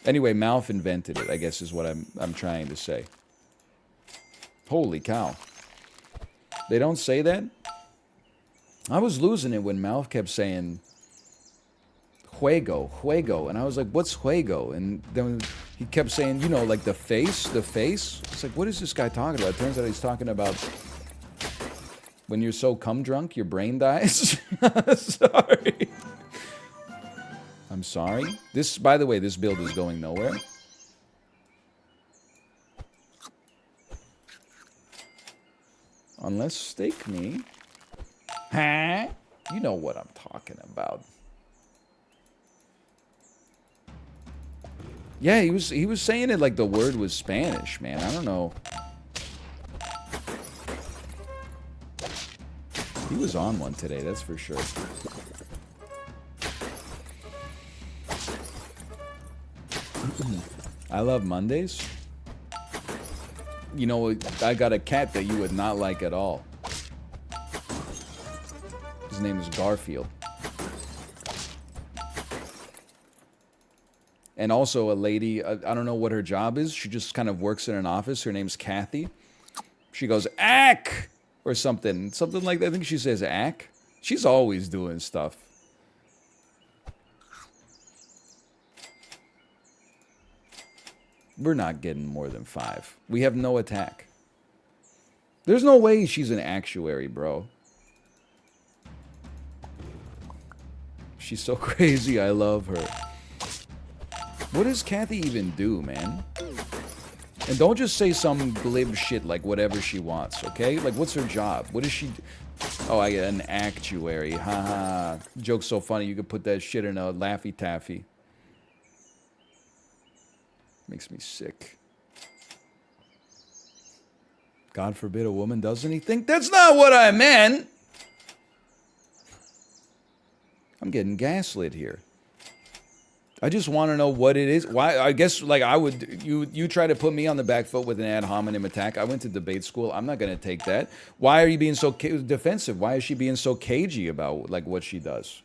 Anyway, Malf invented it, I guess is what I'm trying to say. Holy cow. They don't say that? I was losing it when Malf kept saying Juego, Juego. And I was like, what's Juego? And then he kept saying, you know, like the face. It's like, what is this guy talking about? It turns out he's talking about when you're so cum drunk, your brain dies. Sorry. I'm sorry. This, by the way, this build is going nowhere. Unless stake me. Huh? You know what I'm talking about. Yeah, he was saying it like the word was Spanish, man. I don't know. He was on one today, that's for sure. I love Mondays. You know, I got a cat that you would not like at all. His name is Garfield. And also a lady, I don't know what her job is. She just kind of works in an office. Her name's Kathy. She goes, ack! Or something. Something like that. I think she says ack. She's always doing stuff. We're not getting more than 5. We have no attack. There's no way she's an actuary, bro. She's so crazy. I love her. What does Kathy even do, man? And don't just say some glib shit like whatever she wants, okay? Like, what's her job? What does she do? Oh, I get an actuary. Haha. Joke's so funny, you could put that shit in a Laffy Taffy. Makes me sick. God forbid a woman does anything. That's not what I meant! I'm getting gaslit here. I just want to know what it is. Why? I guess, like, I would... You try to put me on the back foot with an ad hominem attack. I went to debate school. I'm not going to take that. Why are you being so defensive? Why is she being so cagey about, like, what she does?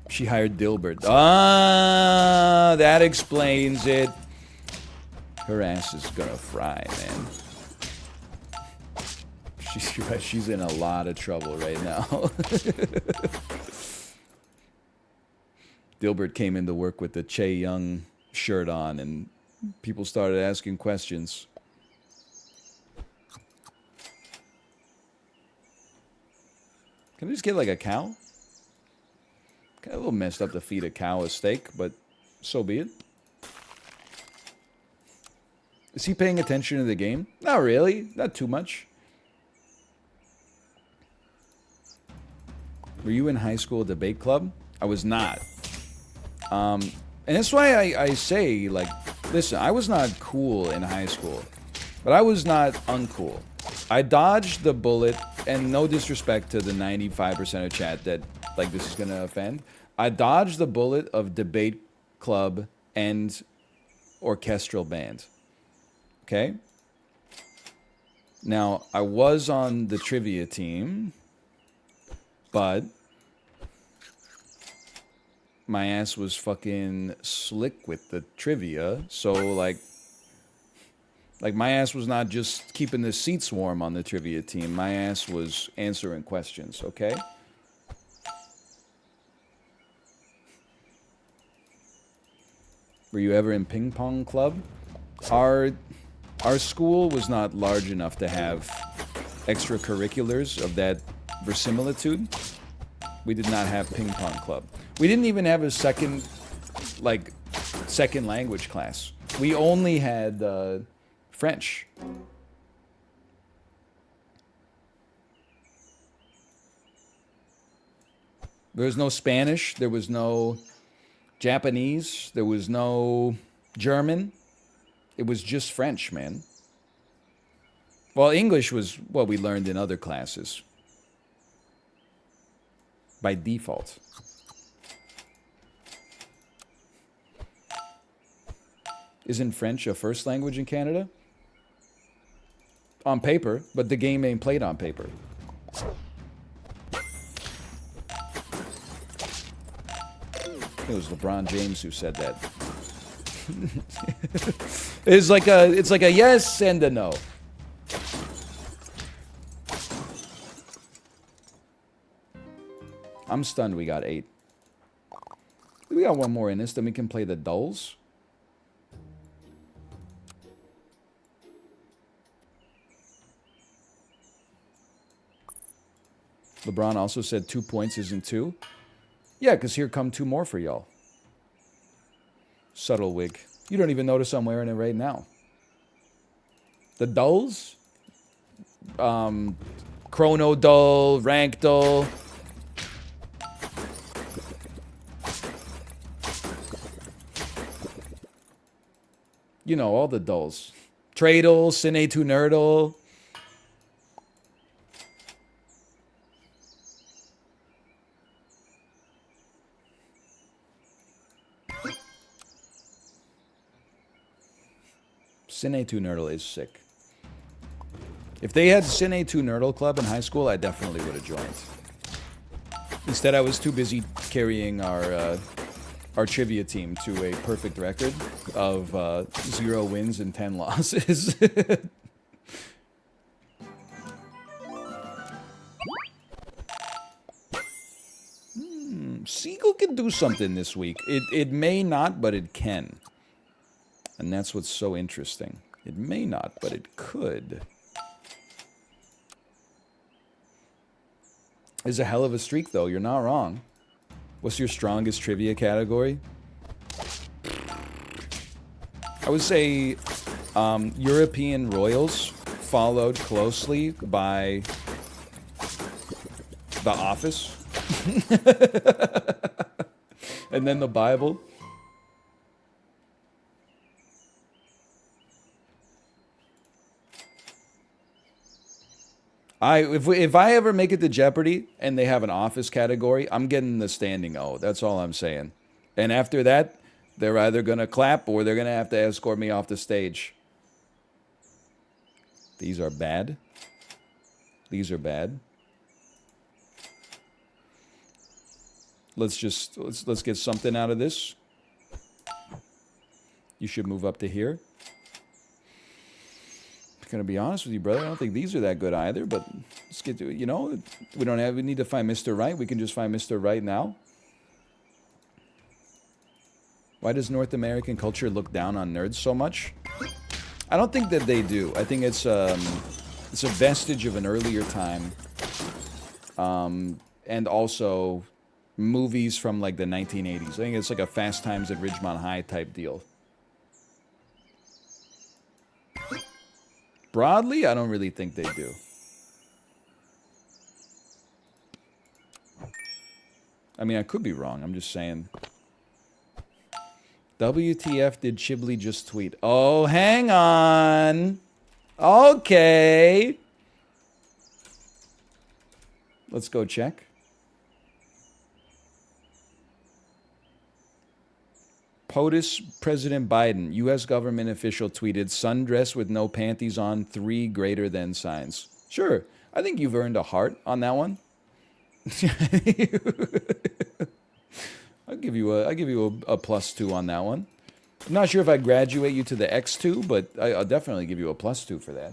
She hired Dilbert. Ah, that explains it. Her ass is gonna fry, man. She's in a lot of trouble right now. Dilbert came into work with the Che Young shirt on, and people started asking questions. Can I just get like a cow? Got a little messed up to feed a cow a steak, but so be it. Is he paying attention to the game? Not really. Not too much. Were you in high school debate club? I was not. And that's why I say, like, listen, I was not cool in high school, but I was not uncool. I dodged the bullet, and no disrespect to the 95% of chat that, like, this is going to offend. I dodged the bullet of debate club and orchestral band. Okay? Now, I was on the trivia team, but my ass was fucking slick with the trivia, so like my ass was not just keeping the seats warm on the trivia team. My ass was answering questions, okay? Were you ever in ping pong club? Our school was not large enough to have extracurriculars of that verisimilitude. We did not have ping pong club. We didn't even have a second language class. We only had French. There was no Spanish. There was no Japanese. There was no German. It was just French, man. Well, English was what we learned in other classes. By default. Isn't French a first language in Canada? On paper, but the game ain't played on paper. It was LeBron James who said that. It's like a yes and a no. I'm stunned we got 8. We got one more in this, then we can play the dulls. LeBron also said 2 points isn't 2. Yeah, because here come 2 more for y'all. Subtle wig. You don't even notice I'm wearing it right now. The dulls? Chrono dull, rank dull. You know, all the dulls. Tradle, Cine to Nerdle. Cine 2 Nerdle is sick. If they had Cine 2 Nerdle Club in high school, I definitely would have joined. Instead, I was too busy carrying our trivia team to a perfect record of 0 wins and 10 losses. Seagull can do something this week. It may not, but it can. And that's what's so interesting. It may not, but it could. It's a hell of a streak, though. You're not wrong. What's your strongest trivia category? I would say European royals, followed closely by The Office. And then the Bible. If I ever make it to Jeopardy and they have an Office category, I'm getting the standing O. That's all I'm saying. And after that, they're either going to clap or they're going to have to escort me off the stage. These are bad. These are bad. Let's get something out of this. You should move up to here. I'm gonna be honest with you, brother. I don't think these are that good either. But let's get to it. You know, we need to find Mr. Right. We can just find Mr. Right now. Why does North American culture look down on nerds so much? I don't think that they do. I think it's a vestige of an earlier time. And also movies from like the 1980s. I think it's like a Fast Times at Ridgemont High type deal. Broadly, I don't really think they do. I mean, I could be wrong. I'm just saying. WTF did Chiblee just tweet? Oh, hang on. Okay. Let's go check. POTUS President Biden, U.S. government official tweeted, sundress with no panties on, 3 greater than signs. Sure. I think you've earned a heart on that one. I'll give you a +2 on that one. I'm not sure if I graduate you to the X2, but I'll definitely give you a +2 for that.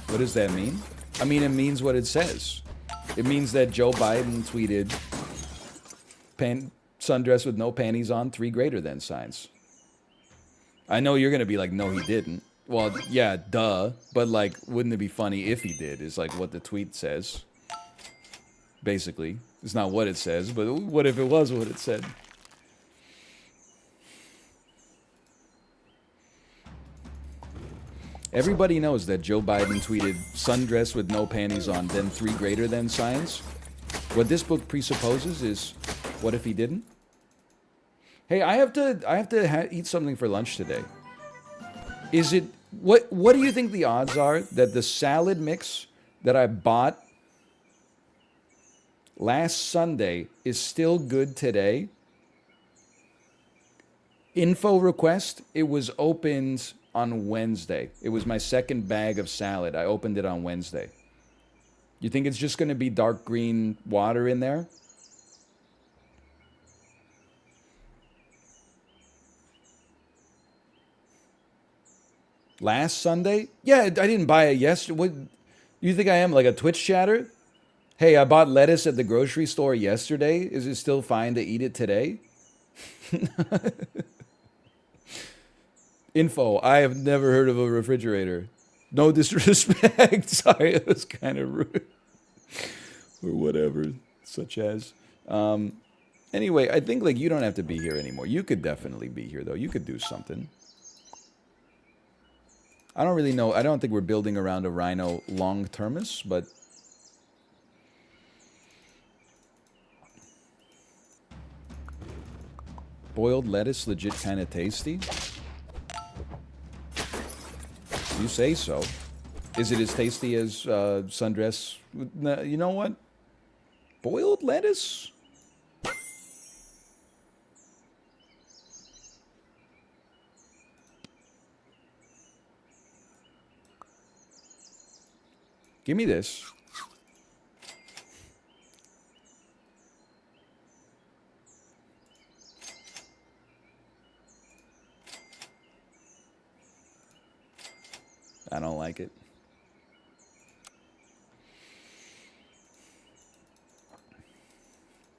What does that mean? I mean, it means what it says. It means that Joe Biden tweeted, sundress with no panties on, 3 greater than signs. I know you're going to be like, no, he didn't. Well, yeah, duh. But, like, wouldn't it be funny if he did, is, like, what the tweet says. Basically. It's not what it says, but what if it was what it said? Everybody knows that Joe Biden tweeted, sundress with no panties on, then 3 greater than signs. What this book presupposes is, what if he didn't? Hey, I have to eat something for lunch today. Is it... What do you think the odds are that the salad mix that I bought last Sunday is still good today? Info request, it was opened on Wednesday. It was my second bag of salad. I opened it on Wednesday. You think it's just going to be dark green water in there? Last Sunday? Yeah, I didn't buy it yesterday. What, you think I am, like a Twitch chatter? Hey, I bought lettuce at the grocery store yesterday. Is it still fine to eat it today? Info, I have never heard of a refrigerator. No disrespect. Sorry, it was kind of rude. Or whatever, such as. Anyway, I think like you don't have to be here anymore. You could definitely be here, though. You could do something. I don't really know. I don't think we're building around a rhino long-termus, but... Boiled lettuce, legit kind of tasty? You say so. Is it as tasty as sundress? You know what? Boiled lettuce? Give me this. I don't like it.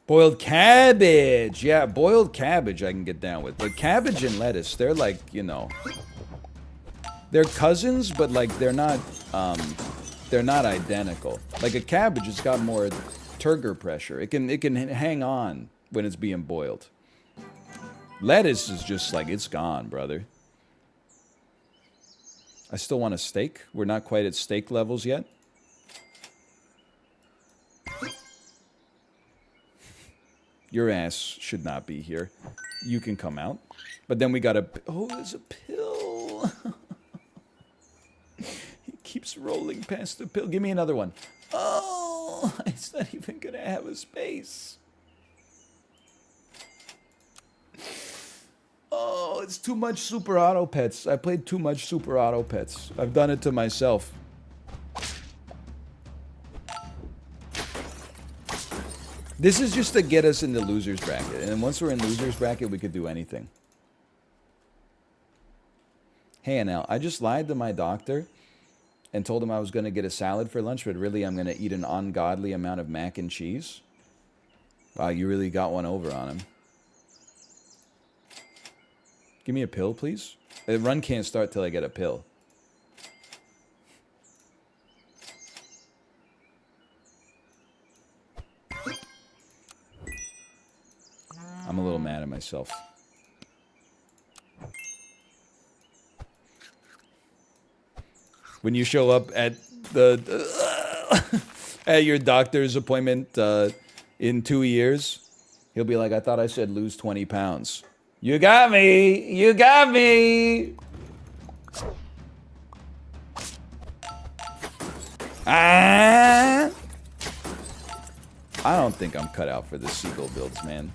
Boiled cabbage. Yeah, boiled cabbage I can get down with. But cabbage and lettuce, they're like, you know, they're cousins, but like they're not identical. Like a cabbage has got more turgor pressure. It can hang on when it's being boiled. Lettuce is just like, it's gone, brother. I still want a steak. We're not quite at steak levels yet. Your ass should not be here. You can come out. But then we got a... Oh, there's a pill. He keeps rolling past the pill. Give me another one. Oh, it's not even going to have a space. Oh, it's too much Super Auto Pets. I played too much Super Auto Pets. I've done it to myself. This is just to get us in the loser's bracket. And then once we're in loser's bracket, we could do anything. Hey, Anel, I just lied to my doctor and told him I was going to get a salad for lunch, but really I'm going to eat an ungodly amount of mac and cheese. Wow, you really got one over on him. Give me a pill, please. The run can't start till I get a pill. I'm a little mad at myself. When you show up at the at your doctor's appointment in 2 years, he'll be like, I thought I said lose 20 pounds. You got me! You got me! Ah! I don't think I'm cut out for the seagull builds, man.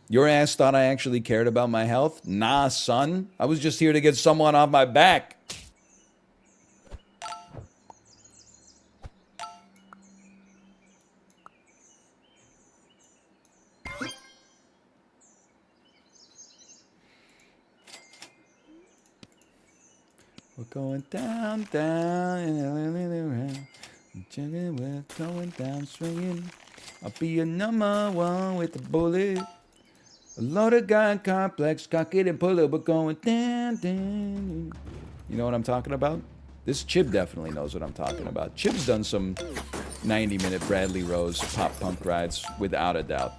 Your ass thought I actually cared about my health? Nah, son. I was just here to get someone off my back. We're going down, down, we're going down swinging. I'll be a number one with the bullet. A loaded gun complex, cock it and pull it. We're going down, down. You know what I'm talking about? This Chib definitely knows what I'm talking about. Chib's done some 90-minute Bradley Rose pop punk rides, without a doubt.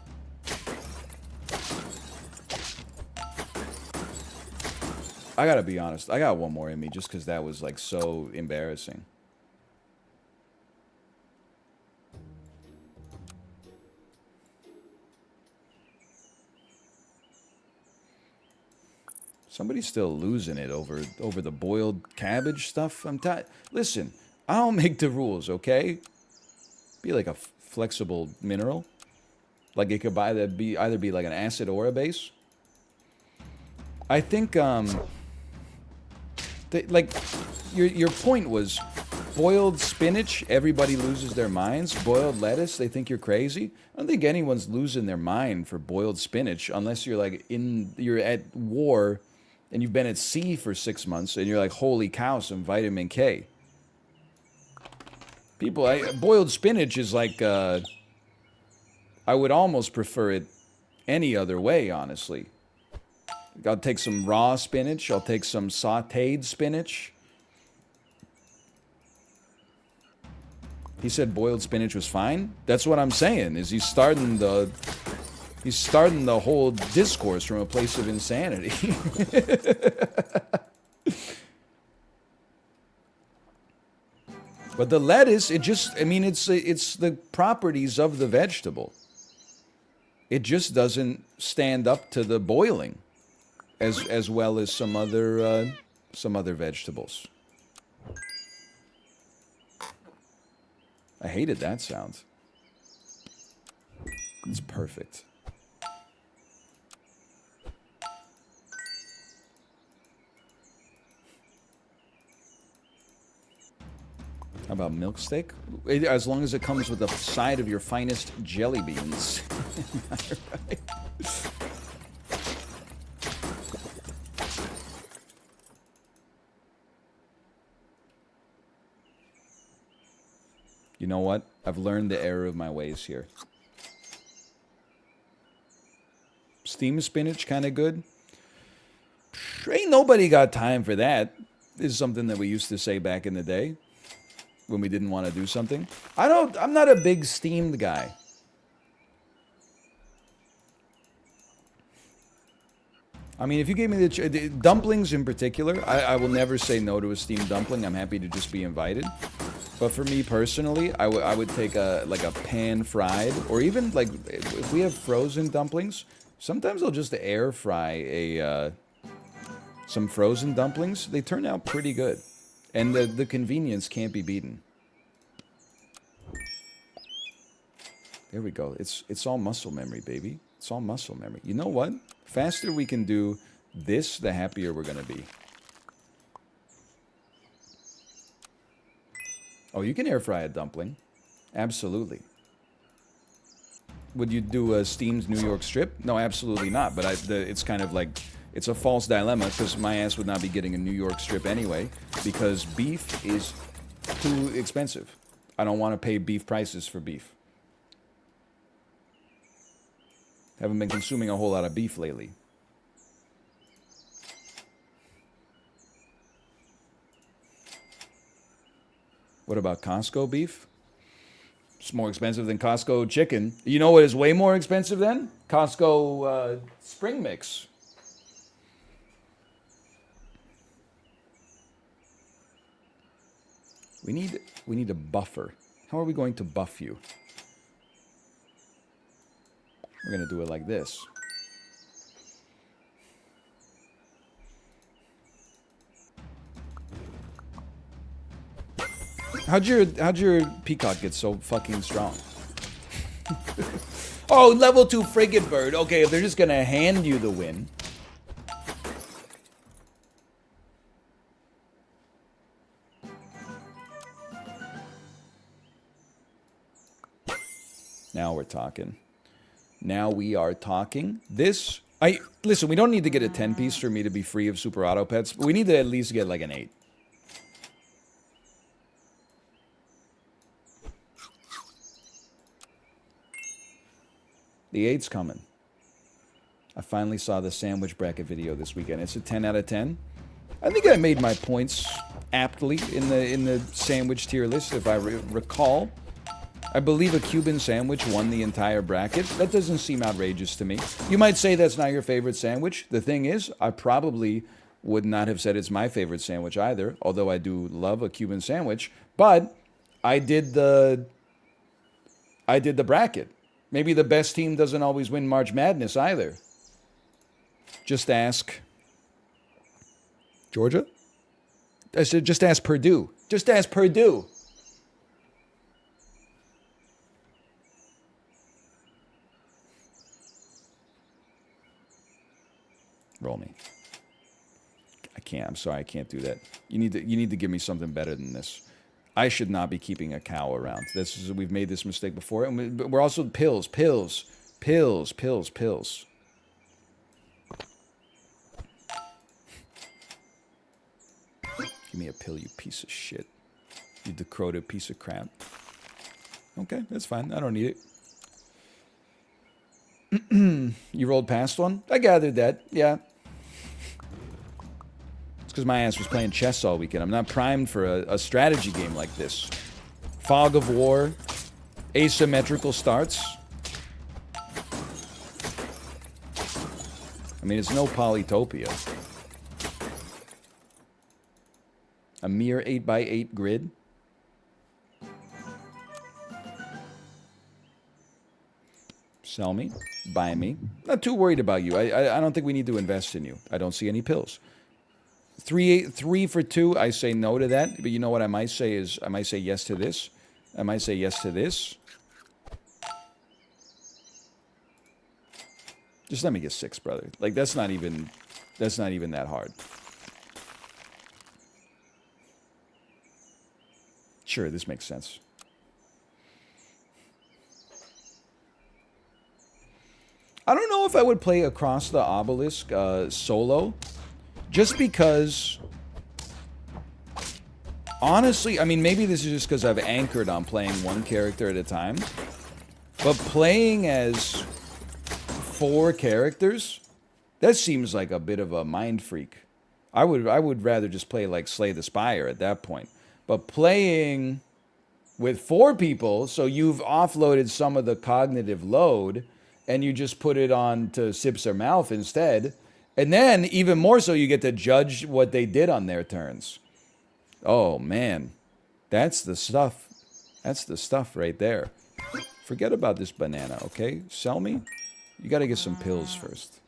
I gotta be honest. I got one more in me just because that was like so embarrassing. Somebody's still losing it over the boiled cabbage stuff. I'm tired. Listen, I don't make the rules, okay? Be like a flexible mineral. Like it could either be like an acid or a base. I think like your point was boiled spinach, everybody loses their minds. Boiled lettuce, they think you're crazy. I don't think anyone's losing their mind for boiled spinach unless you're like you're at war and you've been at sea for 6 months and you're like, holy cow, some vitamin K. Boiled spinach is like I would almost prefer it any other way, honestly. I'll take some raw spinach. I'll take some sautéed spinach. He said boiled spinach was fine. That's what I'm saying. Is he's starting the whole discourse from a place of insanity. But the lettuce, it's the properties of the vegetable. It just doesn't stand up to the boiling. As well as some other vegetables. I hated that sound. It's perfect. How about milk steak? As long as it comes with a side of your finest jelly beans. Right? You know what? I've learned the error of my ways here. Steamed spinach, kind of good. Ain't nobody got time for that. This is something that we used to say back in the day when we didn't want to do something. I'm not a big steamed guy. I mean, if you gave me the dumplings in particular, I will never say no to a steamed dumpling. I'm happy to just be invited. But for me personally, I would take a pan fried, or even like if we have frozen dumplings, sometimes I'll just air fry some frozen dumplings. They turn out pretty good, and the convenience can't be beaten. There we go. It's all muscle memory, baby. It's all muscle memory. You know what? Faster we can do this, the happier we're gonna be. Oh, you can air fry a dumpling. Absolutely. Would you do a Steam's New York strip? No, absolutely not. But it's kind of like, it's a false dilemma because my ass would not be getting a New York strip anyway because beef is too expensive. I don't want to pay beef prices for beef. Haven't been consuming a whole lot of beef lately. What about Costco beef? It's more expensive than Costco chicken. You know what is way more expensive than? Costco spring mix. We need a buffer. How are we going to buff you? We're gonna do it like this. How'd your peacock get so fucking strong? Oh, level 2 frigate bird. Okay, if they're just gonna hand you the win. Now we're talking. Now we are talking. Listen, we don't need to get a 10-piece for me to be free of super auto pets, but we need to at least get like an 8. The 8's coming. I finally saw the sandwich bracket video this weekend. It's a 10 out of 10. I think I made my points aptly in the sandwich tier list, if I recall. I believe a Cuban sandwich won the entire bracket. That doesn't seem outrageous to me. You might say that's not your favorite sandwich. The thing is, I probably would not have said it's my favorite sandwich either, although I do love a Cuban sandwich. But I did the bracket. Maybe the best team doesn't always win March Madness either. Just ask Georgia? I said just ask Purdue. Just ask Purdue. Roll me. I can't. I'm sorry. I can't do that. You need to give me something better than this. I should not be keeping a cow around. We've made this mistake before, and we're also pills. Give me a pill, you piece of shit. You Dakota piece of crap. Okay, that's fine. I don't need it. You rolled past one? I gathered that, yeah. It's because my ass was playing chess all weekend. I'm not primed for a strategy game like this. Fog of War, asymmetrical starts. I mean, it's no Polytopia. A mere 8x8 grid. Sell me, buy me. Not too worried about you. I don't think we need to invest in you. I don't see any pills. 3 for 2. I say no to that. But you know what I might say is I might say yes to this. I might say yes to this. Just let me get 6, brother. Like that's not even that hard. Sure, this makes sense. I don't know if I would play Across the Obelisk solo, just because, honestly, I mean, maybe this is just because I've anchored on playing one character at a time, but playing as 4 characters, that seems like a bit of a mind freak. I would rather just play like Slay the Spire at that point. But playing with 4 people, so you've offloaded some of the cognitive load, and you just put it on to Sips or Mouth instead. And then, even more so, you get to judge what they did on their turns. Oh, man. That's the stuff. That's the stuff right there. Forget about this banana, okay? Sell me? You gotta get some pills first.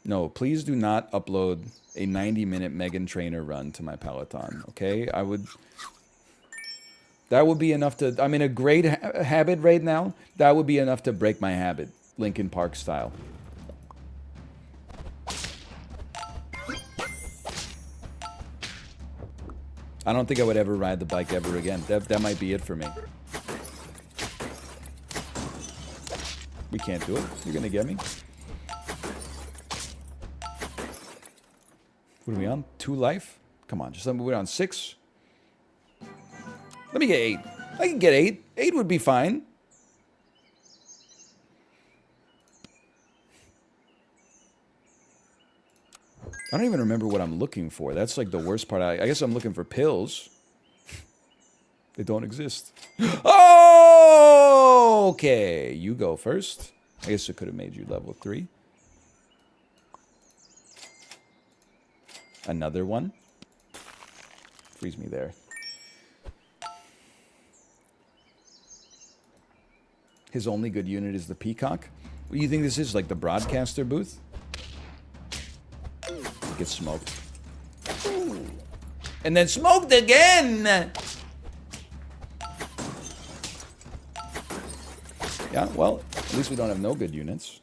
No, please do not upload a 90-minute Megan Trainor run to my Peloton, okay? That would be enough to... I'm in a great habit right now. That would be enough to break my habit, Linkin Park style. I don't think I would ever ride the bike ever again. That might be it for me. We can't do it. You're gonna get me. What are we on? 2 life? Come on, just let me. We're on 6. Let me get 8. I can get 8. 8 would be fine. I don't even remember what I'm looking for. That's like the worst part. I guess I'm looking for pills. They don't exist. Oh, okay. You go first. I guess it could have made you level 3. Another one. Freeze me there. His only good unit is the Peacock. What do you think this is? Like the broadcaster booth? Get smoked. And then smoked again! Yeah, well, at least we don't have no good units.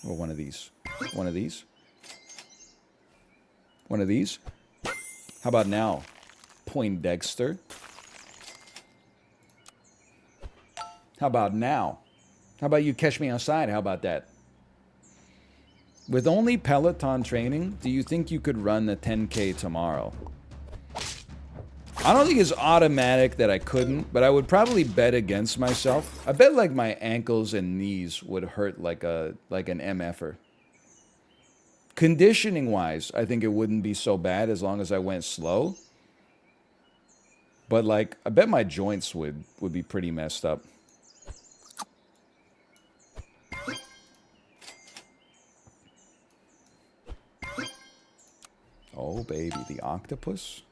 Or one of these. One of these. One of these. How about now? Poindexter. How about now? How about you catch me outside? How about that? With only Peloton training, do you think you could run the 10K tomorrow? I don't think it's automatic that I couldn't, but I would probably bet against myself. I bet like my ankles and knees would hurt like an MFer. Conditioning wise, I think it wouldn't be so bad as long as I went slow. But like, I bet my joints would be pretty messed up. Oh baby, the octopus.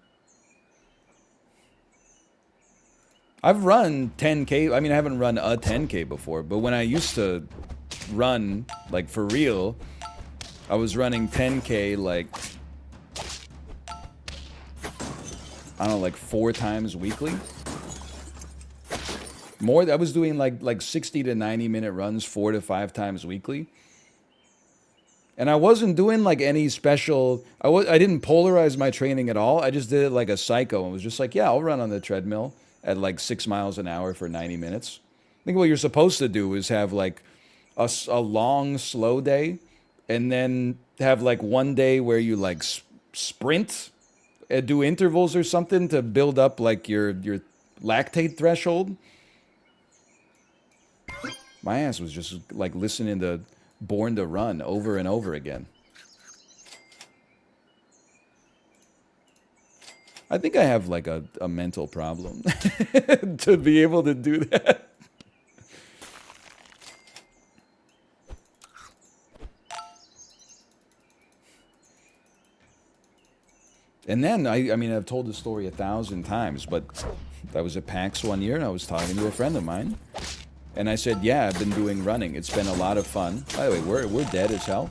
I've run 10K. I mean, I haven't run a 10K before, but when I used to run, like for real, I was running 10K like, I don't know, like 4 times weekly. More, I was doing like 60 to 90 minute runs 4 to 5 times weekly. And I wasn't doing like any special, I didn't polarize my training at all. I just did it like a psycho and was just like, yeah, I'll run on the treadmill at like 6 miles an hour for 90 minutes. I think what you're supposed to do is have like a long, slow day and then have like one day where you like sprint and do intervals or something to build up like your lactate threshold. My ass was just like listening to Born to Run over and over again. I think I have like a mental problem to be able to do that. And then, I mean, I've told the story 1,000 times, but I was at PAX one year and I was talking to a friend of mine. And I said, yeah, I've been doing running. It's been a lot of fun. By the way, we're dead as hell.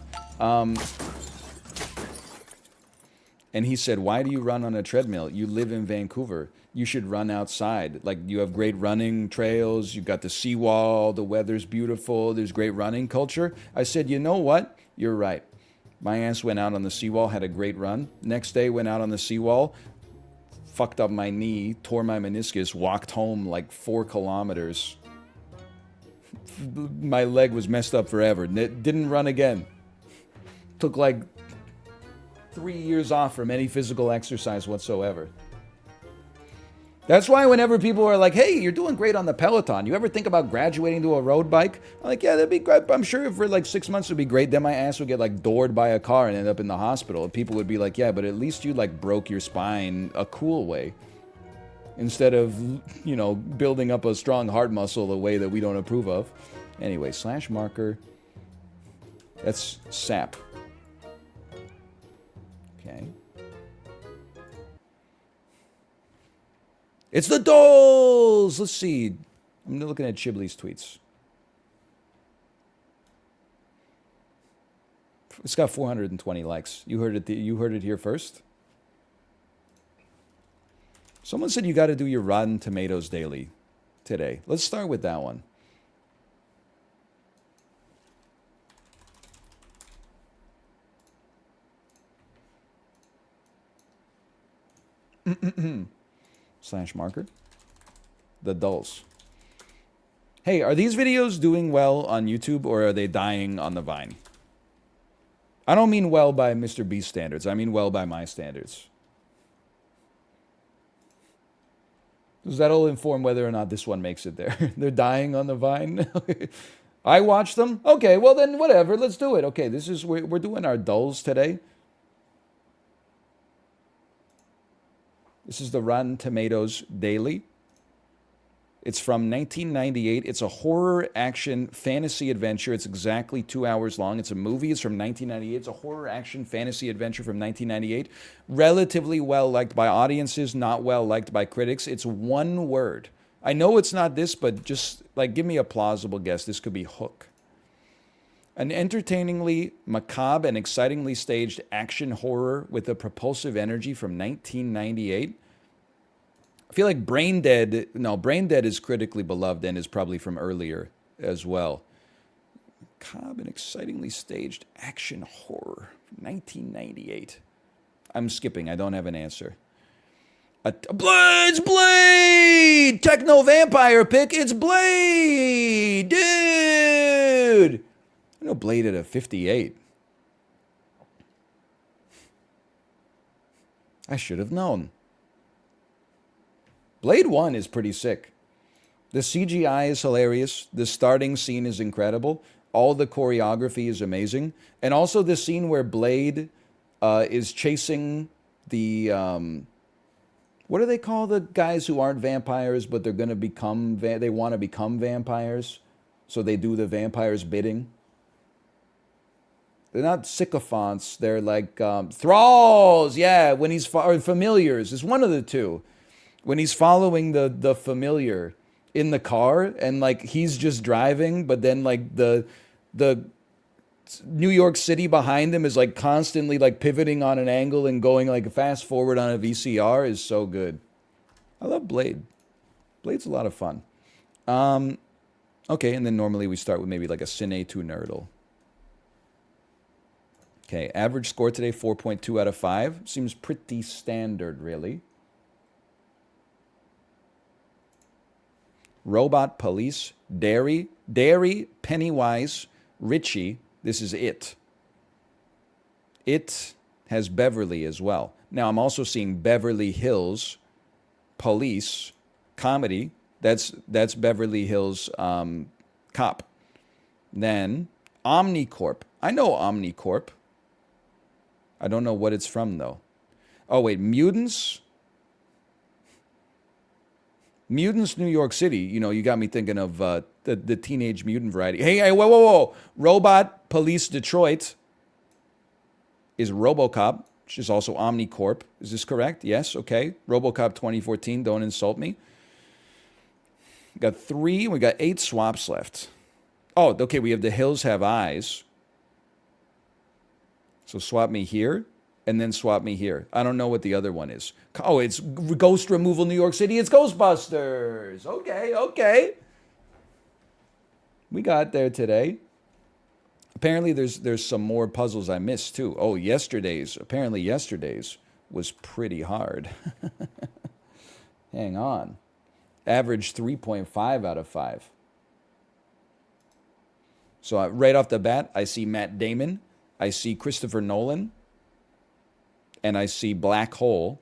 And he said, why do you run on a treadmill? You live in Vancouver. You should run outside. Like, you have great running trails. You've got the seawall. The weather's beautiful. There's great running culture. I said, you know what? You're right. My ass went out on the seawall, had a great run. Next day, went out on the seawall, fucked up my knee, tore my meniscus, walked home like 4 kilometers. My leg was messed up forever. Didn't run again. Took like 3 years off from any physical exercise whatsoever. That's why whenever people are like, hey, you're doing great on the Peloton, you ever think about graduating to a road bike? I'm like, yeah, that'd be great. I'm sure for like 6 months it would be great. Then my ass would get like doored by a car and end up in the hospital. And people would be like, yeah, but at least you like broke your spine a cool way. Instead of, you know, building up a strong heart muscle the way that we don't approve of. Anyway, slash marker. That's sap. Okay. It's the dolls! Let's see. I'm looking at Chibley's tweets. It's got 420 likes. You heard it here first. Someone said you got to do your Rotten Tomatoes daily today. Let's start with that one. Slash marker. The dulls. Hey, are these videos doing well on YouTube or are they dying on the Vine? I don't mean well by Mr. Beast standards. I mean well by my standards. Because that'll inform whether or not this one makes it there. They're dying on the Vine. I watch them? Okay, well then whatever. Let's do it. Okay, this is we're doing our dulls today. This is the Rotten Tomatoes Daily. It's from 1998. It's a horror action fantasy adventure. It's exactly 2 hours long. It's a movie. It's from 1998. It's a horror action fantasy adventure from 1998. Relatively well liked by audiences, not well liked by critics. It's one word. I know it's not this, but just like give me a plausible guess. This could be Hook. An entertainingly macabre and excitingly staged action horror with a propulsive energy from 1998. I feel like Brain Dead is critically beloved and is probably from earlier as well. Macabre and excitingly staged action horror from 1998. I'm skipping. I don't have an answer. It's Blade! Techno vampire pick. It's Blade! Dude! I know Blade at a 58. I should have known. Blade 1 is pretty sick. The CGI is hilarious. The starting scene is incredible. All the choreography is amazing. And also the scene where Blade is chasing the... what do they call the guys who aren't vampires, but they're going to become... they want to become vampires, so they do the vampire's bidding? They're not sycophants. They're like thralls. Yeah, when he's... or familiars. It's one of the two. When he's following the familiar in the car and like he's just driving, but then like the New York City behind him is like constantly like pivoting on an angle and going like fast forward on a VCR is so good. I love Blade. Blade's a lot of fun. Okay, and then normally we start with maybe like a Cine 2 Nerdle. Okay, average score today 4.2 out of 5. Seems pretty standard, really. Robot Police, Derry, Pennywise, Richie. This is It. It has Beverly as well. Now I'm also seeing Beverly Hills Police, comedy. That's Beverly Hills Cop. Then Omnicorp. I know Omnicorp. I don't know what it's from though. Oh wait, Mutants. Mutants, New York City. You know, you got me thinking of the Teenage Mutant variety. Hey, whoa. Robot Police Detroit is RoboCop, which is also Omnicorp. Is this correct? Yes, okay. RoboCop 2014, don't insult me. We got 3, we got 8 swaps left. Oh, okay, we have The Hills Have Eyes. So swap me here. And then swap me here. I don't know what the other one is. Oh, it's Ghost Removal New York City. It's Ghostbusters. Okay. We got there today. Apparently there's some more puzzles I missed too. Oh, apparently yesterday's was pretty hard. Hang on. Average 3.5 out of 5. So right off the bat, I see Matt Damon. I see Christopher Nolan. And I see Black Hole,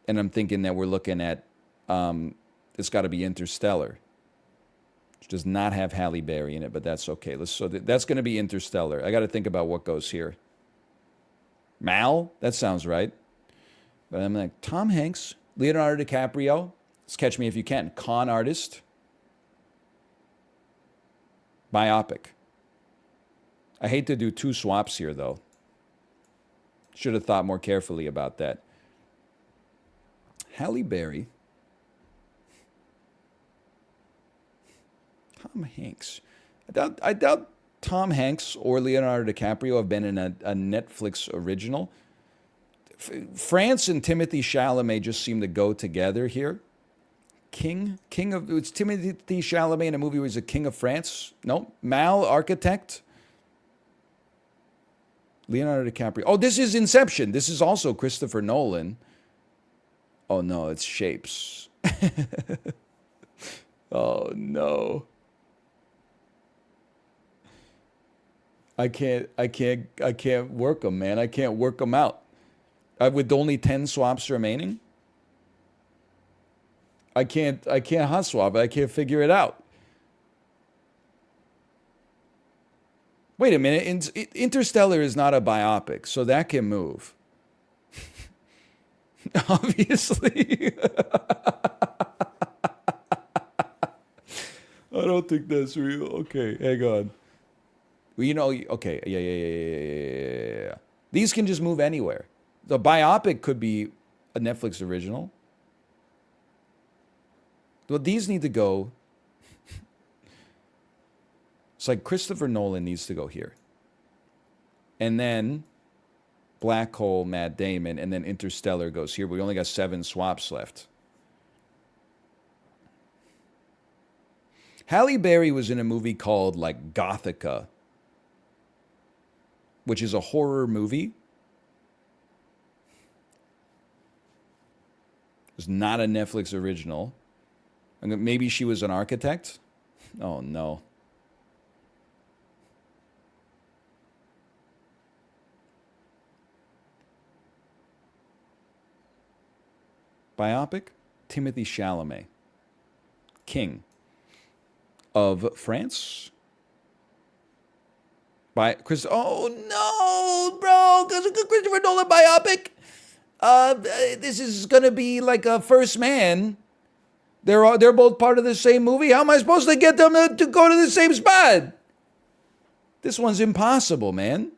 and I'm thinking that we're looking at, it's got to be Interstellar, which does not have Halle Berry in it, but that's okay. That's going to be Interstellar. I got to think about what goes here. Mal? That sounds right. But I'm like, Tom Hanks, Leonardo DiCaprio, let's Catch Me If You Can, con artist, biopic. I hate to do 2 swaps here, though. Should have thought more carefully about that. Halle Berry. Tom Hanks. I doubt Tom Hanks or Leonardo DiCaprio have been in a Netflix original. France and Timothée Chalamet just seem to go together here. It's Timothée Chalamet in a movie where he's a king of France. No, Mal, architect. Leonardo DiCaprio. Oh, this is Inception. This is also Christopher Nolan. Oh no, it's shapes. Oh no. I can't work them, man. I can't work them out. With only 10 swaps remaining, I can't hot swap it. I can't figure it out. Wait a minute. Interstellar is not a biopic, so that can move. Obviously. I don't think that's real. Okay, hang on. Well, you know, okay, yeah. These can just move anywhere. The biopic could be a Netflix original. Well, these need to go. It's like Christopher Nolan needs to go here. And then Black Hole, Matt Damon, and then Interstellar goes here. We only got 7 swaps left. Halle Berry was in a movie called like Gothica, which is a horror movie. It's not a Netflix original. And maybe she was an architect. Oh no. Biopic? Timothy Chalamet. King of France. By Chris. Oh no, bro! Christopher Nolan biopic. This is gonna be like a First Man. They're both part of the same movie. How am I supposed to get them to go to the same spot? This one's impossible, man.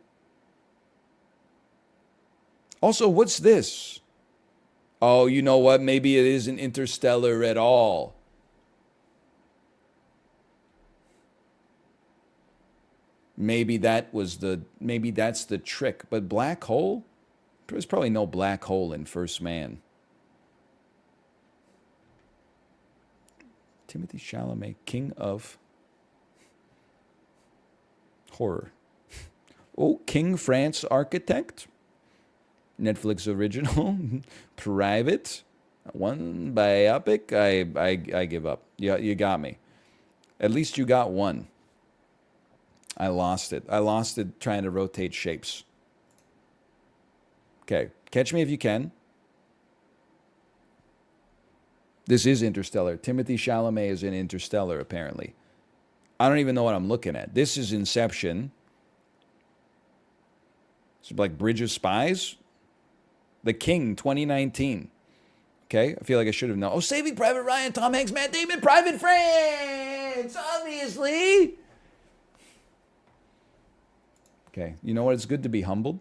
Also, what's this? Oh, you know what? Maybe it isn't Interstellar at all. Maybe that's the trick. But Black Hole? There's probably no Black Hole in First Man. Timothy Chalamet, King of Horror. Oh, King France Architect. Netflix original. Private. One biopic. I give up. Yeah, you got me. At least you got one. I lost it. I lost it trying to rotate shapes. Okay. Catch me if you can. This is Interstellar. Timothy Chalamet is in Interstellar, apparently. I don't even know what I'm looking at. This is Inception. It's like Bridge of Spies. The King, 2019. Okay, I feel like I should have known. Oh, Saving Private Ryan, Tom Hanks, Matt Damon, Private France, obviously. Okay, you know what? It's good to be humbled.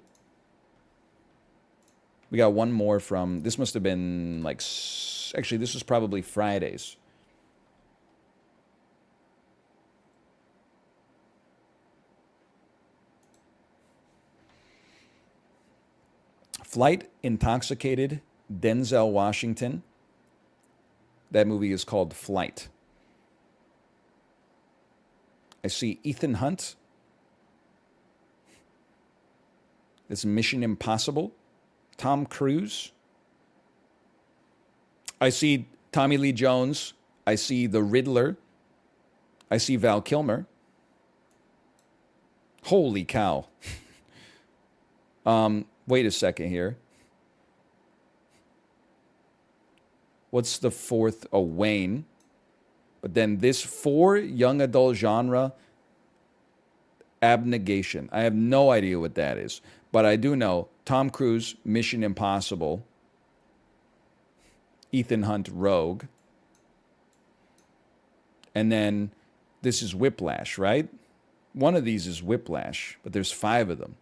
We got one more from, this must have been like, actually, this was probably Friday's. Flight Intoxicated, Denzel Washington. That movie is called Flight. I see Ethan Hunt. It's Mission Impossible. Tom Cruise. I see Tommy Lee Jones. I see The Riddler. I see Val Kilmer. Holy cow. Wait a second here. What's the fourth? Oh, Wayne. But then this 4 young adult genre, Abnegation. I have no idea what that is. But I do know Tom Cruise, Mission Impossible. Ethan Hunt, Rogue. And then this is Whiplash, right? One of these is Whiplash, but there's 5 of them.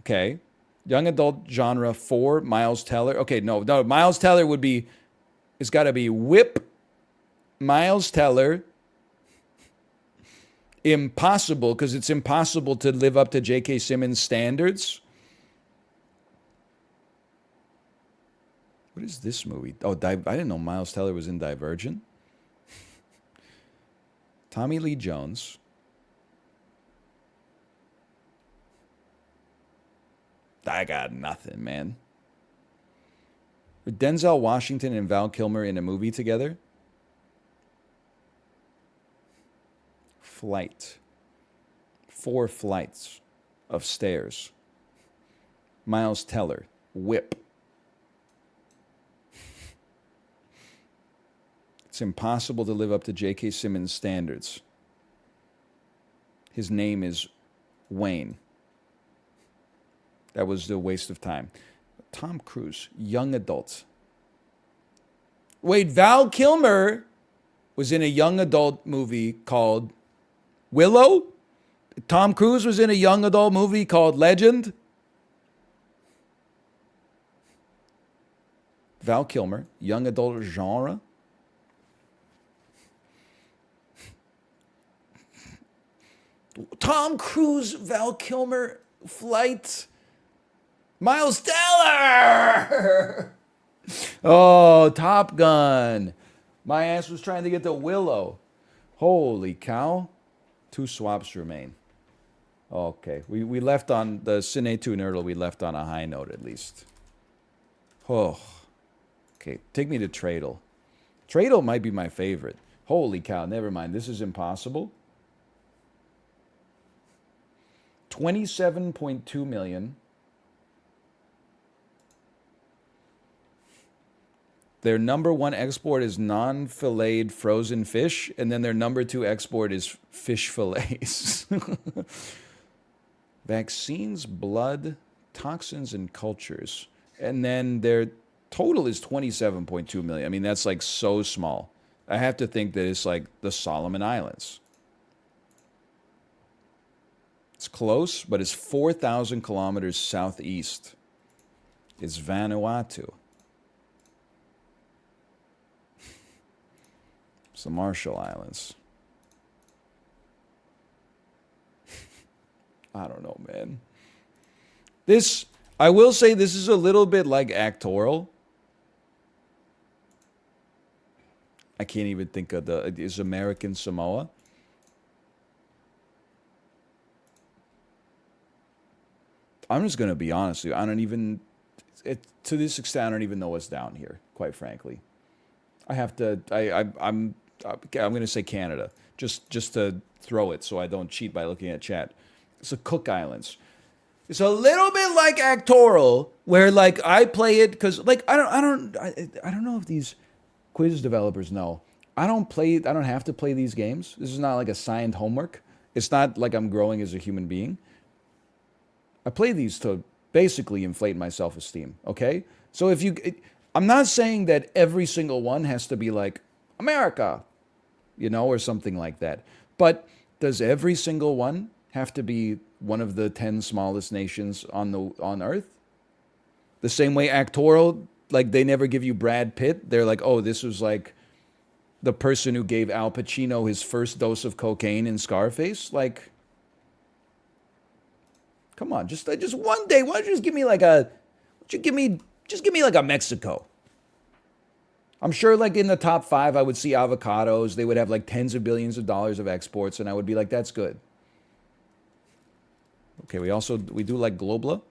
Okay. Young adult genre 4, Miles Teller. Okay, no, Miles Teller would be, it's got to be Whip, Miles Teller, Impossible, because it's impossible to live up to J.K. Simmons' standards. What is this movie? Oh, I didn't know Miles Teller was in Divergent. Tommy Lee Jones. I got nothing, man. Were Denzel Washington and Val Kilmer in a movie together? Flight. 4 flights of stairs. Miles Teller. Whip. It's impossible to live up to J.K. Simmons' standards. His name is Wayne. That was a waste of time. Tom Cruise, young adult. Wait, Val Kilmer was in a young adult movie called Willow? Tom Cruise was in a young adult movie called Legend? Val Kilmer, young adult genre? Tom Cruise, Val Kilmer, Flight, Miles Teller! Oh, Top Gun. My ass was trying to get to Willow. Holy cow. 2 swaps remain. Okay, we left on the Cine 2 Nerdle, we left on a high note at least. Oh. Okay, take me to Tradle. Tradle might be my favorite. Holy cow, never mind. This is impossible. 27.2 million. Their number 1 export is non-filleted frozen fish, and then their number 2 export is fish fillets. Vaccines, blood, toxins, and cultures. And then their total is 27.2 million. I mean, that's like so small. I have to think that it's like the Solomon Islands. It's close, but it's 4,000 kilometers southeast. It's Vanuatu. It's the Marshall Islands. I don't know, man. This, I will say this is a little bit like Actoral. I can't even think of is American Samoa. I'm just going to be honest with you. I don't even, to this extent, I don't even know what's down here, quite frankly. I have to, I'm going to say Canada, just to throw it so I don't cheat by looking at chat. It's the Cook Islands. It's a little bit like Actoral, where like I play it because like I don't know if these quiz developers know. I don't have to play these games. This is not like assigned homework. It's not like I'm growing as a human being. I play these to basically inflate my self-esteem, okay? So if you, I'm not saying that every single one has to be like America, you know, or something like that. But does every single one have to be one of the 10 smallest nations on Earth? The same way Actoral, like they never give you Brad Pitt. They're like, oh, this was like the person who gave Al Pacino his first dose of cocaine in Scarface. Like, come on, just one day. Why don't you just give me like just give me like a Mexico. I'm sure like in the top 5, I would see avocados. They would have like tens of billions of dollars of exports, and I would be like, that's good. Okay, we do like Globla.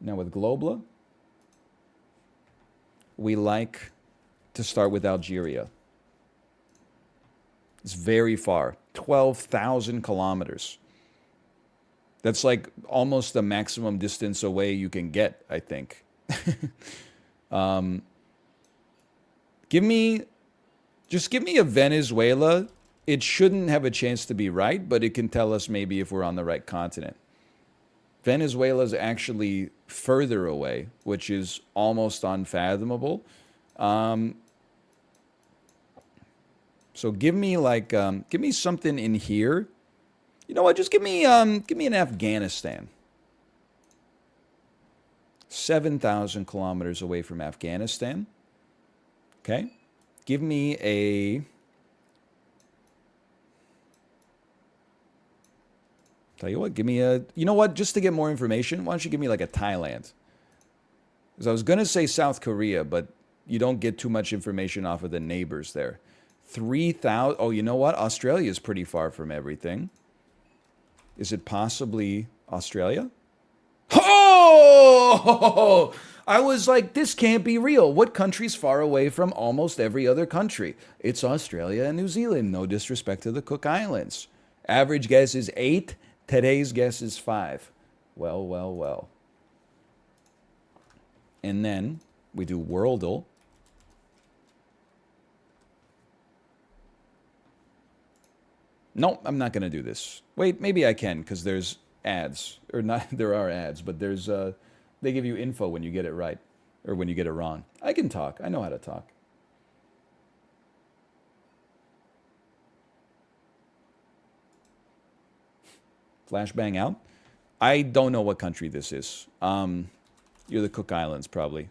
Now with Globla, we like to start with Algeria. It's very far, 12,000 kilometers. That's like almost the maximum distance away you can get, I think. Just give me a Venezuela. It shouldn't have a chance to be right, but it can tell us maybe if we're on the right continent. Venezuela is actually further away, which is almost unfathomable. So give me like, give me something in here. You know what? Just give me an Afghanistan. 7,000 kilometers away from Afghanistan. Okay. Give me a. Tell you what, give me a. You know what? Just to get more information, why don't you give me like a Thailand? Because I was going to say South Korea, but you don't get too much information off of the neighbors there. 3,000. Oh, you know what? Australia is pretty far from everything. Is it possibly Australia? Oh! I was like, this can't be real. What country's far away from almost every other country? It's Australia and New Zealand. No disrespect to the Cook Islands. Average guess is 8. Today's guess is 5. Well, well, well. And then we do Worldle. No, I'm not going to do this. Wait, maybe I can because there's ads. Or not, there are ads, but there's they give you info when you get it right or when you get it wrong. I can talk. I know how to talk. Flashbang out. I don't know what country this is. You're the Cook Islands, probably.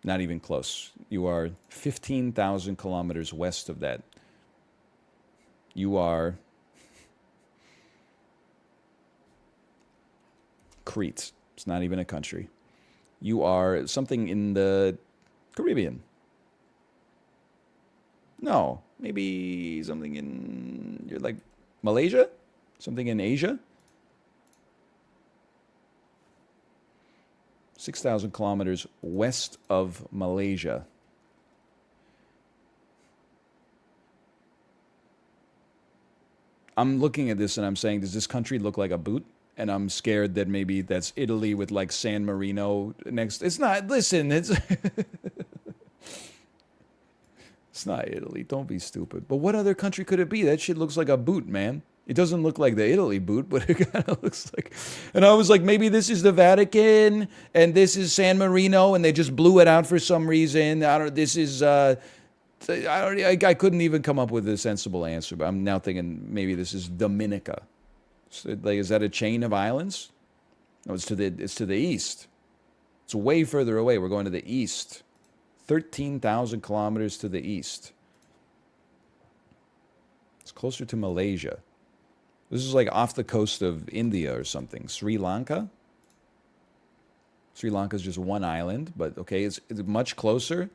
Not even close. You are 15,000 kilometers west of that. You are Crete. It's not even a country. You are something in the Caribbean. No, maybe something in, you're like Malaysia? Something in Asia? 6,000 kilometers west of Malaysia. I'm looking at this and I'm saying, does this country look like a boot? And I'm scared that maybe that's Italy with like San Marino next. It's not. Listen, it's it's not Italy. Don't be stupid. But what other country could it be? That shit looks like a boot, man. It doesn't look like the Italy boot, but it kind of looks like. And I was like, maybe this is the Vatican and this is San Marino, and they just blew it out for some reason. I don't. This is. I couldn't even come up with a sensible answer, but I'm now thinking maybe this is Dominica. So, like, is that a chain of islands? No, it's to the east. It's way further away. We're going to the east. 13,000 kilometers to the east. It's closer to Malaysia. This is like off the coast of India or something. Sri Lanka? Sri Lanka is just one island, but okay, it's much closer.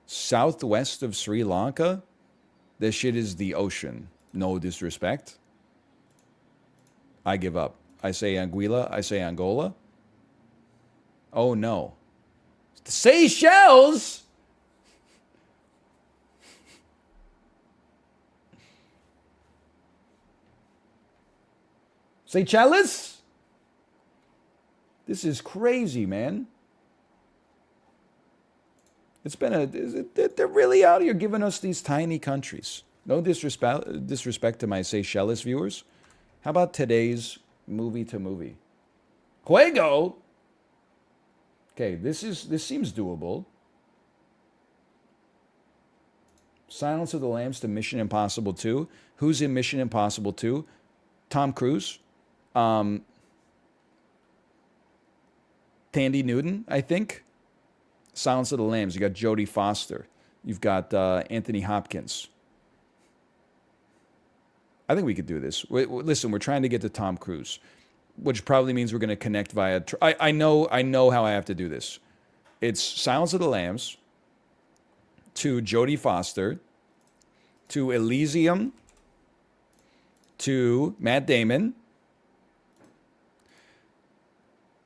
Southwest of Sri Lanka, this shit is the ocean. No disrespect. I give up. I say Anguilla. I say Angola. Oh no. Seychelles? Seychelles? This is crazy, man. It's been they're really out here giving us these tiny countries. No disrespect to my Seychelles viewers. How about today's movie to movie? Juego? Okay, this seems doable. Silence of the Lambs to Mission Impossible 2. Who's in Mission Impossible 2? Tom Cruise. Tandy Newton, I think. Silence of the Lambs. You got Jodie Foster. You've got Anthony Hopkins. I think we could do this. Listen, we're trying to get to Tom Cruise, which probably means we're going to connect via. I know how I have to do this. It's Silence of the Lambs to Jodie Foster to Elysium to Matt Damon.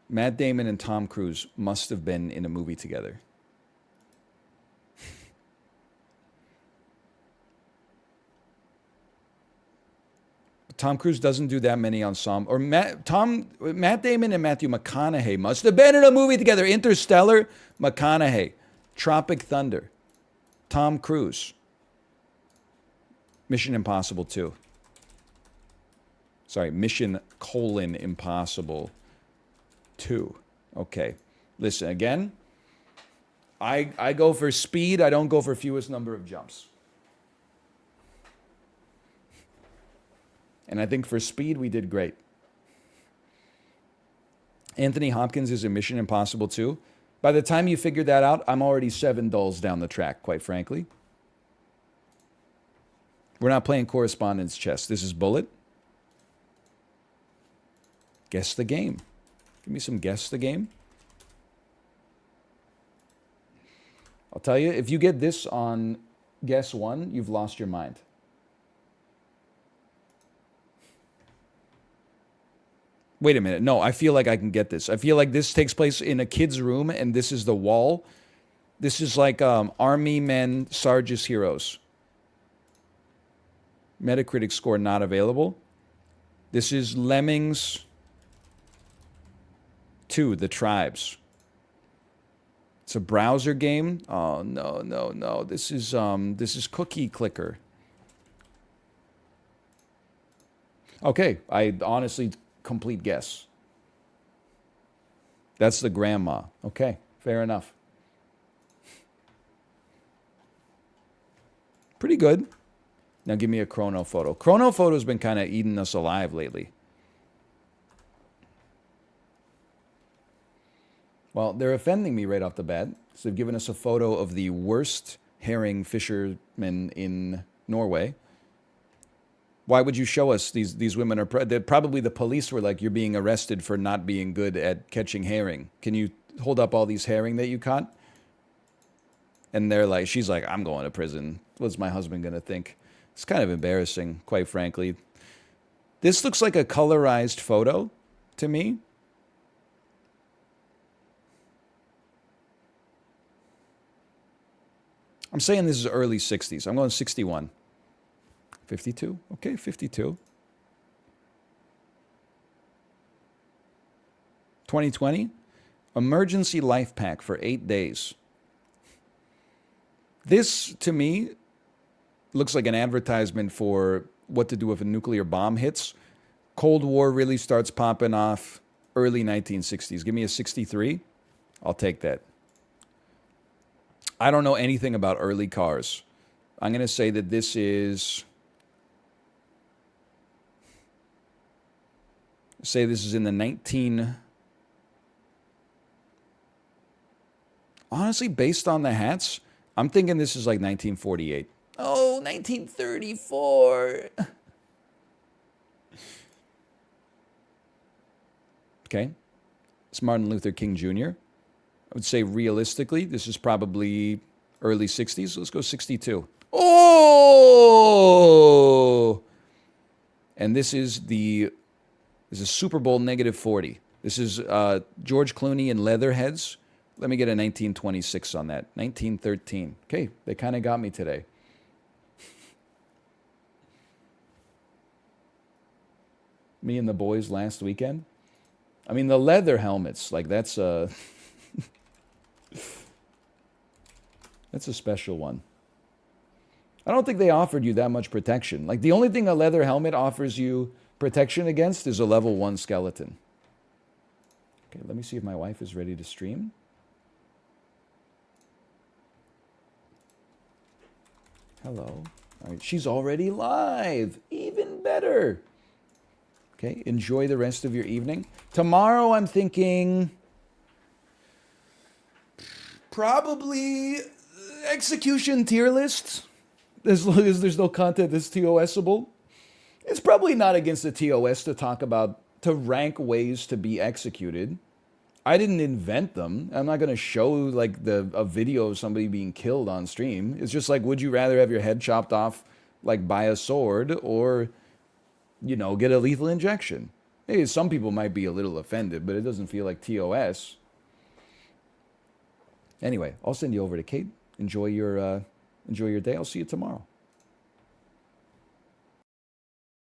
Matt Damon and Tom Cruise must have been in a movie together. Tom Cruise doesn't do that many ensemble. Or Matt Damon and Matthew McConaughey must have been in a movie together. Interstellar, McConaughey. Tropic Thunder. Tom Cruise. Mission Impossible 2. Sorry, Mission Impossible 2. Okay. Listen, again, I go for speed. I don't go for fewest number of jumps. And I think for speed, we did great. Anthony Hopkins is in Mission Impossible 2. By the time you figure that out, I'm already 7 dulls down the track, quite frankly. We're not playing correspondence chess. This is Bullet. Guess the game. Give me some guess the game. I'll tell you, if you get this on guess 1, you've lost your mind. Wait a minute. No, I feel like I can get this. I feel like this takes place in a kid's room, and this is the wall. This is like Army Men, Sarge's Heroes. Metacritic score not available. This is Lemmings 2, The Tribes. It's a browser game. Oh no, no, no. This is Cookie Clicker. Okay, I honestly complete guess. That's the grandma. Okay, fair enough. Pretty good. Now give me a chrono photo. Chrono photo's been kind of eating us alive lately. Well, they're offending me right off the bat. So they've given us a photo of the worst herring fishermen in Norway. Why would you show us these women are probably the police were like, you're being arrested for not being good at catching herring. Can you hold up all these herring that you caught? And they're like, she's like, I'm going to prison. What's my husband going to think? It's kind of embarrassing, quite frankly. This looks like a colorized photo to me. I'm saying this is early 60s. I'm going 61. 52? Okay, 52. 2020, emergency life pack for 8 days. This, to me, looks like an advertisement for what to do if a nuclear bomb hits. Cold War really starts popping off early 1960s. Give me a 63. I'll take that. I don't know anything about early cars. I'm going to say that this is... Say this is in the 19... Honestly, based on the hats, I'm thinking this is like 1948. Oh, 1934. Okay. It's Martin Luther King Jr. I would say realistically, this is probably early 60s. Let's go 62. Oh! And this is Super Bowl -40. This is George Clooney and Leatherheads. Let me get a 1926 on that. 1913. Okay, they kind of got me today. Me and the boys last weekend. I mean, the leather helmets, like that's a... that's a special one. I don't think they offered you that much protection. Like, the only thing a leather helmet offers you protection against is a level 1 skeleton. Okay, let me see if my wife is ready to stream. Hello. All right, she's already live. Even better. Okay, enjoy the rest of your evening. Tomorrow, I'm thinking... probably execution tier list. As long as there's no content that's TOS-able. It's probably not against the TOS to talk about, to rank ways to be executed. I didn't invent them. I'm not going to show like a video of somebody being killed on stream. It's just like, would you rather have your head chopped off like by a sword or, you know, get a lethal injection? Maybe some people might be a little offended, but it doesn't feel like TOS. Anyway, I'll send you over to Kate. Enjoy your day. I'll see you tomorrow.